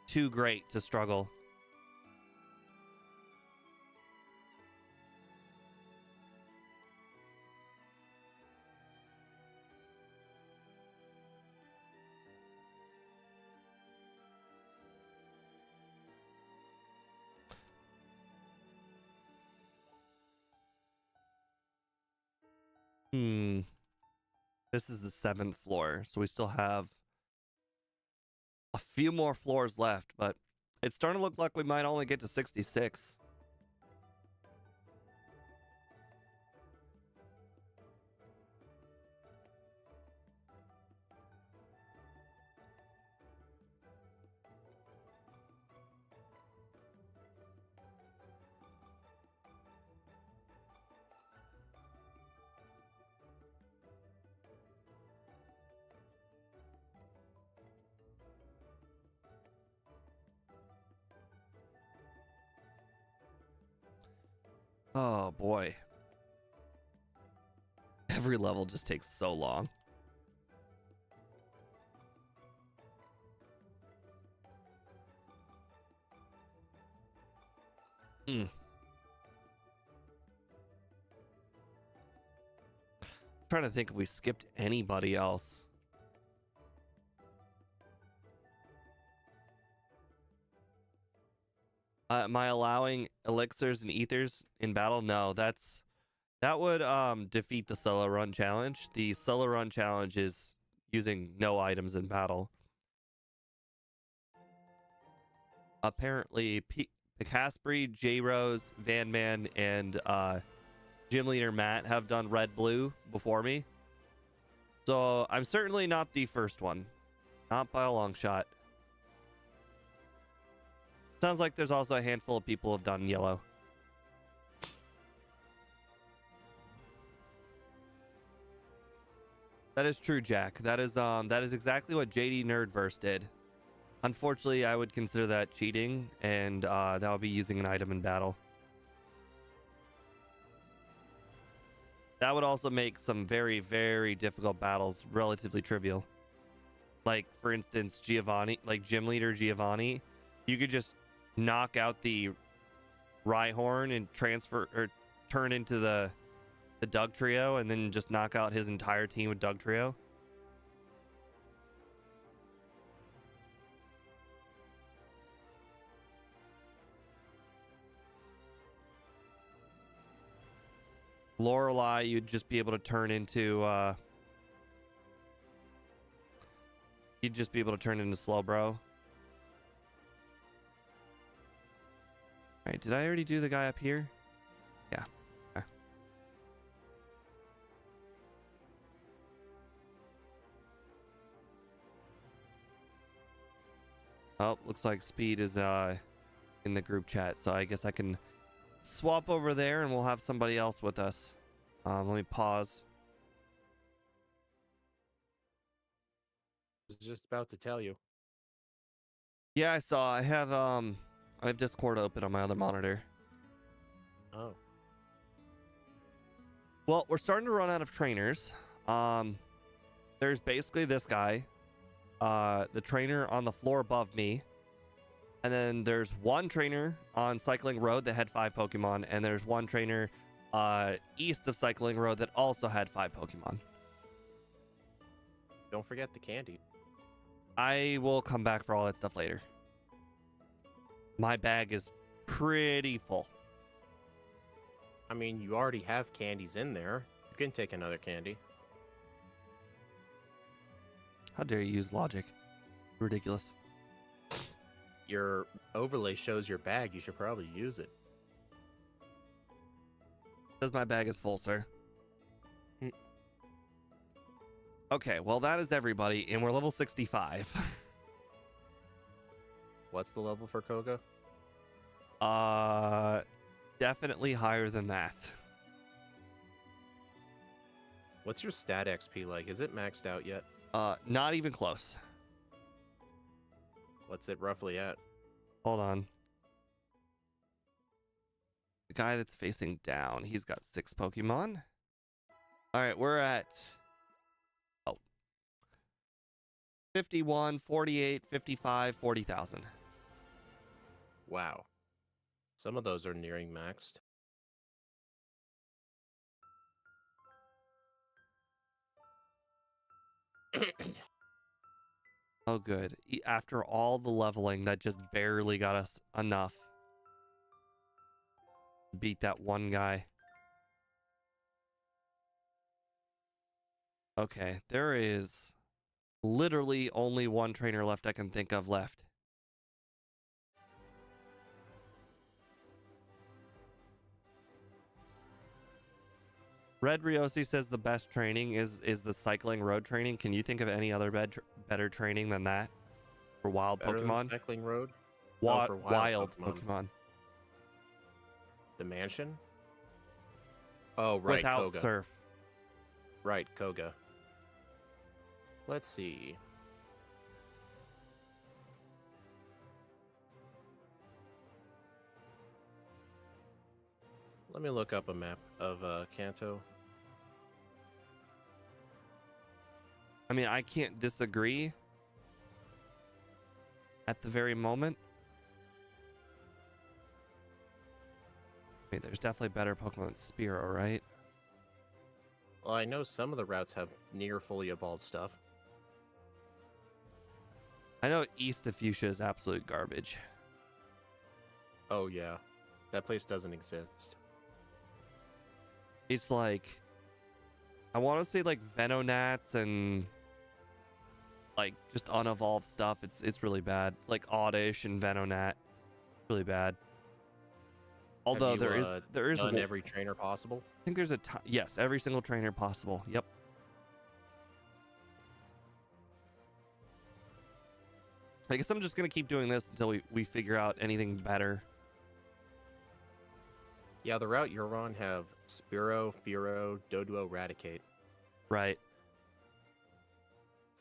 too great to struggle. This is the 7th floor, so we still have a few more floors left, but it's starting to look like we might only get to 66. Oh boy. Every level just takes so long. Trying to think if we skipped anybody else. Am I allowing elixirs and ethers in battle? No, that would defeat the solo run challenge. The solo run challenge is using no items in battle. Apparently, Picaspri, J Rose, Van Man, and Gym Leader Matt have done red blue before me. So I'm certainly not the first one. Not by a long shot. Sounds like there's also a handful of people who have done yellow. That is true, Jack. That is exactly what JD Nerdverse did. Unfortunately, I would consider that cheating, and that would be using an item in battle. That would also make some very, very difficult battles relatively trivial. Like, for instance, Giovanni, like Gym Leader Giovanni, you could just knock out the Rhyhorn and transfer or turn into the Doug Trio and then just knock out his entire team with Doug Trio. Laurelai, you'd just be able to turn into you'd just be able to turn into Slowbro. All right, did I already do the guy up here? Yeah. Okay. Oh, looks like Speed is in the group chat, so I guess I can swap over there and we'll have somebody else with us. Let me pause. I was just about to tell you. Yeah, I saw. I have Discord open on my other monitor. Oh. Well, we're starting to run out of trainers. There's basically this guy, the trainer on the floor above me. And then there's one trainer on Cycling Road that had 5 Pokemon, and there's one trainer east of Cycling Road that also had 5 Pokemon. Don't forget the candy. I will come back for all that stuff later. My bag is pretty full. I mean, you already have candies in there. You can take another candy. How dare you use logic? Ridiculous. Your overlay shows your bag. You should probably use it. Says my bag is full, sir. Okay, well, that is everybody, and we're level 65. What's the level for Koga? Definitely higher than that. What's your stat XP like? Is it maxed out yet? Not even close. What's it roughly at? Hold on. The guy that's facing down, he's got 6 Pokemon. All right, we're at 51, 48, 55, 40,000. Wow. Some of those are nearing maxed. Oh, good. After all the leveling, that just barely got us enough. Beat that one guy. Okay, there is literally only one trainer left I can think of left. Red Riosi says the best training is the Cycling Road training. Can you think of any other better training than that for wild Better than Pokemon? Cycling Road? For wild Pokemon. The mansion? Oh, right, Without Koga. Surf. Right, Koga. Let's see. Let me look up a map of Kanto. I mean, I can't disagree at the very moment. I mean, there's definitely better Pokemon than Spearow, right? Well, I know some of the routes have near fully evolved stuff. I know East of Fuchsia is absolute garbage. Oh yeah, that place doesn't exist. It's like, I want to say like Venonats and like just unevolved stuff. It's really bad. Like Oddish and Venonat, really bad. Although Have you, there is done every trainer possible. I think there's yes, every single trainer possible. Yep. I guess I'm just gonna keep doing this until we figure out anything better. Yeah, the route you're on have Spearow, Fearow, Doduo, Raticate. Right.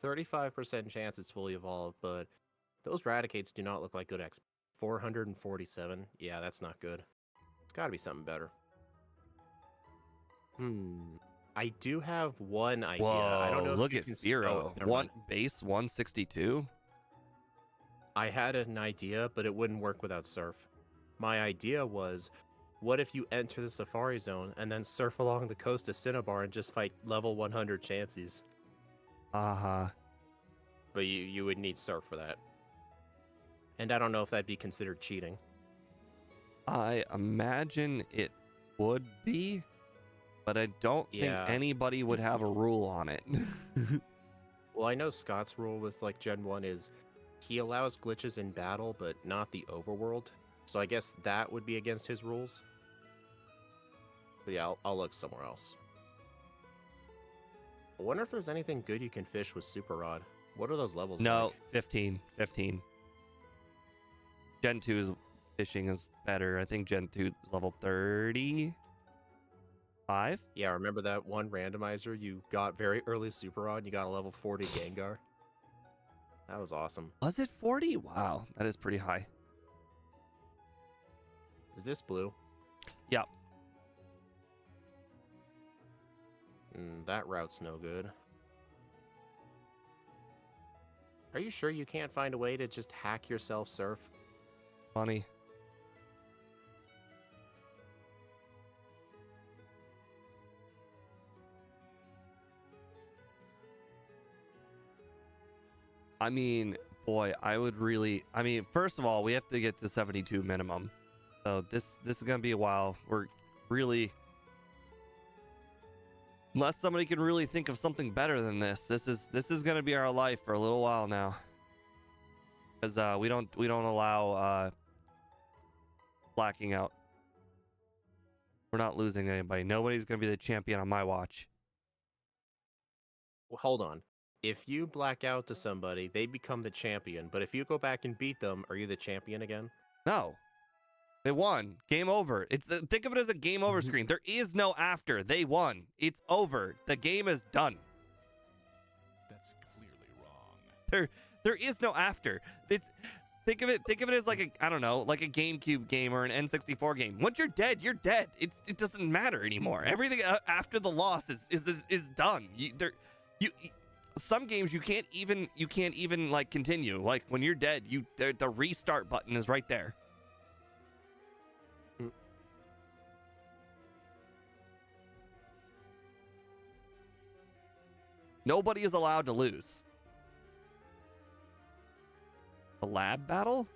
35% chance it's fully evolved, but those Raticates do not look like good X. 447. Yeah, that's not good. It's got to be something better. I do have one idea. Whoa, I don't know look if you at can Fearow. never One mind. base 162. I had an idea, but it wouldn't work without Surf. My idea was, what if you enter the Safari Zone and then surf along the coast of Cinnabar and just fight level 100 Chanseys? Uh-huh. But you would need Surf for that. And I don't know if that'd be considered cheating. I imagine it would be, but I don't think Yeah. anybody would have a rule on it. Well, I know Scott's rule with like Gen 1 is he allows glitches in battle, but not the overworld. So I guess that would be against his rules. But yeah, I'll look somewhere else. I wonder if there's anything good you can fish with Super Rod. What are those levels No, like? 15. Gen 2's fishing is better. I think Gen 2 is level 35. Yeah, remember that one randomizer you got very early Super Rod and you got a level 40 Gengar? That was awesome. Was it 40? Wow, that is pretty high. Is this blue? Yep. That route's no good. Are you sure you can't find a way to just hack yourself Surf? Funny. I mean, boy, I mean, first of all, we have to get to 72 minimum. So this is going to be a while. We're really, unless somebody can really think of something better than this is going to be our life for a little while now. Cuz we don't allow blacking out. We're not losing anybody. Nobody's going to be the champion on my watch. Well, hold on. If you black out to somebody, they become the champion. But if you go back and beat them, are you the champion again? No. They won. Game over. Think of it as a game over screen. There is no after. They won. It's over. The game is done. That's clearly wrong. There is no after. Think of it as like I don't know, like a GameCube game or an N64 game. Once you're dead, you're dead. It doesn't matter anymore. Everything after the loss is done. Some games you can't even like continue. Like when you're dead, the restart button is right there. Nobody is allowed to lose. A lab battle?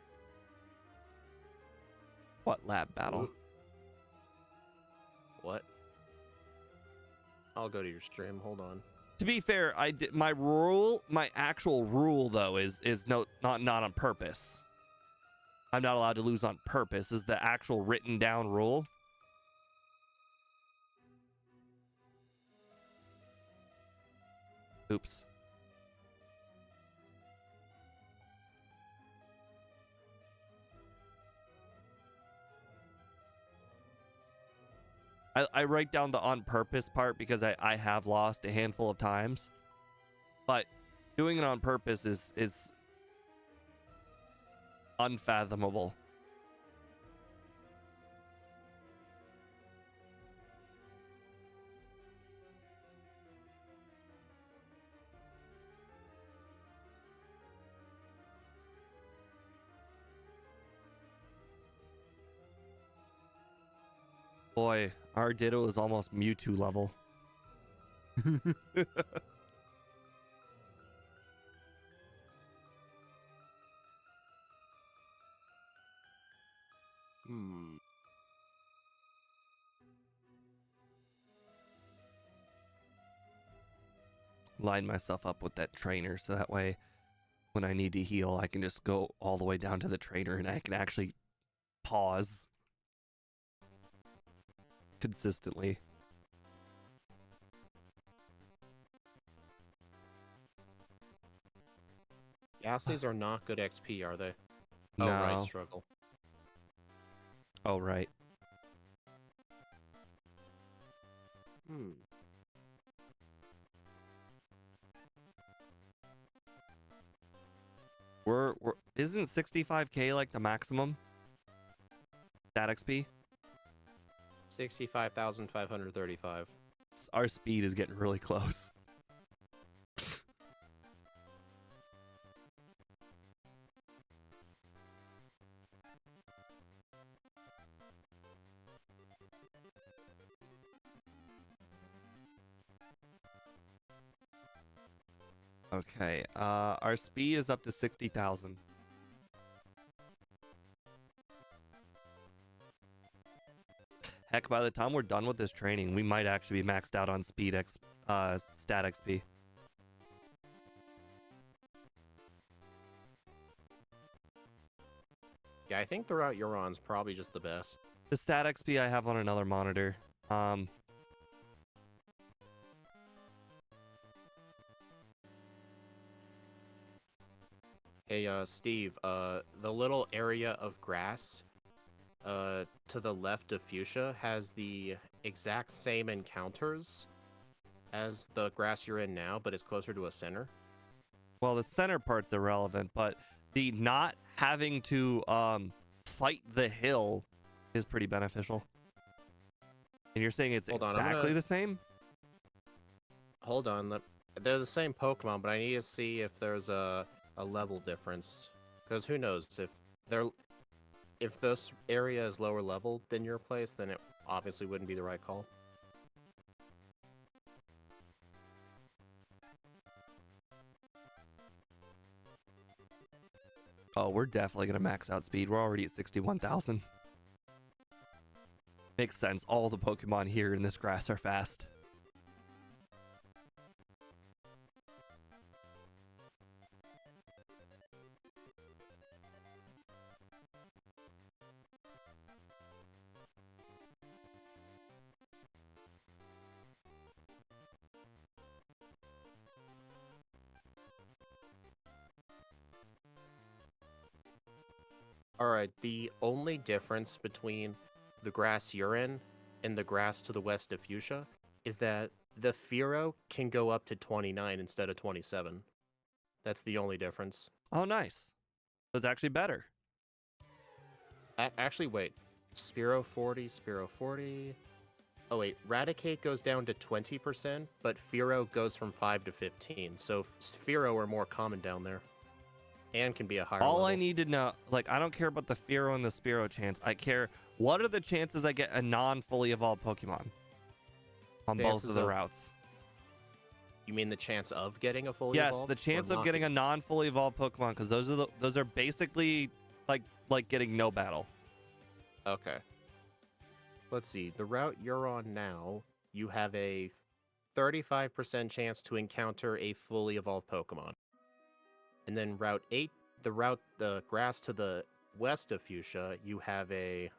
What lab battle? What? I'll go to your stream. Hold on. To be fair, my actual rule though is not on purpose. I'm not allowed to lose on purpose is the actual written down rule. Oops. I write down the on purpose part because I have lost a handful of times. But doing it on purpose is unfathomable. Boy, our Ditto is almost Mewtwo level. Hmm. Line myself up with that trainer so that way when I need to heal, I can just go all the way down to the trainer and I can actually pause consistently. Yassies are not good XP, are they? No. Oh, right, struggle. Oh, right. Hmm. We're isn't 65k like the maximum stat XP? 65,535. Our speed is getting really close. Okay, our speed is up to 60,000. Heck, by the time we're done with this training, we might actually be maxed out on stat XP. Yeah, I think the route you're on is probably just the best. The stat XP I have on another monitor. Hey, Steve, the little area of grass to the left of Fuchsia has the exact same encounters as the grass you're in now, but it's closer to a center. Well, the center part's irrelevant, but the not having to fight the hill is pretty beneficial. And you're saying it's Hold on, exactly the same? Hold on, they're the same Pokemon, but I need to see if there's a level difference. Because who knows, if this area is lower level than your place, then it obviously wouldn't be the right call. Oh, we're definitely going to max out speed. We're already at 61,000. Makes sense. All the Pokemon here in this grass are fast. Alright, the only difference between the grass you're in and the grass to the west of Fuchsia is that the Fearow can go up to 29 instead of 27. That's the only difference. Oh, nice. So it's actually better. Actually, wait. Spearow 40, Spearow 40... Oh wait, Raticate goes down to 20%, but Fearow goes from 5 to 15, so Fearow are more common down there. And can be a higher All level. I need to know, like, I don't care about the Fearow and the Spearow chance. I care, what are the chances I get a non-fully evolved Pokemon on both of the routes? You mean the chance of getting a fully Yes, evolved? the chance of getting a non-fully evolved Pokemon, because those are basically like getting no battle. Okay. Let's see. The route you're on now, you have a 35% chance to encounter a fully evolved Pokemon. And then Route 8, the grass to the west of Fuchsia, you have a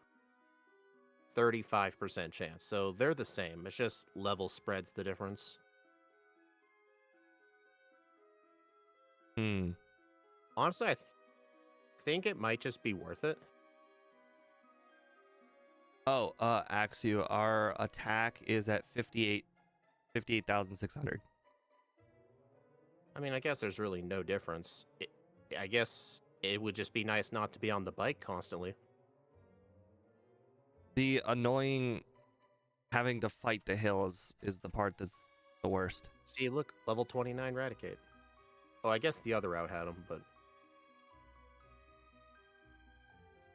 35% chance. So they're the same. It's just level spreads the difference. Honestly, I think it might just be worth it. Oh, Axew, our attack is at 58,600. I mean, I guess there's really no difference. I guess it would just be nice not to be on the bike constantly. The annoying having to fight the hill is the part that's the worst. See, look, level 29 Raticate. Oh, I guess the other route had him, but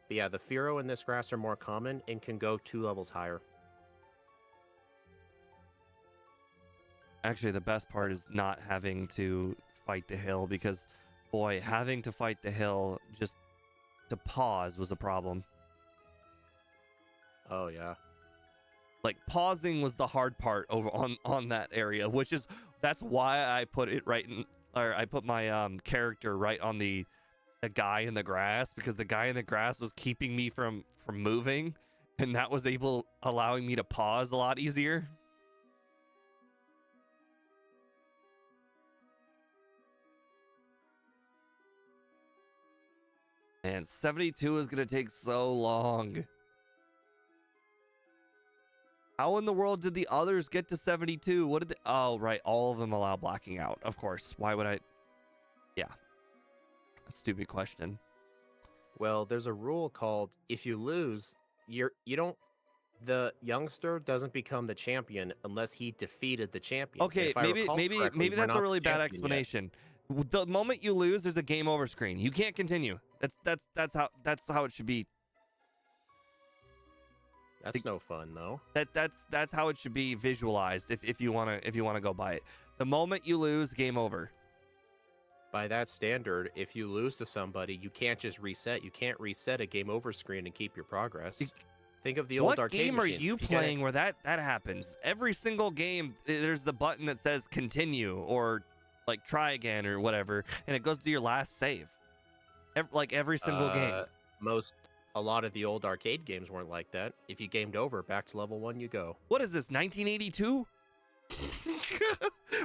yeah, the Fearow and this grass are more common and can go 2 levels higher. Actually, the best part is not having to fight the hill, because, boy, having to fight the hill just to pause was a problem. Oh yeah. Like, pausing was the hard part over on that area, that's why I put it right in, or I put my character right on the guy in the grass, because the guy in the grass was keeping me from moving, and that was allowing me to pause a lot easier. Man, 72 is gonna take so long. How in the world did the others get to 72? What did they... Oh, right. All of them allow blacking out. Of course. Why would I... Yeah. A stupid question. Well, there's a rule called if you lose, you don't the youngster doesn't become the champion unless he defeated the champion. Okay, maybe that's a really bad explanation. The moment you lose, there's a game over screen. You can't continue. That's how it should be. That's no fun though. That's how it should be visualized if you wanna go by it. The moment you lose, game over. By that standard, if you lose to somebody, you can't just reset. You can't reset a game over screen and keep your progress. Think of the old arcade machine. What game are you playing where that happens? Every single game, there's the button that says continue or like try again or whatever, and it goes to your last save. Every single game. A lot of the old arcade games weren't like that. If you gamed over, back to level 1 you go. What is this, 1982?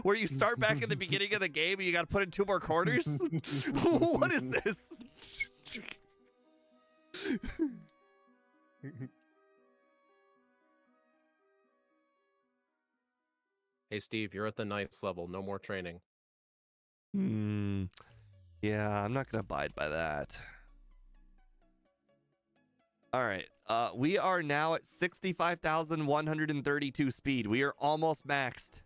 Where you start back in the beginning of the game and you got to put in 2 more quarters? What is this? Hey, Steve, you're at the 9th level. No more training. Yeah, I'm not going to abide by that. All right. We are now at 65,132 speed. We are almost maxed.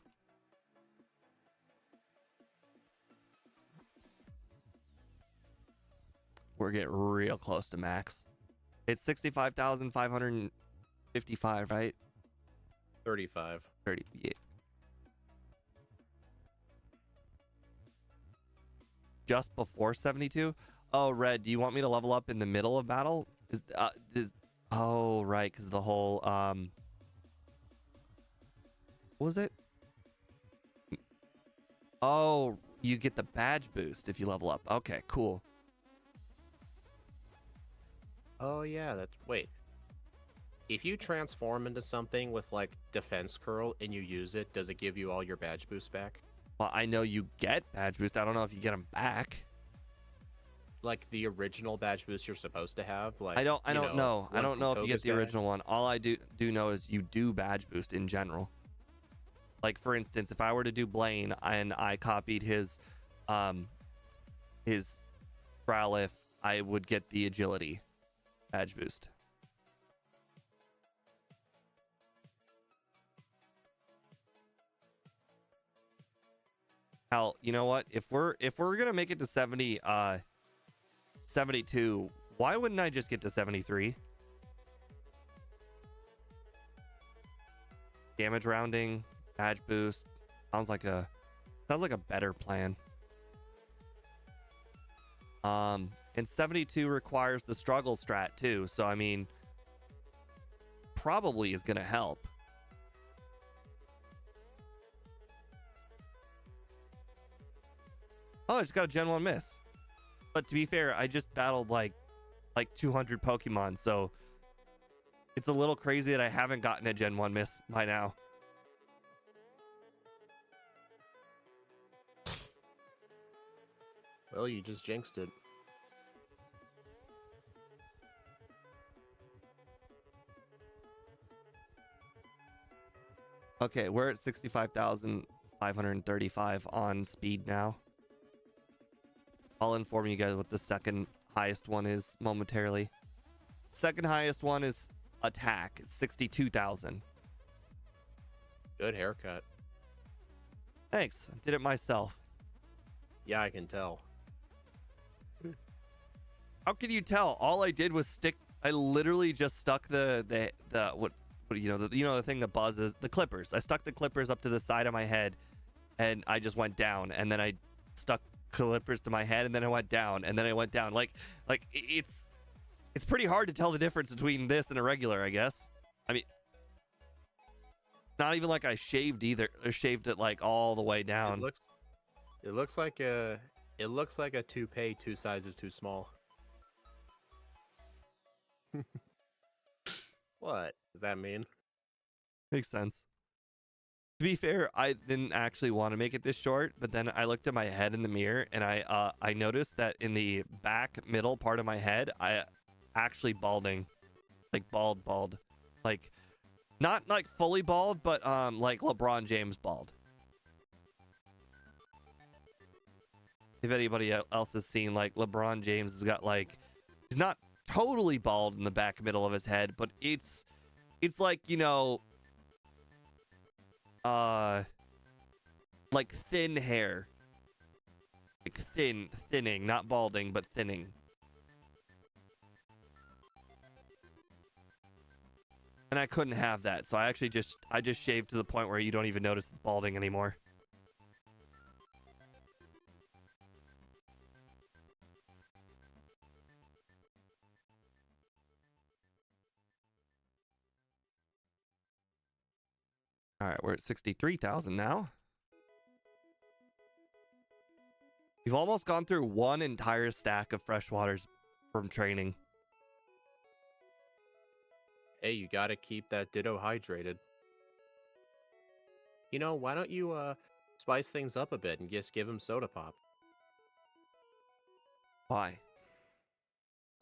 We're getting real close to max. It's 65,555, right? 35. 30, yeah. Just before 72? Oh, Red, do you want me to level up in the middle of battle? Oh, right, because the whole, what was it? Oh, you get the badge boost if you level up. Okay, cool. Oh, yeah, wait. If you transform into something with, like, defense curl and you use it, does it give you all your badge boosts back? Well, I know you get badge boost. I don't know if you get them back. Like the original badge boost you're supposed to have? Like I don't know. I don't know if you get the badge? original one. All I do know is you do badge boost in general. Like, for instance, if I were to do Blaine and I copied his Growlithe, I would get the agility badge boost. Hell, you know what? If we're gonna make it to 72, why wouldn't I just get to 73? Damage rounding, badge boost, sounds like a better plan. And 72 requires the struggle strat too, so I mean, probably is gonna help. Oh, I just got a Gen 1 miss. But to be fair, I just battled like 200 Pokemon, so it's a little crazy that I haven't gotten a Gen 1 miss by now. Well, you just jinxed it. Okay, we're at 65,535 on speed now. I'll inform you guys what the second highest one is momentarily. Second highest one is attack. It's 62,000. Good haircut. Thanks. I did it myself. Yeah, I can tell. How can you tell? All I did was I literally just stuck the thing that buzzes, the clippers. I stuck the clippers up to the side of my head and I just went down, and then I stuck clippers to my head, and then I went down, and then I went down. Like it's pretty hard to tell the difference between this and a regular, I guess. I mean, not even like I shaved either, or shaved it like all the way down. It looks like a toupee 2 sizes too small. What does that mean? Makes sense. To be fair, I didn't actually want to make it this short, but then I looked at my head in the mirror, and I noticed that in the back middle part of my head, I actually balding, like bald, like not like fully bald, but like LeBron James bald. If anybody else has seen, like, LeBron James has got, like, he's not totally bald in the back middle of his head, but it's like, you know, like thin hair, like thinning, not balding, but thinning. And I couldn't have that, so I just shaved to the point where you don't even notice it's balding anymore. All right, we're at 63,000 now. You've almost gone through one entire stack of freshwaters from training. Hey, you gotta keep that Ditto hydrated. You know, why don't you spice things up a bit and just give him soda pop? Why?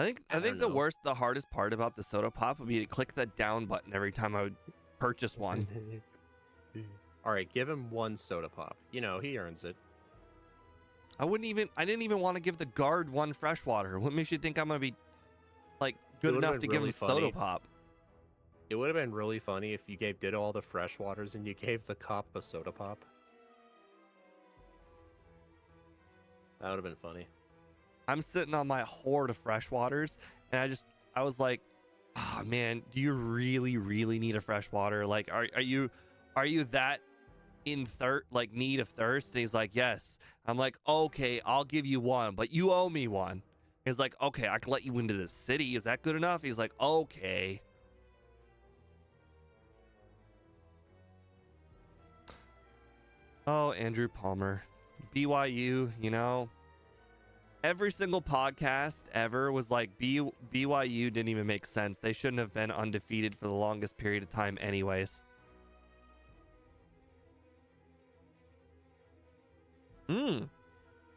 I think the hardest part about the soda pop would be to click the down button every time I would purchase one. All right, give him 1 soda pop. You know, he earns it. I didn't even want to give the guard 1 freshwater. What makes you think I'm gonna be like good enough to give him soda pop? It would have been really funny if you gave Ditto all the freshwaters and you gave the cop a soda pop. That would have been funny. I'm sitting on my hoard of freshwaters, and I was like, oh man, do you really need a freshwater? Like, are you that in need of thirst? And he's like, yes. I'm like, okay, I'll give you 1, but you owe me 1. He's like, okay, I can let you into the city. Is that good enough? He's like, okay. Oh, Andrew Palmer, BYU, you know, every single podcast ever was like BYU didn't even make sense. They shouldn't have been undefeated for the longest period of time anyways.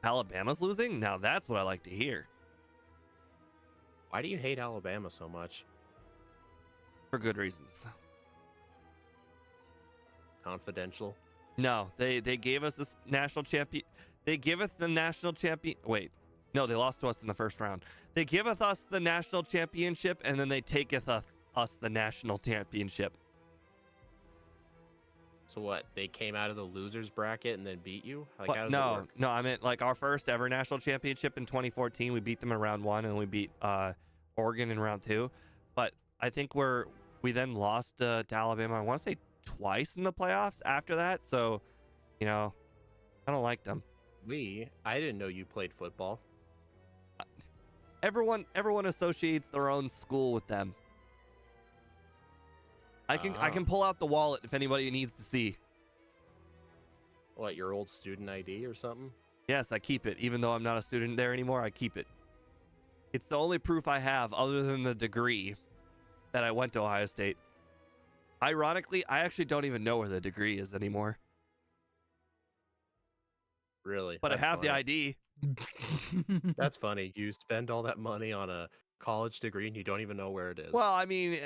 Alabama's losing? Now that's what I like to hear. Why do you hate Alabama so much? For good reasons. Confidential? No, they gave us this national champion. They give us the national champion. Wait, no, they lost to us in the first round. They giveth us the national championship, and then they taketh us the national championship. So what? They came out of the losers bracket and then beat you? Like, how does it work? No, I meant like our first ever national championship in 2014. We beat them in round 1, and we beat Oregon in round 2. But I think we then lost to Alabama, I want to say twice in the playoffs after that. So, you know, I don't like them. I didn't know you played football. Everyone associates their own school with them. I can pull out the wallet if anybody needs to see. What, your old student ID or something? Yes, I keep it. Even though I'm not a student there anymore, I keep it. It's the only proof I have other than the degree that I went to Ohio State. Ironically, I actually don't even know where the degree is anymore. Really? But I have the ID. That's funny. You spend all that money on a college degree and you don't even know where it is. Well, I mean,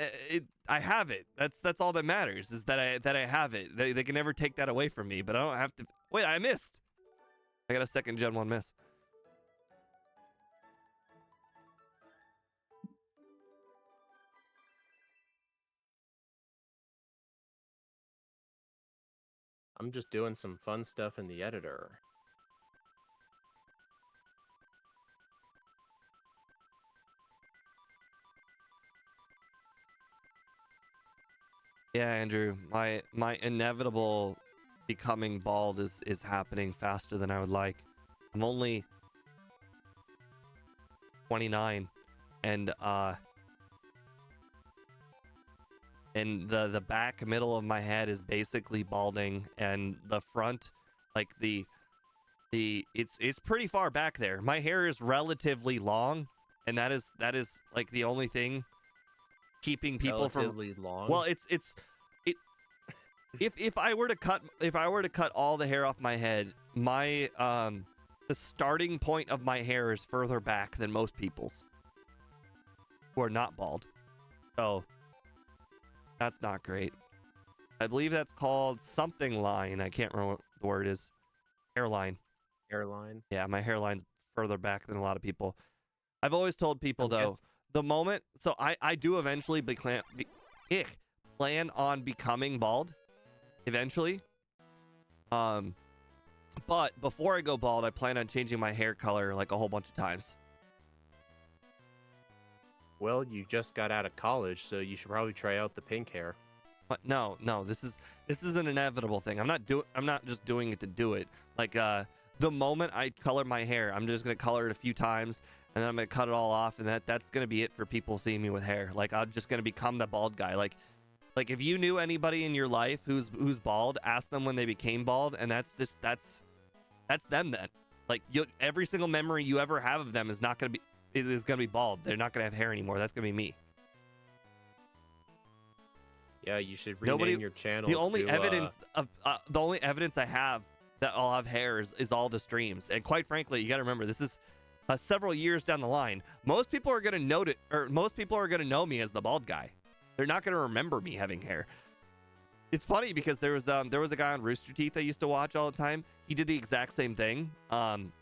I have it. That's all that matters, is that I have it. They can never take that away from me, but I don't have to. Wait, I missed. I got a second Gen 1 miss. I'm just doing some fun stuff in the editor. Yeah, Andrew, my inevitable becoming bald is happening faster than I would like. I'm only 29, and the back middle of my head is basically balding, and the front, like it's pretty far back there. My hair is relatively long, and that is like the only thing keeping people Relatively long. Well, if I were to cut all the hair off my head, my the starting point of my hair is further back than most people's who are not bald. So that's not great. I believe that's called something line. I can't remember what the word is. Hairline. Hairline. Yeah, my hairline's further back than a lot of people. I've always told people though, the moment, so I do eventually plan on becoming bald eventually. But before I go bald, I plan on changing my hair color like a whole bunch of times. Well, you just got out of college, so you should probably try out the pink hair. But no, this is an inevitable thing. I'm not just doing it to do it. Like the moment I color my hair, I'm just gonna color it a few times, and then I'm gonna cut it all off, and that's gonna be it for people seeing me with hair. Like I'm just gonna become the bald guy. Like if you knew anybody in your life who's bald, ask them when they became bald, and that's them then. Like every single memory you ever have of them is gonna be bald. They're not gonna have hair anymore. That's gonna be me. Yeah, you should rename your channel. The only evidence I have that I'll have hair is all the streams. And quite frankly, you got to remember, this is several years down the line. Most people are gonna note it, or most people are gonna know me as the bald guy. They're not gonna remember me having hair. It's funny because there was a guy on Rooster Teeth I used to watch all the time. He did the exact same thing.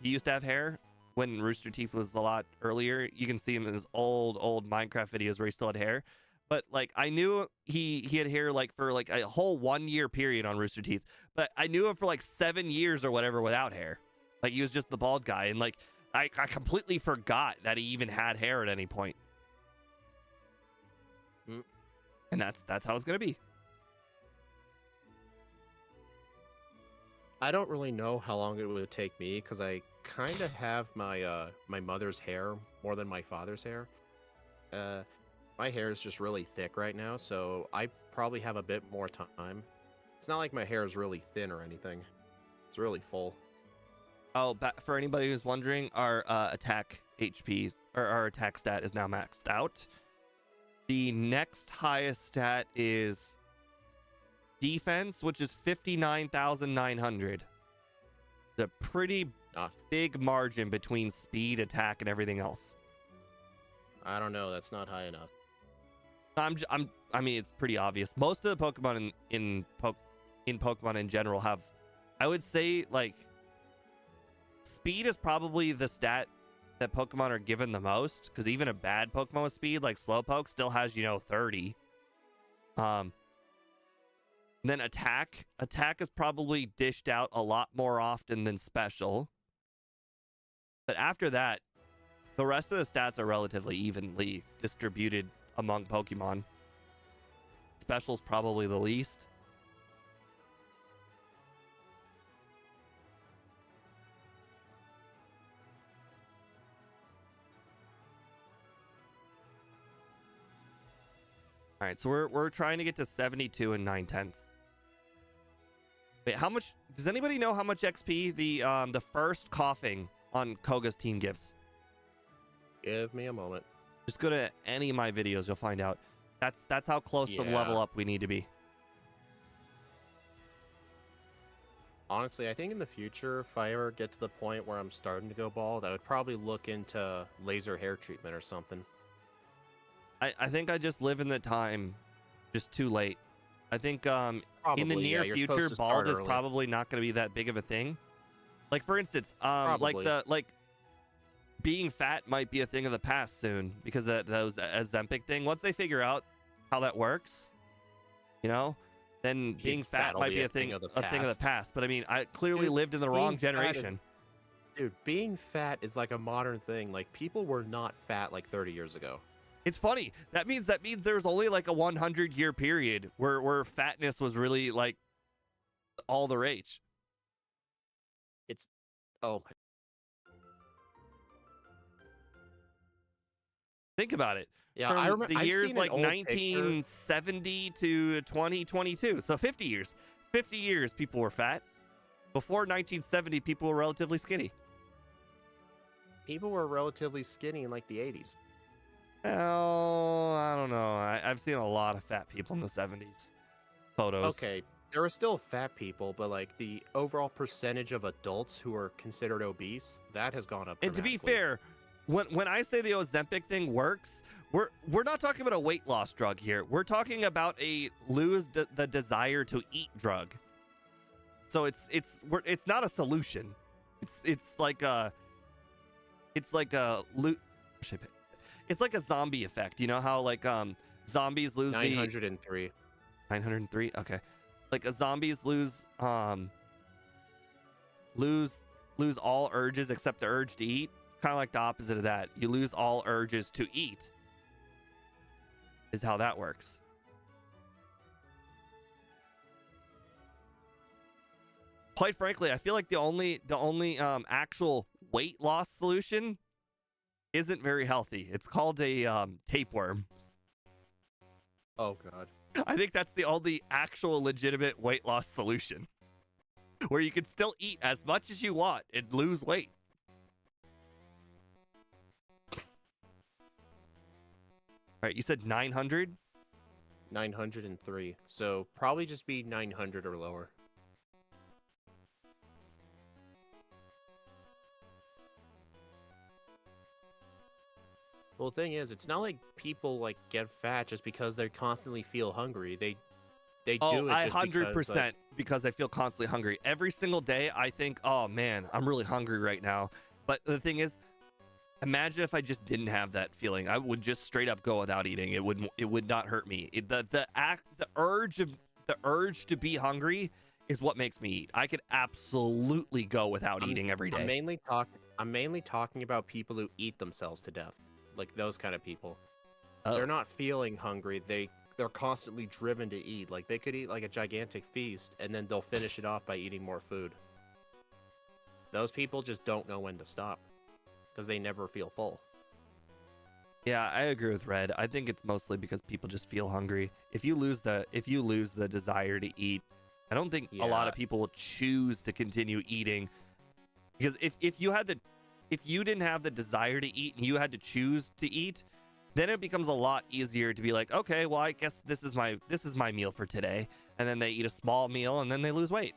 He used to have hair when Rooster Teeth was a lot earlier. You can see him in his old Minecraft videos where he still had hair. But like I knew he had hair like for like a whole 1 year period on Rooster Teeth. But I knew him for like 7 years or whatever without hair. Like he was just the bald guy, and like I completely forgot that he even had hair at any point. And that's how it's gonna be. I don't really know how long it would take me because I kind of have my my mother's hair more than my father's hair. My hair is just really thick right now, so I probably have a bit more time. It's not like my hair is really thin or anything. It's really full. Oh, for anybody who's wondering, our attack HP or our attack stat is now maxed out. The next highest stat is defense, which is 59,900. The pretty big margin between speed, attack, and everything else. I don't know. That's not high enough. I mean, it's pretty obvious. Most of the Pokemon in Pokemon in general have, I would say, like, speed is probably the stat that Pokemon are given the most, because even a bad Pokemon with speed, like Slowpoke, still has 30. Then attack is probably dished out a lot more often than special. But after that, the rest of the stats are relatively evenly distributed among Pokemon. Special's probably the least. All right, so we're trying to get to 72 and 9/10. Wait, how much? Does anybody know how much XP the first coughing on Koga's team gives? Give me a moment. Just go to any of my videos, you'll find out. That's how close to the level up we need to be. Honestly, I think in the future, if I ever get to the point where I'm starting to go bald, I would probably look into laser hair treatment or something. I think I just live in the time, just too late. I think in the near future, bald is probably not going to be that big of a thing. Like for instance, like being fat might be a thing of the past soon because that was Ozempic thing. Once they figure out how that works, then being fat might be a thing of the past. But I mean, I clearly lived in the wrong generation. Dude, being fat is like a modern thing. Like people were not fat like 30 years ago. It's funny. That means there's only like a 100-year period where fatness was really like all the rage. It's oh my. Think about it. Yeah, I From remember. the I've years seen an like old picture. 1970 to 2022. So 50 years. 50 years people were fat. Before 1970, people were relatively skinny. People were relatively skinny in like the 80s. Well, I don't know. I've seen a lot of fat people in the 70s. Photos. Okay, there were still fat people, but like the overall percentage of adults who are considered obese, that has gone up. And to be dramatically. fair, when I say the Ozempic thing works, we're not talking about a weight loss drug here. We're talking about a lose the desire to eat drug. So it's not a solution. It's like a it's like a zombie effect. You know how like zombies lose 903. 903. Okay, like zombies lose all urges except the urge to eat. Kind of like the opposite of that. You lose all urges to eat. Is how that works. Quite frankly, I feel like the only actual weight loss solution isn't very healthy. It's called a tapeworm. Oh god. I think that's the only actual legitimate weight loss solution, where you can still eat as much as you want and lose weight. All right, you said 900? 903. So probably just be 900 or lower. Well, the thing is, it's not like people like get fat just because they constantly feel hungry. They do it I just 100% because, like, because I feel constantly hungry. Every single day I think, oh man, I'm really hungry right now. But the thing is, imagine if I just didn't have that feeling. I would just straight up go without eating. It would not hurt me. The urge to be hungry is what makes me eat. I could absolutely go without eating every day. I'm mainly talking about people who eat themselves to death. Like those kind of people. Oh. They're not feeling hungry. They're constantly driven to eat. Like they could eat like a gigantic feast and then they'll finish it off by eating more food. Those people just don't know when to stop because they never feel full. Yeah, I agree with Red. I think it's mostly because people just feel hungry. If you lose the desire to eat, I don't think a lot of people will choose to continue eating. Because if you didn't have the desire to eat and you had to choose to eat, then it becomes a lot easier to be like, okay, well, I guess this is my meal for today. And then they eat a small meal and then they lose weight.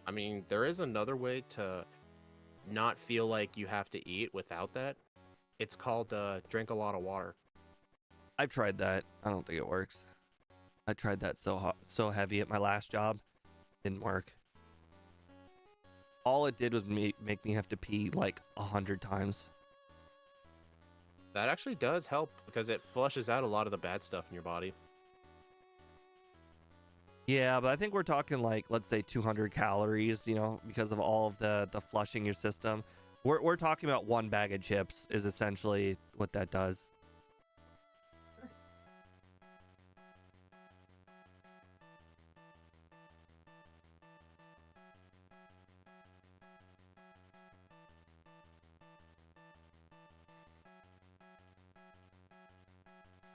I mean, there is another way to not feel like you have to eat without that. It's called drink a lot of water. I've tried that. I don't think it works. I tried that so heavy at my last job. Didn't work. All it did was make me have to pee like 100 times. That actually does help because it flushes out a lot of the bad stuff in your body. Yeah, but I think we're talking like, let's say 200 calories, you know, because of all of the flushing your system. We're talking about one bag of chips is essentially what that does.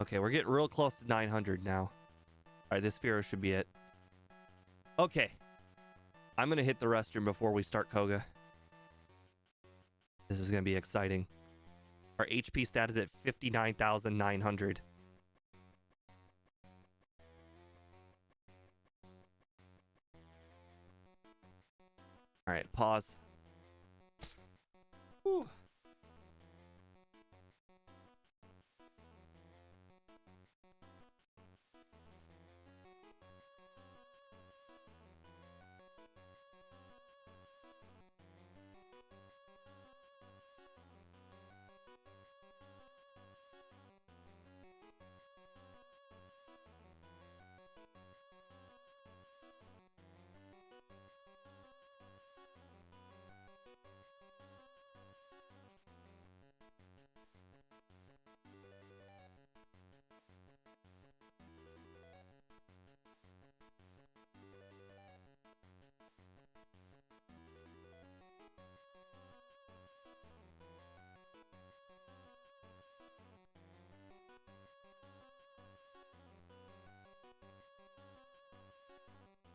Okay, we're getting real close to 900 now. All right, this Pharaoh should be it. Okay. I'm going to hit the restroom before we start Koga. This is going to be exciting. Our HP stat is at 59,900. All right, pause. Whew.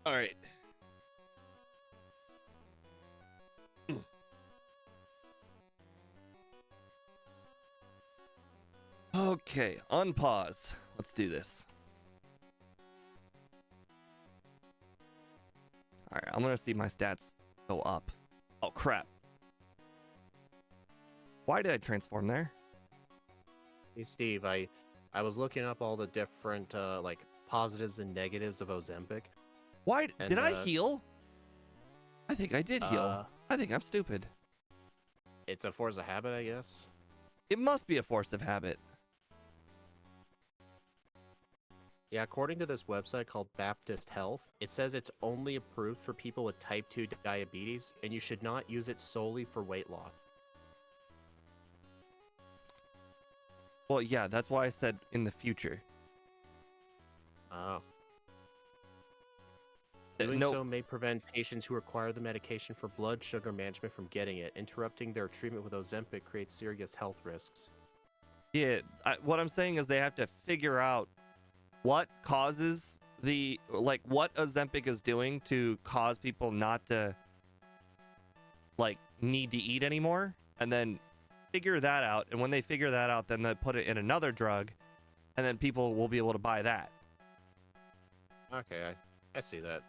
All right. Okay, unpause. Let's do this. All right, I'm gonna see my stats go up. Oh crap! Why did I transform there? Hey Steve, I was looking up all the different like positives and negatives of Ozempic. Why And, did I heal? I think I did heal. I think I'm stupid. It's a force of habit, I guess. It must be a force of habit. Yeah, according to this website called Baptist Health, it says it's only approved for people with type 2 diabetes, and you should not use it solely for weight loss. Well, yeah, that's why I said in the future. Oh. Doing so may prevent patients who require the medication for blood sugar management from getting it. Interrupting their treatment with Ozempic creates serious health risks. Yeah, what I'm saying is they have to figure out what causes the, like, what Ozempic is doing to cause people not to, like, need to eat anymore, and then figure that out. And when they figure that out, then they put it in another drug, and then people will be able to buy that. Okay, I see that.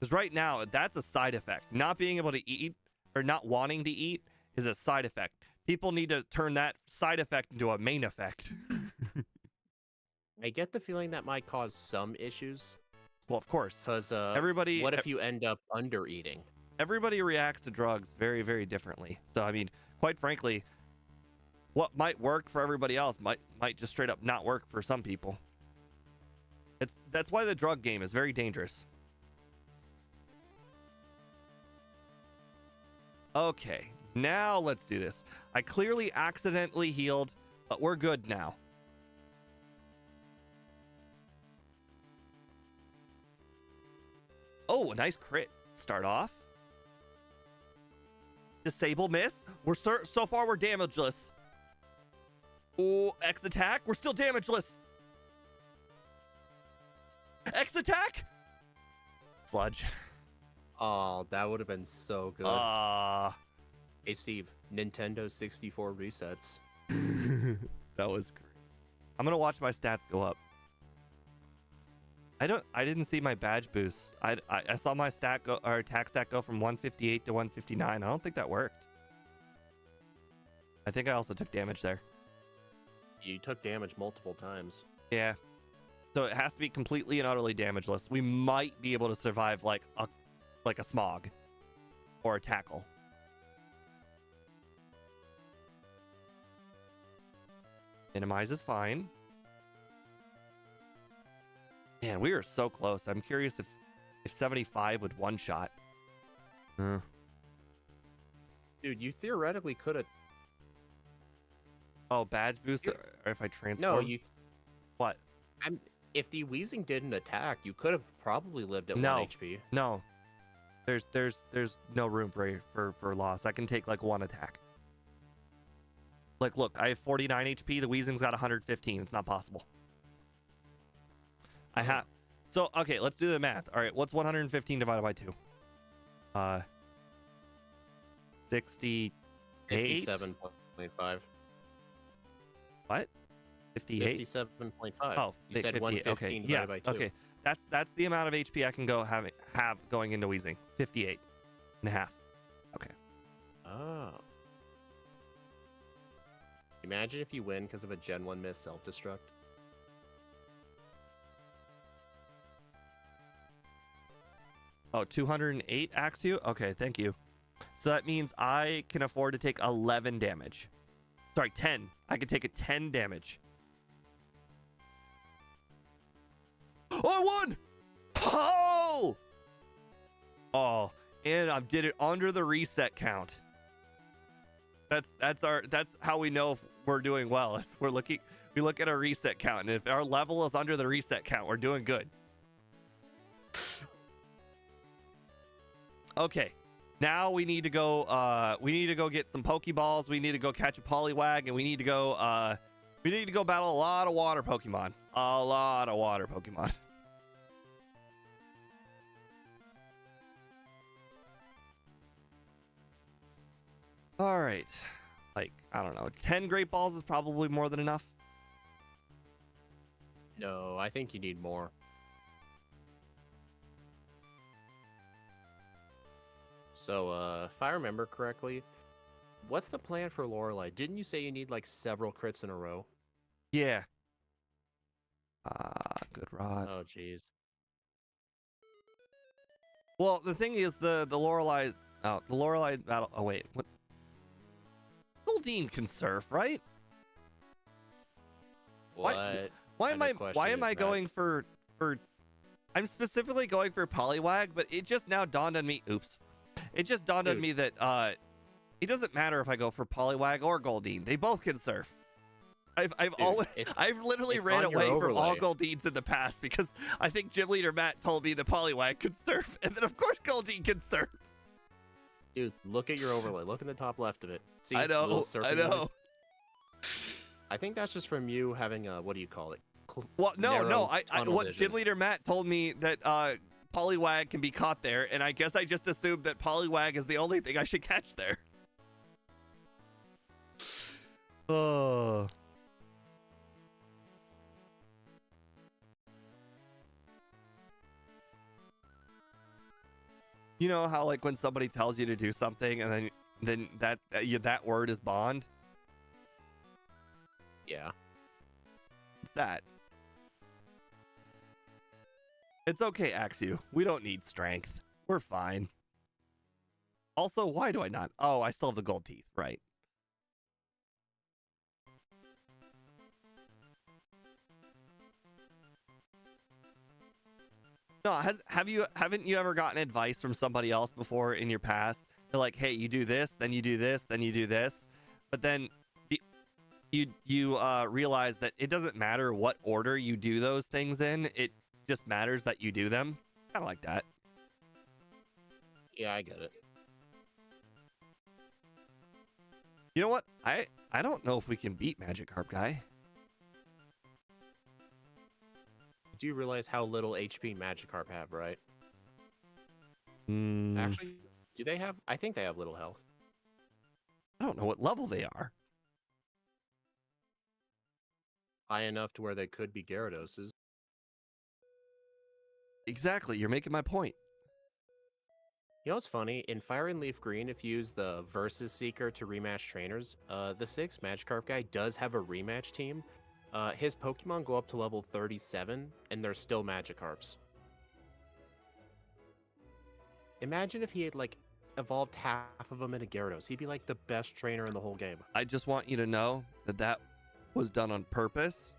Because right now, that's a side effect. Not being able to eat or not wanting to eat is a side effect. People need to turn that side effect into a main effect. I get the feeling that might cause some issues. Well, of course. Because everybody. What if you end up under eating? Everybody reacts to drugs very, very differently. So, I mean, quite frankly, what might work for everybody else might just straight up not work for some people. That's why the drug game is very dangerous. Okay, now let's do this. I clearly accidentally healed, but we're good now. Oh, a nice crit. Start off. Disable miss. We're so far we're damageless. Oh, X attack. We're still damageless. X attack. Sludge. Oh, that would have been so good. Hey Steve, Nintendo 64 resets. That was great. I'm gonna watch my stats go up. I didn't see my badge boosts. I saw my attack stat go from 158 to 159. I don't think that worked. I think I also took damage there. You took damage multiple times. Yeah. So it has to be completely and utterly damageless. We might be able to survive like a smog or a tackle. Minimize is fine. Man, we are so close. I'm curious if 75 would one shot. Dude, you theoretically could have. Oh, badge boost, or if I transform? No, you. What? If the Wheezing didn't attack, you could have probably lived at 1 HP. No. There's no room for loss. I can take like one attack. Like, look, I have 49 HP. The Wheezing's got 115. It's not possible. I have. So, okay, let's do the math. All right, what's 115 divided by 2? 68? 57.5. What? 58? 57.5. Oh, you said 58. 115 Okay, divided yeah, by 2. okay. That's the amount of HP I can go have going into Wheezing. 58 and a half. Okay. Oh. Imagine if you win because of a Gen 1 miss self-destruct. Oh, 208 axe you? Okay, thank you. So that means I can afford to take 11 damage. Sorry, 10. I can take a 10 damage. Oh, I won! Oh! Oh, and I did it under the reset count. That's how we know if we're doing well. We look at our reset count, and if our level is under the reset count, we're doing good. Okay, now we need to go get some Pokeballs. We need to go catch a Poliwag, and we need to go battle a lot of water Pokemon. A lot of water Pokemon. All right. Like, I don't know. 10 great balls is probably more than enough. No, I think you need more. So, if I remember correctly, what's the plan for Laurelai? Didn't you say you need like several crits in a row? Yeah. Good rod. Oh, jeez. Well, the thing is, the Laurelai's... Oh, the Laurelai battle... Oh, wait. What? Goldeen can surf, right? What? Why am I going for... I'm specifically going for Poliwag, but it just now dawned on me... Oops. It just dawned on me that it doesn't matter if I go for Poliwag or Goldeen. They both can surf. I've literally ran away from all Goldeens in the past because I think Gym Leader Matt told me the Poliwag could surf, and then of course Goldeen can surf. Dude, look at your overlay. Look in the top left of it. See, I know. I think that's just from you having a, what do you call it? Well, no. What Gym Leader Matt told me that Poliwag can be caught there, and I guess I just assumed that Poliwag is the only thing I should catch there. Oh. You know how like when somebody tells you to do something and then that word is bond? Yeah. It's that. It's okay, Axu. We don't need strength. We're fine. Also, why do I not? Oh, I still have the gold teeth, right. No, haven't you ever gotten advice from somebody else before in your past? They're like, hey, you do this, then you do this, then you do this. But then you realize that it doesn't matter what order you do those things in. It just matters that you do them. Kind of like that. Yeah, I get it. You know what? I don't know if we can beat Magikarp guy. Do you realize how little HP Magikarp have, right? Mm. Actually, do they have? I think they have little health. I don't know what level they are. High enough to where they could be Gyarados. Exactly, you're making my point. You know what's funny? In Fire and Leaf Green, if you use the Versus Seeker to rematch trainers, the 6 Magikarp guy does have a rematch team. His Pokemon go up to level 37, and they're still Magikarps. Imagine if he had, like, evolved half of them into Gyarados. He'd be, like, the best trainer in the whole game. I just want you to know that that was done on purpose.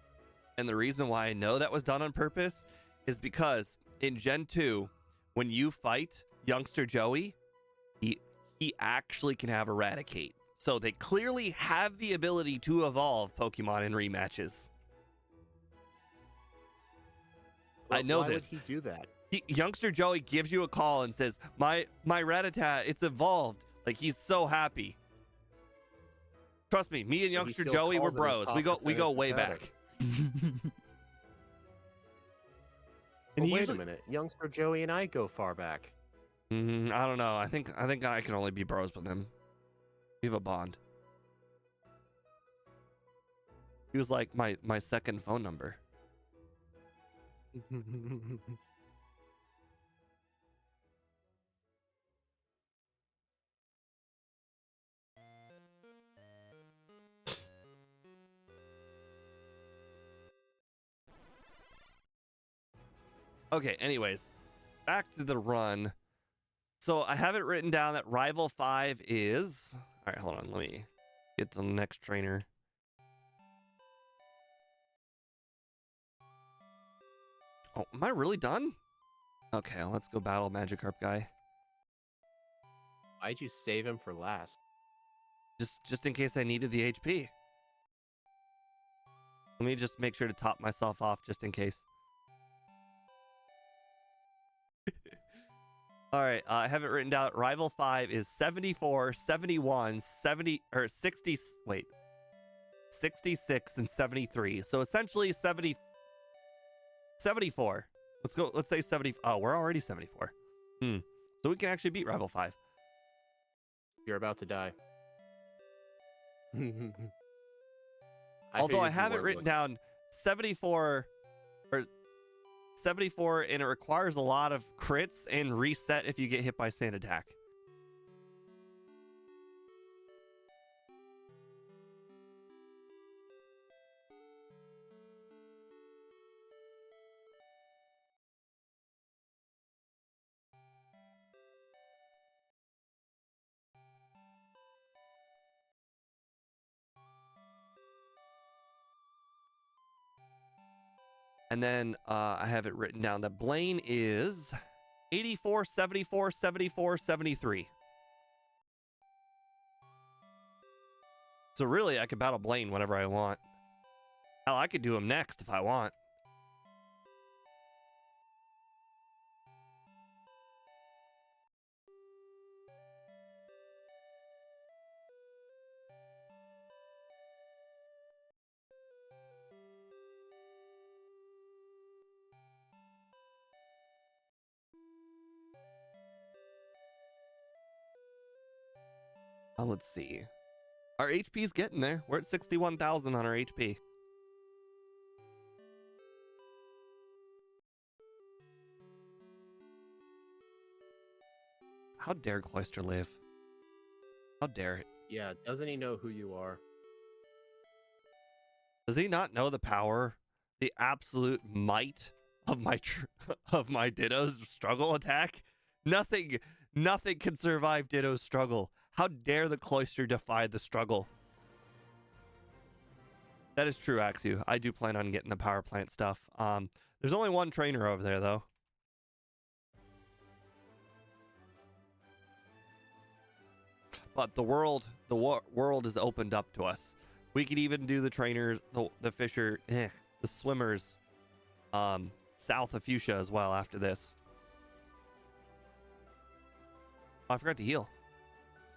And the reason why I know that was done on purpose is because in Gen 2, when you fight youngster Joey, he actually can have Eradicate. So they clearly have the ability to evolve Pokemon in rematches. Well, I know why this. Would he do that? Youngster Joey gives you a call and says, my Rattata, it's evolved. Like, he's so happy. Trust me, me and youngster Joey, we're bros. We go way back. Well, wait a minute. Youngster Joey and I go far back. I don't know. I think I can only be bros with him. We have a bond. He was like my second phone number. Okay, anyways, back to the run. So I have it written down that Rival 5 is... All right, hold on. Let me get to the next trainer. Oh, am I really done? Okay, let's go battle Magikarp guy. Why'd you save him for last? Just in case I needed the HP. Let me just make sure to top myself off just in case. All right, I have it written down. Rival 5 is 74, 71, 70, or 60, wait, 66, and 73. So essentially 74. Let's say 70. Oh, we're already 74. So we can actually beat Rival 5. You're about to die. Although I figured you have it weren't written looking. down 74 or 74, and it requires a lot of crits and reset if you get hit by sand attack. And then I have it written down that Blaine is 84, 74, 74, 73. So really, I could battle Blaine whenever I want. Hell, I could do him next if I want. Let's see. Our HP's getting there. We're at 61,000 on our HP. How dare Cloister live? How dare it? Yeah, doesn't he know who you are? Does he not know the power, the absolute might of my of my Ditto's struggle attack? Nothing can survive Ditto's struggle. How dare the Cloister defy the struggle? That is true, Axu. I do plan on getting the power plant stuff. There's only one trainer over there, though. But the world is opened up to us. We could even do the trainers, the fisher, the swimmers, south of Fuchsia as well after this. Oh, I forgot to heal.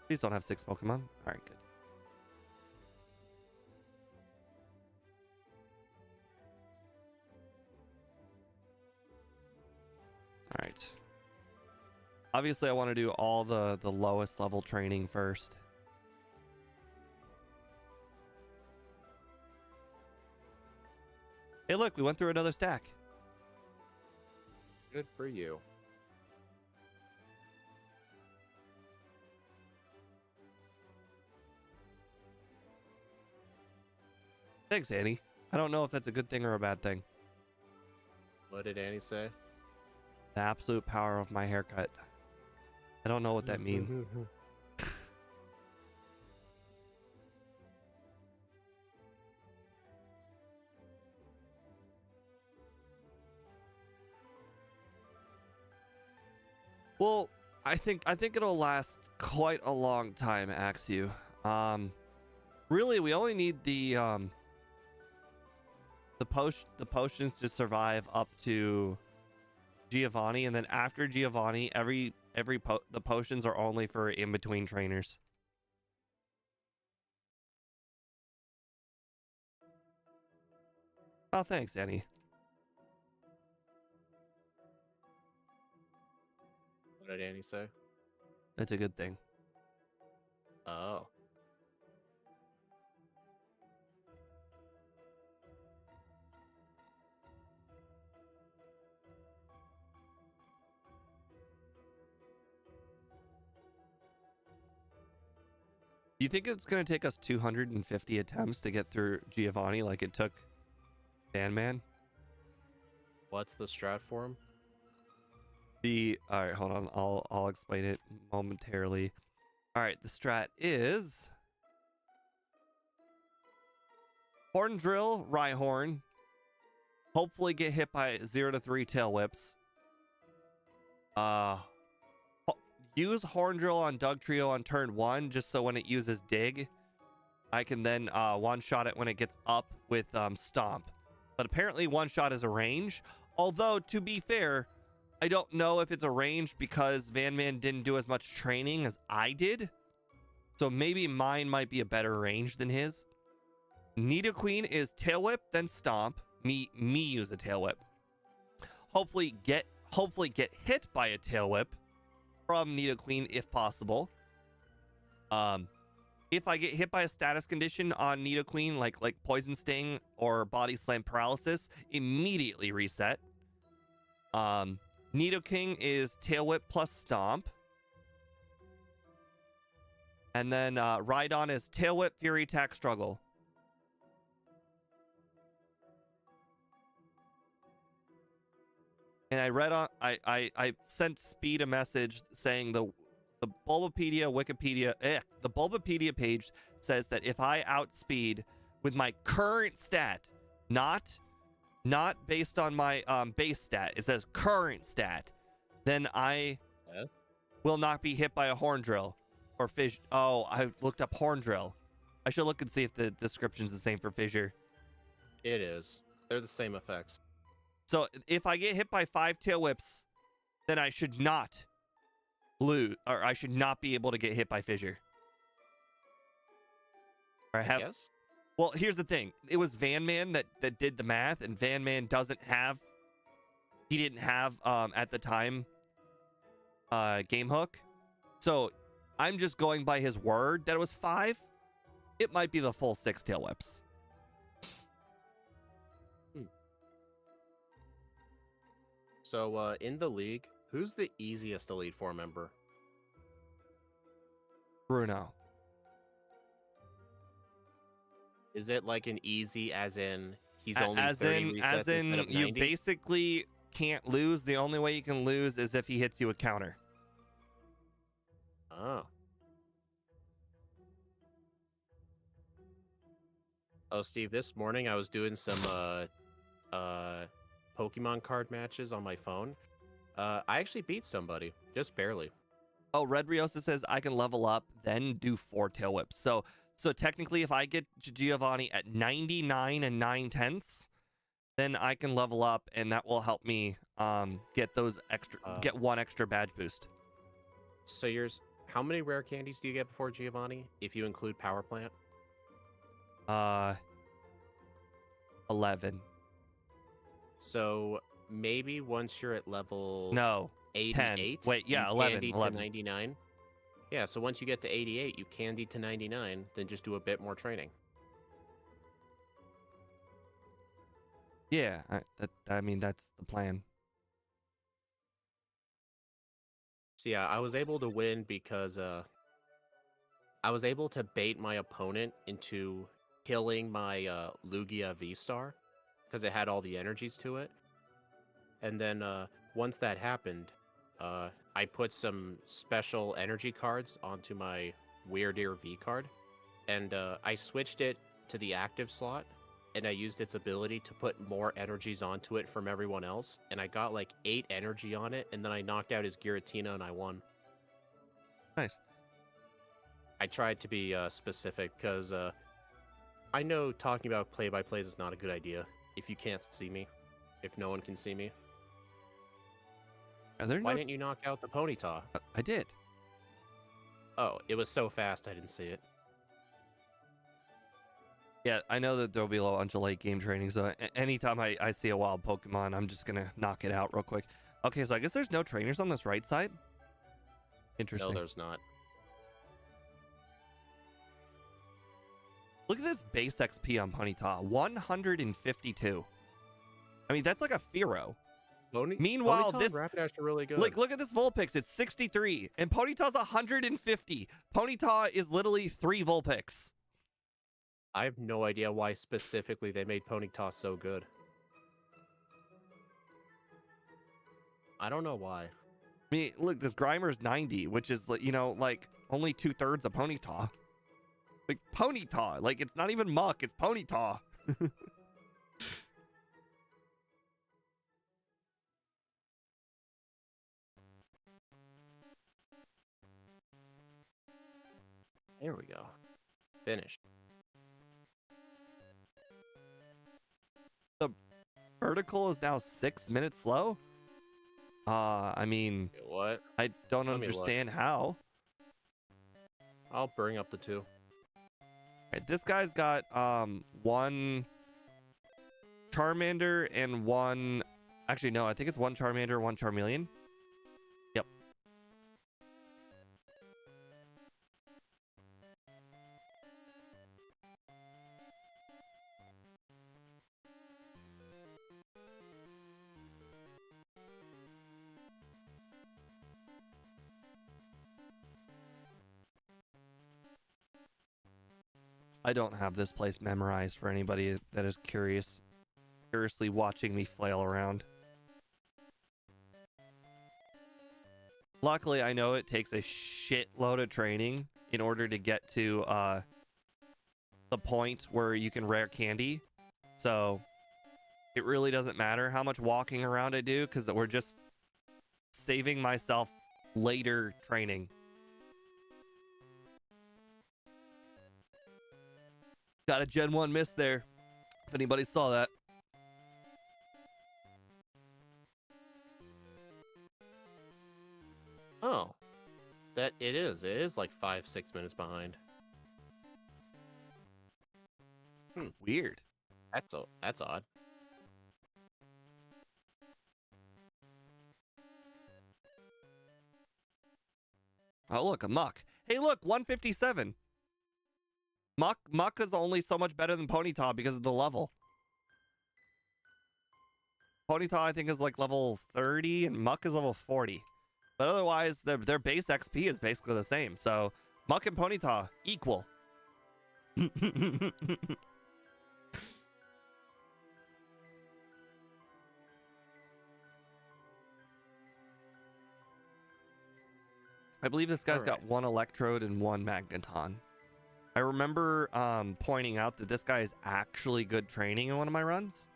Please don't have 6 Pokemon. All right, good. All right. Obviously, I want to do all the lowest level training first. Hey, look, we went through another stack. Good for you. Thanks, Annie. I don't know if that's a good thing or a bad thing. What did Annie say? The absolute power of my haircut. I don't know what that means. Well, I think it'll last quite a long time, Axu. Really, we only need the potions to survive up to Giovanni, and then after Giovanni, the potions are only for in between trainers. Oh, thanks, Annie. What did Annie say? That's a good thing. Oh. Do you think it's going to take us 250 attempts to get through Giovanni like it took Sandman? What's the strat for him? All right, hold on. I'll explain it momentarily. All right, the strat is Horn Drill, Rhyhorn. Hopefully get hit by 0 to 3 tail whips. Use Horn Drill on Doug Trio on turn 1, just so when it uses Dig, I can then one-shot it when it gets up with Stomp. But apparently one-shot is a range. Although, to be fair, I don't know if it's a range because Van Man didn't do as much training as I did. So maybe mine might be a better range than his. Nidoqueen is Tail Whip, then Stomp. Me use a Tail Whip. Hopefully get hit by a Tail Whip from Nidoqueen if possible. If I get hit by a status condition on Nidoqueen, like Poison Sting or Body Slam Paralysis, immediately reset. Nidoking is Tail Whip plus Stomp. And then Rhydon is Tail Whip, Fury Attack, Struggle. And I read on I sent Speed a message saying the Bulbapedia Wikipedia the Bulbapedia page says that if I outspeed with my current stat, not based on my base stat, it says current stat, then I will not be hit by a Horn Drill or Fish. Oh, I looked up Horn Drill. I should look and see if the description is the same for Fissure. It is. They're the same effects. So if I get hit by 5 Tail Whips, then I should not lose, or I should not be able to get hit by Fissure. Or have. Yes. Well, here's the thing. It was Van Man that did the math, and Van Man didn't have at the time Game Hook. So I'm just going by his word that it was 5. It might be the full 6 Tail Whips. So in the league, who's the easiest Elite Four member? Bruno. Is it like an easy as in he's only as 30 in resets instead of 90? You basically can't lose. The only way you can lose is if he hits you a counter. Oh. Oh, Steve, this morning I was doing some Pokemon card matches on my phone. I actually beat somebody, just barely. Oh, Red Riosa says I can level up, then do 4 Tail Whips. So technically, if I get Giovanni at 99 and 9/10, then I can level up, and that will help me get those extra, get 1 extra badge boost. So how many rare candies do you get before Giovanni, if you include Power Plant? 11. So maybe once you're at level No, 88, 10. Wait, yeah, you 11. candy 11. to 99. Yeah, so once you get to 88, you candy to 99, then just do a bit more training. Yeah, I mean that's the plan. So yeah, I was able to win because I was able to bait my opponent into killing my Lugia V-Star because it had all the energies to it. And then once that happened, I put some special energy cards onto my Weirdeer V card, and I switched it to the active slot, and I used its ability to put more energies onto it from everyone else, and I got like 8 energy on it, and then I knocked out his Giratina and I won. Nice. I tried to be specific because I know talking about play-by-plays is not a good idea if you can't see me, if no one can see me. Why didn't you knock out the Ponyta? I did. Oh, it was so fast I didn't see it. Yeah, I know that there'll be a bunch of late game training, so anytime I see a wild Pokemon, I'm just gonna knock it out real quick. Okay, so I guess there's no trainers on this right side? Interesting. No, there's not. Look at this base XP on Ponyta, 152. I mean, that's like a Fearow. Meanwhile, Ponyta this and Rapidash are really good. look at this Vulpix. It's 63, and Ponyta's 150. Ponyta is literally 3 Vulpix. I have no idea why specifically they made Ponyta so good. I don't know why. I mean, look, this Grimer's 90, which is, you know, like only 2/3 of Ponyta. Like Ponyta, like it's not even Muck, it's Ponyta. There we go. Finished. The vertical is now 6 minutes slow. I mean, What? I don't Let me look. understand how. I'll bring up the 2. Right, this guy's got 1 Charmander and 1. Actually, no, I think it's 1 Charmander, 1 Charmeleon. Yep. I don't have this place memorized for anybody that is curiously watching me flail around. Luckily, I know it takes a shitload of training in order to get to the point where you can rare candy. So it really doesn't matter how much walking around I do, because we're just saving myself later training. Got a Gen 1 miss there, if anybody saw that. Oh, that it is. It is like 5-6 minutes behind. Weird. That's odd. Oh, look, a muck. Hey, look, 157. Muck is only so much better than Ponyta because of the level. Ponyta, I think, is like level 30, and Muck is level 40. But otherwise, their base XP is basically the same. So, Muck and Ponyta, equal. I believe this guy's got one Electrode and one Magneton. I remember pointing out that this guy is actually good training in one of my runs.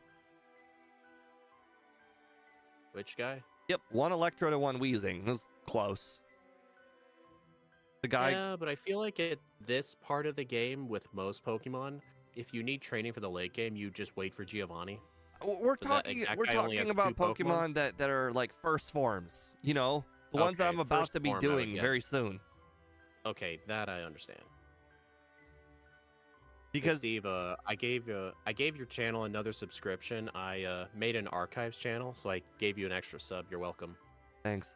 Which guy? Yep, one Electrode and one Weezing. It was close. The guy... Yeah, but I feel like at this part of the game with most Pokemon, if you need training for the late game, you just wait for Giovanni. We're talking about Pokemon that are like first forms, you know? The ones that I'm about to be doing very soon. Okay, that I understand. Because Steve, I gave your channel another subscription. I made an archives channel, so I gave you an extra sub. You're welcome. Thanks.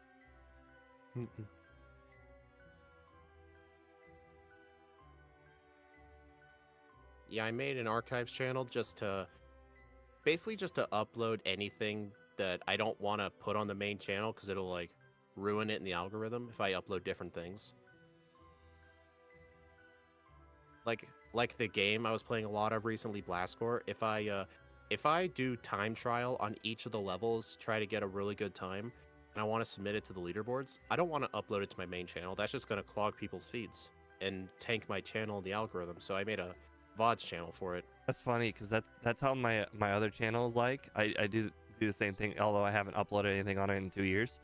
Yeah, I made an archives channel just to upload anything that I don't want to put on the main channel, because it'll like ruin it in the algorithm if I upload different things. Like the game I was playing a lot of recently, Blastcore. If I do time trial on each of the levels, try to get a really good time, and I want to submit it to the leaderboards, I don't want to upload it to my main channel. That's just going to clog people's feeds and tank my channel in the algorithm. So I made a VODs channel for it. That's funny, because that's how my other channel is like. I do the same thing, although I haven't uploaded anything on it in 2 years.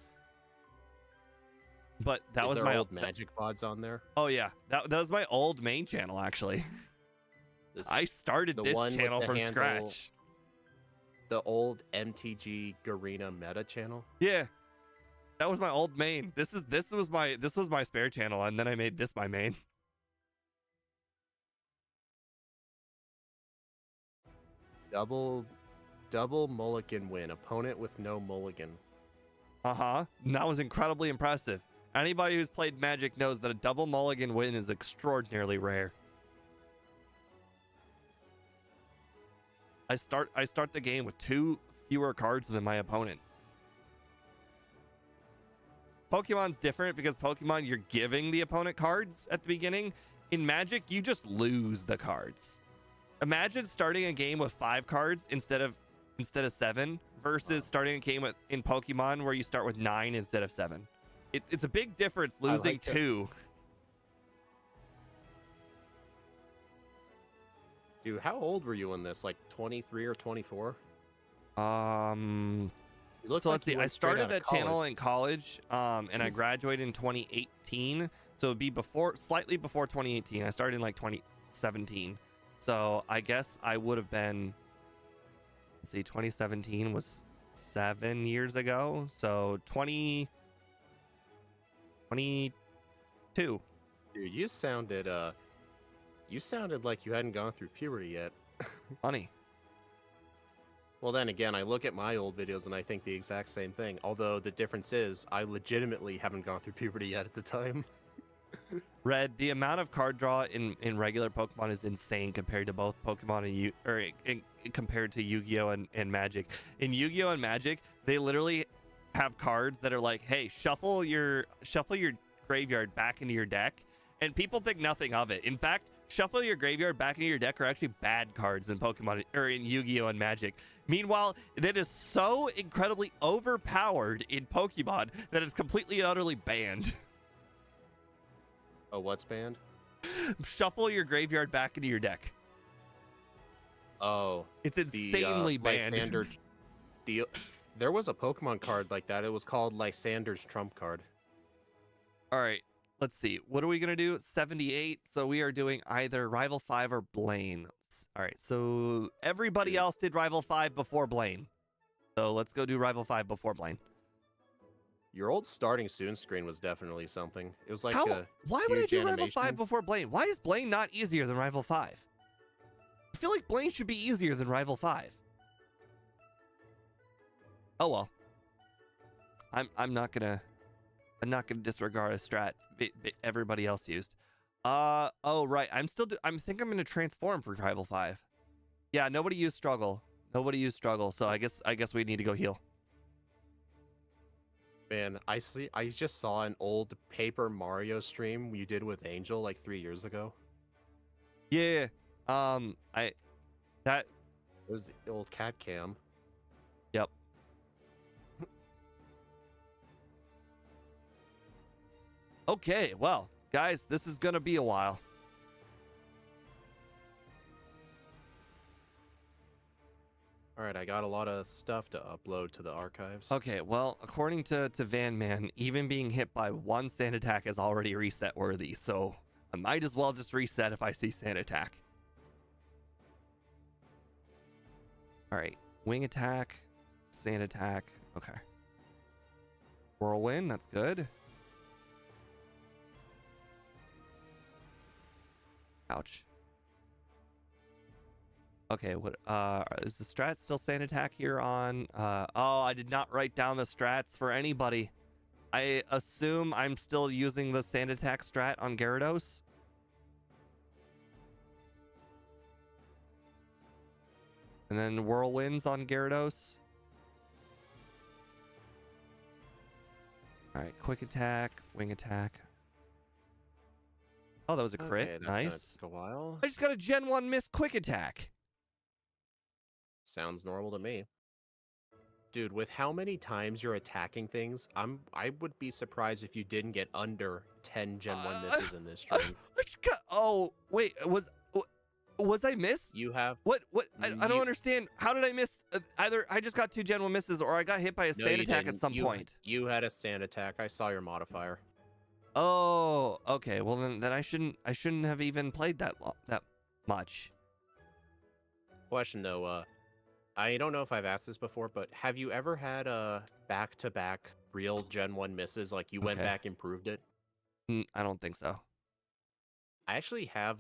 But that was my old Magic VODs on there. Oh yeah, that was my old main channel actually. I started this channel from scratch. The old MTG Garena meta channel. Yeah, that was my old main. This was my spare channel, and then I made this my main. Double mulligan win. Opponent with no mulligan. And that was incredibly impressive. Anybody who's played Magic knows that a double mulligan win is extraordinarily rare. I start the game with 2 fewer cards than my opponent. Pokemon's different because Pokemon, you're giving the opponent cards at the beginning. In Magic, you just lose the cards. Imagine starting a game with 5 cards instead of 7 versus starting a game in Pokemon where you start with 9 instead of 7. It's a big difference losing 2. Dude, how old were you in this? Like 23 or 24? So let's see. I started that channel in college, and I graduated in 2018. So it'd be slightly before 2018. I started in like 2017. So I guess I would have been, let's see, 2017 was 7 years ago. So 22. Dude, you sounded like you hadn't gone through puberty yet. Funny. Well, then again, I look at my old videos and I think the exact same thing. Although the difference is I legitimately haven't gone through puberty yet at the time. Red, the amount of card draw in regular Pokemon is insane compared to both Pokemon compared to Yu-Gi-Oh and Magic. In Yu-Gi-Oh and Magic, they literally have cards that are like, "Hey, shuffle your graveyard back into your deck," and people think nothing of it. In fact, Shuffle your graveyard back into your deck are actually bad cards in Pokemon or in Yu-Gi-Oh! And Magic. Meanwhile, that is so incredibly overpowered in Pokemon that it's completely and utterly banned. Oh, what's banned? Shuffle your graveyard back into your deck. Oh, It's insanely banned. Lysander, there was a Pokemon card like that. It was called Lysander's Trump card. All right, let's see. What are we gonna do? 78. So we are doing either Rival 5 or Blaine. All right, so everybody else did Rival 5 before Blaine. So let's go do Rival 5 before Blaine. Your old starting soon screen was definitely something. It was like why would I do Rival animation. 5 before Blaine? Why is Blaine not easier than Rival 5? I feel like Blaine should be easier than Rival 5. Oh well. I'm not gonna disregard a strat everybody else used. Oh right. I think I'm gonna transform for Rival 5. Yeah, nobody used struggle. Nobody used struggle, so I guess we need to go heal. Man, I just saw an old Paper Mario stream you did with Angel like 3 years ago. Yeah. It was the old cat cam. Yep. Okay, well, guys, this is gonna be a while. All right, I got a lot of stuff to upload to the archives. Okay, well, according to Van Man, even being hit by one sand attack is already reset worthy, so I might as well just reset if I see sand attack. All right, wing attack, sand attack. Okay. Whirlwind, that's good. Ouch. Okay, what is the strat still sand attack here on oh, I did not write down the strats for anybody. I assume I'm still using the sand attack strat on Gyarados. And then whirlwinds on Gyarados. All right, quick attack, wing attack. Oh, that was a crit. Okay, that nice. took a while. I just got a Gen 1 miss quick attack. Sounds normal to me. Dude, with how many times you're attacking things, I would be surprised if you didn't get under 10 Gen 1 misses in this stream. Oh, wait, was I missed? You have... What? I don't understand. How did I miss? Either I just got 2 Gen 1 misses or I got hit by a sand attack at some point. You had a sand attack. I saw your modifier. Oh, okay. Well, then I shouldn't have even played that much. Question, though, I don't know if I've asked this before, but have you ever had back-to-back real Gen 1 misses? Like, you went back and proved it? I don't think so. I actually have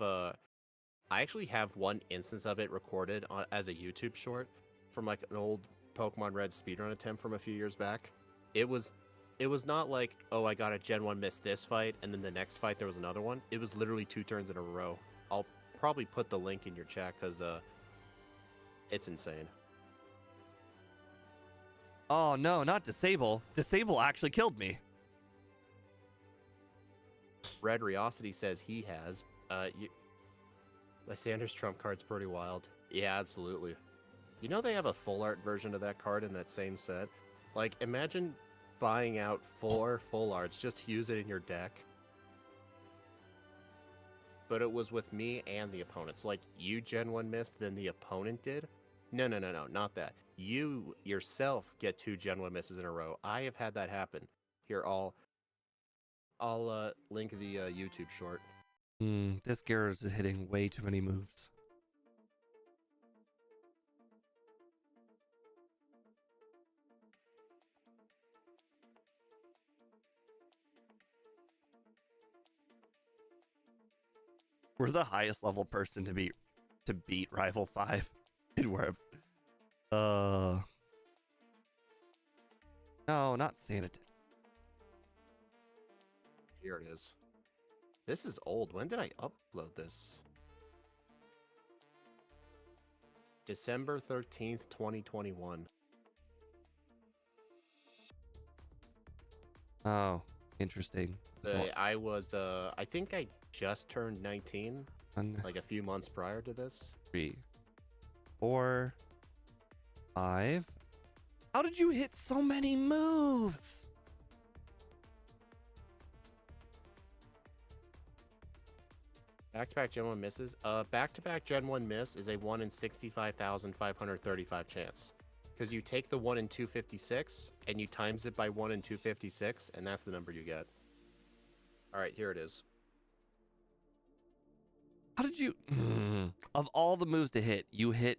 one instance of it recorded as a YouTube short from, like, an old Pokemon Red speedrun attempt from a few years back. It was not like, oh, I got a Gen 1 miss this fight, and then the next fight there was another one. It was literally 2 turns in a row. I'll probably put the link in your chat, because it's insane. Oh, no, not Disable. Disable actually killed me. Red Riosity says he has. Lysander's Trump card's pretty wild. Yeah, absolutely. You know they have a full art version of that card in that same set? Like, imagine buying out 4 full arts just to use it in your deck. But it was with me and the opponent. So, like, you Gen 1 missed, then the opponent did? No, not that. You yourself get 2 Gen 1 misses in a row. I have had that happen. Here, I'll link the YouTube short. This Gyarados is hitting way too many moves. We're the highest level person to beat Rival 5 in where no, not Sanity. Here it is. This is old. When did I upload this? December 13th, 2021. Oh, interesting. I was I think I just turned 19 1, like a few months prior to this. 3, 4, 5. How did you hit so many moves? Back-to-back Gen 1 misses. Back-to-back Gen 1 miss is a 1 in 65,535 chance. Because you take the 1 in 256, and you times it by 1 in 256, and that's the number you get. Alright, here it is. How did you... Of all the moves to hit, you hit...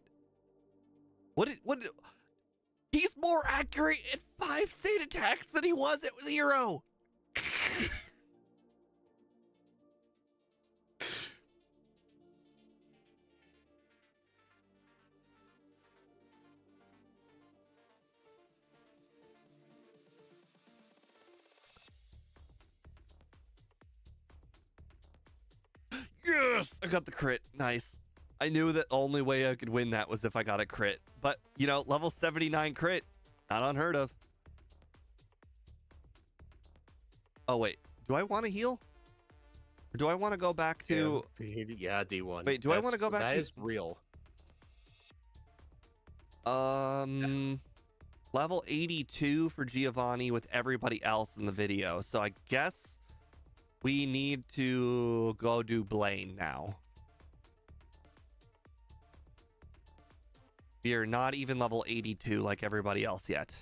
What did... He's more accurate at 5 state attacks than he was at 0! Yes! I got the crit. Nice. I knew that the only way I could win that was if I got a crit. But, you know, level 79 crit. Not unheard of. Oh, wait. Do I want to heal? Or do I want to go back to... Yeah, D1. Wait, do I want to go back to... That is real. Level 82 for Giovanni with everybody else in the video. So I guess... we need to go do Blaine now. We are not even level 82 like everybody else yet.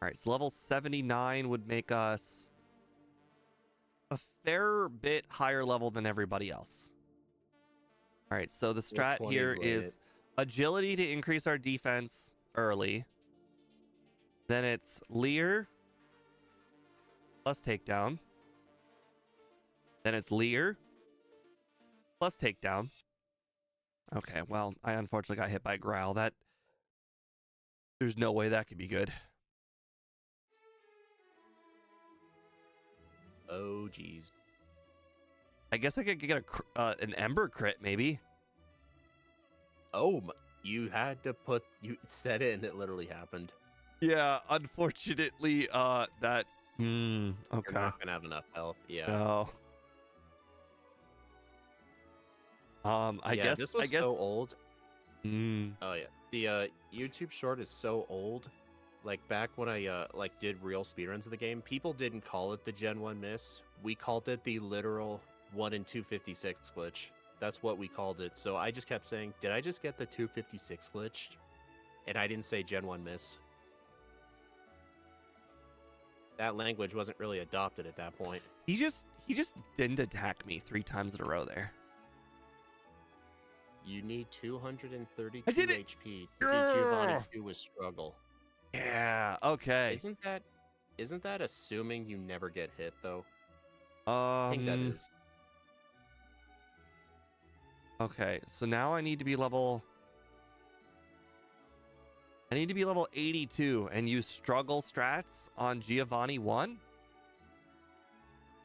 All right, so level 79 would make us a fair bit higher level than everybody else. All right, so the strat here is agility to increase our defense early. Then it's Leer plus takedown. Then it's Leer plus takedown. Okay, well, I unfortunately got hit by Growl. There's no way that could be good. Oh, geez. I guess I could get an Ember crit, maybe. Oh, you had to put... You said it and it literally happened. Yeah, unfortunately, that... okay. You're not gonna have enough health, yeah. No. I guess... this was so old. Mm. Oh, yeah. The YouTube short is so old. Like, back when I, did real speedruns of the game, people didn't call it the Gen 1 miss. We called it the literal 1 in 256 glitch. That's what we called it. So I just kept saying, did I just get the 256 glitch? And I didn't say Gen 1 miss. That language wasn't really adopted at that point. He just didn't attack me 3 times in a row there. You need 232 I did it! HP to beat Giovanni 2 with struggle. Yeah, okay. Isn't that assuming you never get hit though? I think that is. Okay, so now I need to be level 82 and use struggle strats on Giovanni 1.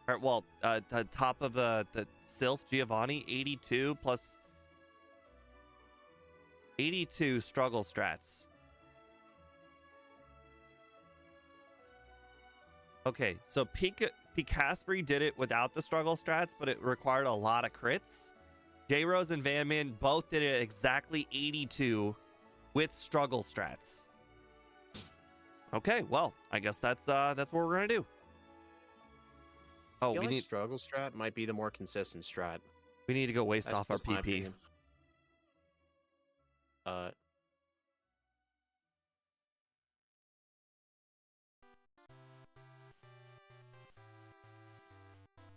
Or, well, the top of the Sylph Giovanni 82 plus 82 struggle strats. Okay, so Picaspery did it without the struggle strats, but it required a lot of crits. J-Rose and Van Man both did it exactly 82 with struggle strats. Okay, well, I guess that's what we're gonna do. Oh, we need struggle strat might be the more consistent strat. We need to go waste off our just my PP. opinion.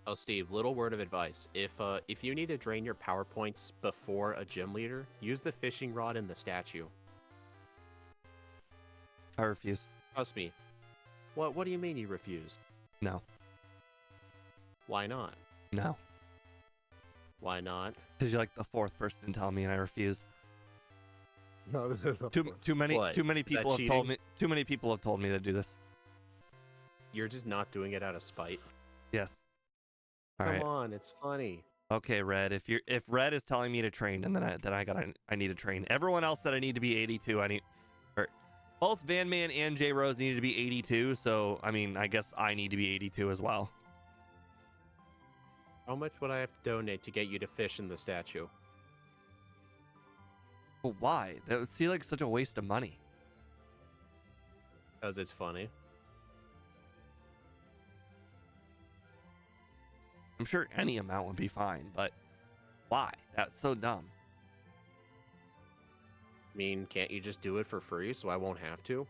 Oh, Steve, little word of advice. If you need to drain your power points before a gym leader, use the fishing rod in the statue. I refuse. Trust me. What do you mean you refuse? No. Why not? No. Why not? Because you're like the 4th person to tell me, and I refuse. No, Too many people have told me. Too many people have told me to do this. You're just not doing it out of spite. Yes. All Come right. on, it's funny. Okay, Red. If Red is telling me to train, and then I need to train. Everyone else said I need to be 82. Both Van Man and J Rose needed to be 82. So I mean, I guess I need to be 82 as well. How much would I have to donate to get you to fish in the statue? But why? That would seem like such a waste of money. Because it's funny. I'm sure any amount would be fine, but why? That's so dumb. I mean, can't you just do it for free so I won't have to?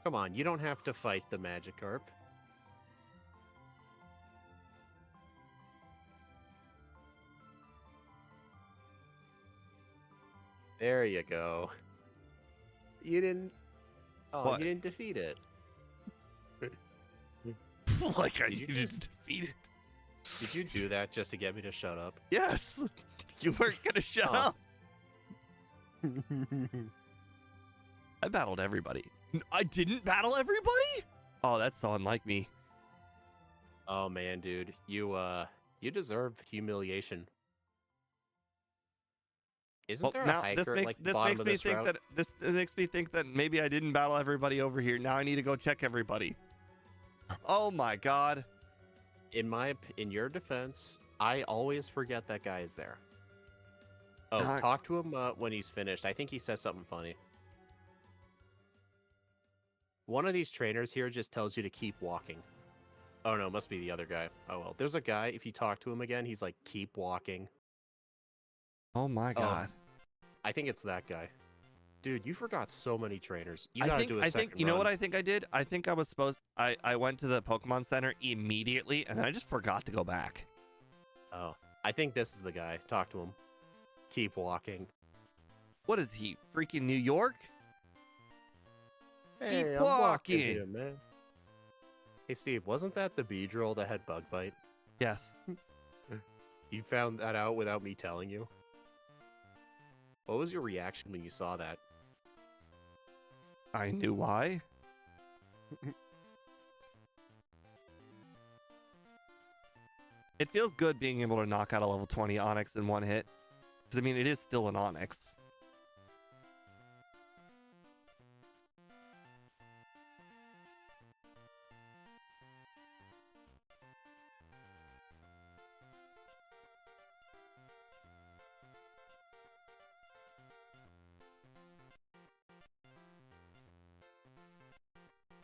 Come on, you don't have to fight the Magikarp. There you go. You didn't... Oh, What? you didn't defeat it. Like I Did you needed just- to defeat it. Did you do that just to get me to shut up? Yes. You weren't gonna shut Oh. up. I battled everybody. I didn't battle everybody? Oh, that's so unlike me. Oh man, dude. You deserve humiliation. Isn't Well, there a now hiker at like the bottom of this route? This makes me think that maybe I didn't battle everybody over here. Now I need to go check everybody. Oh my god. In your defense, I always forget that guy is there. Oh, Doc- talk to him when he's finished. I think he says something funny. One of these trainers here just tells you to keep walking. Oh no, must be the other guy. Oh well, there's a guy. If you talk to him again, he's like, keep walking. Oh my god. I think it's that guy. Dude, you forgot so many trainers. You I gotta think do a I second think you know what run. I think I did? I think I was supposed I went to the Pokemon Center immediately and then I just forgot to go back. Oh, I think this is the guy. Talk to him. Keep walking. What is he? Freaking New York? Hey, Keep I'm walking. here, man. Hey, Steve, wasn't that the Beedrill that had bug bite? Yes. You found that out without me telling you? What was your reaction when you saw that? I knew why. It feels good being able to knock out a level 20 Onyx in one hit. Because, I mean, it is still an Onyx.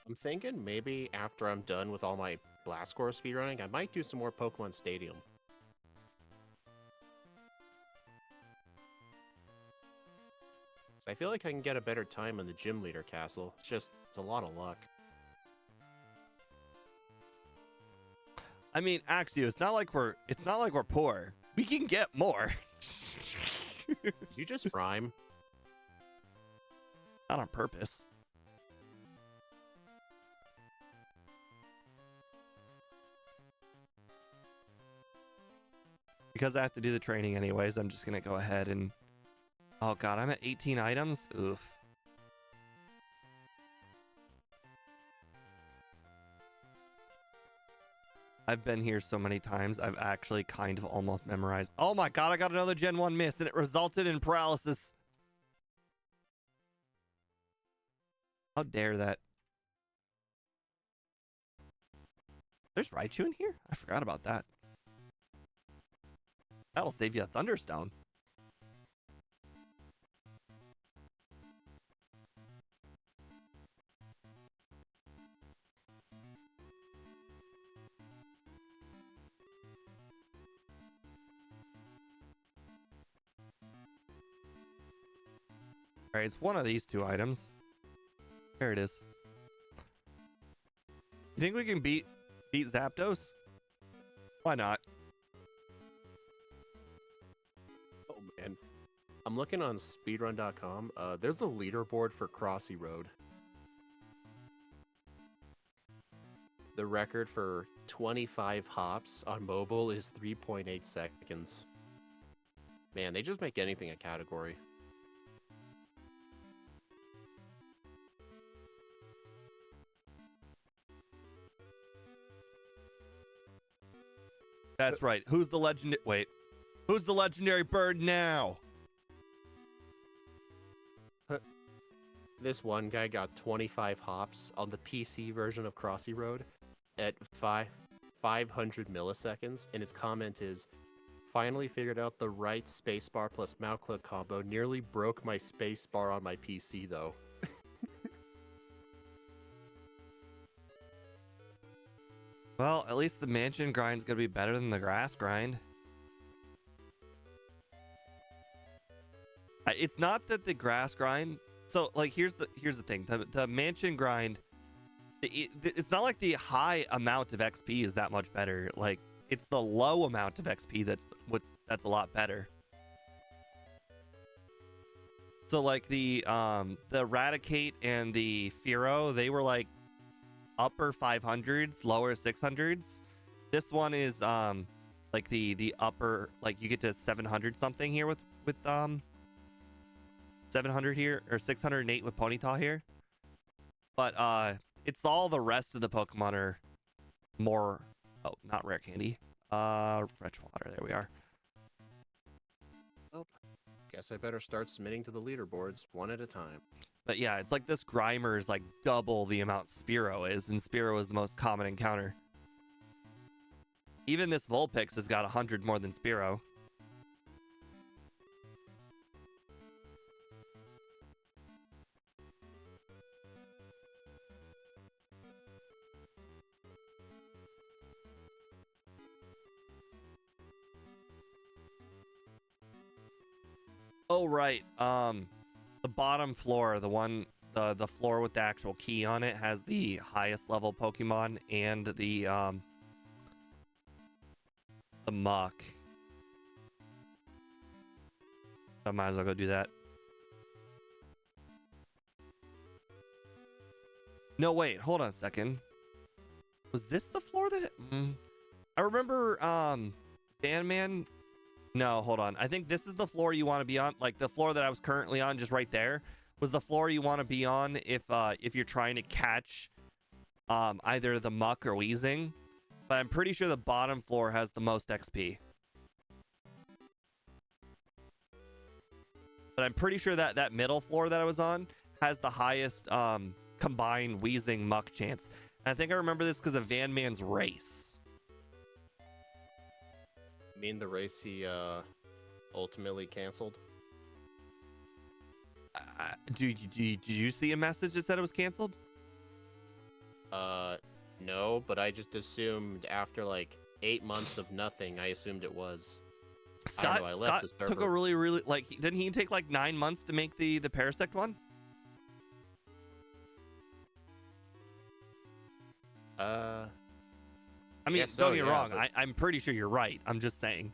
I'm thinking maybe after I'm done with all my Blast Score speedrunning, I might do some more Pokemon Stadium. So I feel like I can get a better time in the Gym Leader Castle. It's a lot of luck. I mean, Axio, it's not like we're poor. We can get more. Did you just rhyme? Not on purpose. Because I have to do the training anyways, I'm just gonna go ahead and... Oh god, I'm at 18 items? Oof. I've been here so many times, I've actually kind of almost memorized. Oh my god, I got another Gen 1 miss, and it resulted in paralysis. How dare that? There's Raichu in here? I forgot about that. That'll save you a Thunderstone. Alright, it's one of these two items. There it is. You think we can beat Zapdos? Why not? Oh man. I'm looking on speedrun.com. There's a leaderboard for Crossy Road. The record for 25 hops on mobile is 3.8 seconds. Man, they just make anything a category. That's right. Who's the legendary? Wait, who's the legendary bird now? This one guy got 25 hops on the PC version of Crossy Road at 500 milliseconds, and his comment is, "Finally figured out the right spacebar plus mouse click combo. Nearly broke my spacebar on my PC though." Well, at least the mansion grind's gonna be better than the grass grind. It's not that the grass grind. So, like, here's the thing. The mansion grind, it's not like the high amount of XP is that much better. Like, it's the low amount of XP that's a lot better. So, like, the Eradicate and the Firo, they were like upper 500s, lower 600s. This one is like the upper, like, you get to 700 something here with 700 here, or 608 with Ponyta here. But it's all the rest of the Pokemon are more, oh, not rare candy. Freshwater, there we are. Well, guess I better start submitting to the leaderboards one at a time. But yeah, it's like this Grimer is like double the amount Spearow is, and Spearow is the most common encounter. Even this Vulpix has got 100 more than Spearow. Oh, right. The bottom floor, the floor with the actual key on it, has the highest level Pokemon and the muck. I might as well go do that. No, wait, hold on a second. Was this the floor that I remember Bandman? No, hold on. I think this is the floor you want to be on. Like, the floor that I was currently on, just right there, was the floor you want to be on if you're trying to catch either the muck or Weezing. But I'm pretty sure the bottom floor has the most XP. But I'm pretty sure that that middle floor that I was on has the highest combined Weezing muck chance. And I think I remember this because of Van Man's race. You mean the race he ultimately canceled? Did you see a message that said it was canceled? No, but I just assumed after like 8 months of nothing, I assumed it was. Scott took a really, like, didn't he take like 9 months to make the Parasect one? I mean, don't get me wrong. But... I'm pretty sure you're right. I'm just saying.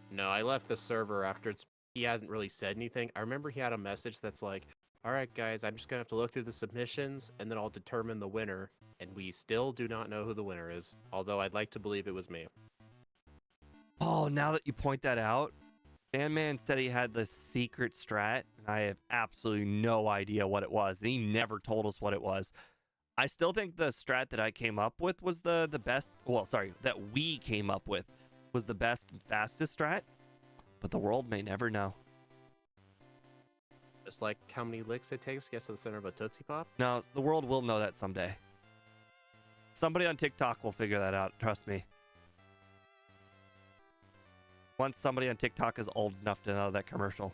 No, I left the server after he hasn't really said anything. I remember he had a message that's like, "All right, guys, I'm just gonna have to look through the submissions and then I'll determine the winner." And we still do not know who the winner is. Although I'd like to believe it was me. Oh, now that you point that out, Sandman said he had the secret strat, and I have absolutely no idea what it was. And he never told us what it was. I still think the strat that I came up with was the best. Well, sorry, that we came up with was the best and fastest strat, but the world may never know. Just like how many licks it takes to get to the center of a Tootsie Pop? No, the world will know that someday. Somebody on TikTok will figure that out, trust me. Once somebody on TikTok is old enough to know that commercial.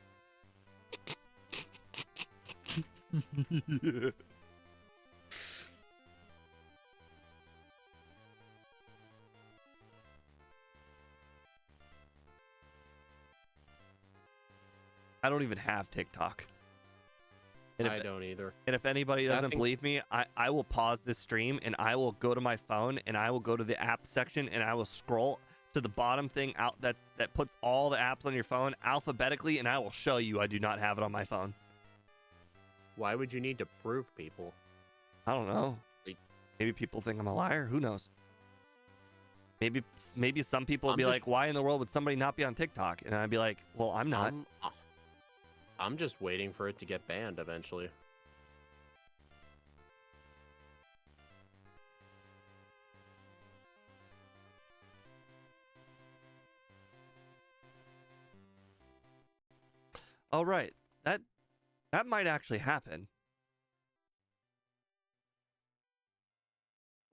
I don't even have TikTok. And I don't either. And if anybody doesn't believe me, I will pause this stream and I will go to my phone and I will go to the app section and I will scroll to the bottom thing out that puts all the apps on your phone alphabetically, and I will show you I do not have it on my phone. Why would you need to prove people? I don't know. Maybe people think I'm a liar. Who knows? Maybe some people will be like, why in the world would somebody not be on TikTok? And I'd be like, well, I'm not. I'm just waiting for it to get banned eventually. Oh, right. That might actually happen.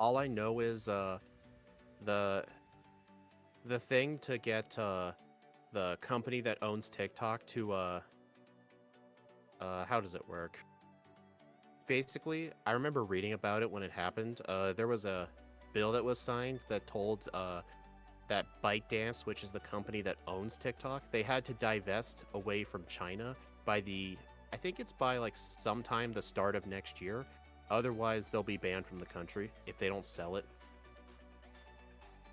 All I know is the thing to get the company that owns TikTok to how does it work? Basically, I remember reading about it when it happened. There was a bill that was signed that told that ByteDance, which is the company that owns TikTok, they had to divest away from China by I think it's by like sometime the start of next year. Otherwise, they'll be banned from the country if they don't sell it.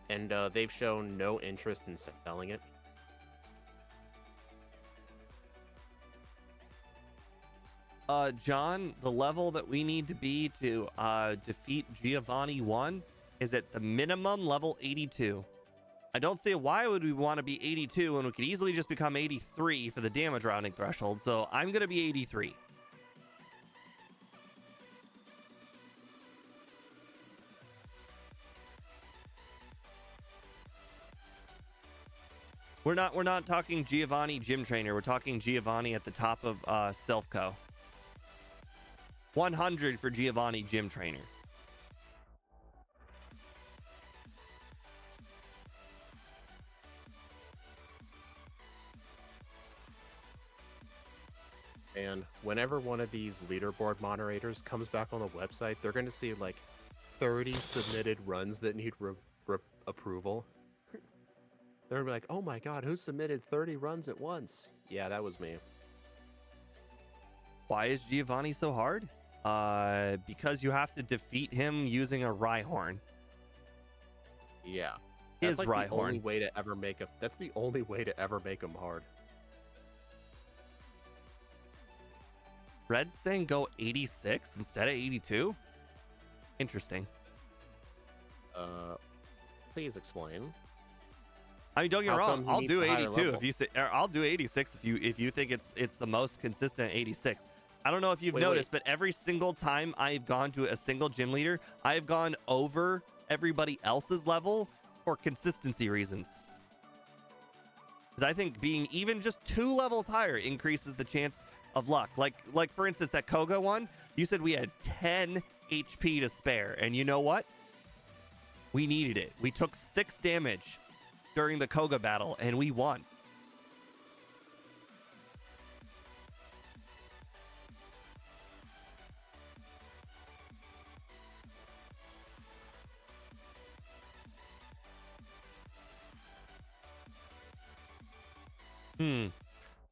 And they've shown no interest in selling it. John, the level that we need to be to defeat Giovanni 1 is at the minimum level 82. I don't see why would we want to be 82 when we could easily just become 83 for the damage rounding threshold, so I'm going to be 83. We're not talking Giovanni Gym Trainer. We're talking Giovanni at the top of Selfco. 100 for Giovanni Gym Trainer. And whenever one of these leaderboard moderators comes back on the website, they're going to see like 30 submitted runs that need approval. They're going to be like, oh my god, who submitted 30 runs at once? Yeah, that was me. Why is Giovanni so hard? Because you have to defeat him using a Rhyhorn. Yeah. His That's like the only Rhyhorn. way to ever make a That's the only way to ever make him hard. Red's saying go 86 instead of 82? Interesting. Please explain. I mean, don't get me How wrong. come he I'll needs do a higher 82 level? if you say, or I'll do 86 if you think it's the most consistent 86. I don't know if you've noticed, but every single time I've gone to a single gym leader, I've gone over everybody else's level for consistency reasons. Because I think being even just 2 levels higher increases the chance of luck. Like for instance, that Koga one, you said we had 10 HP to spare, and you know what? We needed it. We took 6 damage during the Koga battle, and we won.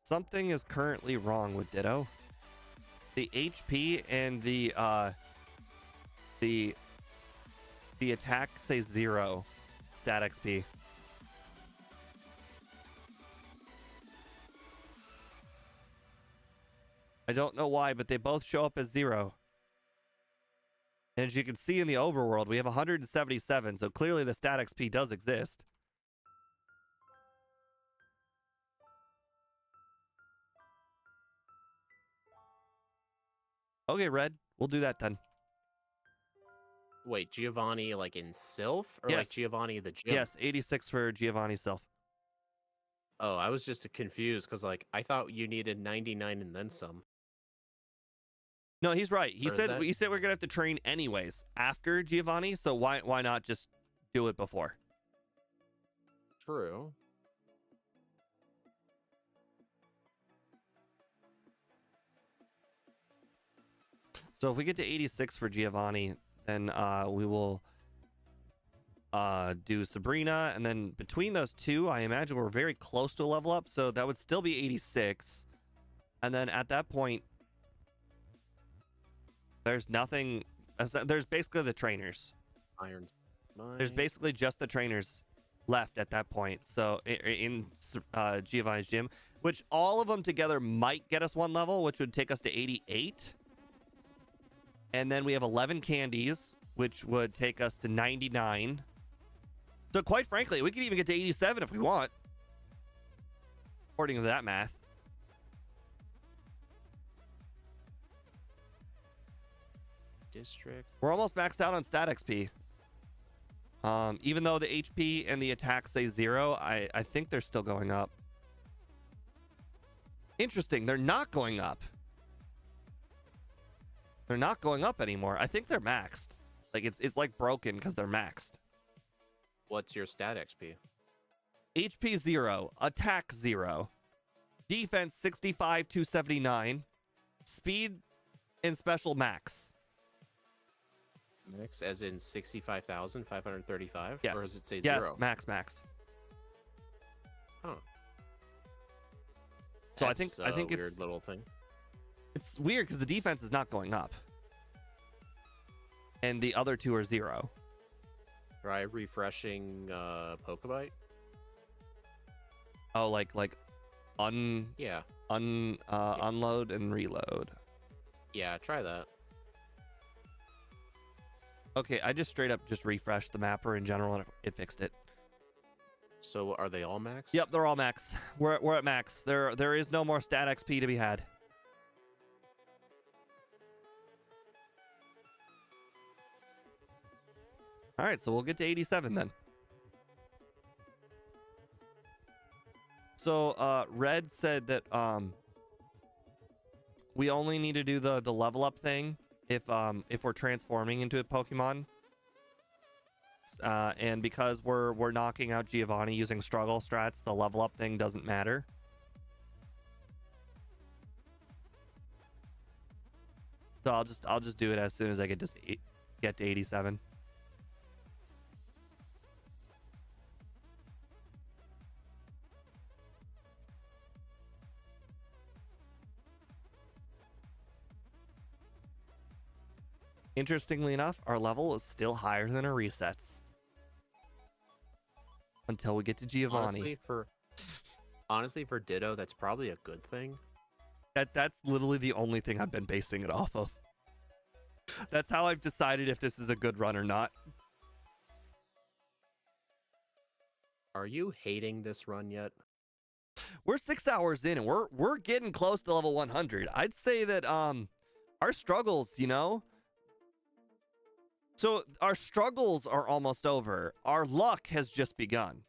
Something is currently wrong with Ditto. The HP and the attack say 0 stat XP. I don't know why, but they both show up as 0. And as you can see in the overworld, we have 177, so clearly the stat XP does exist. Okay, Red, we'll do that then. Wait, Giovanni like in Sylph? Or Yes. like Giovanni the gym? Yes, 86 for Giovanni Self. Oh, I was just confused because like I thought you needed 99 and then some. No, he's right. He Or is said that- we're gonna have to train anyways after Giovanni, so why not just do it before? True. So if we get to 86 for Giovanni, then we will do Sabrina, and then between those two, I imagine we're very close to a level up, so that would still be 86. And then at that point, there's nothing. There's basically the trainers. Iron. There's basically just the trainers left at that point. So in Giovanni's gym, which all of them together might get us 1 level, which would take us to 88. And then we have 11 candies, which would take us to 99. So quite frankly, we could even get to 87 if we want, according to that math. District. We're almost maxed out on stat XP. Even though the HP and the attack say 0, I think they're still going up. Interesting. They're not going up. They're not going up anymore. I think they're maxed. Like it's like broken because they're maxed. What's your stat XP? HP 0, attack 0, defense 65 to 79, speed and special max. Max, as in 65,535? Yes. Or does it say yes, 0? max. Huh. So That's I think a weird it's little thing. it's weird because the defense is not going up, and the other two are 0. Try refreshing Pokebite. Oh, like Yeah. unload and reload. Yeah, try that. Okay, I just straight up just refreshed the mapper in general and it fixed it. So are they all max? Yep, they're all max. We're at max. There is no more stat XP to be had. All right, so we'll get to 87 then. So Red said that we only need to do the level up thing if we're transforming into a Pokemon. And because we're knocking out Giovanni using struggle strats, the level up thing doesn't matter. So I'll just do it as soon as I get to 87. Interestingly enough, our level is still higher than our resets. Until we get to Giovanni. Honestly, for Ditto, that's probably a good thing. That's literally the only thing I've been basing it off of. That's how I've decided if this is a good run or not. Are you hating this run yet? We're 6 hours in and we're getting close to level 100. I'd say that our struggles, you know. So our struggles are almost over. Our luck has just begun.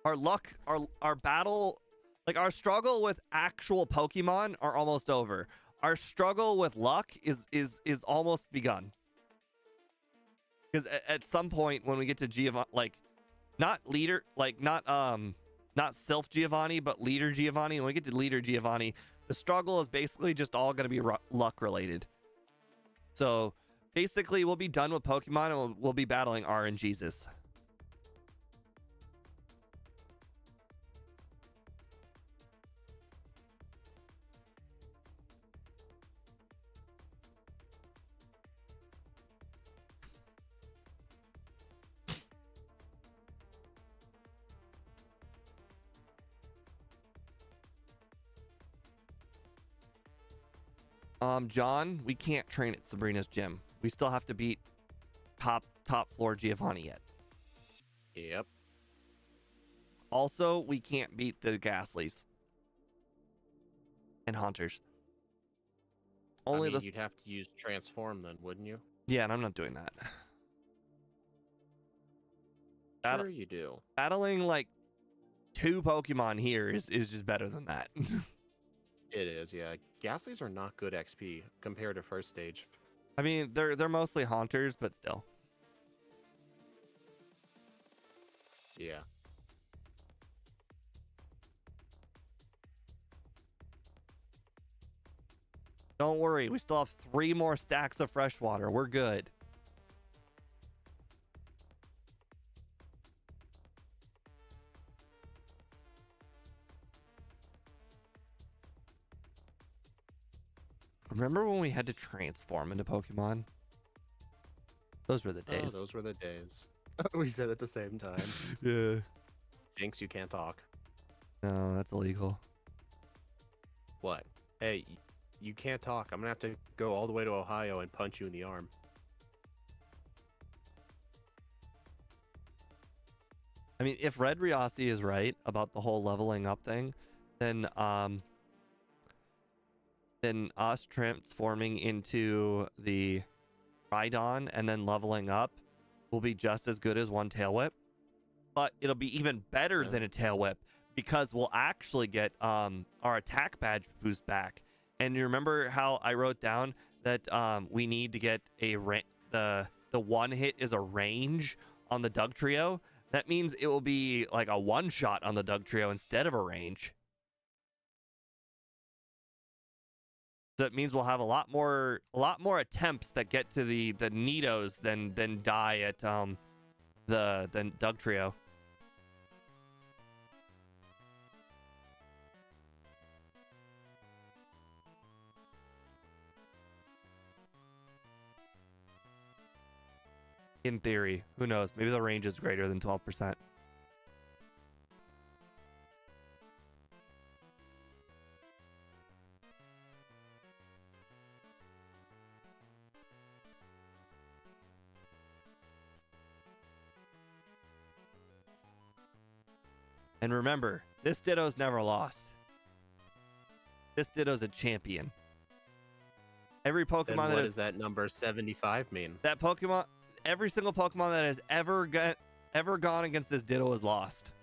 Our luck, our battle, like our struggle with actual Pokemon are almost over. Our struggle with luck is almost begun. Because at some point when we get to Giovanni, like not leader, like not Sylph Giovanni, but leader Giovanni. When we get to leader Giovanni, the struggle is basically just all going to be luck related. So basically, we'll be done with Pokemon and we'll be battling RNGesus. John, we can't train at Sabrina's gym. We still have to beat top floor Giovanni yet. Yep. Also, we can't beat the Ghastlies and Haunters. Only you'd have to use Transform then, wouldn't you? Yeah, and I'm not doing that. Sure you do. Battling like 2 Pokemon here is just better than that. It is, yeah. Ghastlies are not good XP compared to first stage. I mean, they're mostly Haunters, but still. Yeah. Don't worry, we still have 3 more stacks of fresh water. We're good. Remember when we had to transform into Pokemon? Those were the days. Oh, those were the days. We said at the same time. Yeah. Jinx, you can't talk. No, that's illegal. What? Hey, you can't talk. I'm gonna have to go all the way to Ohio and punch you in the arm. I mean, if Red Riossi is right about the whole leveling up thing, then us transforming into the Rhydon and then leveling up will be just as good as one Tail Whip, but it'll be even better than a Tail Whip because we'll actually get our attack badge boost back. And you remember how I wrote down that we need to get the one hit is a range on the Doug Trio? That means it will be like a one shot on the Doug Trio instead of a range. So it means we'll have a lot more attempts that get to the Nidos than die at the Doug Trio. In theory, who knows? Maybe the range is greater than 12%. And remember, this Ditto's never lost. This Ditto's a champion. Every Pokemon Then what does that number 75 mean? That Pokemon, every single Pokemon that has ever gone against this Ditto is lost.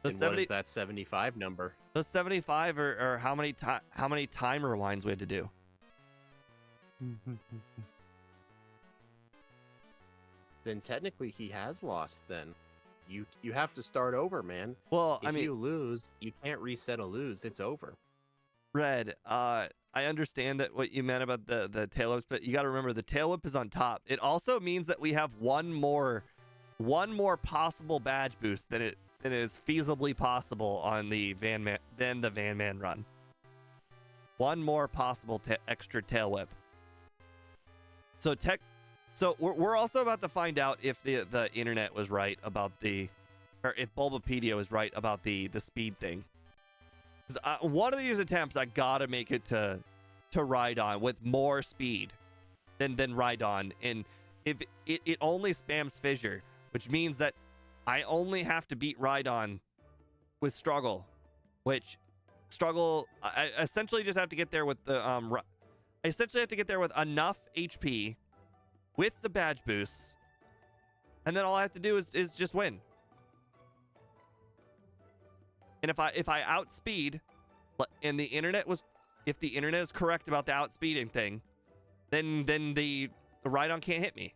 And what is that 75 number? Those 75 are how many time rewinds we had to do. Then technically he has lost then. You have to start over, man. Well, if I mean, you lose, you can't reset a lose. It's over. Red, I understand that what you meant about the tail whips, but you got to remember the tail whip is on top. It also means that we have one more possible badge boost than it is feasibly possible on the Van Man run. One more possible extra tail whip. So we're also about to find out if the internet was right about or if Bulbapedia was right about the speed thing. One of these attempts, I gotta make it to Rhydon with more speed than Rhydon, and if it only spams Fissure, which means that I only have to beat Rhydon with Struggle, which Struggle I essentially just have to get there with the I essentially have to get there with enough HP with the badge boosts, and then all I have to do is just win. And if I outspeed, and if the internet is correct about the outspeeding thing, then the Rhydon can't hit me.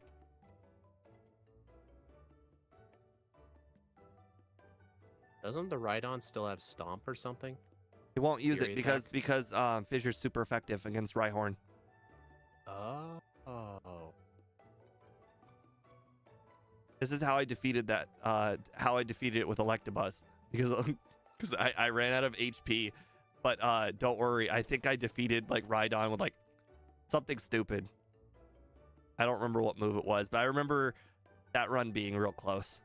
Doesn't the Rhydon still have Stomp or something? It won't use Fury it attack? because Fissure's super effective against Rhyhorn. Oh. This is how I defeated that. How I defeated it with Electabuzz, because I ran out of HP. But don't worry, I think I defeated like Rhydon with like something stupid. I don't remember what move it was, but I remember that run being real close.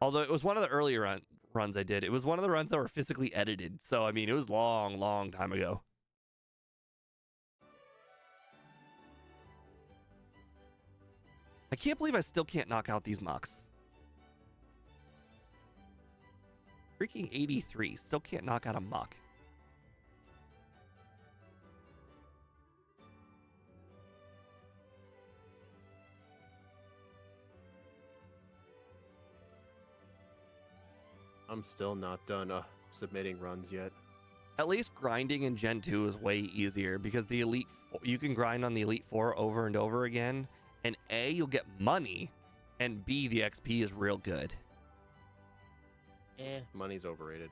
Although it was one of the earlier runs I did. It was one of the runs that were physically edited. So I mean, it was long time ago. I can't believe I still can't knock out these mucks. Freaking 83. Still can't knock out a muck. I'm still not done submitting runs yet. At least grinding in Gen 2 is way easier because the Elite you can grind on the Elite 4 over and over again. And A, you'll get money, and B, the XP is real good. Money's overrated.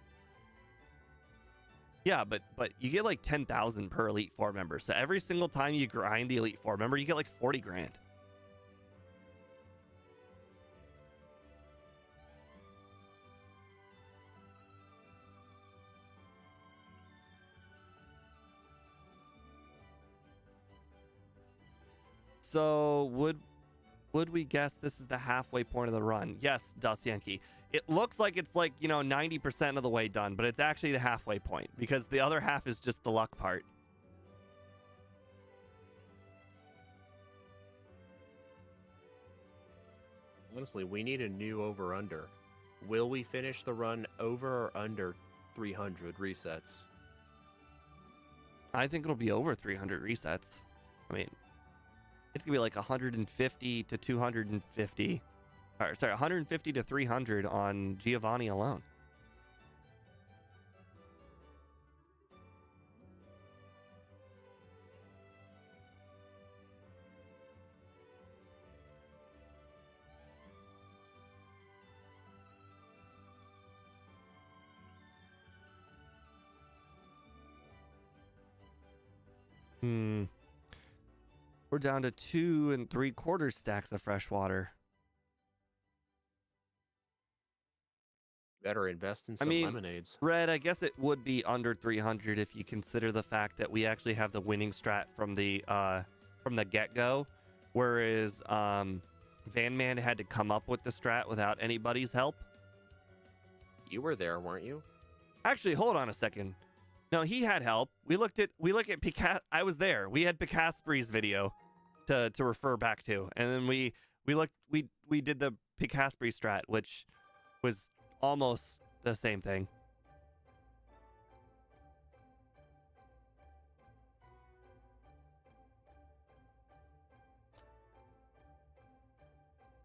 Yeah, but you get like 10,000 per Elite 4 member. So every single time you grind the Elite 4 member, you get like 40 grand. So would we guess this is the halfway point of the run? Yes, Dust Yankee. It looks like it's like, 90% of the way done, but it's actually the halfway point because the other half is just the luck part. Honestly, we need a new over-under. Will we finish the run over or under 300 resets? I think it'll be over 300 resets. I mean, it's gonna be like 150 to 250, or sorry, 150 to 300 on Giovanni alone. We're down to 2 3/4 stacks of fresh water. Better invest in some lemonades. Red, I guess it would be under 300 if you consider the fact that we actually have the winning strat from the get-go, whereas Van Man had to come up with the strat without anybody's help. You were there, weren't you? Actually, hold on a second. No, he had help. We looked at I was there. We had Picaspri's video to refer back to, and then we did the Picaspri strat, which was almost the same thing.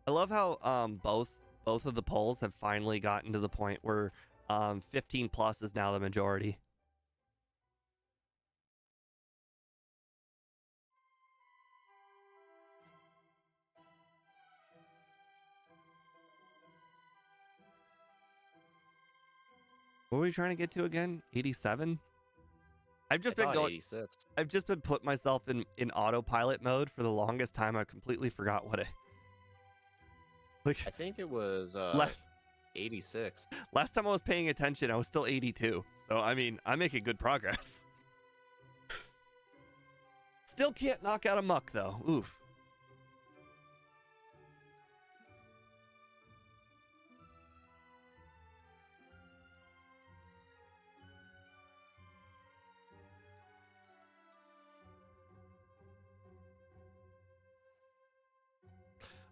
I love how both of the polls have finally gotten to the point where 15 plus is now the majority. What were we trying to get to again? 87? I've just been going 86. I've just been putting myself in autopilot mode for the longest time. I completely forgot what it like. I think it was 86. Last time I was paying attention, I was still 82. So I mean, I'm making good progress. Still can't knock out a muck though. Oof.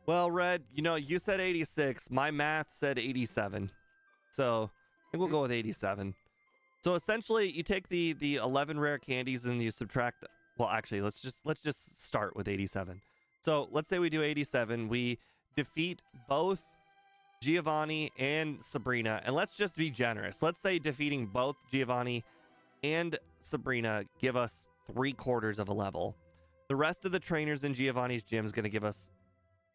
Well, Red, you said 86. My math said 87. So I think we'll go with 87. So essentially, you take the 11 rare candies and you subtract. Well, actually, let's just start with 87. So let's say we do 87. We defeat both Giovanni and Sabrina, and let's just be generous. Let's say defeating both Giovanni and Sabrina give us 3/4 of a level. The rest of the trainers in Giovanni's gym is going to give us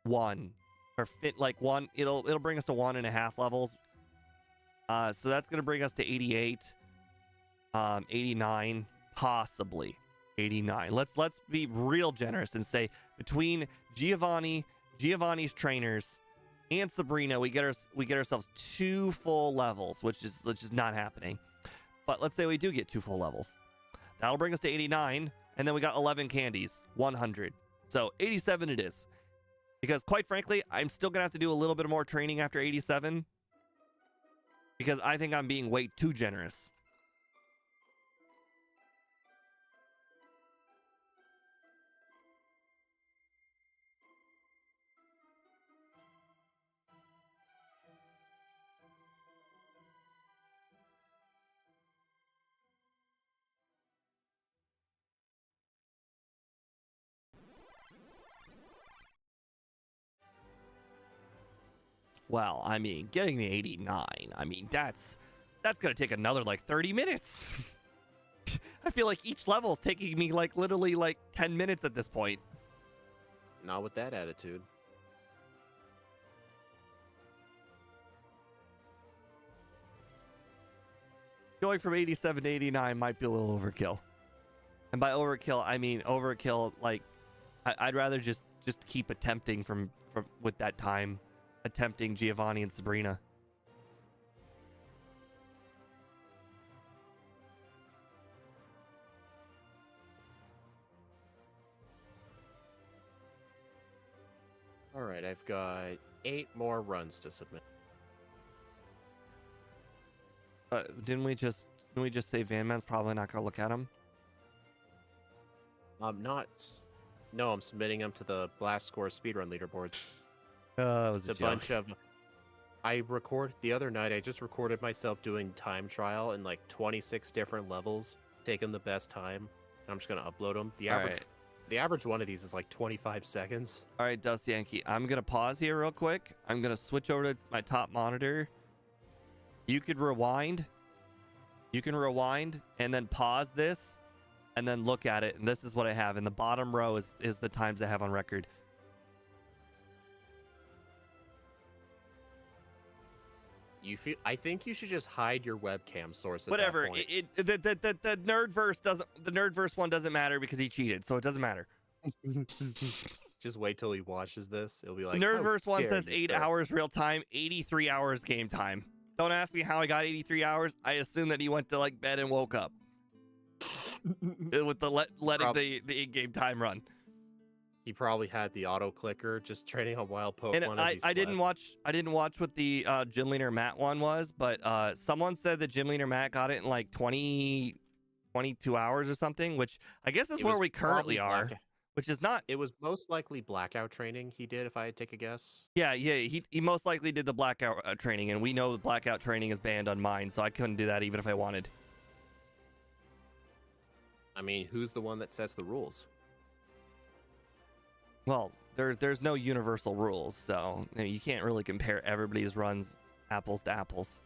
1 or fit like 1. It'll bring us to 1.5 levels. So that's going to bring us to 88, 89, possibly 89. Let's be real generous and say between Giovanni's trainers and Sabrina, we get ourselves 2 full levels, which is not happening. But let's say we do get 2 full levels. That'll bring us to 89, and then we got 11 candies, 100. So 87 it is. Because quite frankly, I'm still going to have to do a little bit more training after 87. Because I think I'm being way too generous. Well, I mean, getting the 89, I mean, that's going to take another, 30 minutes. I feel like each level is taking me, literally, 10 minutes at this point. Not with that attitude. Going from 87 to 89 might be a little overkill. And by overkill, I mean overkill, I'd rather just keep attempting from with that time. Attempting Giovanni and Sabrina. All right, I've got 8 more runs to submit. Didn't we just say Van Man's probably not going to look at them? No, I'm submitting them to the Blast Score speedrun leaderboards. That was it's a bunch of. The other night. I just recorded myself doing time trial in 26 different levels, taking the best time, and I'm just gonna upload them. The average one of these is 25 seconds. All right, Dust Yankee, I'm gonna pause here real quick. I'm gonna switch over to my top monitor. You could rewind. You can rewind and then pause this, and then look at it. And this is what I have in the bottom row is the times I have on record. I think you should just hide your webcam source at Whatever. that point. The nerdverse one doesn't matter because he cheated, so it doesn't matter. Just wait till he watches this. It'll be like, Nerdverse one dare says you, 8 sir." hours real time, 83 hours game time. Don't ask me how I got 83 hours. I assume that he went to like bed and woke up with the letting the in-game time run. He probably had the auto clicker just training on wild Pokemon. And as he I didn't watch what the gym leader Matt one was, but someone said that gym leader Matt got it in like 22 hours or something, which I guess is where we currently are. Which is not. It was most likely Blackout training he did, if I had to take a guess. Yeah. He most likely did the Blackout training, and we know the Blackout training is banned on mine, so I couldn't do that even if I wanted. I mean, who's the one that sets the rules? Well, there's no universal rules, so you can't really compare everybody's runs apples to apples.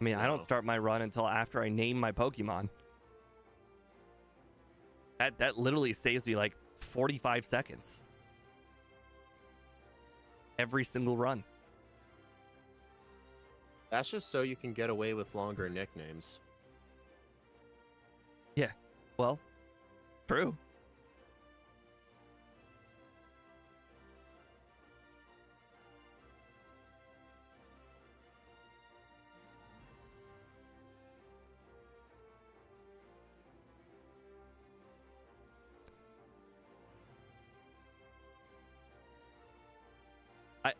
I mean, I don't start my run until after I name my Pokemon. That literally saves me like 45 seconds. Every single run. That's just so you can get away with longer nicknames. Yeah, well, true.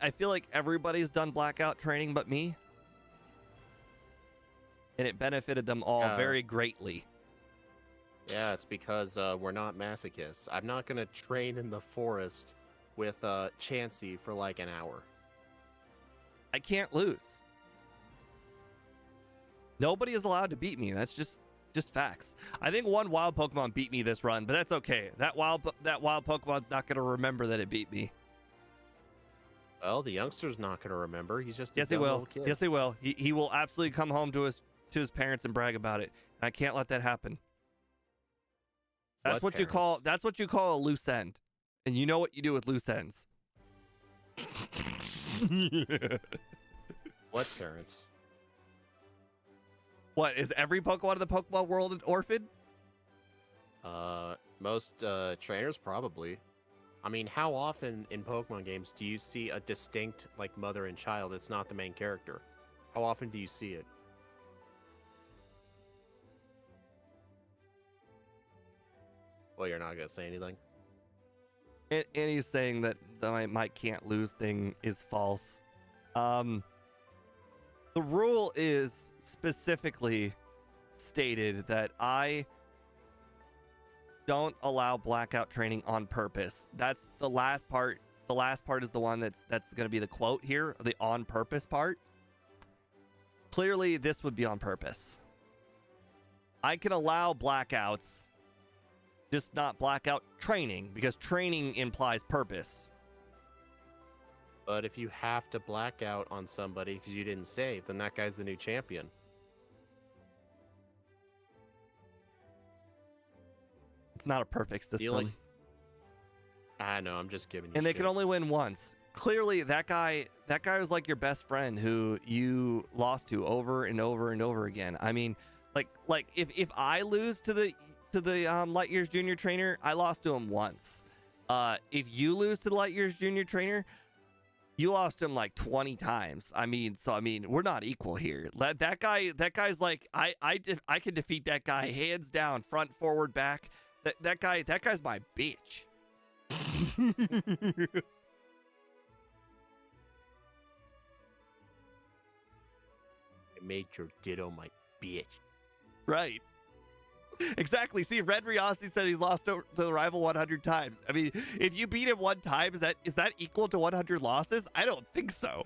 I feel like everybody's done Blackout training but me. And it benefited them all very greatly. Yeah, it's because we're not masochists. I'm not going to train in the forest with Chansey for like an hour. I can't lose. Nobody is allowed to beat me. That's just facts. I think one wild Pokemon beat me this run, but that's okay. That wild Pokemon's not going to remember that it beat me. Well, the youngster's not going to remember. He's just a yes, he dumb will. little kid. Yes, he will. He will absolutely come home to his parents and brag about it. And I can't let that happen. That's what you call a loose end. And you know what you do with loose ends. What parents? What, is every Pokemon in the Pokemon world an orphan? Most trainers probably. I mean, how often in Pokemon games do you see a distinct like mother and child? It's not the main character. How often do you see it? Well, you're not gonna say anything. And he's saying that the my can't lose thing is false. The rule is specifically stated that I don't allow Blackout training on purpose. That's the last part. The last part is the one that's going to be the quote here, the on purpose part. Clearly, this would be on purpose. I can allow blackouts, just not Blackout training, because training implies purpose. But if you have to Blackout on somebody because you didn't save, then that guy's the new champion. It's not a perfect system. I know, I'm just giving you And they shit. can only win once. Clearly, that guy was like your best friend who you lost to over and over and over again. I mean, like if I lose to the Light Years Junior trainer, I lost to him once. If you lose to the Light Years Junior trainer, you lost him like 20 times. I mean, we're not equal here. That guy's like I can defeat that guy hands down, front, forward, back. That guy's my bitch. I made your Ditto my bitch. Right. Exactly. See, Red Riossi said he's lost to the rival 100 times. I mean, if you beat him one time, is that equal to 100 losses? I don't think so.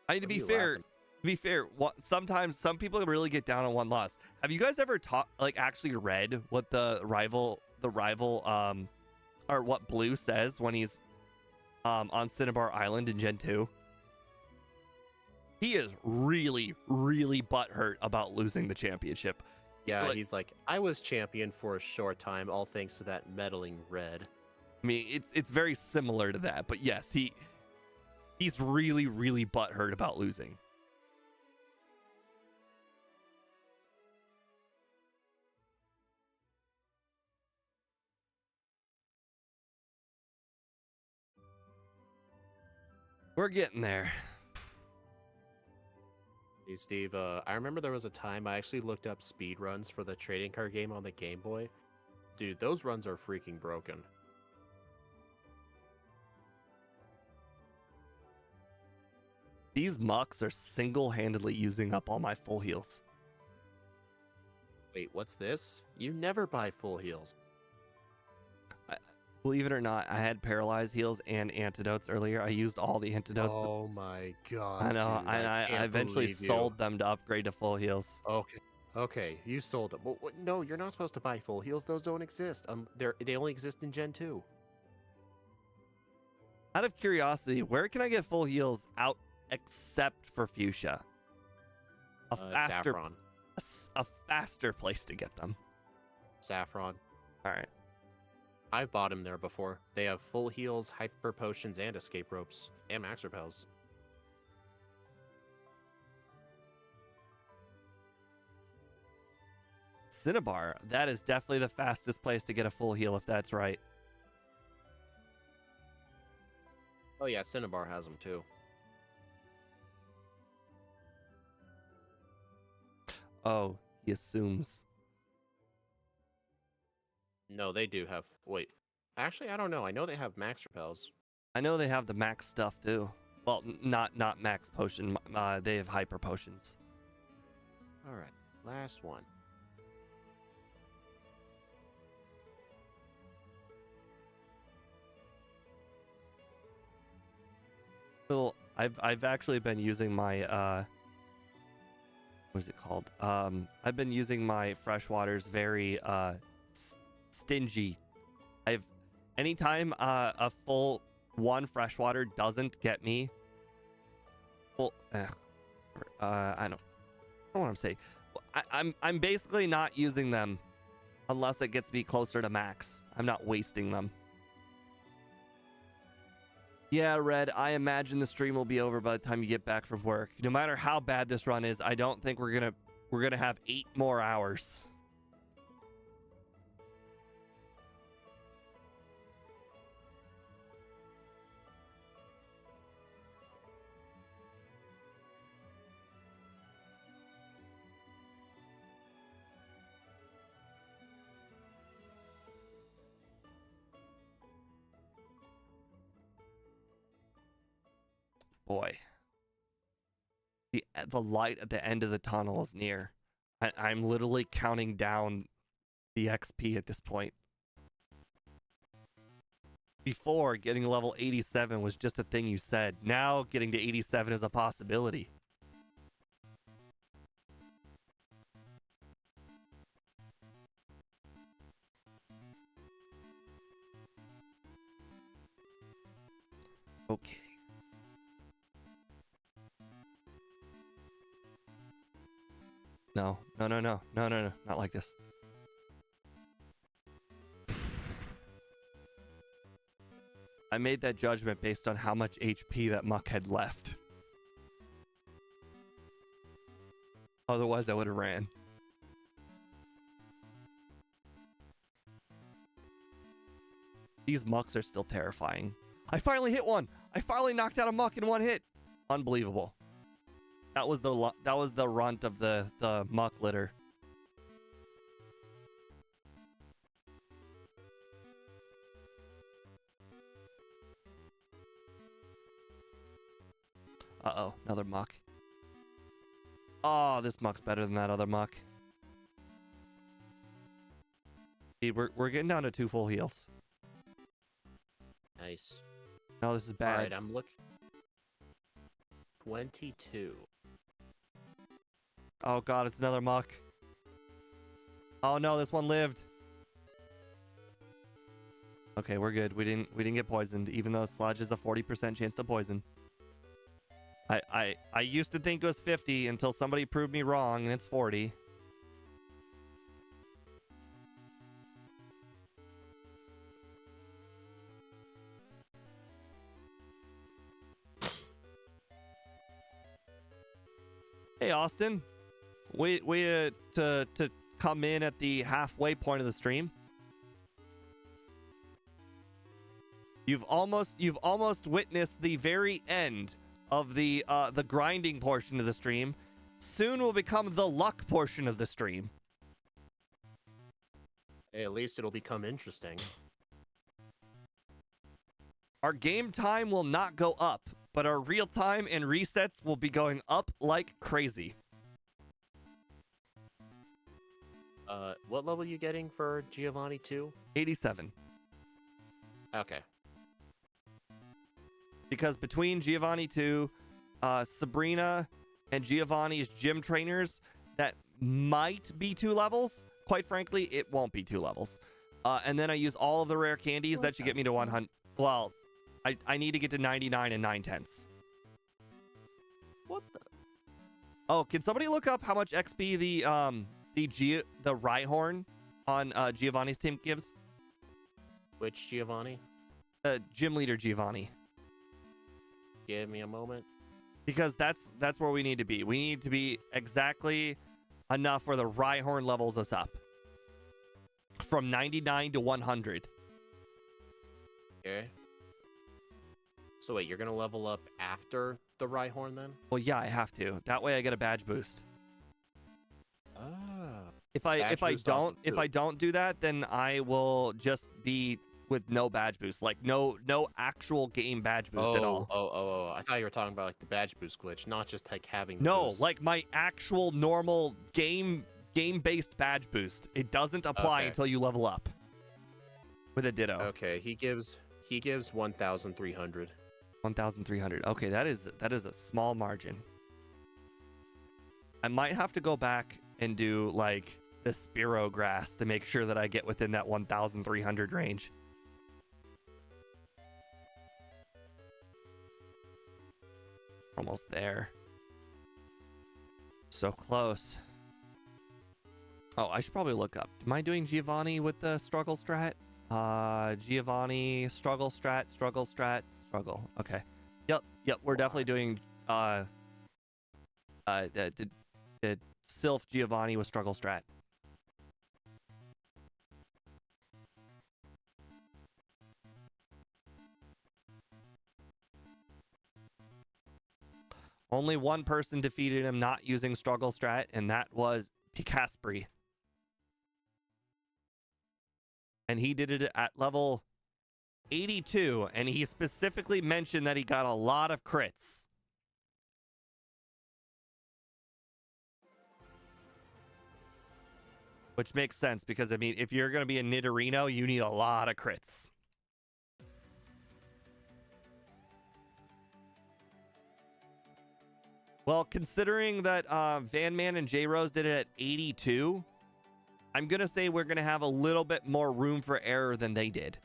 I mean, to be fair, sometimes some people really get down on one loss. Have you guys ever actually read what the rival, or what Blue says when he's on Cinnabar Island in Gen 2? He is really, really butthurt about losing the championship. Yeah, Like, he's like, I was champion for a short time, all thanks to that meddling red. I mean, it's very similar to that, but yes, he's really, really butthurt about losing. We're getting there. Hey, Steve, I remember there was a time I actually looked up speed runs for the trading card game on the Game Boy. Dude, those runs are freaking broken. These mucks are single-handedly using up all my full heals. Wait, what's this? You never buy full heals. Believe it or not, I had paralyzed heals and antidotes earlier. I used all the antidotes. Oh my god. I know, dude, I can't eventually believe you. sold them to upgrade to full heals. Okay, you sold them. Well, no, you're not supposed to buy full heals. Those don't exist. They only exist in Gen 2. Out of curiosity, where can I get full heals out except for Fuchsia? Saffron. A faster place to get them. Saffron. All right. I've bought them there before. They have full heals, hyper potions, and escape ropes, and max repels. Cinnabar, that is definitely the fastest place to get a full heal if that's right. Oh yeah, Cinnabar has them too. Oh, he assumes. No, they do have. Wait, actually, I don't know. I know they have max repels. I know they have the max stuff too. Well, not max potion. They have hyper potions. All right, last one. Well, I've actually been using my what is it called? I've been using my freshwaters very stingy. Anytime a full one freshwater doesn't get me full, I don't know what I'm saying. I'm basically not using them unless it gets me closer to max. I'm not wasting them. Yeah, Red, I imagine the stream will be over by the time you get back from work. No matter how bad this run is, I don't think we're gonna have 8 more hours. Boy. The light at the end of the tunnel is near. I'm literally counting down the XP at this point. Before, getting level 87 was just a thing you said. Now, getting to 87 is a possibility. Okay. No, not like this. I made that judgment based on how much HP that muck had left. Otherwise, I would have ran. These mucks are still terrifying. I finally hit one! I finally knocked out a muck in one hit! Unbelievable. That was the runt of the muck litter. Uh-oh, another muck. Oh, this muck's better than that other muck. Dude, we're getting down to 2 full heals. Nice. No, this is bad. All right, I'm looking. 22. Oh god, it's another muck. Oh no, this one lived. Okay, we're good. We didn't get poisoned, even though sludge is a 40% chance to poison. I used to think it was 50 until somebody proved me wrong, and it's 40. Hey, Austin. Wait to come in at the halfway point of the stream. You've almost witnessed the very end of the grinding portion of the stream. Soon will become the luck portion of the stream. Hey, at least it'll become interesting. Our game time will not go up, but our real time and resets will be going up like crazy. What level are you getting for Giovanni 2? 87. Okay. Because between Giovanni 2, Sabrina, and Giovanni's gym trainers, that might be 2 levels. Quite frankly, it won't be 2 levels. And then I use all of the rare candies that should get me to 100. Well, I need to get to 99 and 9/10. What the? Oh, can somebody look up how much XP the Rhyhorn on Giovanni's team gives? Which Giovanni? Gym leader Giovanni. Give me a moment. Because that's where we need to be. We need to be exactly enough where the Rhyhorn levels us up. From 99 to 100. Okay. So wait, you're gonna level up after the Rhyhorn then? Well, yeah, I have to. That way I get a badge boost. Ah. If I don't do that, then I will just be with no badge boost, like no actual game badge boost at all. Oh! I thought you were talking about like the badge boost glitch, not just like having. No, boost. like my actual normal game-based badge boost. It doesn't apply until you level up with a Ditto. Okay, he gives 1,300. 1,300. Okay, that is a small margin. I might have to go back and do like the Spearow grass to make sure that I get within that 1,300 range. Almost there. So close. Oh, I should probably look up. Am I doing Giovanni with the struggle strat? Giovanni, struggle strat, struggle. Okay. Yep. We're definitely doing the Sylph Giovanni with struggle strat. Only one person defeated him not using struggle strat, and that was Picaspri. And he did it at level 82, and he specifically mentioned that he got a lot of crits. Which makes sense, because, I mean, if you're going to be a Nidorino, you need a lot of crits. Well, considering that Van Man and J-Rose did it at 82, I'm going to say we're going to have a little bit more room for error than they did.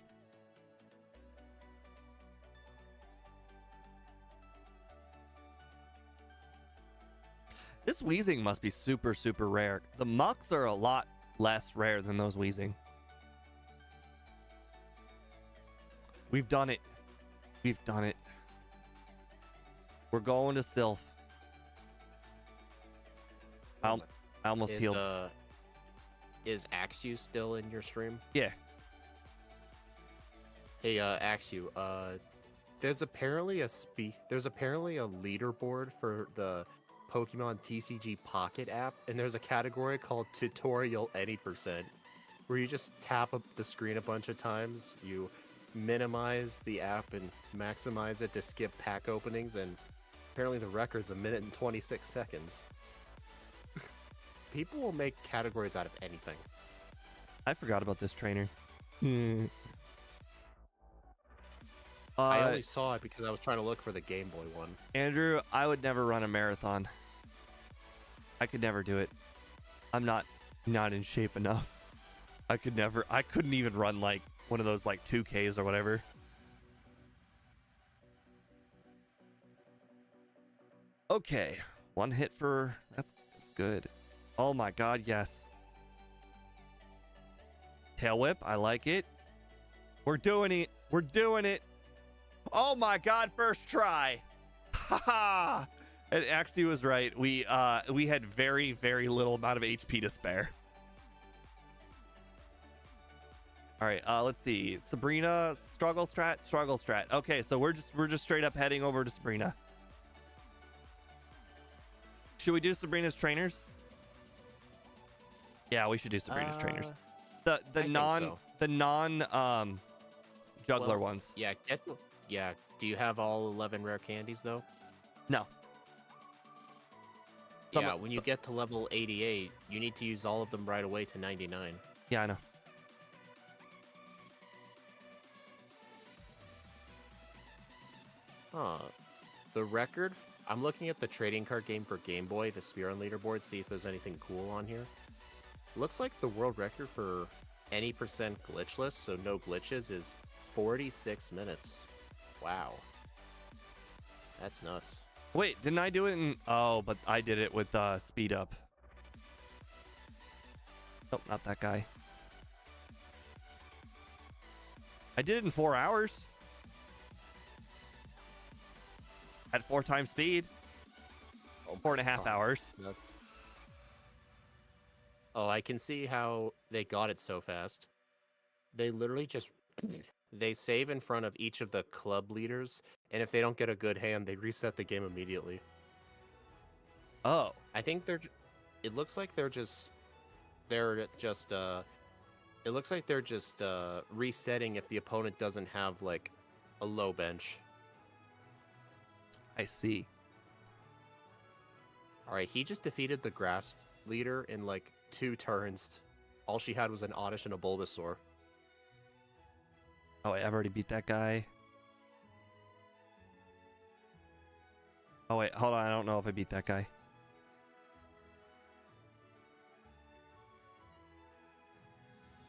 This Weezing must be super, super rare. The Mucks are a lot less rare than those Weezing. We've done it. We've done it. We're going to Sylph. I almost healed. Is Axu still in your stream? Yeah. Hey, Axu, there's apparently a leaderboard for the Pokemon TCG Pocket app, and there's a category called Tutorial Any %, where you just tap up the screen a bunch of times, you minimize the app and maximize it to skip pack openings, and apparently the record's 1 minute and 26 seconds. People will make categories out of anything. I forgot about this trainer. I only saw it because I was trying to look for the Game Boy one. Andrew, I would never run a marathon. I could never do it. I'm not in shape enough. I couldn't even run like one of those like 2Ks or whatever. Okay, one hit for that's good. Oh my god, yes. Tail whip, I like it. We're doing it. We're doing it. Oh my god, first try. Haha. And Axie was right. We had very, very little amount of HP to spare. All right, let's see. Sabrina, struggle strat. Okay, so we're just straight up heading over to Sabrina. Should we do Sabrina's trainers? Yeah, we should do Sabrina's trainers. The non juggler ones. Yeah, do you have all 11 rare candies though? No. When you get to level 88, you need to use all of them right away to 99. Yeah, I know. Huh. The record, I'm looking at the trading card game for Game Boy, the Spear leaderboard, see if there's anything cool on here. Looks like the world record for any percent glitchless, so no glitches, is 46 minutes. Wow. That's nuts. Wait, didn't I do it in... Oh, but I did it with speed up. Nope, not that guy. I did it in 4 hours. At 4 times speed. 4.5 hours. Nuts. Oh, I can see how they got it so fast. They literally just... They save in front of each of the club leaders, and if they don't get a good hand, they reset the game immediately. Oh. I think it looks like they're just resetting if the opponent doesn't have, like, a low bench. I see. Alright, he just defeated the grass leader in, like, 2 turns. All she had was an Oddish and a Bulbasaur. Oh, wait, I've already beat that guy. Oh, wait, hold on. I don't know if I beat that guy.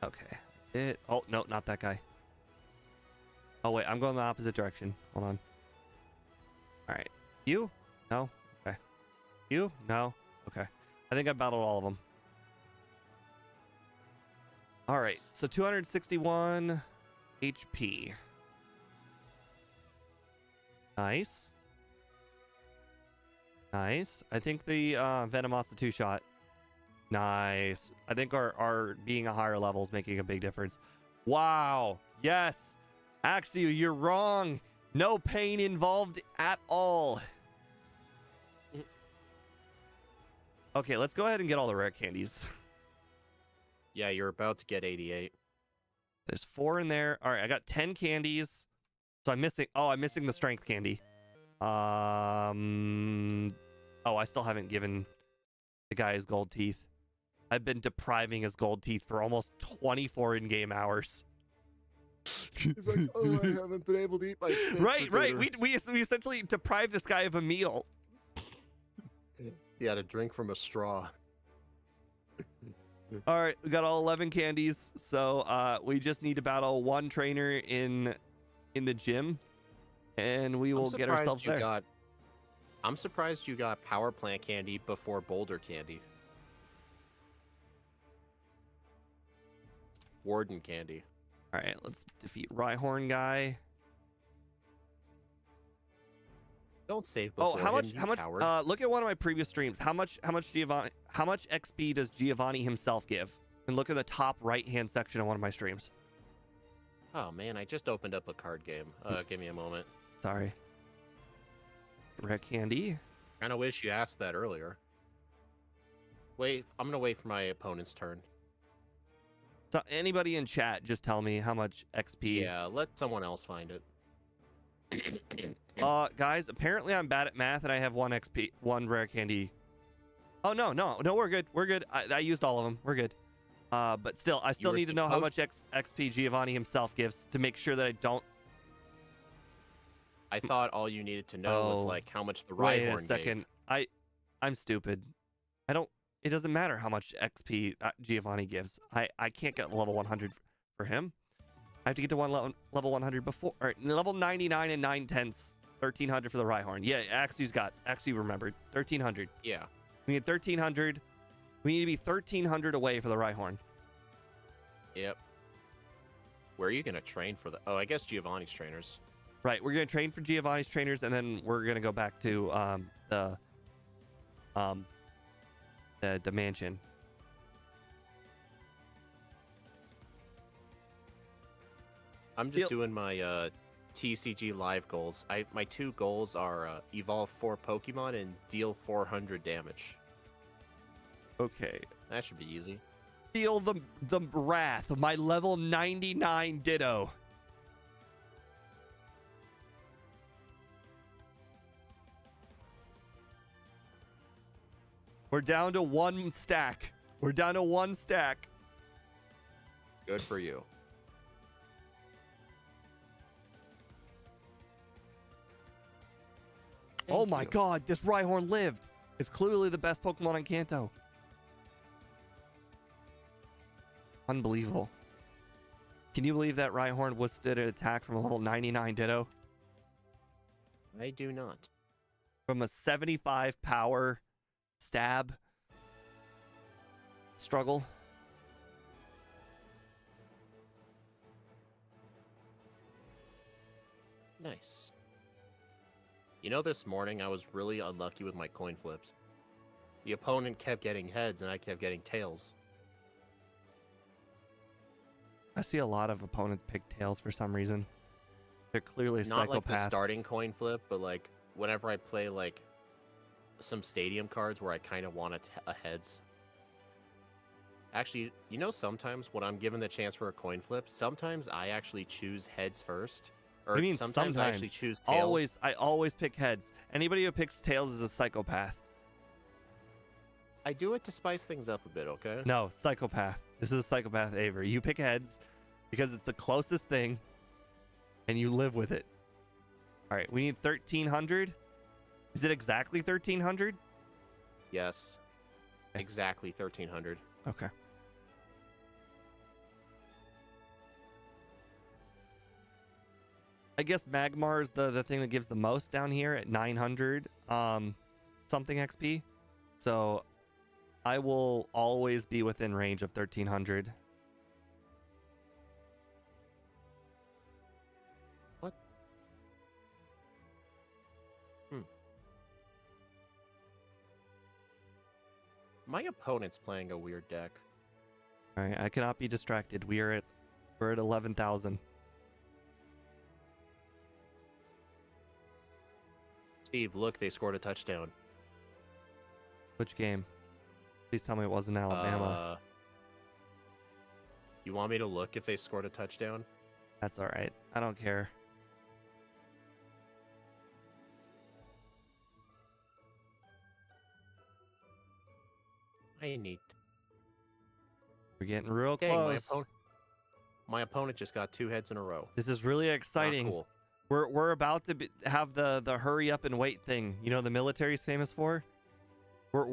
Okay. Oh, no, not that guy. Oh, wait, I'm going the opposite direction. Hold on. All right. You? No? Okay. You? No? Okay. I think I battled all of them. All right. So 261... HP. Nice. Nice. I think the Venomoth's the 2-shot. Nice. I think our being a higher level is making a big difference. Wow. Yes. Actually, you're wrong. No pain involved at all. Okay, let's go ahead and get all the rare candies. Yeah, you're about to get 88. There's 4 in there. All right, I got 10 candies. So I'm missing... Oh, I'm missing the strength candy. Oh, I still haven't given the guy his gold teeth. I've been depriving his gold teeth for almost 24 in-game hours. He's like, oh, I haven't been able to eat my steak Right. We essentially deprived this guy of a meal. He had a drink from a straw. All right, we got all 11 candies, so we just need to battle 1 trainer in the gym, and we will get ourselves there. I'm surprised you got power plant candy before boulder candy. Warden candy. All right, let's defeat Rhyhorn guy. Don't save before how much? him, How much? Look at one of my previous streams. How much XP does Giovanni himself give? And look at the top right-hand section of one of my streams. Oh man, I just opened up a card game. Give me a moment. Sorry. Rare candy. Kind of wish you asked that earlier. Wait, I'm gonna wait for my opponent's turn. So anybody in chat, just tell me how much XP. Yeah, let someone else find it. Guys, apparently I'm bad at math and I have 1 XP, 1 rare candy. Oh, no, we're good. We're good. I used all of them. We're good. But still, I still need to know how much XP Giovanni himself gives to make sure that I don't. I thought all you needed to know was like how much the Rhyhorn Wait a second. gave. I'm stupid. It doesn't matter how much XP Giovanni gives. I can't get level 100 for him. I have to get to level 100 before, or level 99 and 9/10 1300 for the Rhyhorn. Yeah, Axie remembered. 1300. Yeah. We need 1300. We need to be 1300 away for the Rhyhorn. Yep. Where are you gonna train for the? Oh, I guess Giovanni's trainers. Right, we're gonna train for Giovanni's trainers, and then we're gonna go back to the mansion. I'm just doing my TCG live goals. My 2 goals are evolve 4 Pokemon and deal 400 damage. Okay. That should be easy. Feel the wrath of my level 99 Ditto. We're down to 1 stack. We're down to 1 stack. Good for you. Oh my god, this Rhyhorn lived. It's clearly the best Pokemon on Kanto. Unbelievable. Can you believe that Rhyhorn withstood an attack from a level 99 Ditto? I do not. From a 75 power stab struggle. Nice. You know, this morning I was really unlucky with my coin flips. The opponent kept getting heads and I kept getting tails. I see a lot of opponents pick tails for some reason. They're clearly Not psychopaths. like the starting coin flip, but like whenever I play like some stadium cards where I kind of want a heads. Actually, you know, sometimes when I'm given the chance for a coin flip, sometimes I actually choose heads first. Or What do you mean sometimes I actually choose tails. I always pick heads. Anybody who picks tails is a psychopath. I do it to spice things up a bit, okay? No, psychopath. This is a psychopath, Avery. You pick heads because it's the closest thing, and you live with it. All right, we need 1300. Is it exactly 1300? Yes. Okay. Exactly 1300. Okay. I guess Magmar is the thing that gives the most down here at 900 something XP. So I will always be within range of 1300. What? My opponent's playing a weird deck. All right, I cannot be distracted. We're at 11,000. Steve, look, they scored a touchdown. Which game? Please tell me it wasn't Alabama. You want me to look if they scored a touchdown? That's all right. I don't care. I need. We're getting real Dang, close. my opponent just got 2 heads in a row. This is really exciting. Not cool. We're about to have the hurry up and wait thing. You know the military's famous for. We're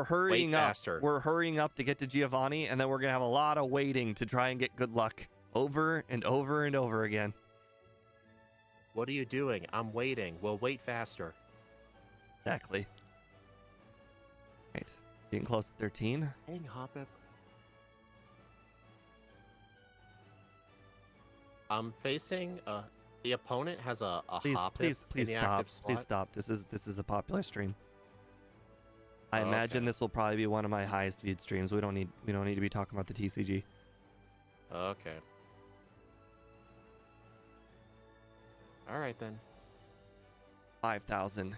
hurrying Wait up. faster. We're hurrying up to get to Giovanni, and then we're gonna have a lot of waiting to try and get good luck over and over and over again. What are you doing? I'm waiting. We'll wait faster. Exactly. Right, getting close to 13. Dang, Hoppip. I'm facing the opponent has a Please Hoppip in the stop. active slot. Please stop. This is a popular stream. I Oh, imagine okay. this will probably be one of my highest viewed streams. We don't need to be talking about the TCG. Okay. All right then. 5,000.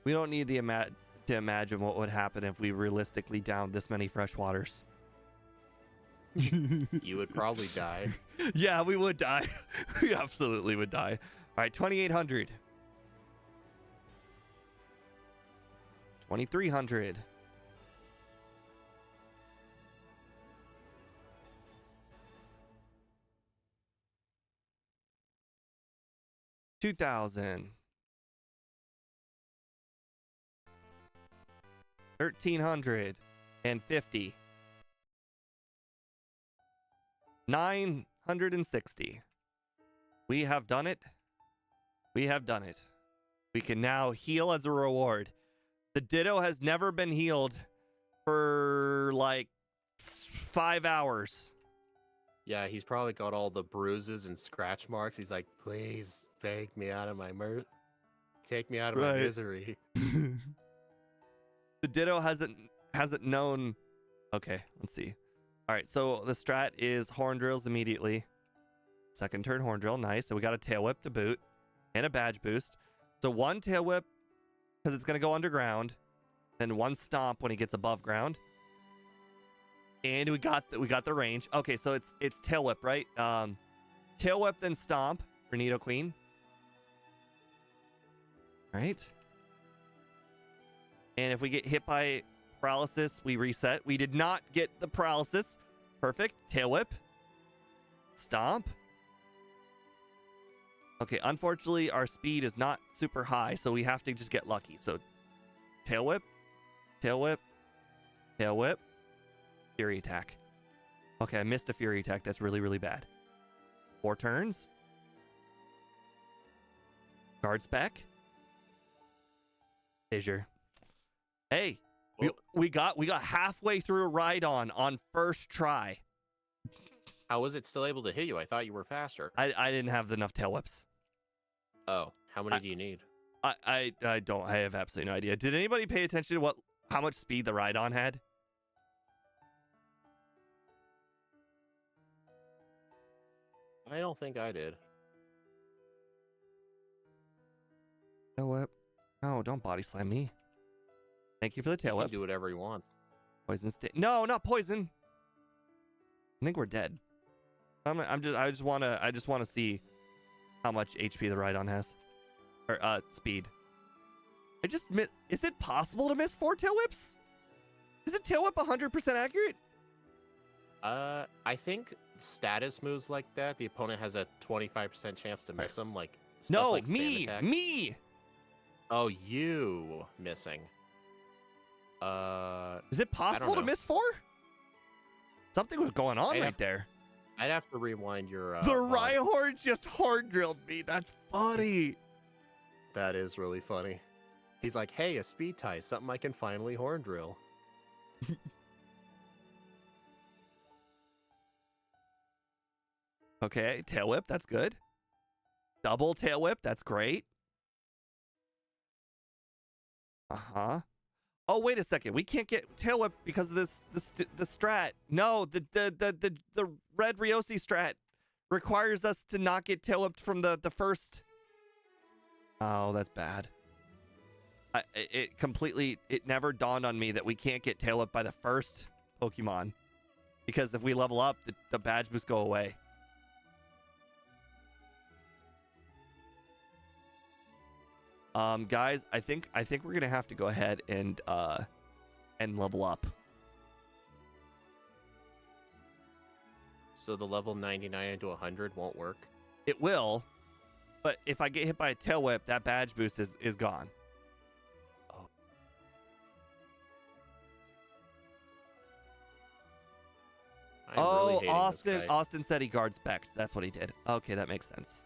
We don't need to imagine what would happen if we realistically downed this many freshwaters. You would probably die. Yeah, we would die. We absolutely would die. All right, 2,800. 2,300. $2,000. 1,350. 960. We have done it. We have done it. We can now heal as a reward. The Ditto has never been healed for like 5 hours. Yeah, he's probably got all the bruises and scratch marks. He's like, please take me out of my take me out of my misery. The Ditto hasn't known. Okay, let's see. All right, so the strat is horn drills immediately. Second turn horn drill, nice. So we got a tail whip to boot and a badge boost. So one tail whip because it's gonna go underground, then one stomp when he gets above ground. And we got the range. Okay, so it's tail whip, right? Tail whip then stomp for Nido Queen. Right. And if we get hit by paralysis, we reset. We did not get the paralysis. Perfect. Tail whip. Stomp. Okay, unfortunately, our speed is not super high, so we have to just get lucky. So, tail whip, tail whip, tail whip, fury attack. Okay, I missed a fury attack. That's really, really bad. 4 turns. Guard spec. Fissure. Hey, we got halfway through a ride on first try. How was it still able to hit you? I thought you were faster. I didn't have enough tail whips. Oh, how many do you need? I don't. I have absolutely no idea. Did anybody pay attention to how much speed the ride on had? I don't think I did. Tail whip. No, don't body slam me. Thank you for the tail He whip. can do whatever he wants. Poison stick. No, not poison. I think we're dead. I just want to see how much HP the Rhydon has, or speed. I just is it possible to miss 4 tail whips? Is it tail whip 100% accurate? I think status moves like that, the opponent has a 25% chance to miss them. Like no, like me. Oh, you missing. Is it possible to miss 4? Something was going on right there. I'd have to rewind your. The Rhyhorn just hard drilled me. That's funny. That is really funny. He's like, hey, a speed tie, something I can finally horn drill. Okay, tail whip, that's good. Double tail whip, that's great. Uh-huh. Oh, wait a second. We can't get tail whip because of the strat. No, the red Ryosi strat requires us to not get tail whipped from the first. Oh, that's bad. It never dawned on me that we can't get tail whipped by the first Pokemon, because if we level up, the badge boosts go away. Guys, I think we're gonna have to go ahead and level up. So the level 99 into 100 won't work? It will, but if I get hit by a tail whip, that badge boost is gone. Oh. Oh, really Austin said he guard spec. That's what he did. Okay, that makes sense.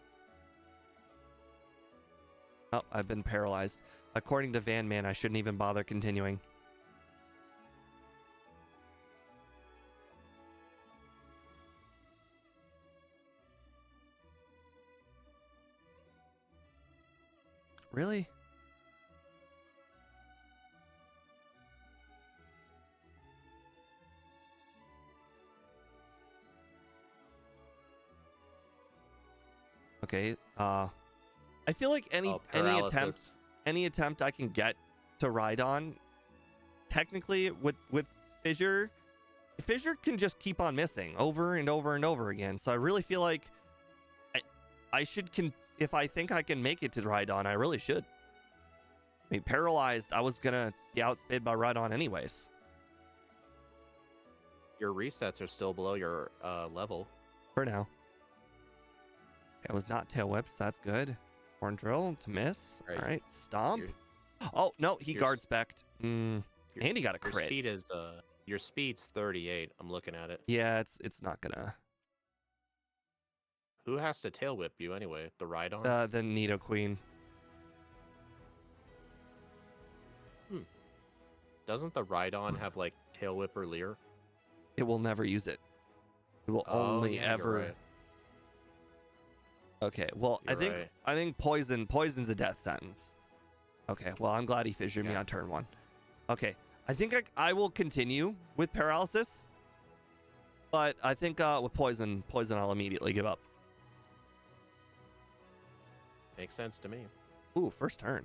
Oh, I've been paralyzed. According to Van Man, I shouldn't even bother continuing. Really? Okay, I feel like any attempt I can get to ride on, technically with Fissure can just keep on missing over and over and over again. So I really feel like I should if I think I can make it to Rhydon, I really should. I mean, paralyzed, I was gonna be outsped by Rhydon anyways. Your resets are still below your level. For now. It was not tail whips, that's good. Horn drill to miss. All right, stomp. Oh no, he guard spec'd. And he got a crit. Your speed's 38. I'm looking at it. Yeah, it's not gonna. Who has to tail whip you anyway? The Rhydon? The Nido Queen. Doesn't the Rhydon have like tail whip or leer? It will never use it. It will only yeah, ever. You're right. Okay, well, You're I think poison's a death sentence. Okay, well, I'm glad he fissured me Yeah. on turn 1. Okay, I think I will continue with paralysis, but I think with poison I'll immediately give up. Makes sense to me. Ooh, first turn.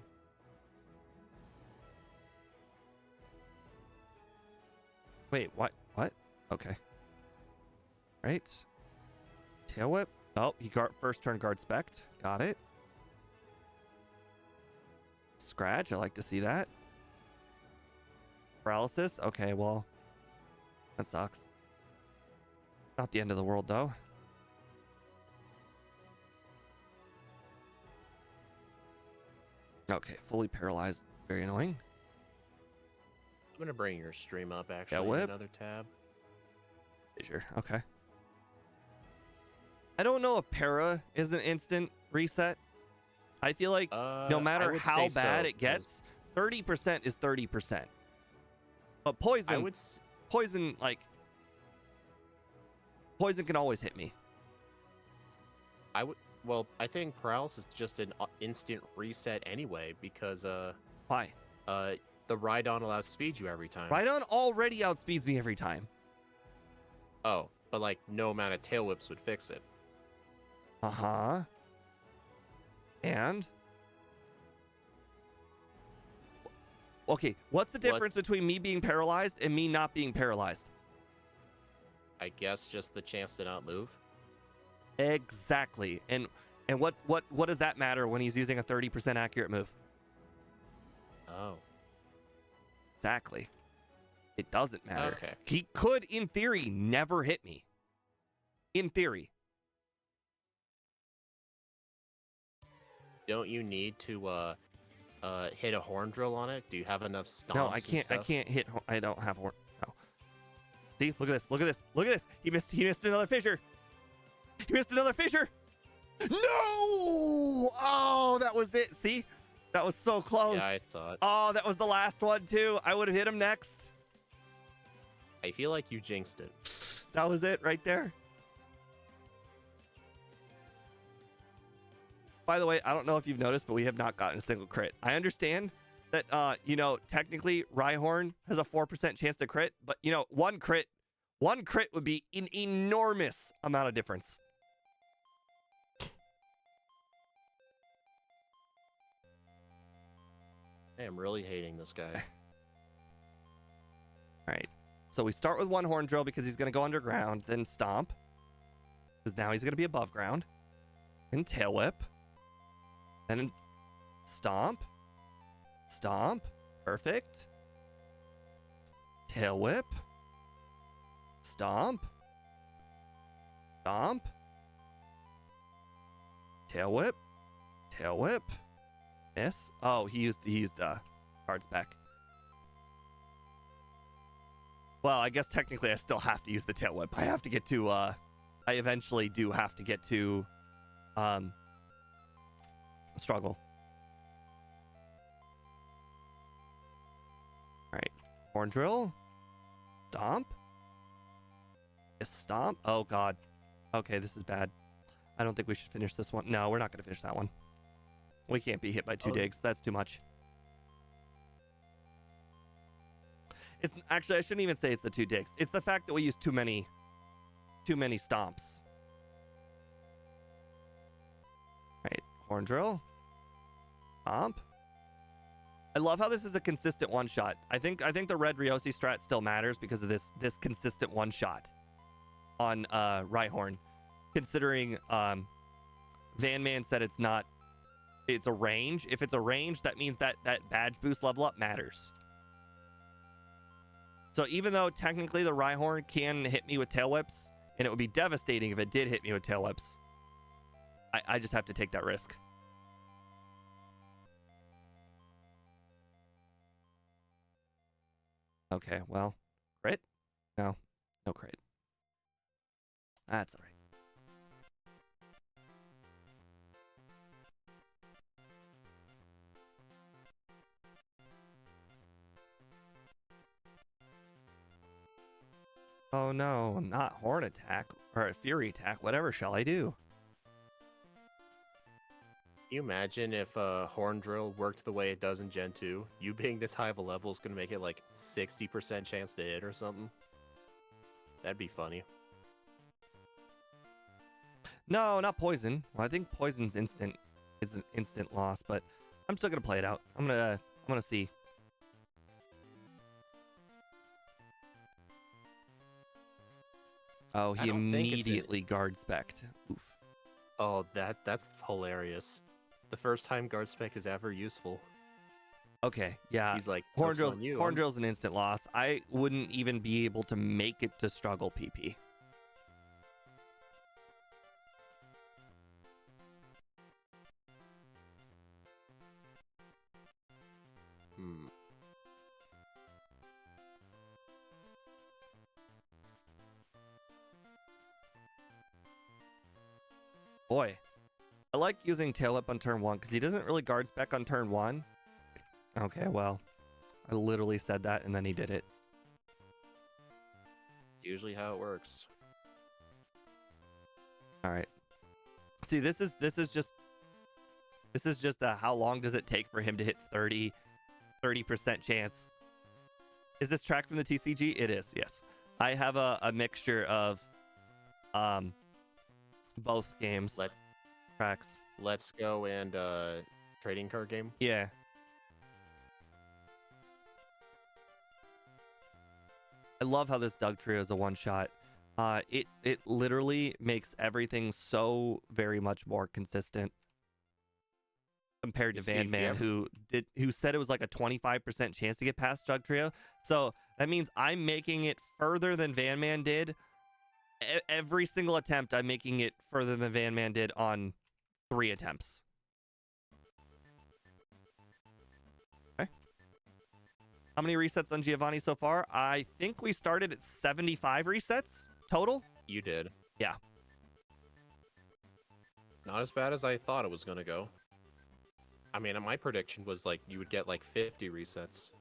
Wait, what? What? Okay. Right. Tail whip. Oh, he got first turn guard spect. Got it. Scratch. I like to see that. Paralysis. Okay, well, that sucks. Not the end of the world, though. Okay, fully paralyzed. Very annoying. I'm gonna bring your stream up actually. Yeah, in whip. Another tab. Fissure. Okay. I don't know if para is an instant reset. I feel like no I would how say bad so, it gets, 30% is 30%. But poison, I would. poison can always hit me. I would. Well, I think paralysis is just an instant reset anyway because Why? the Rhydon allows speed you every time. Rhydon already outspeeds me every time. Oh, but like no amount of tail whips would fix it. Uh-huh. And? Okay, what's the difference between me being paralyzed and me not being paralyzed? I guess just the chance to not move. Exactly. And what does that matter when he's using a 30% accurate move? Oh. Exactly. It doesn't matter. Okay. He could, in theory, never hit me. In theory. Don't you need to hit a horn drill on it? Do you have enough stomps? No, I can't. I can't hit. I don't have horn. No. See, look at this. Look at this. Look at this. He missed. He missed another fissure. He missed another fissure. No! Oh, that was it. See, that was so close. Yeah, I saw it. Oh, that was the last one too. I would have hit him next. I feel like you jinxed it. That was it right there. By the way, I don't know if you've noticed, but we have not gotten a single crit. I understand that, technically Rhyhorn has a 4% chance to crit, but, one crit would be an enormous amount of difference. I am really hating this guy. All right. So we start with one horn drill because he's going to go underground, then stomp, because now he's going to be above ground, then tail whip. Then stomp. Stomp. Perfect. Tail whip. Stomp. Stomp. Tail whip. Tail whip. Miss. Oh, he used cards back. Well, I guess technically I still have to use the tail whip. I have to get to I eventually do have to get to struggle. All right. Horn drill. Stomp. Stomp. Oh, God. Okay, this is bad. I don't think we should finish this one. No, we're not going to finish that one. We can't be hit by two digs. That's too much. It's actually, I shouldn't even say it's the two digs. It's the fact that we use too many stomps. Right. Horn drill. Stomp. I love how this is a consistent one shot. I think the red Ryosi strat still matters because of this consistent one shot on Rhyhorn. Considering Van Man said it's a range. If it's a range, that means that badge boost level up matters. So even though technically the Rhyhorn can hit me with tail whips, and it would be devastating if it did hit me with tail whips, I just have to take that risk. Okay, well, crit? No crit. That's all right. Oh no, not horn attack or a fury attack. Whatever shall I do? Can you imagine if Horn Drill worked the way it does in Gen 2? You being this high of a level is going to make it like 60% chance to hit or something. That'd be funny. No, not poison. Well, I think poison's instant. It's an instant loss, but I'm still gonna play it out. I'm gonna see. Oh, he immediately guard spec'd. Oof. Oh, that's hilarious. The first time guard spec is ever useful. Okay, yeah. He's like, Horn "Joke's on you." Horn Drill's an instant loss. I wouldn't even be able to make it to struggle PP. Hmm. Boy, I like using Tail Whip on turn 1 because he doesn't really guard spec on turn 1. Okay, well, I literally said that and then he did it. It's usually how it works. All right. See, this is just how long does it take for him to hit 30% chance? Is this track from the TCG? It is, yes. I have a mixture of both games. Tracks. Let's go and trading card game. Yeah. I love how this Doug Trio is a one-shot. It literally makes everything so very much more consistent compared to Van Man, who said it was like a 25% chance to get past Doug Trio. So that means I'm making it further than Van Man did. Every single attempt, I'm making it further than Van Man did on 3 attempts. Okay. How many resets on Giovanni so far? I think we started at 75 resets total. You did. Yeah. Not as bad as I thought it was going to go. I mean, my prediction was like you would get like 50 resets.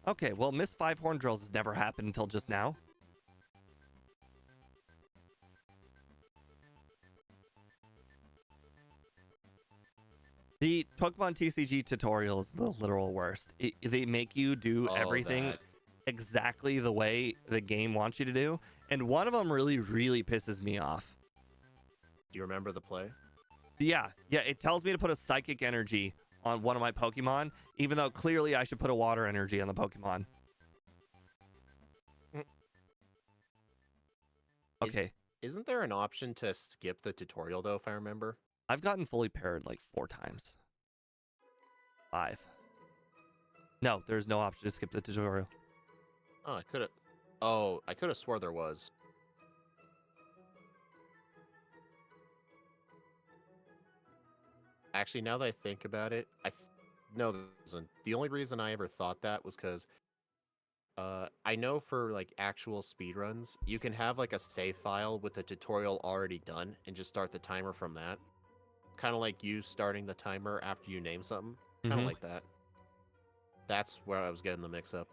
Okay, well, miss 5 horn drills has never happened until just now. The Pokemon TCG tutorial is the literal worst. They make you do everything exactly the way the game wants you to do. And one of them really, really pisses me off. Do you remember the play? Yeah, it tells me to put a psychic energy on one of my Pokemon, even though clearly I should put a water energy on the Pokemon. Okay. Isn't there an option to skip the tutorial, though, if I remember? I've gotten fully paired like 4 times. 5. No, there's no option to skip the tutorial. Oh, I could have swore there was. Actually, now that I think about it, no, there isn't. The only reason I ever thought that was because I know for like actual speedruns, you can have like a save file with the tutorial already done and just start the timer from that. Kind of like you starting the timer after you name something. Kind of like that. That's where I was getting the mix up.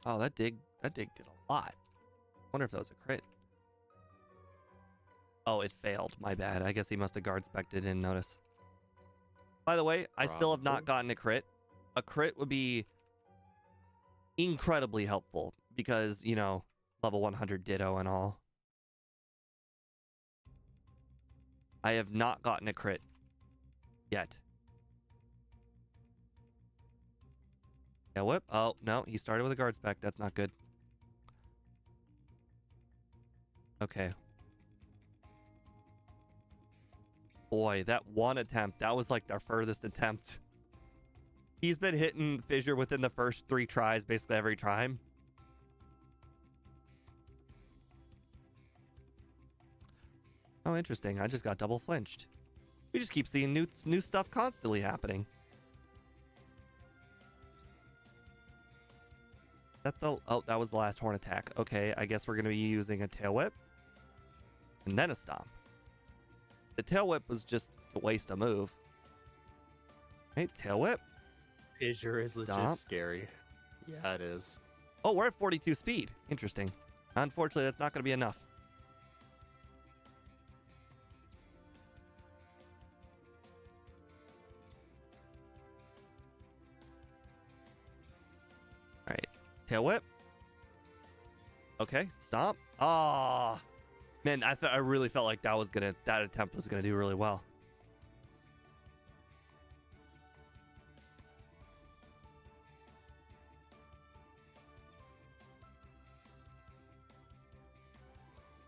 Oh, that dig did a lot. Wonder if that was a crit. Oh, it failed. My bad. I guess he must have guard spec'd it, didn't notice. By the way, I still have not gotten a crit. A crit would be incredibly helpful because, you know, level 100 Ditto and all. I have not gotten a crit yet. Yeah, whip. Oh, no, he started with a guard spec. That's not good. Okay. Boy, that one attempt, that was like their furthest attempt. He's been hitting Fissure within the first 3 tries, basically every time. Oh, interesting. I just got double flinched. We just keep seeing new stuff constantly happening. Oh, that was the last horn attack. Okay, I guess we're going to be using a tail whip. And then a stomp. The tail whip was just a waste of move. Hey, tail whip. Fissure is legit scary. Yeah, it is. Oh, we're at 42 speed. Interesting. Unfortunately, that's not going to be enough. All right. Tail whip. Okay, stop. Ah, man, I really felt like that attempt was gonna do really well.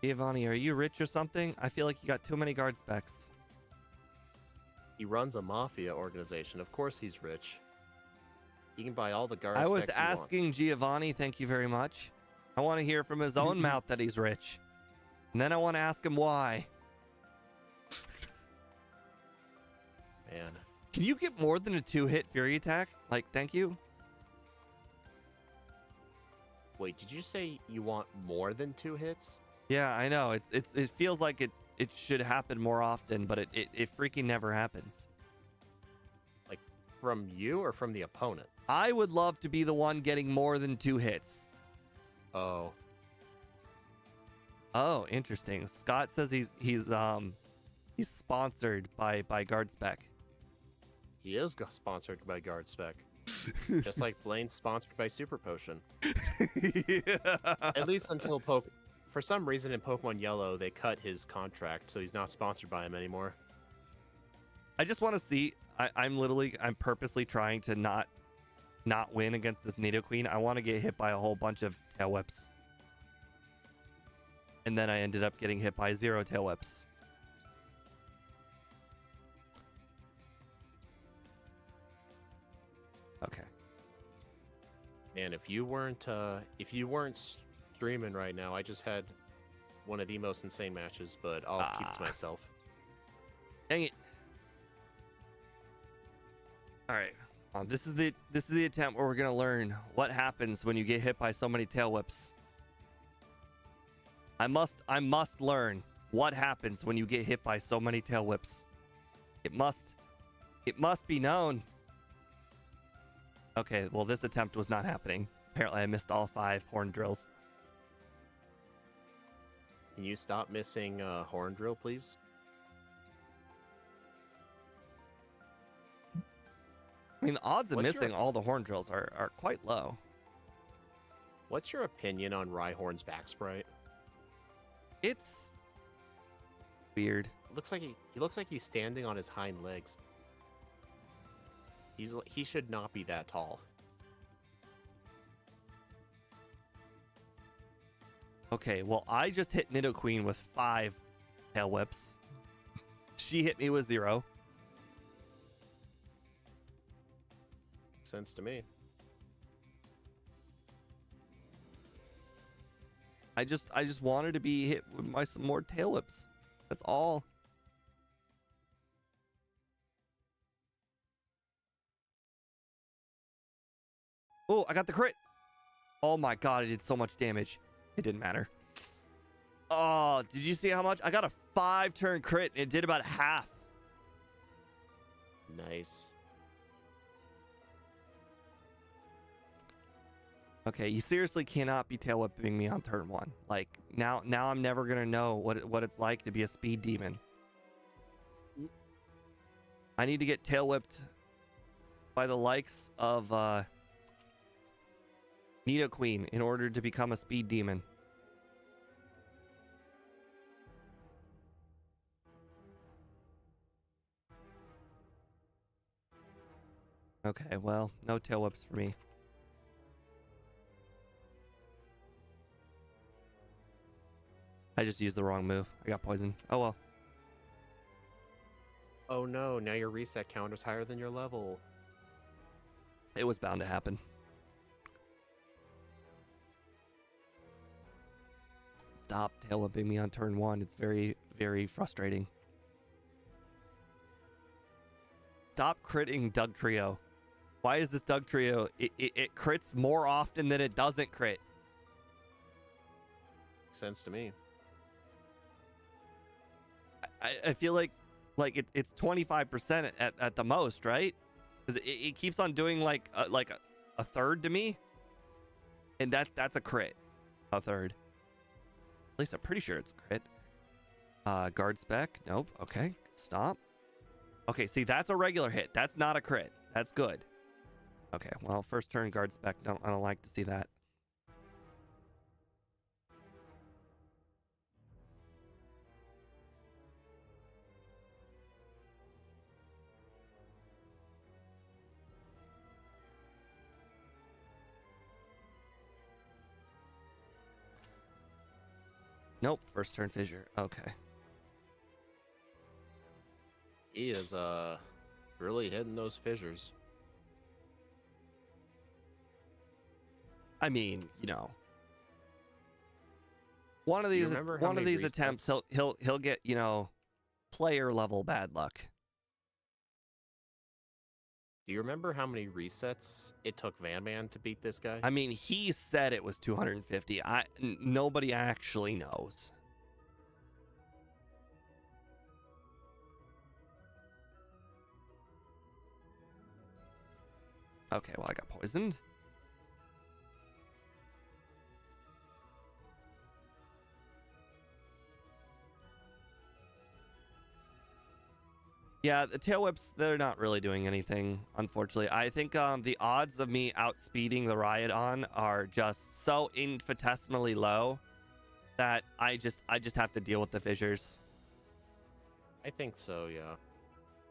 Giovanni, are you rich or something? I feel like you got too many guard specs. He runs a mafia organization. Of course he's rich. He can buy all the guard I was specs he asking wants. Giovanni, thank you very much. I want to hear from his own mouth that he's rich. And then I want to ask him why. Man. Can you get more than a 2-hit Fury attack? Like, thank you? Wait, did you say you want more than 2 hits? Yeah, I know. It feels like it should happen more often, but it freaking never happens. Like, from you or from the opponent? I would love to be the one getting more than 2 hits. Oh. Oh, interesting. Scott says he's sponsored by guard spec. He is sponsored by guard spec. Just like Blaine's sponsored by Super Potion. Yeah. At least until for some reason in Pokemon Yellow, they cut his contract, so he's not sponsored by him anymore. I just want to see. I'm purposely trying to not win against this Nidoqueen. I want to get hit by a whole bunch of tail whips. And then I ended up getting hit by 0 tail whips. Okay. And if you weren't streaming right now, I just had one of the most insane matches, but I'll keep it to myself. Dang it. All right. This is the attempt where we're gonna learn what happens when you get hit by so many tail whips. I must learn what happens when you get hit by so many tail whips. It must be known. Okay, well, this attempt was not happening. Apparently, I missed all 5 horn drills. Can you stop missing horn drill, please? I mean, the odds of missing all the horn drills are quite low. What's your opinion on Rhyhorn's back sprite? It's weird. It looks like he looks like he's standing on his hind legs. He should not be that tall. Okay, well, I just hit Nidoqueen with 5 tail whips. She hit me with 0. Sense to me. I just wanted to be hit with some more tail whips. That's all. Oh, I got the crit. Oh my god, I did so much damage. It didn't matter. Oh, did you see how much? I got a 5-turn crit and it did about half. Nice. Okay, you seriously cannot be tail whipping me on turn 1. Like, now I'm never gonna know what it's like to be a speed demon. I need to get tail whipped by the likes of Nidoqueen in order to become a speed demon. Okay, well, no tail whips for me. I just used the wrong move. I got poisoned. Oh well. Oh no, now your reset counter's higher than your level. It was bound to happen. Stop tail whipping me on turn 1. It's very, very frustrating. Stop critting Doug Trio. Why is this Doug Trio? It crits more often than it doesn't crit. Makes sense to me. I feel like it's 25% at the most, right? Because it keeps on doing like a third to me. And that's a crit. A third. At least I'm pretty sure it's a crit. Guard spec. Nope. Okay. Stop. Okay, see, that's a regular hit. That's not a crit. That's good. Okay, well, first turn guard spec. I don't like to see that. Nope, first turn fissure. Okay. He is really hitting those fissures. I mean, you know, one of these attempts he'll get, you know, player level bad luck. Do you remember how many resets it took Van Man to beat this guy? I mean, he said it was 250. Nobody actually knows. Okay, well, I got poisoned. Yeah, the tail whips, they're not really doing anything, unfortunately. I think the odds of me outspeeding the Riot-On are just so infinitesimally low that I just have to deal with the fissures. I think so, yeah.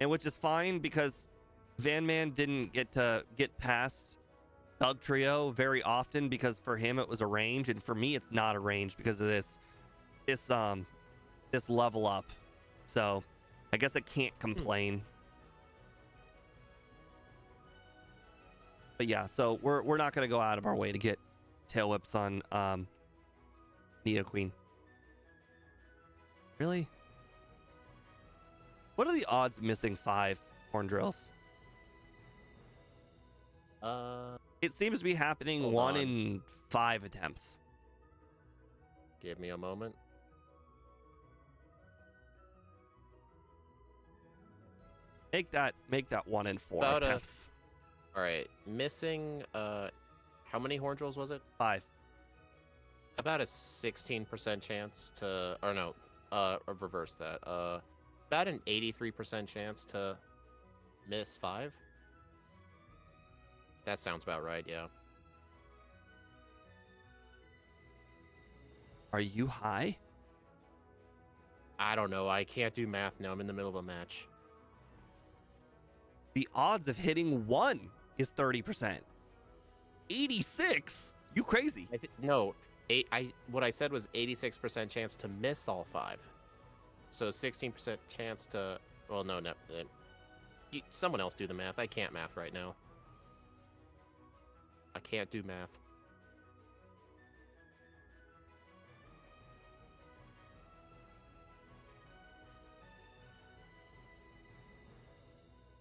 And which is fine because Van Man didn't get past Thug Trio very often because for him it was a range, and for me it's not a range because of this level up. So I guess I can't complain. But yeah, so we're not gonna go out of our way to get tail whips on Nidoqueen. Really? What are the odds of missing 5 horn drills? It seems to be happening 1 in 5 attempts. Give me a moment. Make that 1 in 4 About attempts. All right, missing. How many horn drills was it? 5. About a 16% chance to, or no, reverse that. About an 83% chance to miss 5. That sounds about right, yeah. Are you high? I don't know. I can't do math now. I'm in the middle of a match. The odds of hitting 1 is 30%. 86? You crazy? No, what I said was 86% chance to miss all 5. So 16% chance to. Well, no. Someone else do the math. I can't math right now. I can't do math.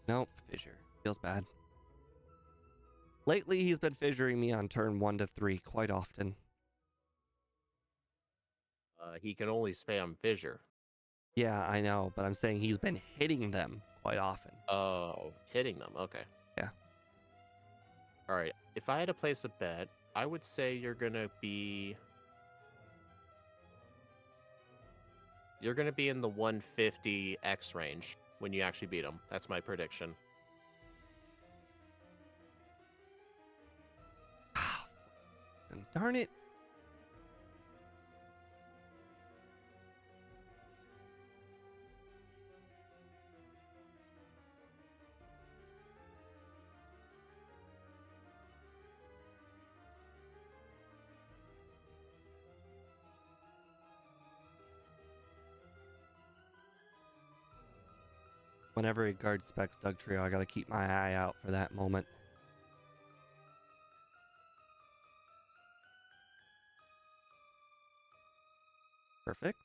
Nope, fissure. Feels bad. Lately, he's been fissuring me on turn 1 to 3 quite often. He can only spam fissure. Yeah, I know, but I'm saying he's been hitting them quite often. Oh, hitting them. Okay. Yeah. All right. If I had to place a bet, I would say you're gonna be in the 150 X range when you actually beat him. That's my prediction. Darn it. Whenever he guards specs Doug Trio, I gotta keep my eye out for that moment. Perfect.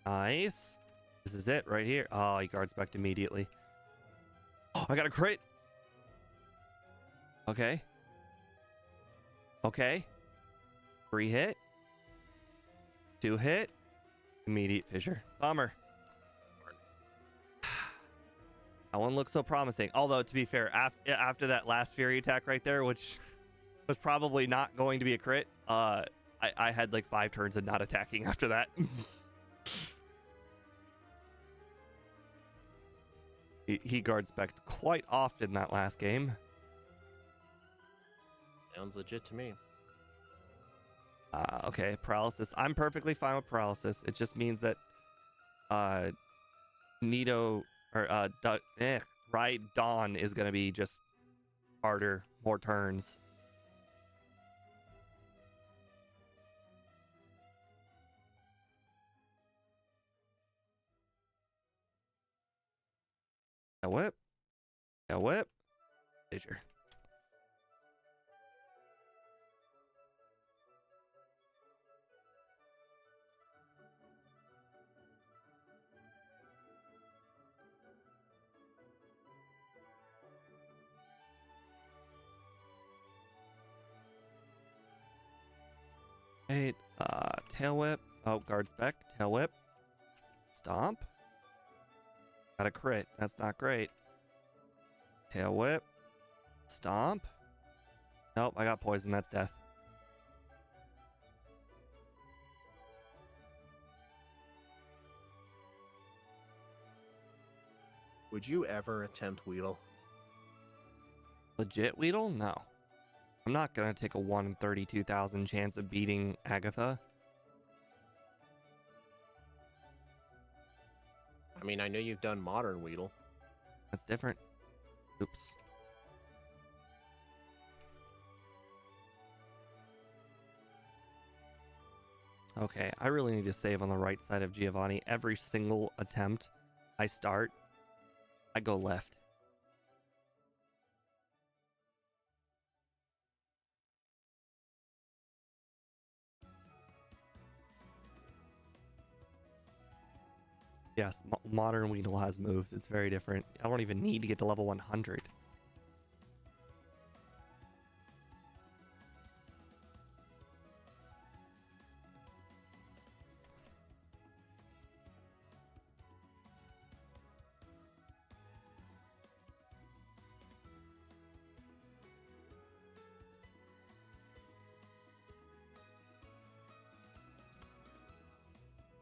Nice. This is it right here. Oh, he guards back immediately. Oh, I got a crit. Okay. Okay. 3 hit. 2 hit. Immediate fissure. Bummer. That one looks so promising. Although, to be fair, after that last Fury attack right there, which was probably not going to be a crit, I had like 5 turns of not attacking after that. He guard spec'd quite often that last game. Sounds legit to me. Okay, paralysis. I'm perfectly fine with paralysis. It just means that Nito or right Dawn is gonna be just harder, more turns. A whip. A whip. Fissure. Right, tail whip. Oh, guard spec, tail whip. Stomp. Got a crit. That's not great. Tail whip. Stomp. Nope, I got poison. That's death. Would you ever attempt Weedle? Legit Weedle? No. I'm not gonna take a 1 in 32,000 chance of beating Agatha. I mean, I know you've done modern Weedle. That's different. Oops. Okay, I really need to save on the right side of Giovanni. Every single attempt I start, I go left. Yes, modern Weedle has moves. It's very different. I don't even need to get to level 100.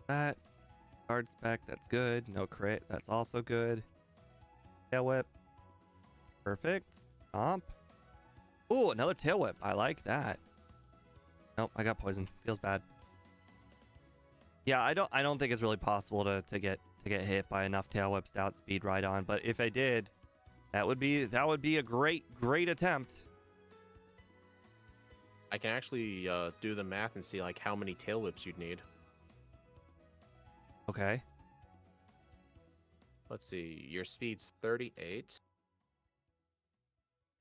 That. Guard spec, that's good. No crit, that's also good. Tail whip. Perfect. Stomp. Ooh, another tail whip. I like that. Nope, I got poison. Feels bad. Yeah, I don't think it's really possible to get hit by enough tail whips to outspeed Rhydon, but if I did, that would be a great attempt. I can actually do the math and see like how many tail whips you'd need. Okay. Let's see, your speed's 38.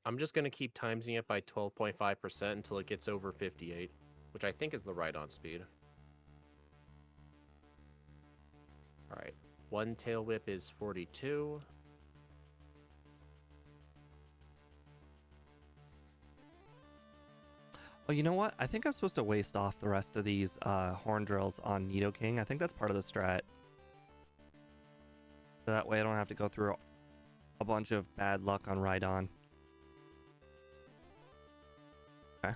I'm just going to keep timesing it by 12.5% until it gets over 58, which I think is the right on speed. All right, 1 tail whip is 42. Oh, you know what? I think I'm supposed to waste off the rest of these horn drills on Nidoking. I think that's part of the strat. So that way I don't have to go through a bunch of bad luck on Rhydon. Okay.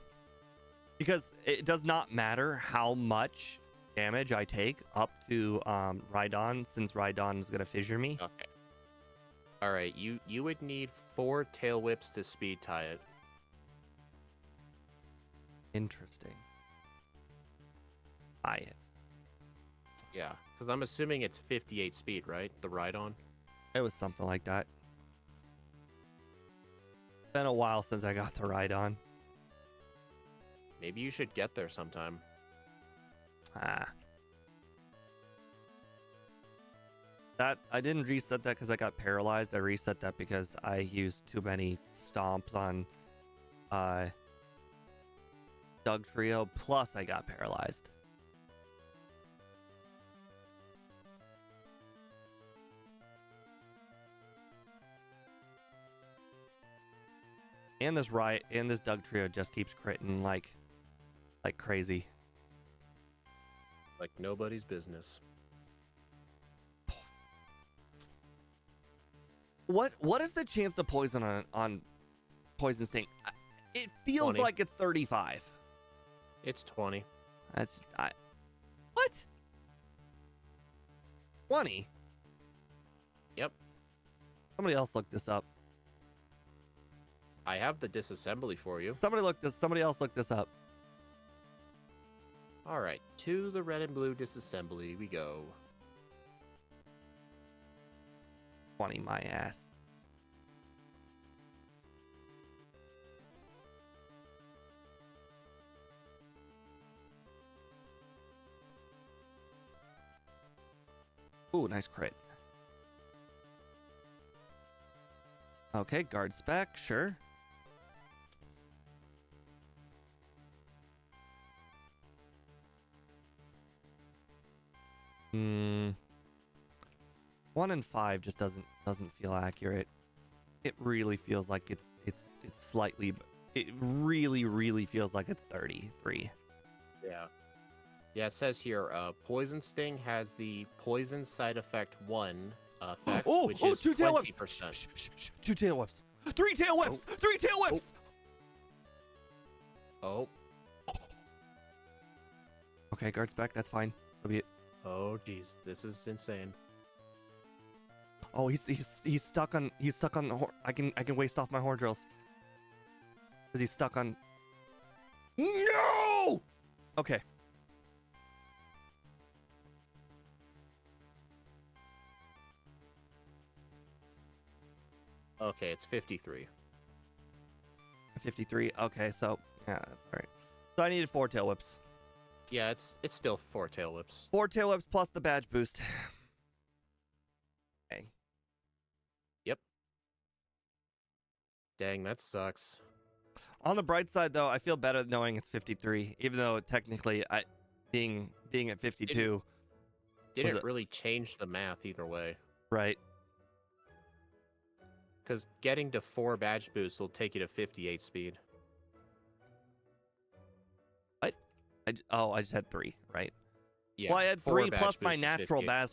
Because it does not matter how much damage I take up to Rhydon, since Rhydon is going to fissure me. Okay. All right, you would need 4 tail whips to speed tie it. Interesting. Buy it. Yeah, because I'm assuming it's 58 speed, right? The Rhydon? It was something like that. Been a while since I got to Rhydon. Maybe you should get there sometime. That I didn't reset that because I got paralyzed. I reset that because I used too many stomps on Doug Trio, plus I got paralyzed. And this Doug Trio just keeps critting like crazy. Like nobody's business. What is the chance to poison on poison sting? It feels 20. like it's 35. It's 20. What? 20? Yep. Somebody else look this up. I have the disassembly for you. Somebody else look this up. All right, to the red and blue disassembly we go. 20 my ass. Ooh, nice crit. Okay, guard spec, sure. Hmm. 1 and 5 just doesn't feel accurate. It really feels like it's slightly. It really feels like it's 33. Yeah. Yeah, it says here, poison sting has the poison side effect 1 effect, which is 2 tail 20%. whips. 2 tail whips. 3 tail whips. 3 tail whips. Oh. Okay, guards back. That's fine. So be it. Oh, geez, this is insane. Oh, he's stuck on the horn. I can waste off my horn drills because he's stuck on. No. Okay. Okay, it's 53. 53. Okay, so yeah, that's all right. So I needed 4 tail whips. Yeah, it's still 4 tail whips. 4 tail whips plus the badge boost. Okay. Yep. Dang, that sucks. On the bright side, though, I feel better knowing it's 53, even though technically, being at 52 didn't really change the math either way. Right. Because getting to 4 badge boosts will take you to 58 speed. I just had 3, right? Yeah. Well, I had 4 3 badge plus my boost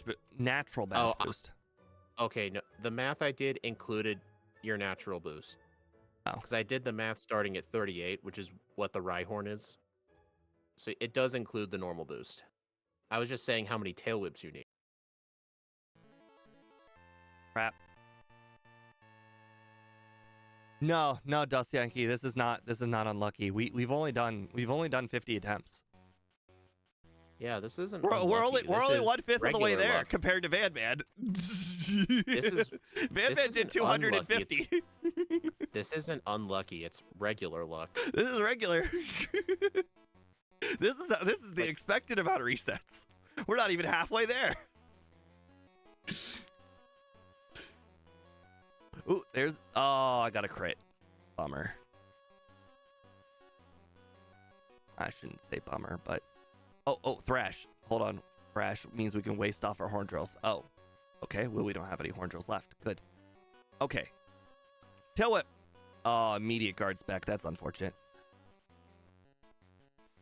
is natural badge boost. Okay, no, the math I did included your natural boost. Oh. Because I did the math starting at 38, which is what the Rhyhorn is. So it does include the normal boost. I was just saying how many tail whips you need. Crap. No, Dust Yankee, this is not unlucky. We've only done 50 attempts. Yeah, this isn't. We're only 1/5 of the way there luck. compared to Van Man. Van Man did 250. This isn't unlucky. It's regular luck. This is regular. This is the expected amount of resets. We're not even halfway there. Ooh, I got a crit. Bummer. I shouldn't say bummer, but oh, Thrash. Hold on. Thrash means we can waste off our horn drills. Oh, okay. Well, we don't have any horn drills left. Good. Okay. Tail whip. Oh, immediate guard spec. That's unfortunate.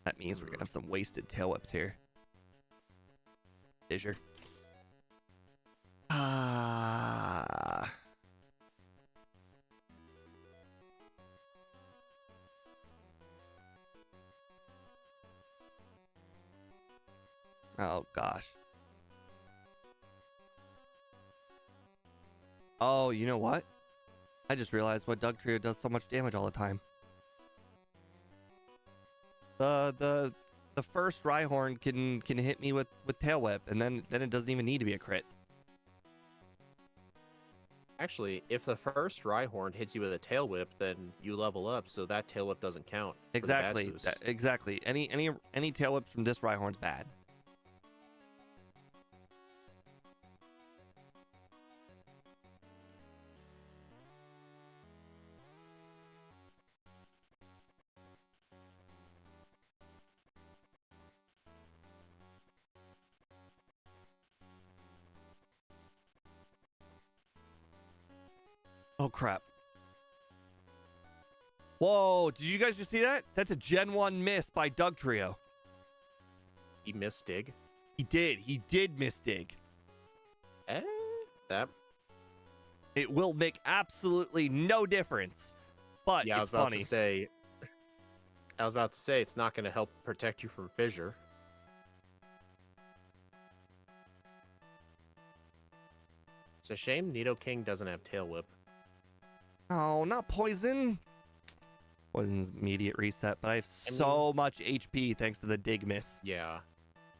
That means we're gonna have some wasted tail whips here. Fissure. Oh gosh. Oh, you know what? I just realized what Doug Trio does so much damage all the time. The first Rhyhorn can hit me with Tail Whip, and then it doesn't even need to be a crit. Actually, if the first Rhyhorn hits you with a tail whip, then you level up, so that tail whip doesn't count. Exactly. Exactly. Any tail whips from this Rhyhorn's bad. Oh crap. Whoa, did you guys just see that? That's a Gen 1 miss by Doug Trio. He missed dig. He did miss dig. That It will make absolutely no difference. But Yeah, it's funny. I was about to say it's not going to help protect you from fissure. It's a shame Nidoking doesn't have Tail Whip. Oh, not poison. Poison's immediate reset, but I have so much HP thanks to the dig miss. Yeah.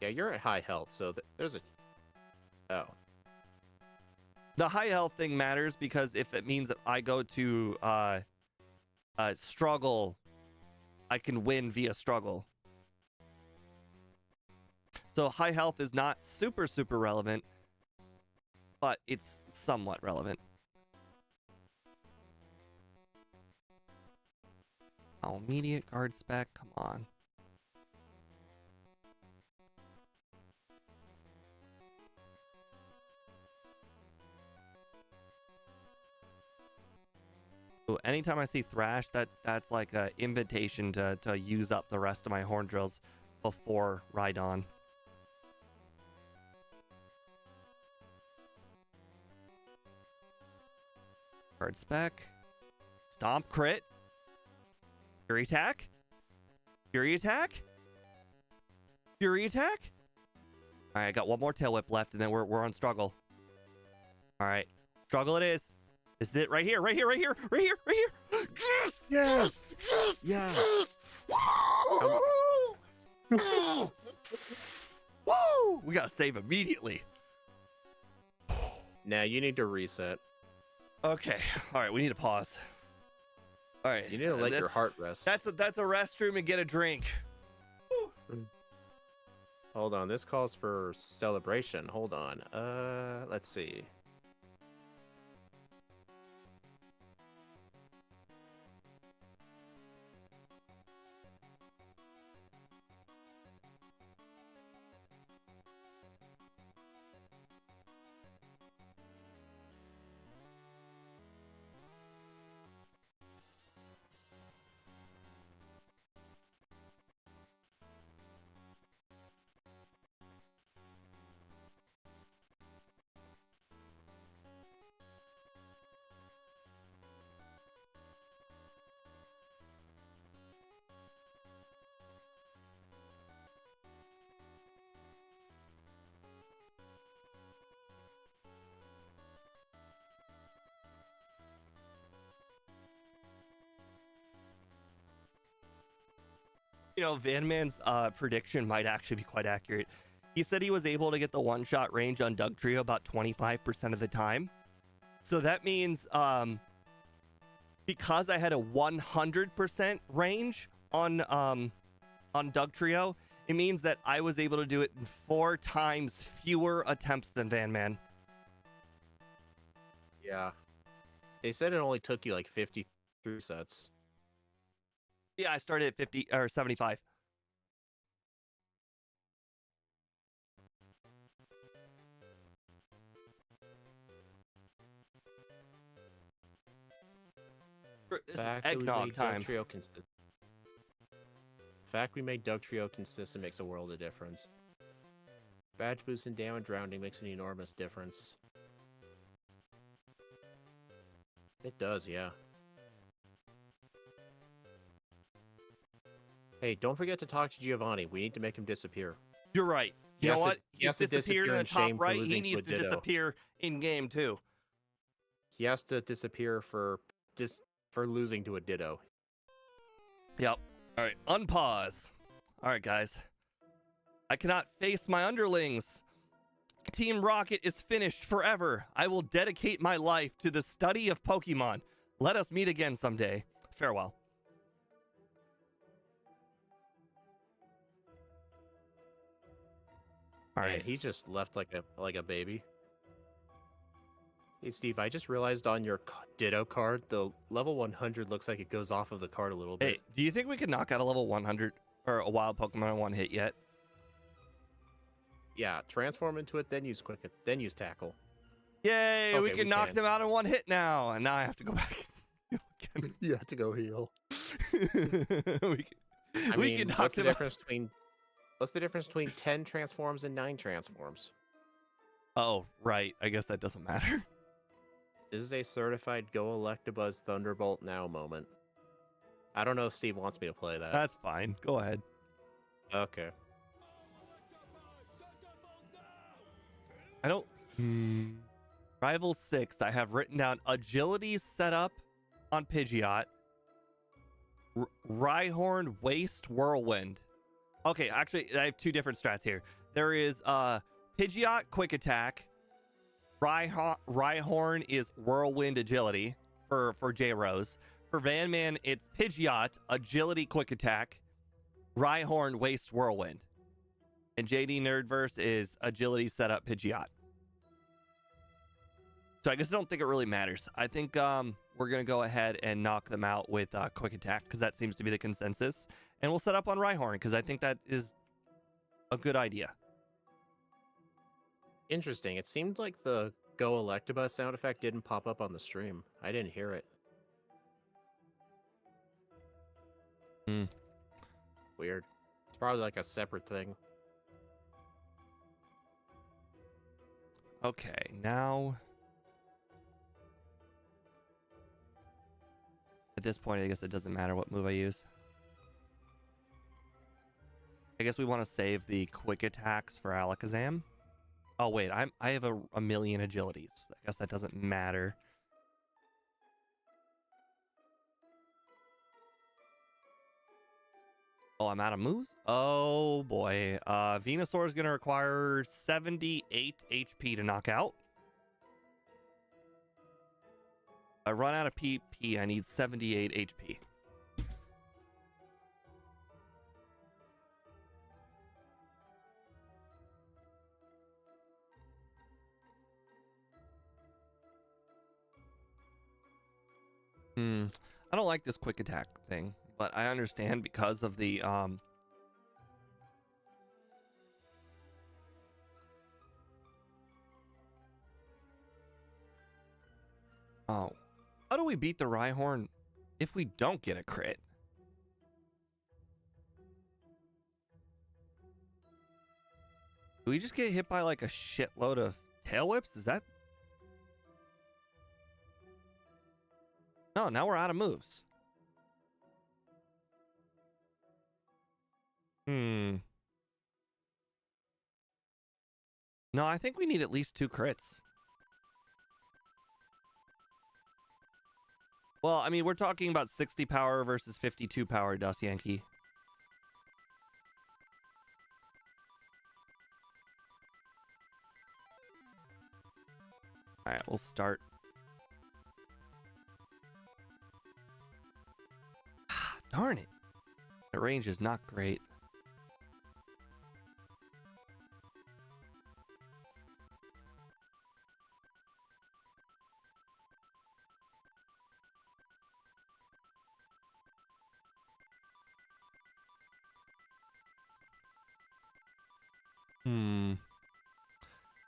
Yeah, you're at high health, so there's a... Oh. The high health thing matters because if it means that I go to struggle, I can win via struggle. So high health is not super relevant, but it's somewhat relevant. Oh, immediate guard spec, come on. Ooh, anytime I see Thrash, that's like an invitation to use up the rest of my horn drills before Rhydon. Guard spec. Stomp crit. Fury attack. Fury attack. Fury attack. All right, I got one more tail whip left, and then we're on struggle. All right, struggle it is. This is it right here, right here, right here, right here, right here. Yes, yes, yes, yes. Woo! Woo! We gotta save immediately. Now you need to reset. Okay, all right, we need to pause. All right, you need to let your heart rest. That's a restroom and get a drink. Hold on, this calls for celebration. Hold on. Let's see. You know, Vanman's prediction might actually be quite accurate. He said he was able to get the one-shot range on Dugtrio about 25% of the time. So that means because I had a 100% range on Dugtrio, it means that I was able to do it in 4 times fewer attempts than Vanman. Yeah. They said it only took you like 53 sets. Yeah, I started at 50 or 75. This is eggnog time. The fact we made Dugtrio consistent makes a world of difference. Badge boost and damage rounding makes an enormous difference. It does, yeah. Hey, don't forget to talk to Giovanni. We need to make him disappear. You're right. You know what? He disappeared in the top right. He needs to disappear in game too. He has to disappear for losing to a Ditto. Yep. All right, unpause. All right, guys. I cannot face my underlings. Team Rocket is finished forever. I will dedicate my life to the study of Pokemon. Let us meet again someday. Farewell. All right. Man, he just left like a baby. Hey Steve, I just realized on your Ditto card, the level 100 looks like it goes off of the card a little bit. Hey, do you think we could knock out a level 100 or a wild Pokemon in one hit yet? Yeah, transform into it, then use then use tackle. Yay, we can knock them out in one hit now. And now I have to go back. You have to go heal. we can knock them out. What's the difference between 10 transforms and 9 transforms? Oh, right. I guess that doesn't matter. This is a certified Go Electabuzz Thunderbolt now moment. I don't know if Steve wants me to play that. That's fine. Go ahead. Okay. I don't. Rival 6. I have written down agility setup on Pidgeot. Rhyhorn, Waste, Whirlwind. Okay, actually, I have two different strats here. There is Pidgeot, Quick Attack. Rhyhorn is Whirlwind, Agility for J-Rose. For Van Man, it's Pidgeot, Agility, Quick Attack. Rhyhorn, Waste, Whirlwind. And JD Nerdverse is Agility, Setup, Pidgeot. So I guess I don't think it really matters. I think we're going to go ahead and knock them out with Quick Attack because that seems to be the consensus. And we'll set up on Rhyhorn because I think that is a good idea. Interesting. It seemed like the Go Electabuzz sound effect didn't pop up on the stream. I didn't hear it. Weird. It's probably like a separate thing. Okay, now... At this point, I guess it doesn't matter what move I use. I guess we want to save the quick attacks for Alakazam. Oh wait, I have a million agilities. I guess that doesn't matter. Oh, I'm out of moves? Oh boy. Venusaur is going to require 78 HP to knock out. I run out of PP, I need 78 HP. I don't like this quick attack thing, but I understand because of the Oh. How do we beat the Rhyhorn if we don't get a crit? Do we just get hit by like a shitload of tail whips? Is that... No, now we're out of moves. No, I think we need at least 2 crits. Well, I mean, we're talking about 60 power versus 52 power, Dust Yankee. All right, we'll start. Darn it. The range is not great.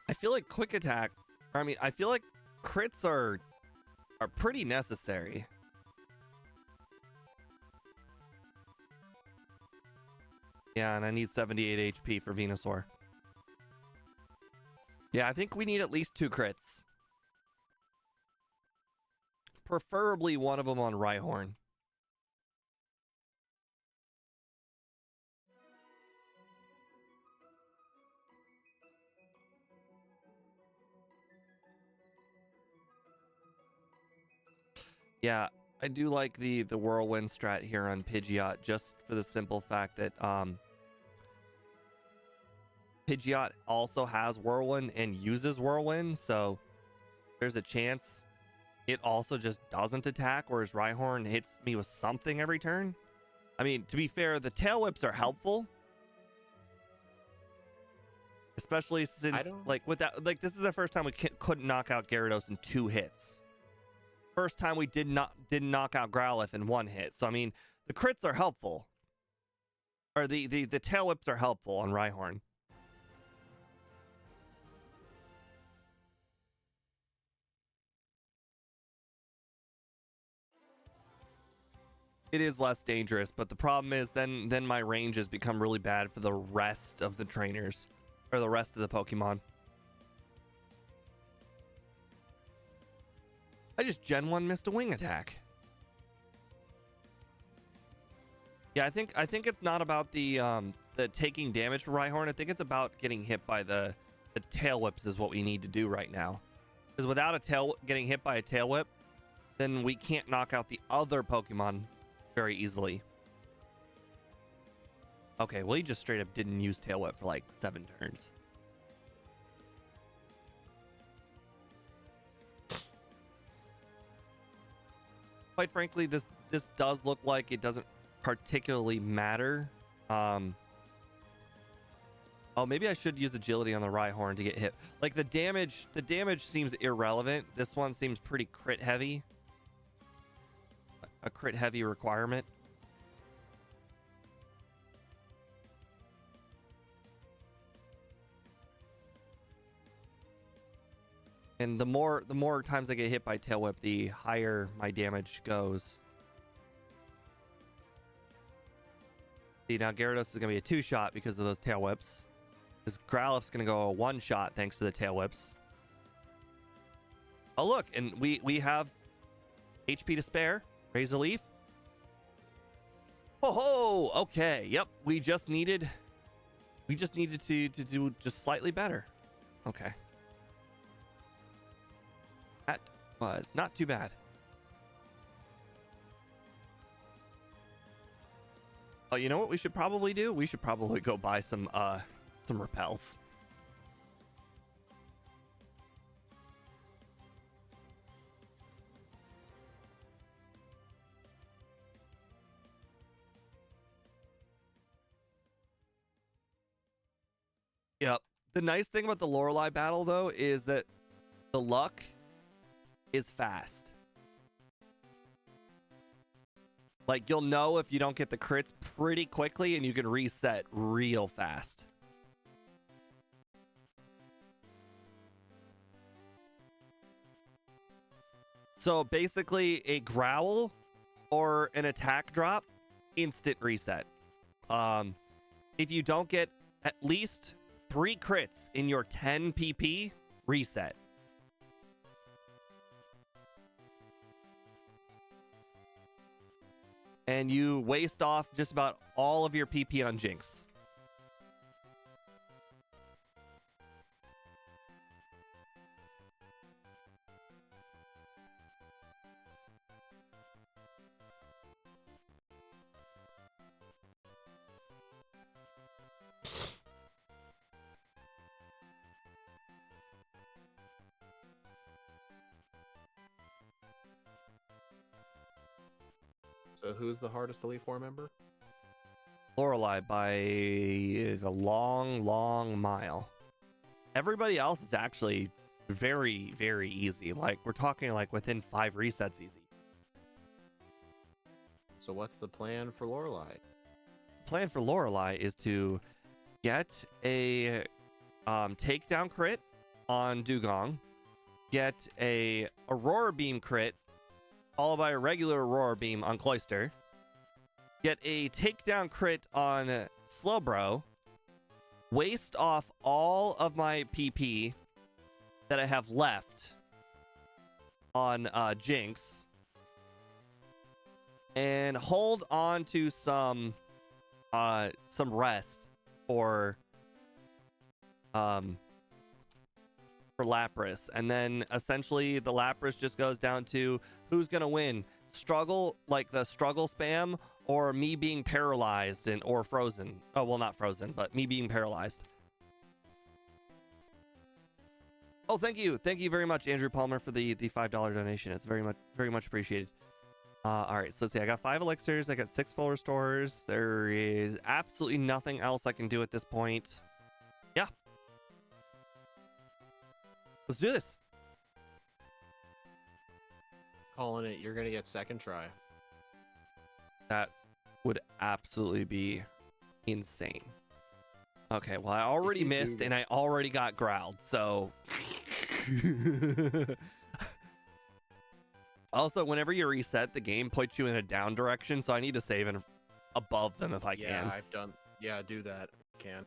I feel like quick attack, I feel like crits are pretty necessary. Yeah, and I need 78 HP for Venusaur. Yeah, I think we need at least 2 crits. Preferably one of them on Rhyhorn. Yeah, I do like the Whirlwind strat here on Pidgeot, just for the simple fact that Pidgeot also has Whirlwind and uses Whirlwind, so there's a chance it also just doesn't attack, whereas Rhyhorn hits me with something every turn. I mean, to be fair, the tail whips are helpful. Especially since, like, this is the first time we couldn't knock out Gyarados in 2 hits. First time we didn't knock out Growlithe in 1 hit. So I mean, the crits are helpful, or the tail whips are helpful on Rhyhorn. It is less dangerous, but the problem is then my range has become really bad for the rest of the trainers, or the rest of the Pokemon. I just Gen 1 missed a wing attack. Yeah, I think it's not about the taking damage from Rhyhorn. I think it's about getting hit by the tail whips is what we need to do right now. Because without getting hit by a tail whip, then we can't knock out the other Pokemon very easily. Okay, well, he just straight up didn't use tail whip for like 7 turns. Quite frankly, this does look like it doesn't particularly matter. Oh, maybe I should use agility on the Rhyhorn to get hit. Like the damage seems irrelevant. This one seems pretty crit heavy. A crit heavy requirement. And the more times I get hit by tail whip, the higher my damage goes. See, now Gyarados is going to be a 2-shot because of those tail whips. This Growlithe's going to go a 1-shot thanks to the tail whips. Oh, look, and we have HP to spare. Raise a leaf. Oh, okay. Yep, we just needed to do just slightly better. Okay. That was not too bad. Oh, you know what we should probably do? We should probably go buy some repels. Yep. The nice thing about the Laurelai battle, though, is that the luck is fast. Like, you'll know if you don't get the crits pretty quickly, and you can reset real fast. So basically, a growl or an attack drop, instant reset. If you don't get at least 3 crits in your 10 PP, reset. And you waste off just about all of your PP on Jinx. So who's the hardest Elite Four member? Laurelai by a long mile. Everybody else is actually very, very easy. Like, we're talking like within 5 resets easy. So what's the plan for Laurelai? Plan for Laurelai is to get a takedown crit on Dugong, get a Aurora Beam crit, followed by a regular Aurora Beam on Cloyster, get a takedown crit on Slowbro, waste off all of my PP that I have left on Jinx, and hold on to some rest for Lapras, and then essentially the Lapras just goes down to who's gonna win, struggle, like the struggle spam, or me being paralyzed or frozen. Oh, well, not frozen, but me being paralyzed. Oh, thank you very much, Andrew Palmer, for the $5 donation. It's very much appreciated. All right, so let's see. I got 5 elixirs. I got 6 full restores. There is absolutely nothing else I can do at this point. Yeah. Let's do this. Calling it, you're gonna get second try. That would absolutely be insane. Okay, well, I already missed and I already got growled, so... Also, whenever you reset, the game puts you in a down direction, so I need to save in above them if I can. Yeah, I've done... Yeah, do that. Can.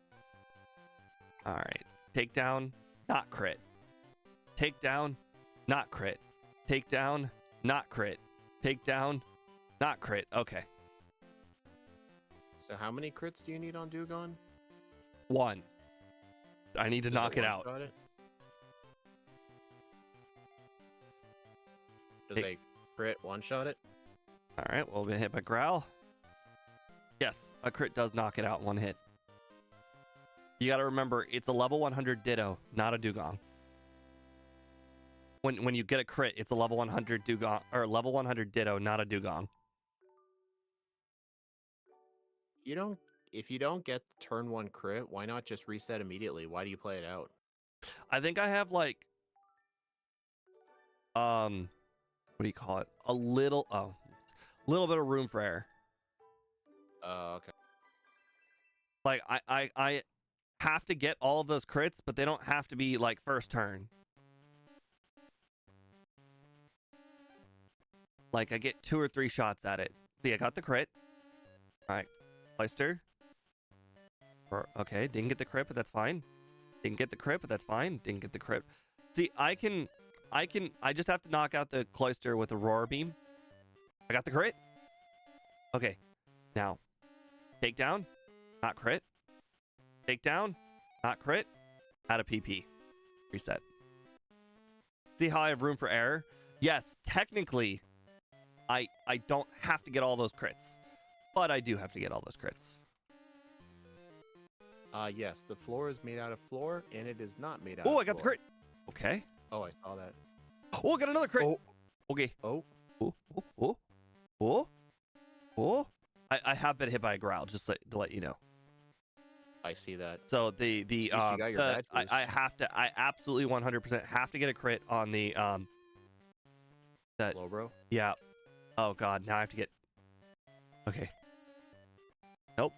Alright. Takedown, not crit. Takedown, not crit. Takedown, not crit. Takedown, not crit. Okay. So how many crits do you need on Dugong? 1. I need to knock it out. Does a crit one-shot it? All right, well, we'll hit by growl. Yes, a crit does knock it out in 1 hit. You got to remember, it's a level 100 Ditto, not a Dugong. When you get a crit, it's a level 100 Dugong or level 100 Ditto, not a Dugong. If you don't get turn 1 crit, why not just reset immediately? Why do you play it out? I think I have like what do you call it? A little bit of room for error. Okay. Like I have to get all of those crits, but they don't have to be like first turn. Like I get 2 or 3 shots at it. See, I got the crit. All right, Cloister. Okay, didn't get the crit, but that's fine. Didn't get the crit, but that's fine. Didn't get the crit. See, I just have to knock out the Cloister with a Roar Beam. I got the crit. Okay, now takedown, not crit. Takedown, not crit. Out of PP. Reset. See how I have room for error? Yes, technically, I don't have to get all those crits, but I do have to get all those crits. Yes, the floor is made out of floor, and it is not made out Oh, of I got the floor. crit. Okay. Oh, I saw that. Oh, I got another crit. Oh. Okay. Oh. Oh. I have been hit by a growl, just to let you know. I see that. So the you got your badges. I absolutely 100% have to get a crit on the that Low bro. yeah. Oh god, now I have to get. Okay. Nope.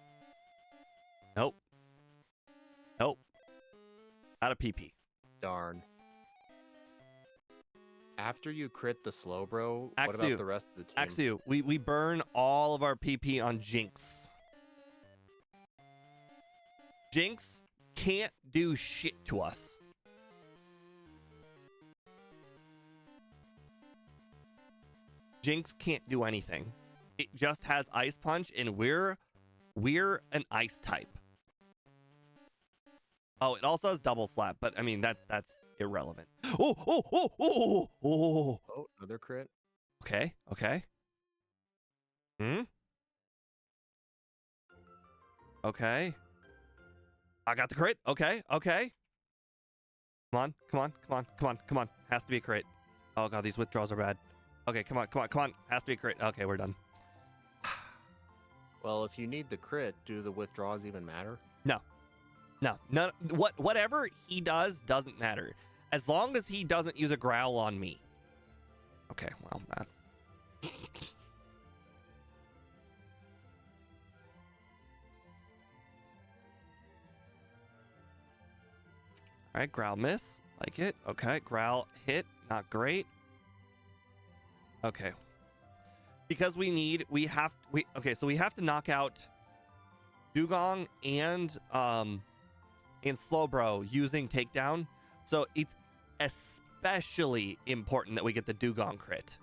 Out of PP. Darn. After you crit the slow bro, what Axu. about the rest of the team? Axu, we burn all of our PP on Jinx. Jinx can't do shit to us. Jinx can't do anything. It just has Ice Punch, and we're an Ice type. Oh, it also has Double Slap, but I mean that's irrelevant. Oh! Oh, another crit. Okay. Okay. I got the crit. Okay. Come on. Has to be a crit. Oh god, these withdrawals are bad. Okay, come on. Has to be a crit. Okay, we're done. Well, if you need the crit, do the withdrawals even matter? No. Whatever he does doesn't matter. As long as he doesn't use a growl on me. Okay, well, that's... Alright, growl miss. Like it. Okay, growl hit. Not great. Okay. Because we have to knock out Dugong and Slowbro using takedown. So it's especially important that we get the Dugong crit.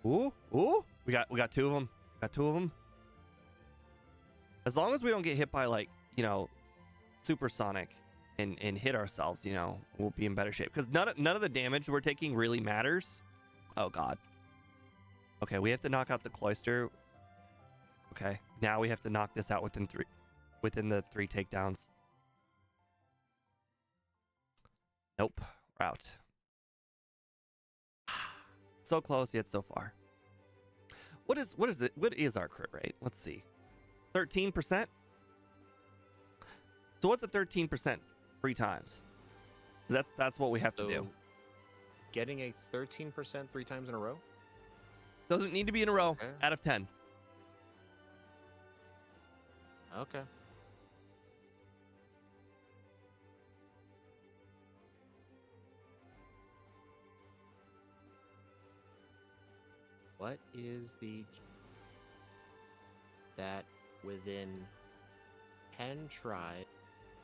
Ooh. We got 2 of them. As long as we don't get hit by, like, you know, supersonic and hit ourselves, you know, we'll be in better shape. Because none of the damage we're taking really matters. Oh god. Okay, we have to knock out the Cloister. Okay, now we have to knock this out within the 3 takedowns. Nope, we're out. So close yet so far. What is our crit rate? Let's see. 13%. So what's the 13% 3 times? That's what we have to do. Getting a 13% 3 times in a row? Doesn't need to be in a row. Okay. Out of 10. Okay. What is that within 10 tries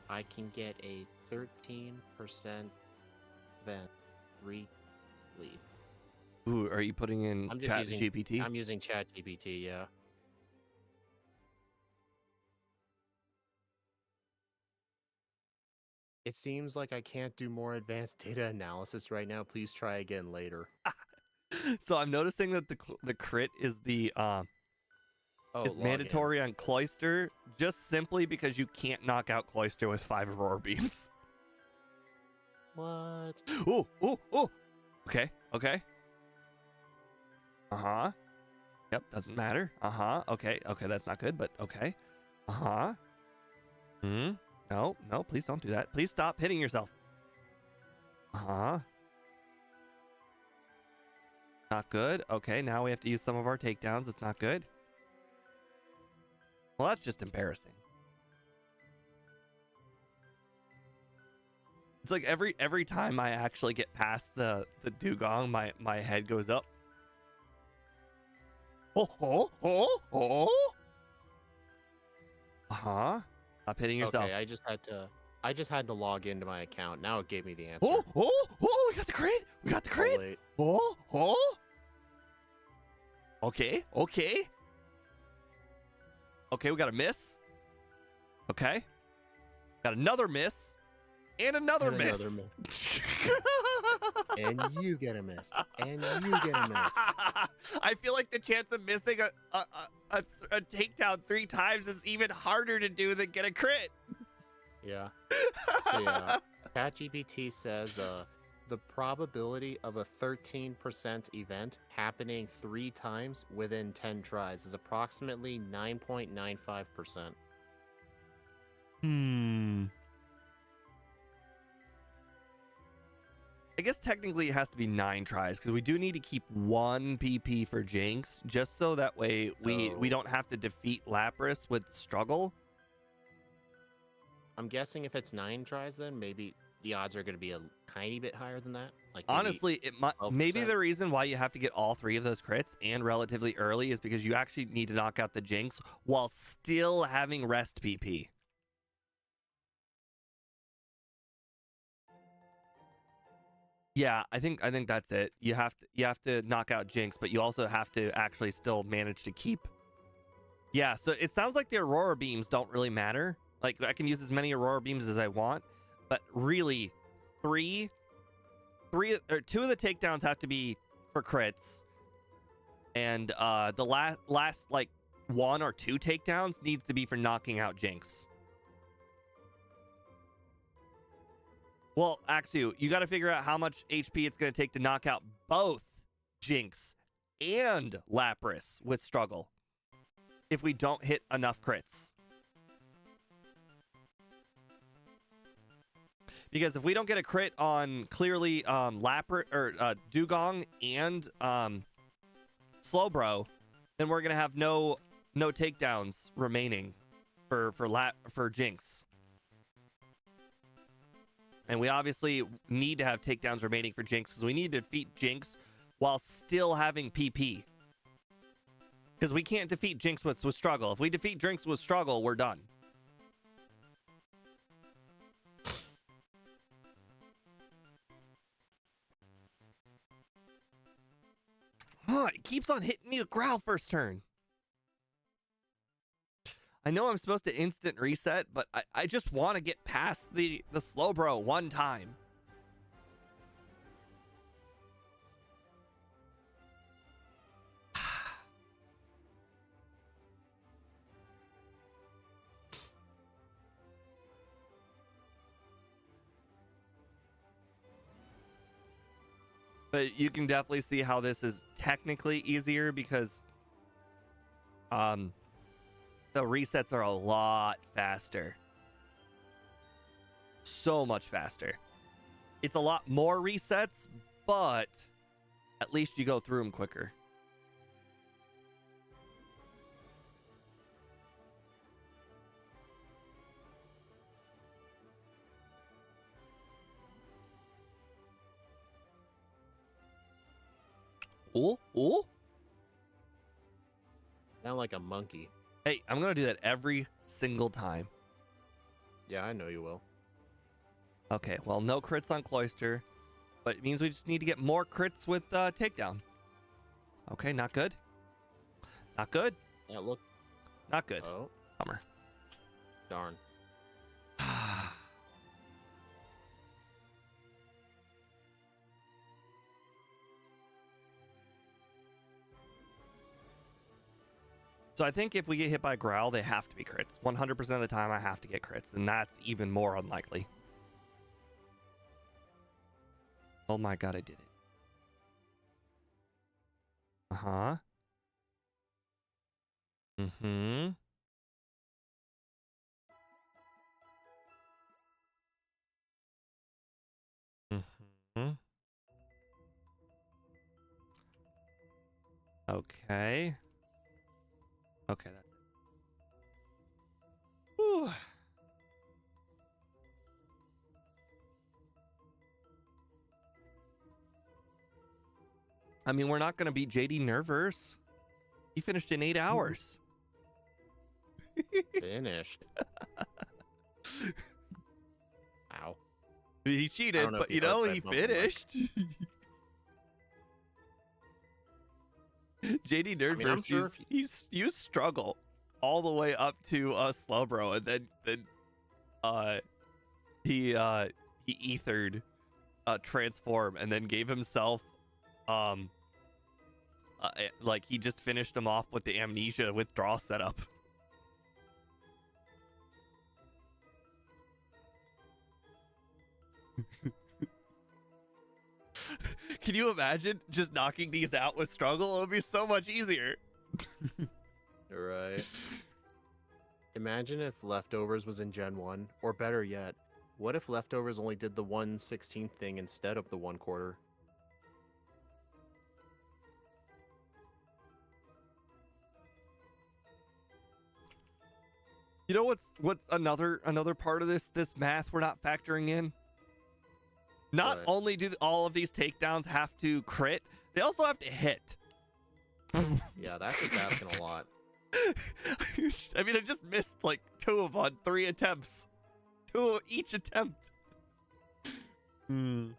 I can get a 13% Van 3 glith. Ooh, are you putting in I'm just Chat using GPT? I'm using Chat GPT, yeah. It seems like I can't do more advanced data analysis right now. Please try again later. So I'm noticing that the crit is is log in. mandatory on Cloister, just simply because you can't knock out Cloister with 5 Aurora Beams. What? Ooh, ooh, ooh. Okay, okay. Uh-huh. Yep, doesn't matter. Uh-huh. Okay, okay, that's not good, but okay. Uh-huh. No, no, please don't do that. Please stop hitting yourself. Uh-huh. Not good. Okay, now we have to use some of our takedowns. It's not good. Well, that's just embarrassing. It's like every time I actually get past the dugong, my head goes up. Oh, oh, oh, oh. Uh-huh. Stop hitting yourself. Okay, I just had to log into my account. Now it gave me the answer. Oh, oh, oh, we got the crit. We got the crit. Wait. Oh, oh. Okay, okay. Okay, we got a miss. Okay. Got another miss. And another And miss. another And you get a miss. And you get a miss. I feel like the chance of missing a takedown 3 times is even harder to do than get a crit. Yeah. So yeah, ChatGPT says the probability of a 13% event happening 3 times within 10 tries is approximately 9.95%. I guess technically it has to be 9 tries because we do need to keep 1 PP for Jinx, just so that way we don't have to defeat Lapras with struggle. I'm guessing if it's 9 tries, then maybe the odds are going to be a tiny bit higher than that. Like Honestly, it might maybe 12%. the reason why you have to get all 3 of those crits and relatively early is because you actually need to knock out the Jinx while still having rest PP. Yeah, I think that's it. You have to knock out Jinx, but you also have to actually still manage to keep. Yeah, so it sounds like the Aurora Beams don't really matter. Like I can use as many Aurora Beams as I want, but really 2 of the takedowns have to be for crits. And the last like 1 or 2 takedowns needs to be for knocking out Jinx. Well, Axu, you got to figure out how much HP it's going to take to knock out both Jinx and Lapras with struggle if we don't hit enough crits. Because if we don't get a crit on clearly Lapras or Dugong and Slowbro, then we're going to have no takedowns remaining for Jinx. And we obviously need to have takedowns remaining for Jinx because we need to defeat Jinx while still having PP. Because we can't defeat Jinx with struggle. If we defeat Jinx with struggle, we're done. Huh, it keeps on hitting me with Growl first turn. I know I'm supposed to instant reset, but I just want to get past the Slowbro one time. But you can definitely see how this is technically easier because the resets are a lot faster. So much faster. It's a lot more resets, but at least you go through them quicker. Oh, oh. Sound like a monkey. Hey, I'm going to do that every single time. Yeah, I know you will. Okay, well, no crits on Cloister. But it means we just need to get more crits with takedown. Okay, not good. Not good. Yeah, look. Not good. Oh, Bummer. darn. So I think if we get hit by Growl, they have to be crits. 100% of the time, I have to get crits, and that's even more unlikely. Oh my god, I did it. Uh-huh. Mm-hmm. Mm-hmm. Okay. Okay, that's it. Whew. I mean, we're not going to beat JD Nervers. He finished in 8 hours. Finished. Ow. He cheated, know but if you you know, heard he that bump in the mic. finished. JD Nerd I mean, I'm sure versus you struggle all the way up to Slowbro, and then he ethered transform, and then gave himself like he just finished him off with the amnesia withdrawal setup. Can you imagine just knocking these out with struggle? It would be so much easier. Right. Imagine if Leftovers was in Gen 1, or better yet, what if Leftovers only did the 1/16 thing instead of the 1/4? You know what's another part of this math we're not factoring in? Not What? only do all of these takedowns have to crit, they also have to hit. Yeah, that's just asking a lot. I mean, I just missed like 2 of on 3 attempts. 2 each attempt. Hmm.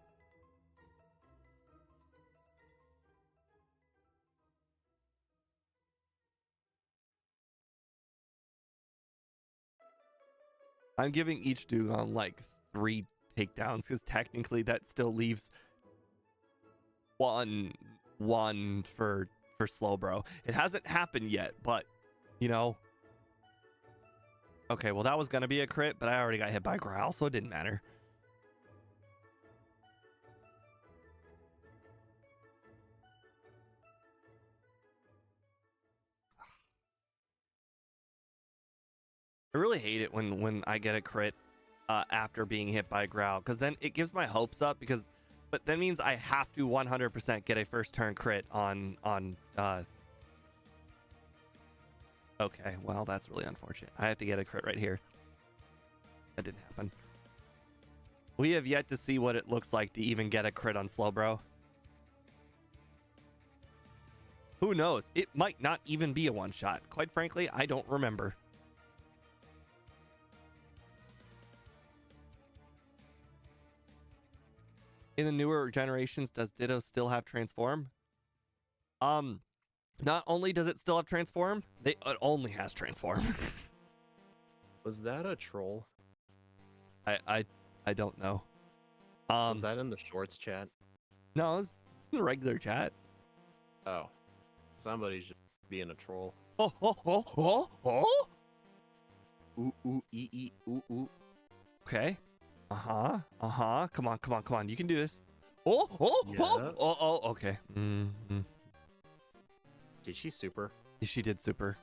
I'm giving each Dugong like 3 takedowns because technically that still leaves one for Slowbro. It hasn't happened yet, but you know. Okay, well that was gonna be a crit, but I already got hit by Growl, so it didn't matter. I really hate it when I get a crit after being hit by Growl, because then it gives my hopes up, but that means I have to 100% get a first turn crit on okay, well that's really unfortunate. I have to get a crit right here. That didn't happen. We have yet to see what it looks like to even get a crit on Slowbro. Who knows? It might not even be a one shot. Quite frankly, I don't remember. In the newer generations, does Ditto still have transform? Not only does it still have transform, it only has transform. Was that a troll? I don't know. Was that in the shorts chat? No, it was in the regular chat. Oh. Somebody's just being a troll. Oh. Ooh, ooh, ooh, ooh. Okay. Come on. You can do this. Yeah. Okay. Mm-hmm. Did she super? She did super.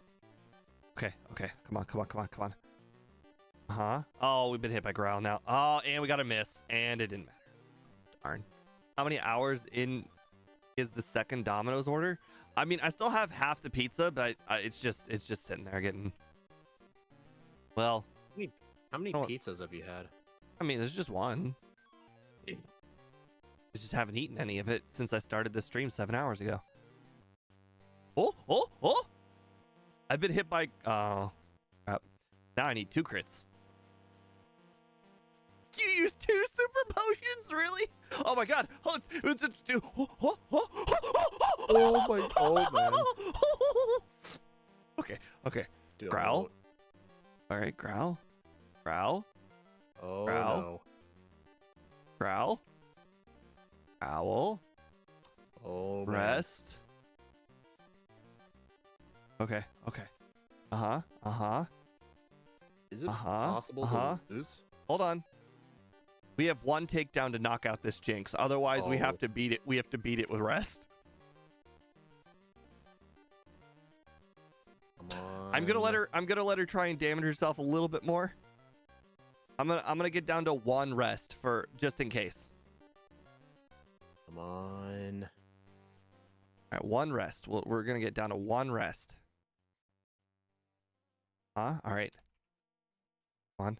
Okay. Come on. Oh, we've been hit by Growl now. Oh, and we got a miss, and it didn't matter. Darn. How many hours in is the second Domino's order? I mean, I still have half the pizza, but it's just sitting there getting. Well, How many pizzas have you had? I mean, there's just one. I just haven't eaten any of it since I started this stream 7 hours ago. Oh! I've been hit by. Oh, crap. Now I need 2 crits. You used 2 super potions, really? Oh my god. Oh man. Okay, okay. Don't. Growl. All right, growl. Growl. Oh Growl. no. Growl. Owl. Oh man. Rest. Okay, okay. Uh-huh, uh-huh. Is it Uh-huh, possible uh-huh. to lose? Hold on. We have one takedown to knock out this Jinx. Otherwise, we have to beat it. We have to beat it with rest. Come on. I'm gonna let her try and damage herself a little bit more. I'm gonna get down to one rest for just in case. Come on. All right, one rest. We're gonna get down to one rest. All right. Come on.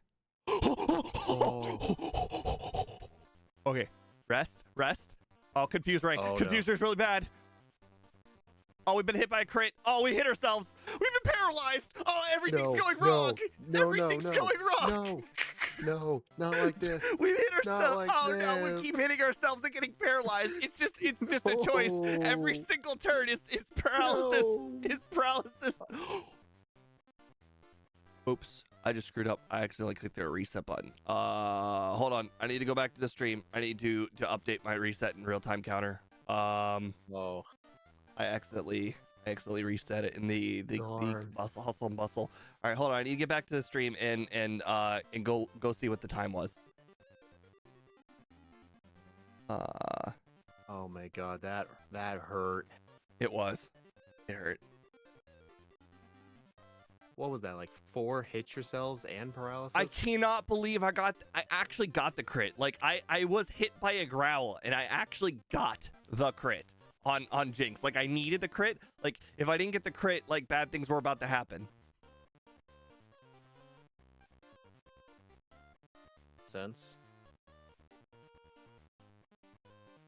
Okay. Rest. Oh, confuse rank. Oh, Confuser's really bad. Oh, we've been hit by a crit. Oh, we hit ourselves. We've been paralyzed. Oh, everything's going wrong. Everything's going wrong. No, not like this. We've hit ourselves. like Oh no, we this. keep hitting ourselves and getting paralyzed. It's just a choice. Every single turn is paralysis. No. It's paralysis. Oops, I just screwed up. I accidentally clicked the reset button. Hold on. I need to go back to the stream. I need to update my reset and real-time counter. Oh. I accidentally reset it in the hustle and bustle. All right, hold on. I need to get back to the stream and go see what the time was. Oh my god, that hurt. It hurt. What was that, like 4 hit yourselves and paralysis? I cannot believe I actually got the crit. Like I was hit by a growl and I actually got the crit on Jinx. Like I needed the crit. Like if I didn't get the crit, like bad things were about to happen. Sense.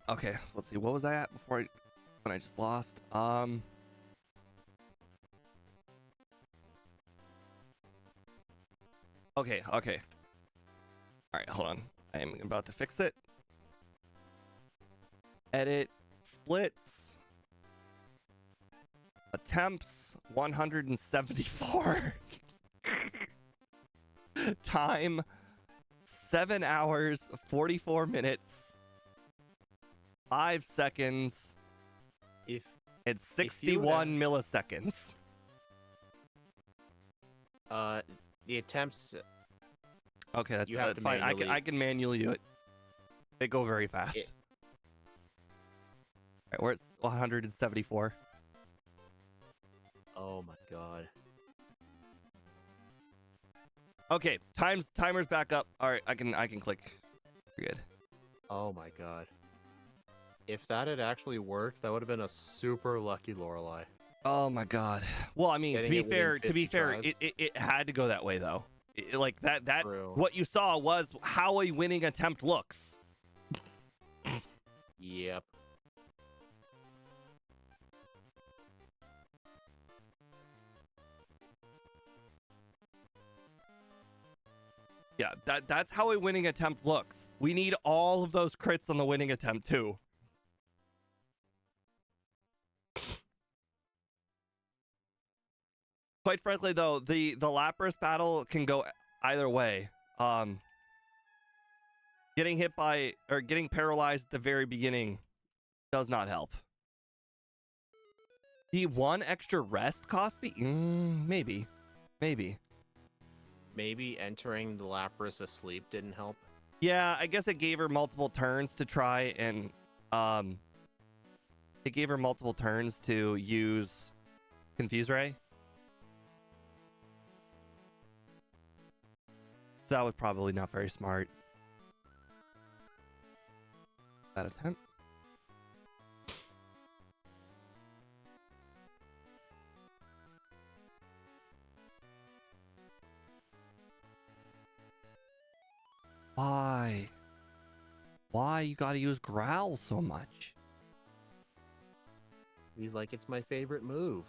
Okay, so let's see. What was I at before when I just lost? Okay. All right, hold on. I am about to fix it. Edit splits. Attempts 174. Time 7 hours 44 minutes 5 seconds and 61 milliseconds. The attempts. Okay, that's fine. I can manually do it. They go very fast. All right, we're at 174. Oh my god. Okay, timer's back up. All right, I can click. You're good. Oh my god. If that had actually worked, that would have been a super lucky Laurelai. Oh my god. Well, I mean, Getting to it be fair, tries. it had to go that way though. Like that True. what you saw was how a winning attempt looks. Yep. Yeah, that's how a winning attempt looks. We need all of those crits on the winning attempt too. Quite frankly though, the Lapras battle can go either way. Getting hit by or getting paralyzed at the very beginning does not help. The one extra rest cost me? Maybe. Maybe entering the Lapras asleep didn't help. Yeah, I guess it gave her multiple turns to try and it gave her multiple turns to use Confuse Ray. So that was probably not very smart. That attempt. Why? Why you gotta use Growl so much? He's like, it's my favorite move.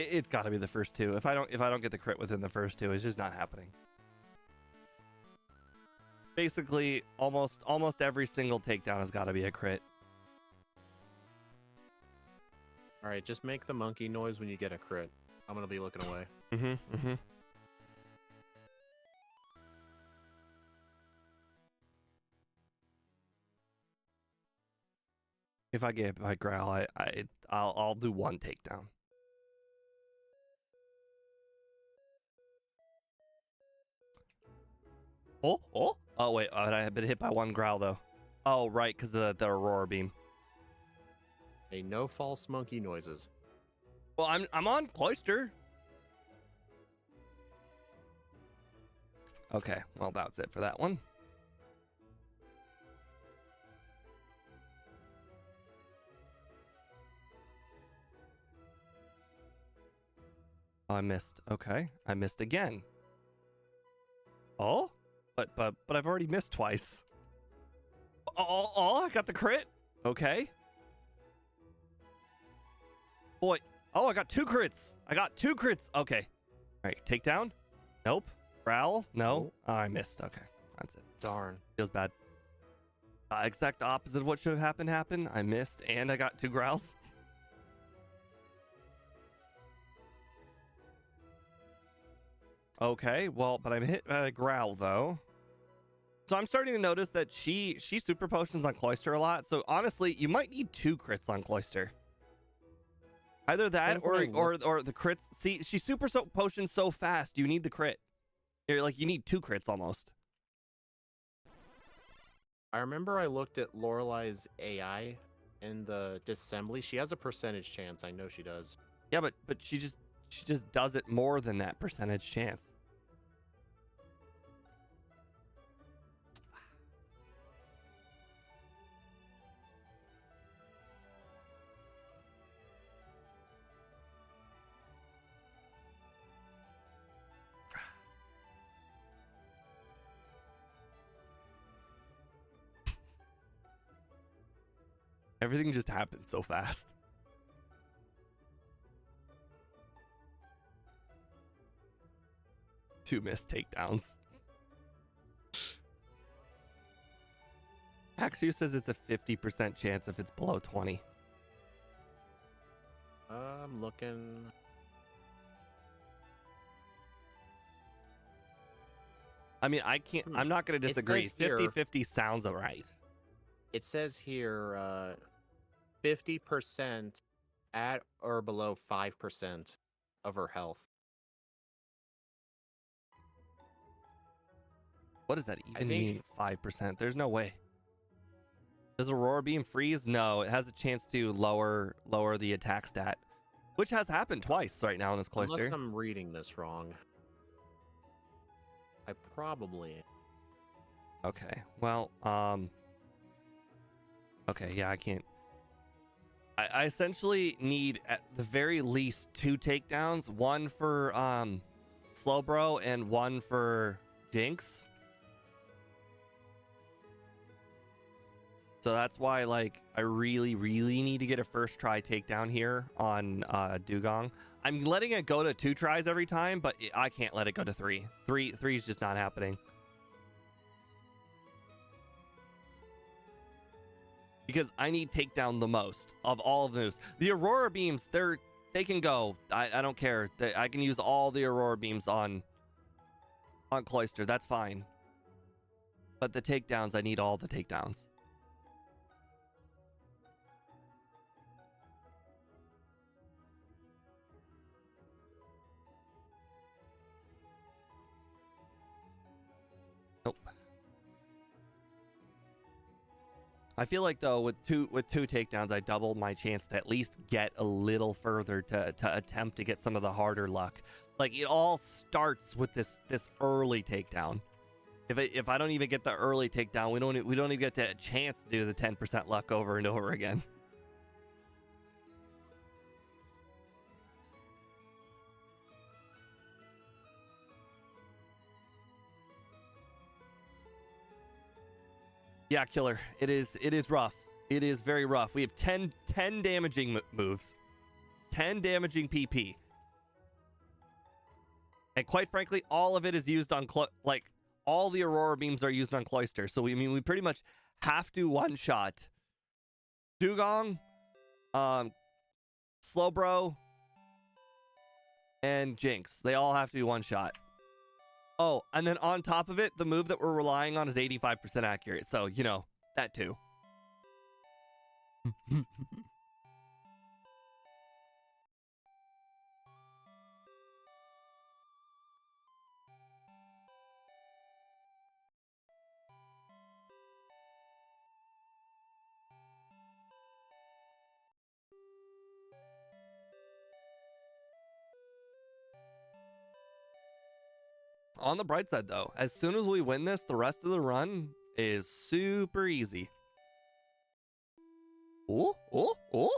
It's got to be the first two. If I don't get the crit within the first two, it's just not happening. Basically, almost every single takedown has got to be a crit. All right, just make the monkey noise when you get a crit. I'm gonna be looking away. If I get hit by growl, I'll do one takedown. Oh wait, I have been hit by one growl though. Oh right, because of the aurora beam. Hey, no false monkey noises. Well, I'm on cloister. Okay, well that's it for that one. Oh, I missed. Okay, I missed again. Oh, but I've already missed twice. Oh, I got the crit. Okay. Boy. Oh, I got 2 crits. Okay. All right, takedown. Nope. Growl. No. Oh, I missed. Okay, that's it. Darn. Feels bad. Exact opposite of what should have happened. I missed, and I got 2 growls. Okay, well, but I'm hit by a growl though. So I'm starting to notice that she super potions on Cloister a lot. So honestly, you might need 2 crits on Cloister. Either that or the crits. See, she super potions so fast, you need the crit. You're like, you need 2 crits almost. I remember I looked at Laurelai's AI in the disassembly. She has a percentage chance. I know she does. Yeah, but she just does it more than that percentage chance. Everything just happens so fast. Two missed takedowns. Axiu says it's a 50% chance if it's below 20. I'm looking. I mean, I can't. I'm not going to disagree. 50-50 sounds alright. It says here 50% at or below 5% of her health. What does that even mean? 5%? There's no way. Does Aurora Beam freeze? No, it has a chance to lower the attack stat, which has happened twice right now in this cloister. Unless I'm reading this wrong. I probably. Okay. Well, okay, yeah, I can't. I essentially need at the very least 2 takedowns, one for Slowbro and one for Jinx. So that's why, like, I really need to get a first try takedown here on Dugong. I'm letting it go to 2 tries every time, but I can't let it go to 3. 3 is just not happening. Because I need takedown the most of all of those. The Aurora Beams, they can go. I don't care. I can use all the Aurora Beams on Cloister. That's fine. But the takedowns, I need all the takedowns. Nope. I feel like though with two takedowns, I doubled my chance to at least get a little further to attempt to get some of the harder luck. Like, it all starts with this early takedown. If I don't even get the early takedown, we don't even get the chance to do the 10% luck over and over again. Yeah, Killer. It is rough. It is very rough. We have 10 damaging moves. 10 damaging PP. And quite frankly, all of it is used on like all the Aurora beams are used on Cloister. So we pretty much have to one shot Dugong, Slowbro, and Jinx. They all have to be one shot. Oh, and then on top of it, the move that we're relying on is 85% accurate. So, you know, that too. On the bright side, though, as soon as we win this, the rest of the run is super easy. Oh, oh, oh.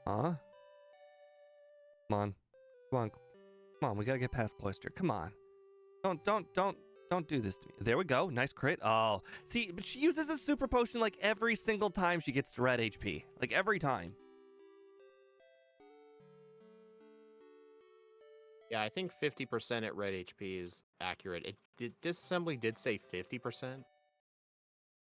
Huh? Come on. Come on. Come on, we gotta get past Cloister. Come on. Don't do this to me. There we go. Nice crit. Oh. See, but she uses a super potion like every single time she gets to red HP. Like every time. Yeah, I think 50% at red HP is accurate. Disassembly did say 50%.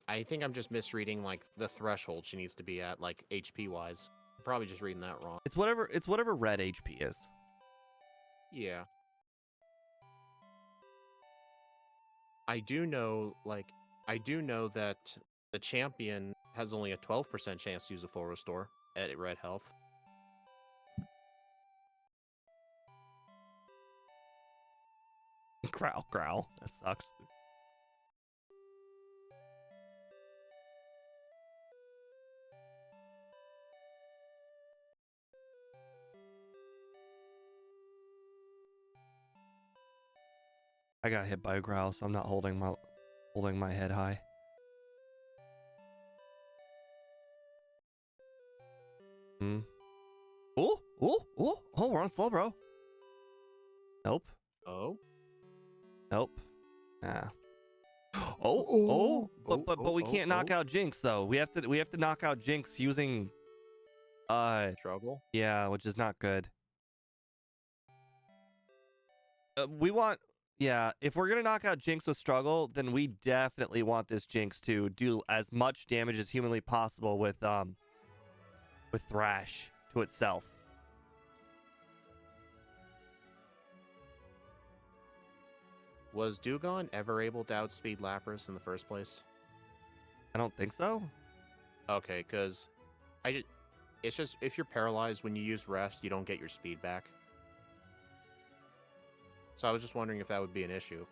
I think I'm just misreading like the threshold she needs to be at, like HP wise. I'm probably just reading that wrong. It's whatever red HP is. Yeah. I do know that the champion has only a 12% chance to use a full restore at red health. Growl. That sucks. I got hit by a growl, so I'm not holding my head high. Oh, we're on slow, bro. Nope. Oh. Nope. Ah. But we can't knock out Jinx though. We have to knock out Jinx using struggle. Yeah, which is not good. If we're gonna knock out Jinx with struggle, then we definitely want this Jinx to do as much damage as humanly possible with Thrash to itself. Was Dugong ever able to outspeed Lapras in the first place? I don't think so. Okay, because it's just if you're paralyzed when you use rest, you don't get your speed back. So I was just wondering if that would be an issue.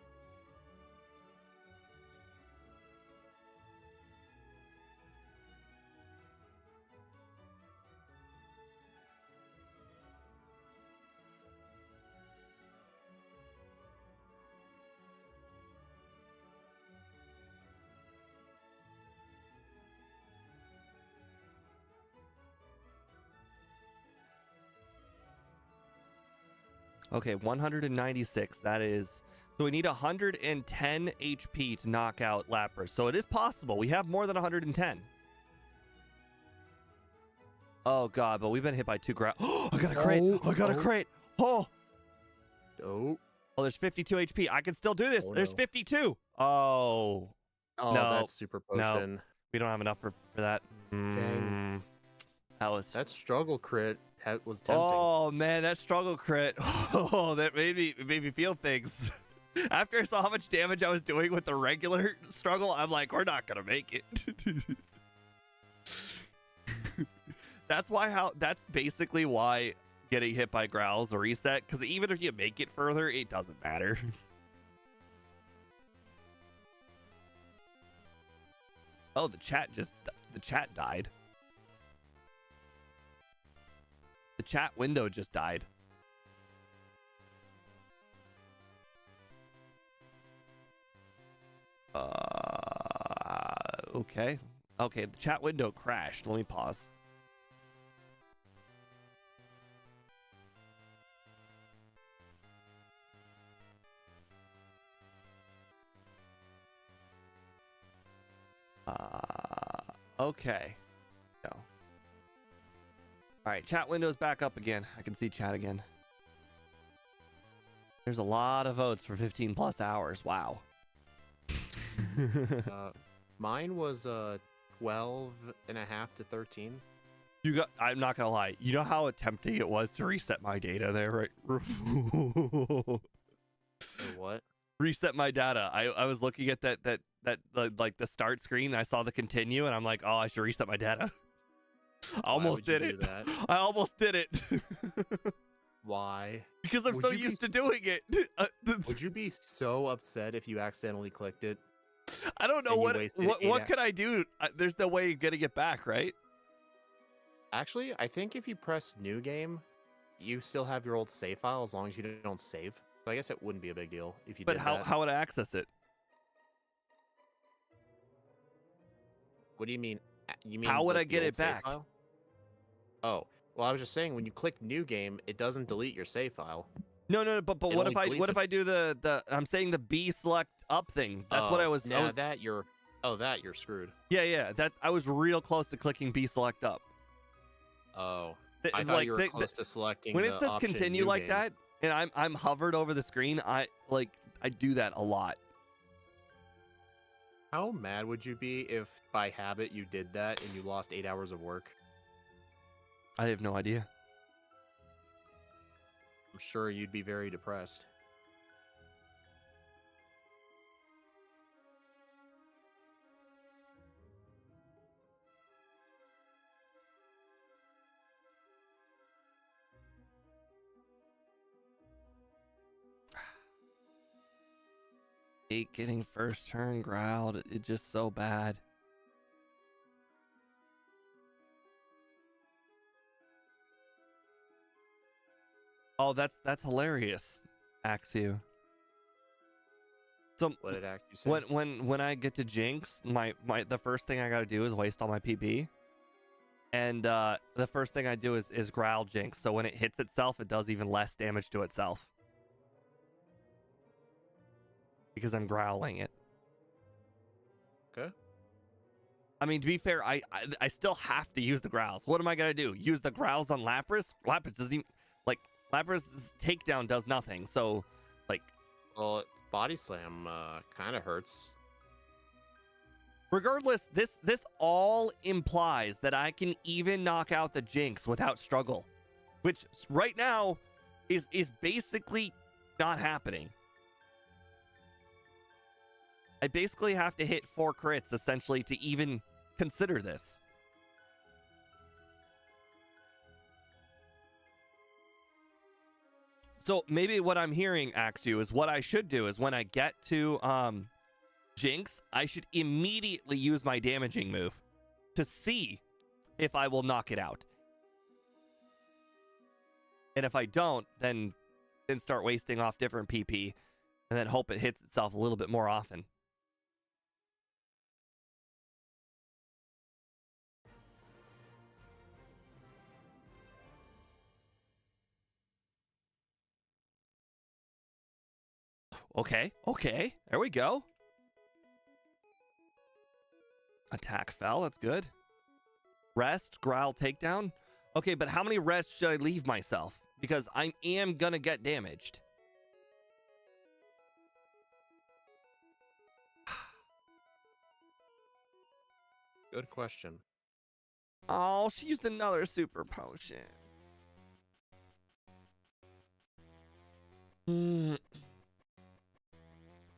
Okay, 196. That is... So we need 110 HP to knock out Lapras. So it is possible. We have more than 110. Oh, God. But we've been hit by 2 ground. Oh, I got a crit. I got a crit. Oh. Oh. Oh, there's 52 HP. I can still do this. There's 52. Oh. Oh, no. that's super potion. No. We don't have enough for that. Dang. That struggle crit was tempting. Oh man, that struggle crit. Oh, that made me feel things. After I saw how much damage I was doing with the regular struggle, I'm like, we're not gonna make it. That's basically why getting hit by growls a reset, because even if you make it further, it doesn't matter. Oh, the chat died. The chat window just died. Okay. Okay, the chat window crashed. Let me pause. Okay. Go. All right, chat window's back up again. I can see chat again. There's a lot of votes for 15 plus hours. Wow. Mine was 12 and a half to 13. I'm not gonna lie. You know how tempting it was to reset my data there, right? What? Reset my data. I was looking at that like the start screen. I saw the continue, and I'm like, oh, I should reset my data. I almost did it. I almost did it. Why? Because I'm so used to doing it. Would you be so upset if you accidentally clicked it? I don't know what could I do. There's no way of getting it back, right? Actually, I think if you press new game, you still have your old save file as long as you don't save. So I guess it wouldn't be a big deal if you did that. But how would I access it? What do you mean? You mean how would I like, get it back? File? Oh, well, I was just saying when you click new game, it doesn't delete your save file. No, but what if I do the I'm saying the B select up thing? That's what I was. Now that you're screwed. Yeah. That I was real close to clicking B select up. Oh, I thought you were close to selecting. When it says continue like that, and I'm hovered over the screen, I do that a lot. How mad would you be if by habit you did that and you lost 8 hours of work? I have no idea. I'm sure you'd be very depressed. Hate getting first turn growled. It's just so bad. Oh, that's hilarious, Axu. So what did Axu say? When I get to Jinx, the first thing I gotta do is waste all my PB. And the first thing I do is growl Jinx. So when it hits itself, it does even less damage to itself. Because I'm growling it. Okay. I mean, to be fair, I still have to use the growls. What am I gonna do? Use the growls on Lapras? Lapras doesn't even, like, Lapras' takedown does nothing. So, like, well, body slam kind of hurts. Regardless, this all implies that I can even knock out the Jinx without struggle, which right now is basically not happening. I basically have to hit 4 crits, essentially, to even consider this. So maybe what I'm hearing, Axu, is what I should do is when I get to Jinx, I should immediately use my damaging move to see if I will knock it out. And if I don't, then start wasting off different PP and then hope it hits itself a little bit more often. Okay, there we go. Attack fell, that's good. Rest, growl, takedown. Okay, but how many rests should I leave myself? Because I am gonna get damaged. Good question. Oh, she used another super potion.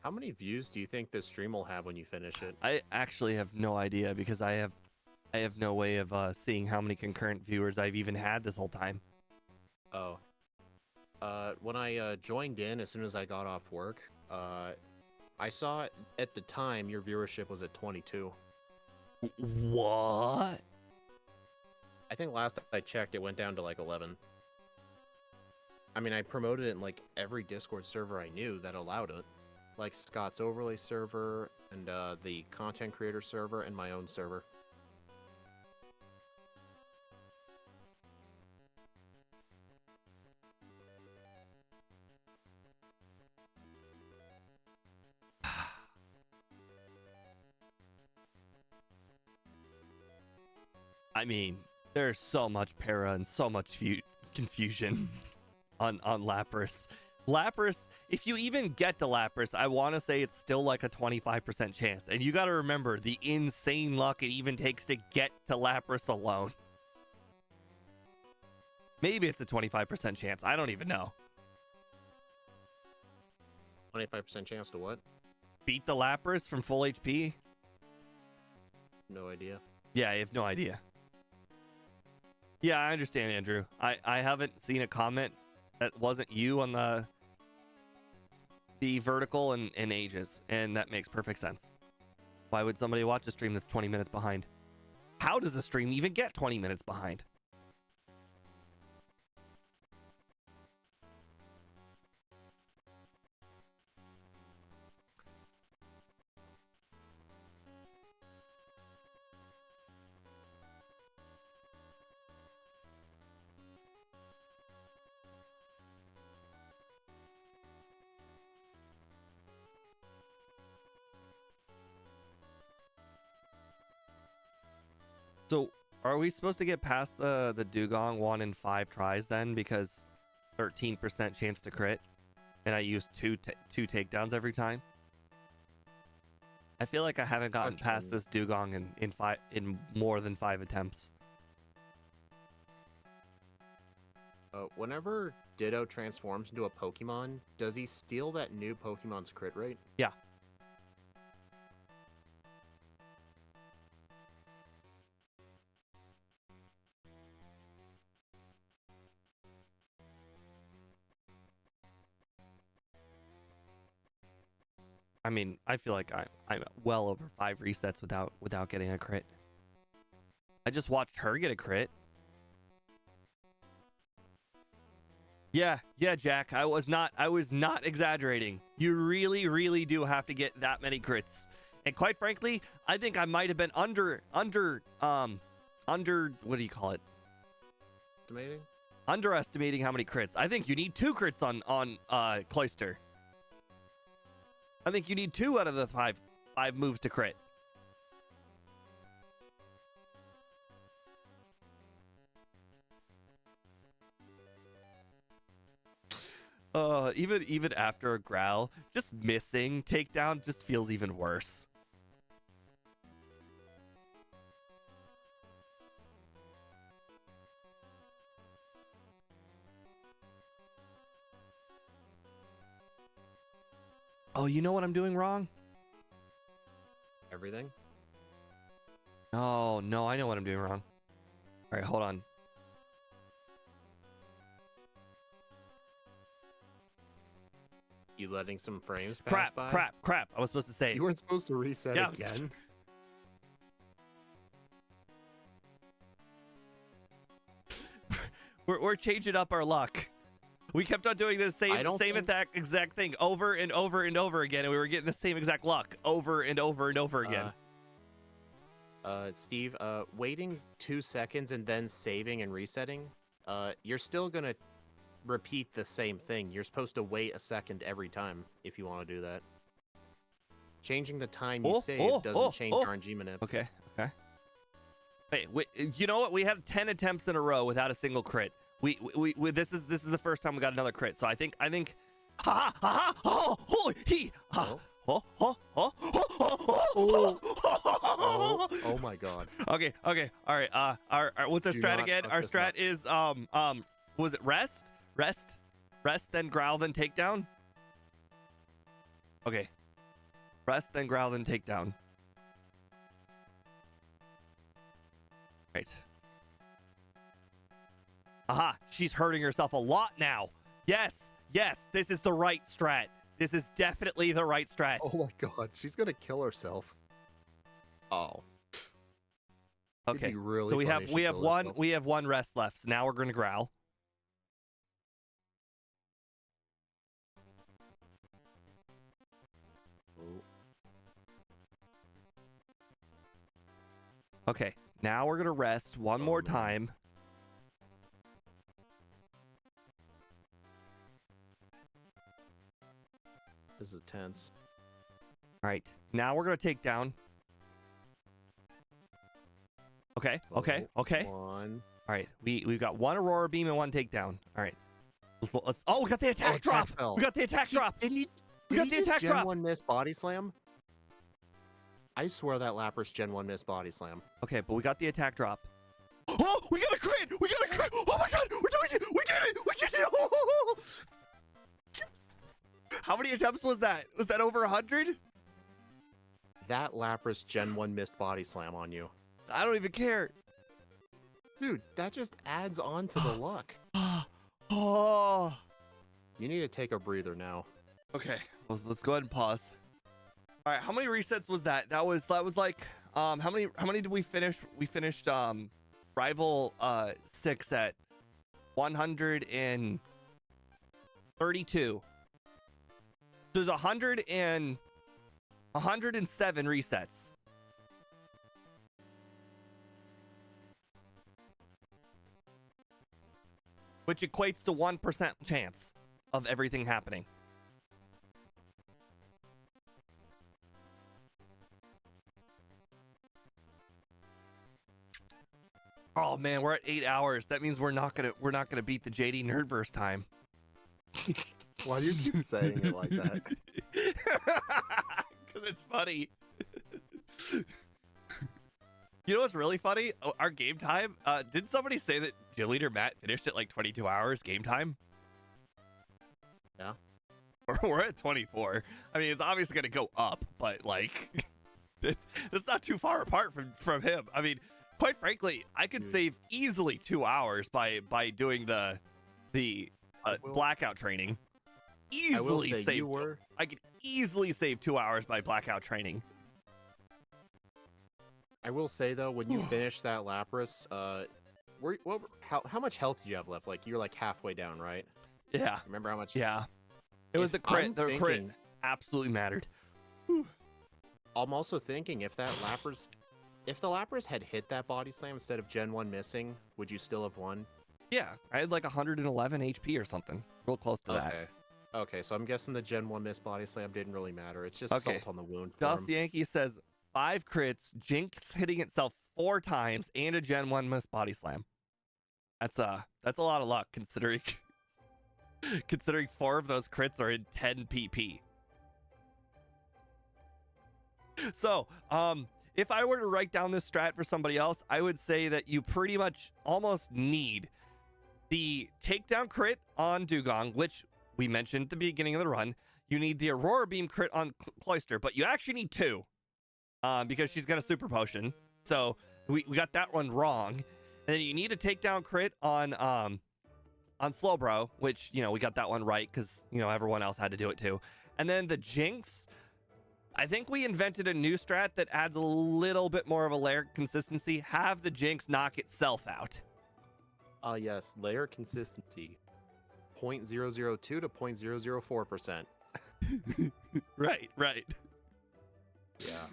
How many views do you think this stream will have when you finish it? I actually have no idea because I have no way of seeing how many concurrent viewers I've even had this whole time. Oh. When I joined in as soon as I got off work, I saw at the time your viewership was at 22. What? I think last I checked it went down to like 11. I mean, I promoted it in like every Discord server I knew that allowed it. Like Scott's Overlay server, and the content creator server, and my own server. I mean, there's so much para and so much confusion on Lapras. Lapras, if you even get to Lapras, I want to say it's still like a 25% chance. And you got to remember the insane luck it even takes to get to Lapras alone. Maybe it's a 25% chance. I don't even know. 25% chance to what? Beat the Lapras from full HP? No idea. Yeah, I have no idea. Yeah, I understand, Andrew. I haven't seen a comment that wasn't you on the vertical in ages, and that makes perfect sense. Why would somebody watch a stream that's 20 minutes behind? How does a stream even get 20 minutes behind? So, are we supposed to get past the Dugong 1 in 5 tries then? Because 13% chance to crit, and I use two takedowns every time. I feel like I haven't gotten past this Dugong in more than 5 attempts. Whenever Ditto transforms into a Pokemon, does he steal that new Pokemon's crit rate? Yeah. I mean, I feel like I'm well over 5 resets without getting a crit. I just watched her get a crit. Yeah, Jack. I was not exaggerating. You really do have to get that many crits. And quite frankly, I think I might have been under what do you call it? Estimating? Underestimating how many crits. I think you need 2 crits on Cloyster. I think you need 2 out of the 5 moves to crit. Even after a growl, just missing takedown just feels even worse. Oh, you know what I'm doing wrong? Everything? Oh, no, I know what I'm doing wrong. All right, hold on. You letting some frames pass by? Crap. I was supposed to say. You weren't supposed to reset again? We're changing up our luck. We kept on doing the same exact thing over and over and over again, and we were getting the same exact luck over and over and over again. Steve, waiting 2 seconds and then saving and resetting, you're still gonna repeat the same thing. You're supposed to wait a second every time if you want to do that. Changing the time you save doesn't change RNG manip. Okay. Hey, you know what? We had 10 attempts in a row without a single crit. This is the first time we got another crit. So I think Oh my god. Okay. All right. What's our strat again? Our strat is was it rest, then growl, then takedown? Okay. Rest, then growl, then takedown. Right. Aha, she's hurting herself a lot now. Yes, this is the right strat. This is definitely the right strat. Oh my god, she's gonna kill herself. Oh. Okay, really so we have one rest left. So now we're gonna growl. Okay, now we're gonna rest one more time. This is tense. All right, now we're gonna take down. Okay. One. All right, we've got one Aurora Beam and one takedown. All right. Let's oh, we got the attack drop. Fell. We got the attack drop. Did he got the just attack Gen drop. 1 miss body slam? I swear that Lapras Gen 1 miss body slam. Okay, but we got the attack drop. Oh, we got a crit! We got a crit! Oh my god! We're doing it! We did it! We did it! Oh! How many attempts was that? Was that over 100? That Lapras Gen 1 missed body slam on you. I don't even care. Dude, that just adds on to the luck. Oh. You need to take a breather now. Okay, well, let's go ahead and pause. All right, how many resets was that? That was like how many did we finish? We finished rival 6 at 132. So there's 107 resets. Which equates to 1% chance of everything happening. Oh man, we're at 8 hours. That means we're not gonna beat the JD Nerdverse time. Why do you keep saying it like that? Because it's funny. You know what's really funny? Oh, our game time. Did somebody say that Gym Leader Matt finished at like 22 hours game time? Yeah. We're at 24. I mean, it's obviously gonna go up, but like, it's not too far apart from him. I mean, quite frankly, I could save easily 2 hours by doing the blackout training. Easily save. I could easily save 2 hours by blackout training. I will say though, when you finish that Lapras, how much health did you have left? Like you're like halfway down, right? Yeah. Remember how much? Yeah. It was the crit. The crit absolutely mattered. I'm also thinking if the Lapras had hit that body slam instead of Gen 1 missing, would you still have won? Yeah, I had like 111 HP or something, real close to that. Okay, so I'm guessing the Gen 1 missed body slam didn't really matter. It's just salt on the wound. Dust Yankee says 5 crits, Jinx hitting itself 4 times, and a Gen 1 missed body slam. That's a lot of luck considering 4 of those crits are in 10 PP. So, if I were to write down this strat for somebody else, I would say that you pretty much almost need the takedown crit on Dugong, which we mentioned at the beginning of the run. You need the Aurora Beam crit on Cloyster, but you actually need 2 because she's got a super potion. So we got that one wrong. And then you need a takedown crit on Slowbro, which, you know, we got that one right because, you know, everyone else had to do it too. And then the Jinx, I think we invented a new strat that adds a little bit more of a layer consistency. Have the Jinx knock itself out. Yes, layer consistency. 0.002 to 0.004%. Right. Yeah.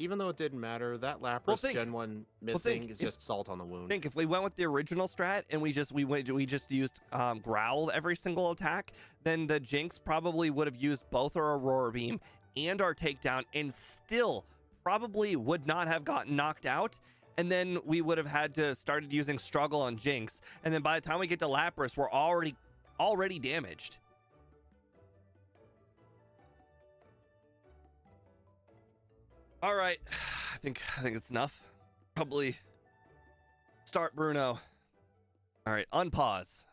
Even though it didn't matter, that Lapras Gen 1 missing is just salt on the wound. Think if we went with the original strat and we just used Growl every single attack, then the Jinx probably would have used both our Aurora Beam and our takedown and still probably would not have gotten knocked out. And then we would have had to started using Struggle on Jinx. And then by the time we get to Lapras, we're already damaged. All right, I think it's enough. Probably start Bruno. All right, unpause.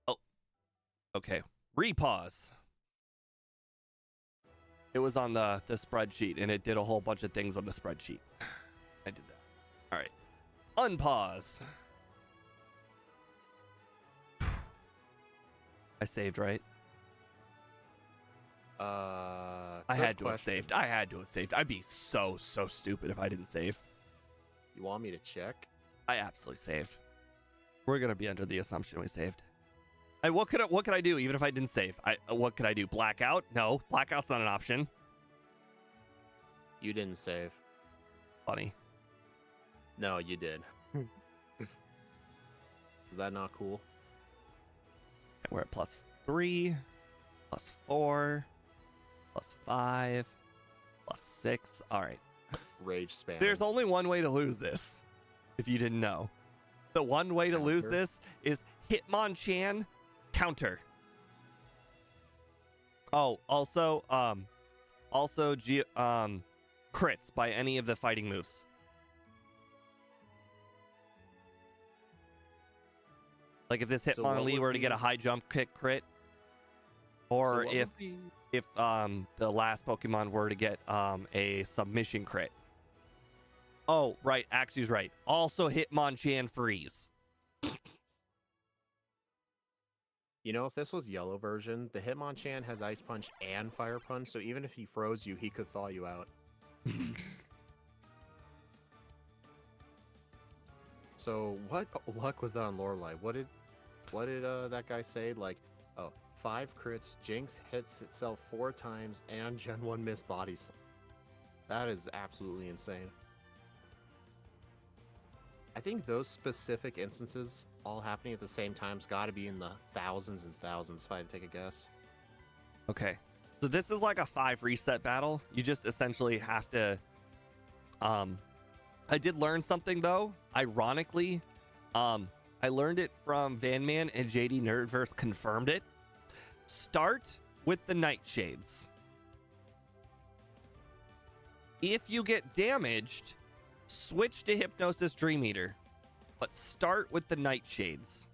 Oh, okay, repause. It was on the spreadsheet, and it did a whole bunch of things on the spreadsheet. I did that. All right, unpause. I saved, right? I had to have saved. I'd be so stupid if I didn't save. You want me to check? I absolutely saved. We're gonna be under the assumption we saved. What could I do even if I didn't save? What could I do? Blackout? No, blackout's not an option. You didn't save. Funny. No, you did. Is that not cool? We're at +3, +4, +5, +6. All right. Rage spam. There's only one way to lose this, if you didn't know. The one way to lose this is Hitmonchan Counter. Oh, also crits by any of the fighting moves. Like if this So what Hitmonlee was were to get a the- high jump kick crit, So or what if was the- the last Pokemon were to get a submission crit. Oh, right, Axu's right. Also Hitmonchan freeze. You know, if this was yellow version, the Hitmonchan has Ice Punch and Fire Punch, so even if he froze you, he could thaw you out. So what luck was that on Laurelai? What did that guy say? Like, oh, 5 crits, Jinx hits itself 4 times, and Gen 1 missed body slam. That is absolutely insane. I think those specific instances all happening at the same time's got to be in the thousands and thousands, if I had to take a guess. Okay. So this is like a 5 reset battle. You just essentially have to I did learn something though. Ironically, I learned it from Vanman and JD Nerdverse confirmed it. Start with the Nightshades. If you get damaged, switch to Hypnosis Dream Eater, but start with the Nightshades.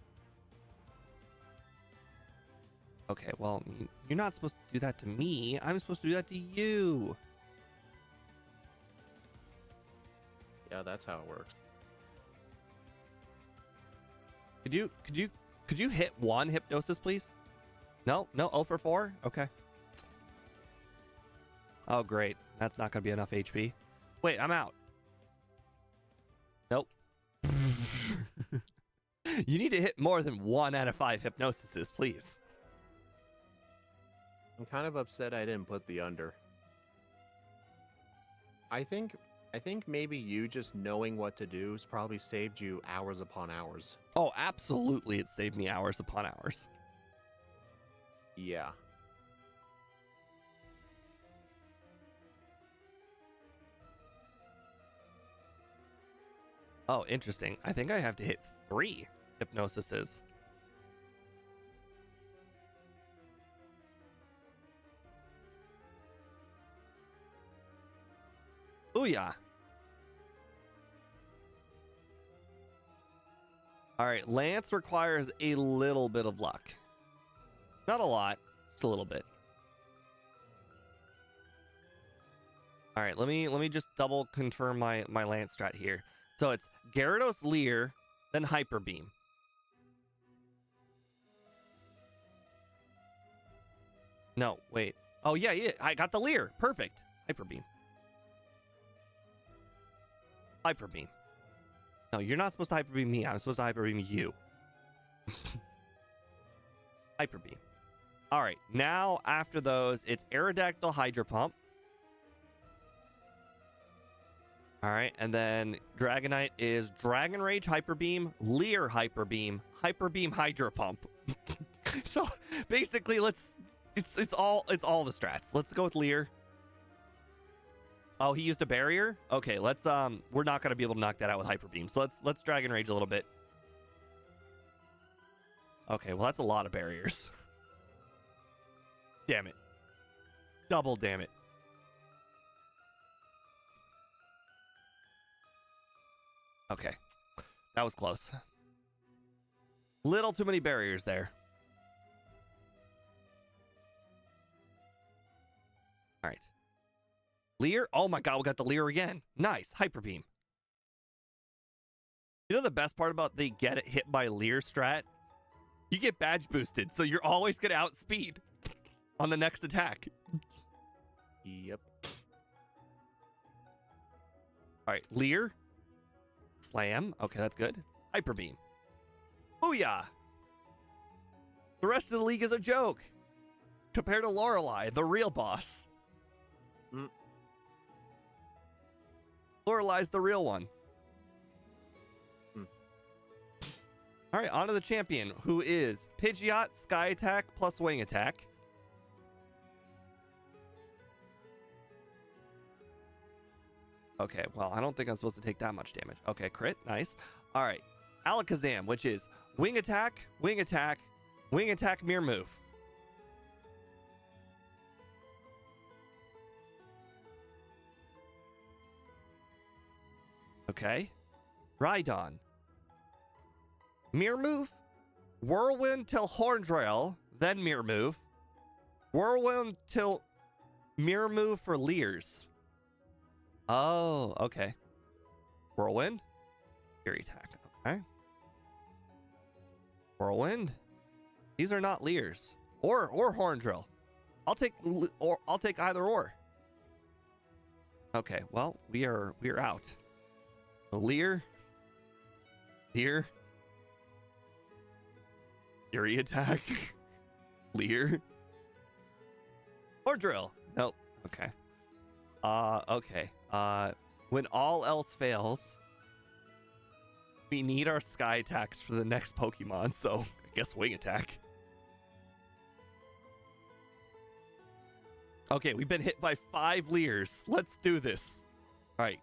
Okay, well, you're not supposed to do that to me. I'm supposed to do that to you. Yeah, that's how it works. Could you hit 1 Hypnosis, please? No, 0 for 4? Okay. Oh, great. That's not going to be enough HP. Wait, I'm out. Nope. You need to hit more than 1 out of 5 Hypnosises, please. I'm kind of upset I didn't put the under. I think maybe you just knowing what to do has probably saved you hours upon hours. Oh, absolutely. It saved me hours upon hours. Yeah. Oh, interesting. I think I have to hit 3 Hypnosises. Booyah. All right, Lance requires a little bit of luck. Not a lot, just a little bit. All right, let me just double confirm my Lance strat here. So it's Gyarados Leer, then Hyper Beam. No, wait. Oh yeah, I got the Leer. Perfect. Hyper Beam. Hyper Beam. No, you're not supposed to Hyper Beam me. I'm supposed to Hyper Beam you. Hyper Beam. All right, now after those, it's Aerodactyl Hydro Pump. All right, and then Dragonite is Dragon Rage Hyper Beam, Leer Hyper Beam, Hydro Pump. So basically, it's all the strats. Let's go with Leer. Oh, he used a barrier? Okay, let's we're not gonna be able to knock that out with Hyper Beam. So let's Dragon Rage a little bit. Okay, well that's a lot of barriers. Damn it. Double damn it. Okay. That was close. Little too many barriers there. All right. Leer? Oh my god, we got the Leer again. Nice. Hyper Beam. You know the best part about the get it hit by Leer strat? You get badge boosted, so you're always going to outspeed on the next attack. Yep. All right, Leer. Slam. Okay, that's good. Hyper Beam. Booyah! The rest of the league is a joke compared to Laurelai, the real boss. Laurelai's the real one. All right, on to the champion, who is Pidgeot, Sky Attack plus Wing Attack. Okay, well, I don't think I'm supposed to take that much damage. Okay, crit, nice. All right, Alakazam, which is Wing Attack, Wing Attack, Wing attack, mirror move. Okay. Rhydon. Mirror move. Whirlwind till Horndrail, then mirror move. Whirlwind till mirror move for Leers. Oh, okay. Whirlwind. Fury attack. Okay. Whirlwind. These are not Leers or Horndrail. I'll take either or. Okay, well, we are out. Leer. Leer. Fury attack. Leer. Horndrail. Nope. Okay. Okay. When all else fails, we need our sky attacks for the next Pokemon, so I guess wing attack. Okay, we've been hit by 5 Leers. Let's do this. All right.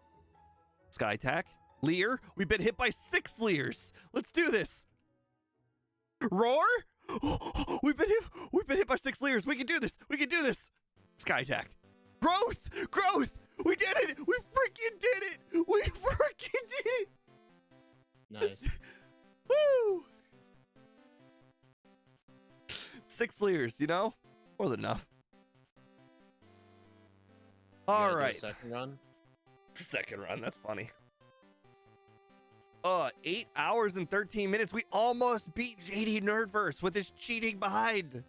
Sky attack. Leer. We've been hit by 6 Leers. Let's do this. Roar. We've been hit by 6 Leers. We can do this. We can do this. Sky attack. Growth. Growth. We did it. We freaking did it. We freaking did it. Nice. Woo. 6 Leers, you know? More than enough. All right. Second run. Second run. That's funny. 8 hours and 13 minutes. We almost beat JD Nerdverse with his cheating behind.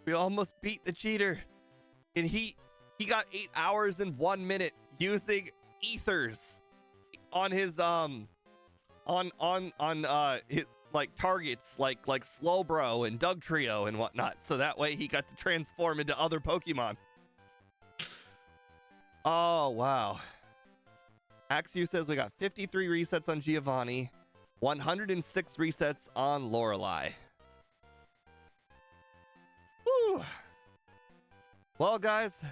We almost beat the cheater. And he got 8 hours and 1 minute using ethers on his his like targets like Slowbro and Dugtrio and whatnot. So that way he got to transform into other Pokemon. Oh wow. Axiu says we got 53 resets on Giovanni, 106 resets on Laurelai. Woo. Well, guys,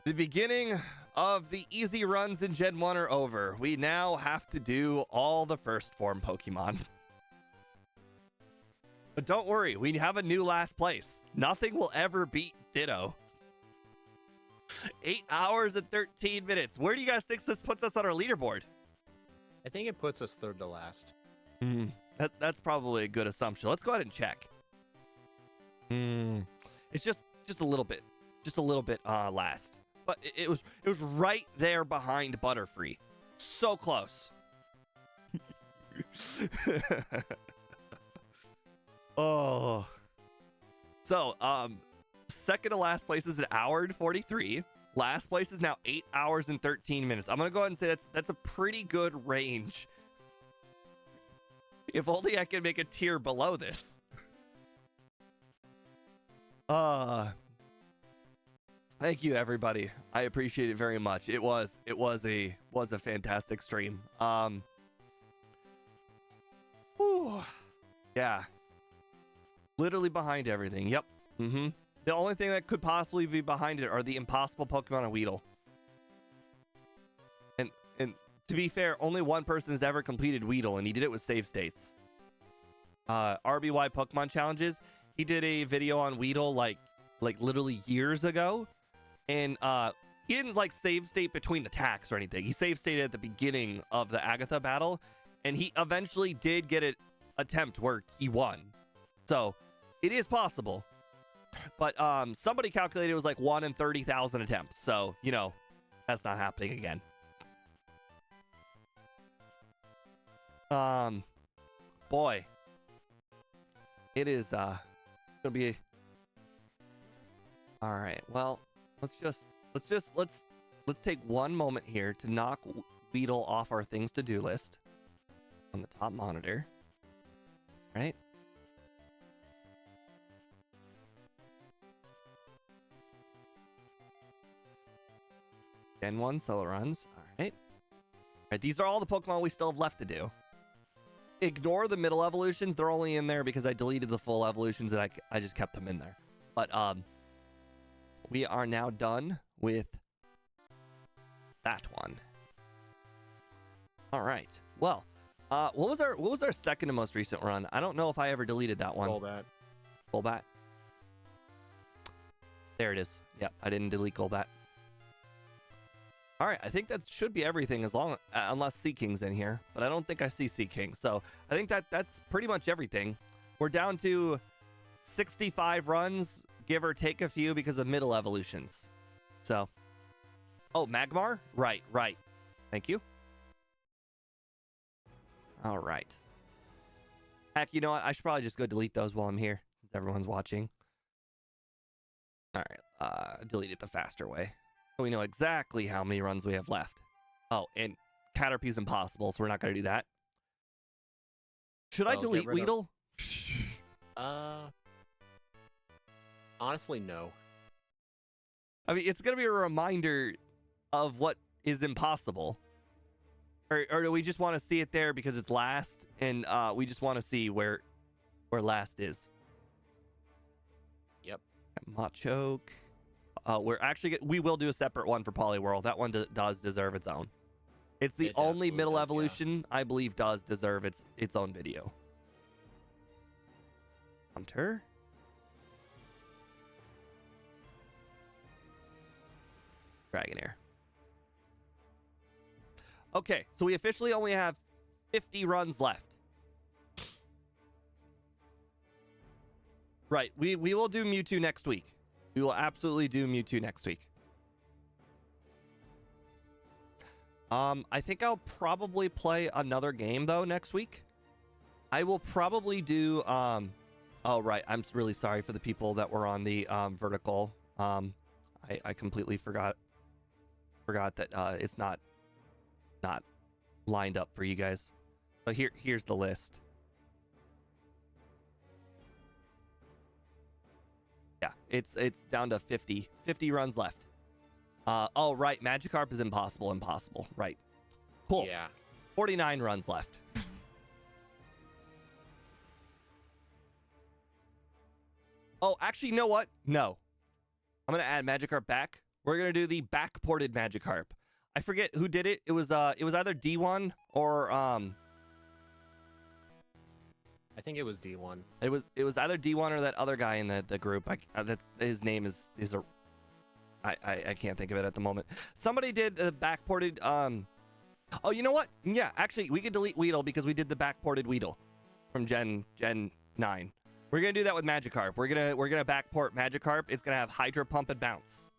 the beginning of the easy runs in Gen 1 are over. We now have to do all the first form Pokemon. But don't worry, we have a new last place. Nothing will ever beat Ditto. 8 hours and 13 minutes. Where do you guys think this puts us on our leaderboard? I think it puts us third to last. That's probably a good assumption. Let's go ahead and check. It's just a little bit. Just a little bit last. But it was right there behind Butterfree. So close. Oh. So, second to last place is an hour and 43. Last place is now 8 hours and 13 minutes. I'm gonna go ahead and say that's a pretty good range. If only I could make a tier below this. Thank you everybody. I appreciate it very much. It was a fantastic stream. Whew. Yeah. Literally behind everything. Yep. The only thing that could possibly be behind it are the impossible Pokemon and Weedle. And to be fair, only one person has ever completed Weedle, and he did it with save states. RBY Pokemon Challenges. He did a video on Weedle like literally years ago, and he didn't like save state between attacks or anything. He save stated at the beginning of the Agatha battle, and he eventually did get an attempt where he won. So it is possible. But somebody calculated it was like 1 in 30,000 attempts. So, you know, that's not happening again. Boy. It is gonna be all right. Well, let's take one moment here to knock Weedle off our things to do list on the top monitor. All right? Gen 1 solo runs. All right. All right, these are all the Pokemon we still have left to do. Ignore the middle evolutions. They're only in there because I deleted the full evolutions and I just kept them in there. But we are now done with that one. All right. Well, What was our second to most recent run? I don't know if I ever deleted that one. Golbat. Golbat. There it is. Yep, I didn't delete Golbat. All right, I think that should be everything unless Sea King's in here, but I don't think I see Sea King. So I think that's pretty much everything. We're down to 65 runs, give or take a few because of middle evolutions. So, oh, Magmar? Right. Thank you. All right. Heck, you know what? I should probably just go delete those while I'm here, since everyone's watching. All right, delete it the faster way. So we know exactly how many runs we have left. Oh, and Caterpie's impossible, so we're not going to do that. Should I delete Weedle? Honestly, no. I mean, it's going to be a reminder of what is impossible. Or do we just want to see it there because it's last, and we just want to see where last is? Yep. Machoke. We will do a separate one for Poliwhirl. That one does deserve its own. It's the only middle evolution I believe does deserve its own video. Hunter. Dragonair. Okay, so we officially only have 50 runs left. Right, we will do Mewtwo next week. We will absolutely do Mewtwo next week. I think I'll probably play another game though next week. I will probably do oh right, I'm really sorry for the people that were on the vertical. I completely forgot that it's not lined up for you guys. So here's the list. Yeah, it's down to 50 runs left. Oh right, Magikarp is impossible. Right. Cool. Yeah. 49 runs left. Oh, actually, you know what? No. I'm gonna add Magikarp back. We're gonna do the backported Magikarp. I forget who did it. It was either D1 or I think it was D1. It was either D1 or that other guy in the group. That's his name is I can't think of it at the moment. Somebody did the backported oh, you know what? Yeah, actually we could delete Weedle because we did the backported Weedle from Gen 9. We're gonna do that with Magikarp. We're gonna backport Magikarp. It's gonna have Hydro Pump and Bounce.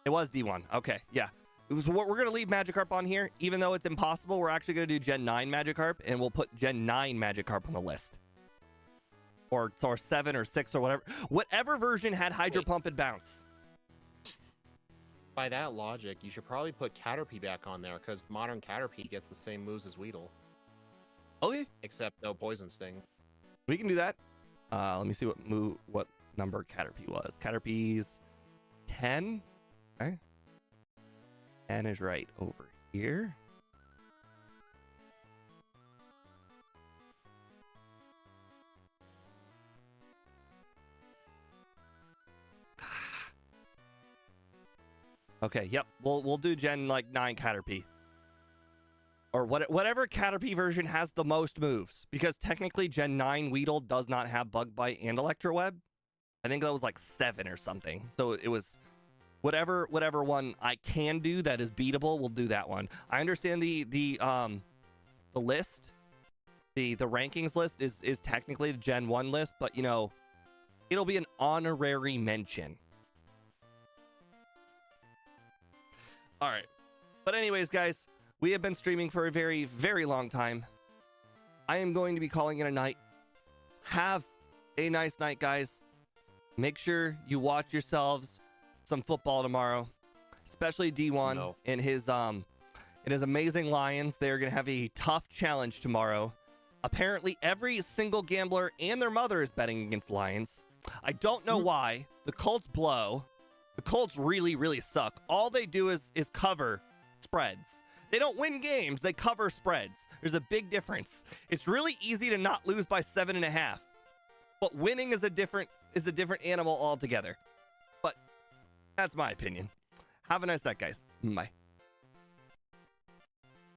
It was D1. Okay, yeah. We're gonna leave Magikarp on here, even though it's impossible. We're actually gonna do Gen 9 Magikarp, and we'll put Gen 9 Magikarp on the list, or 7 or 6 or whatever version had Hydro Pump and Bounce. By that logic, you should probably put Caterpie back on there because modern Caterpie gets the same moves as Weedle. Okay. Except no Poison Sting. We can do that. Let me see what number Caterpie was. Caterpie's 10. Okay. 10 is right over here. Okay, yep. We'll do Gen 9 Caterpie. Or whatever Caterpie version has the most moves. Because technically Gen 9 Weedle does not have Bug Bite and Electro Web. I think that was like 7 or something. So it was whatever one I can do that is beatable, we'll do that one. I understand the list. The rankings list is technically the Gen 1 list, but you know, it'll be an honorary mention. All right. But anyways, guys, we have been streaming for a very, very long time. I am going to be calling it a night. Have a nice night, guys. Make sure you watch yourselves some football tomorrow, especially D1 and his amazing Lions. They're going to have a tough challenge tomorrow. Apparently, every single gambler and their mother is betting against Lions. I don't know why. The Colts blow. The Colts really, really suck. All they do is cover spreads. They don't win games. They cover spreads. There's a big difference. It's really easy to not lose by 7.5, but winning is a different animal altogether. But that's my opinion. Have a nice night, guys. Bye.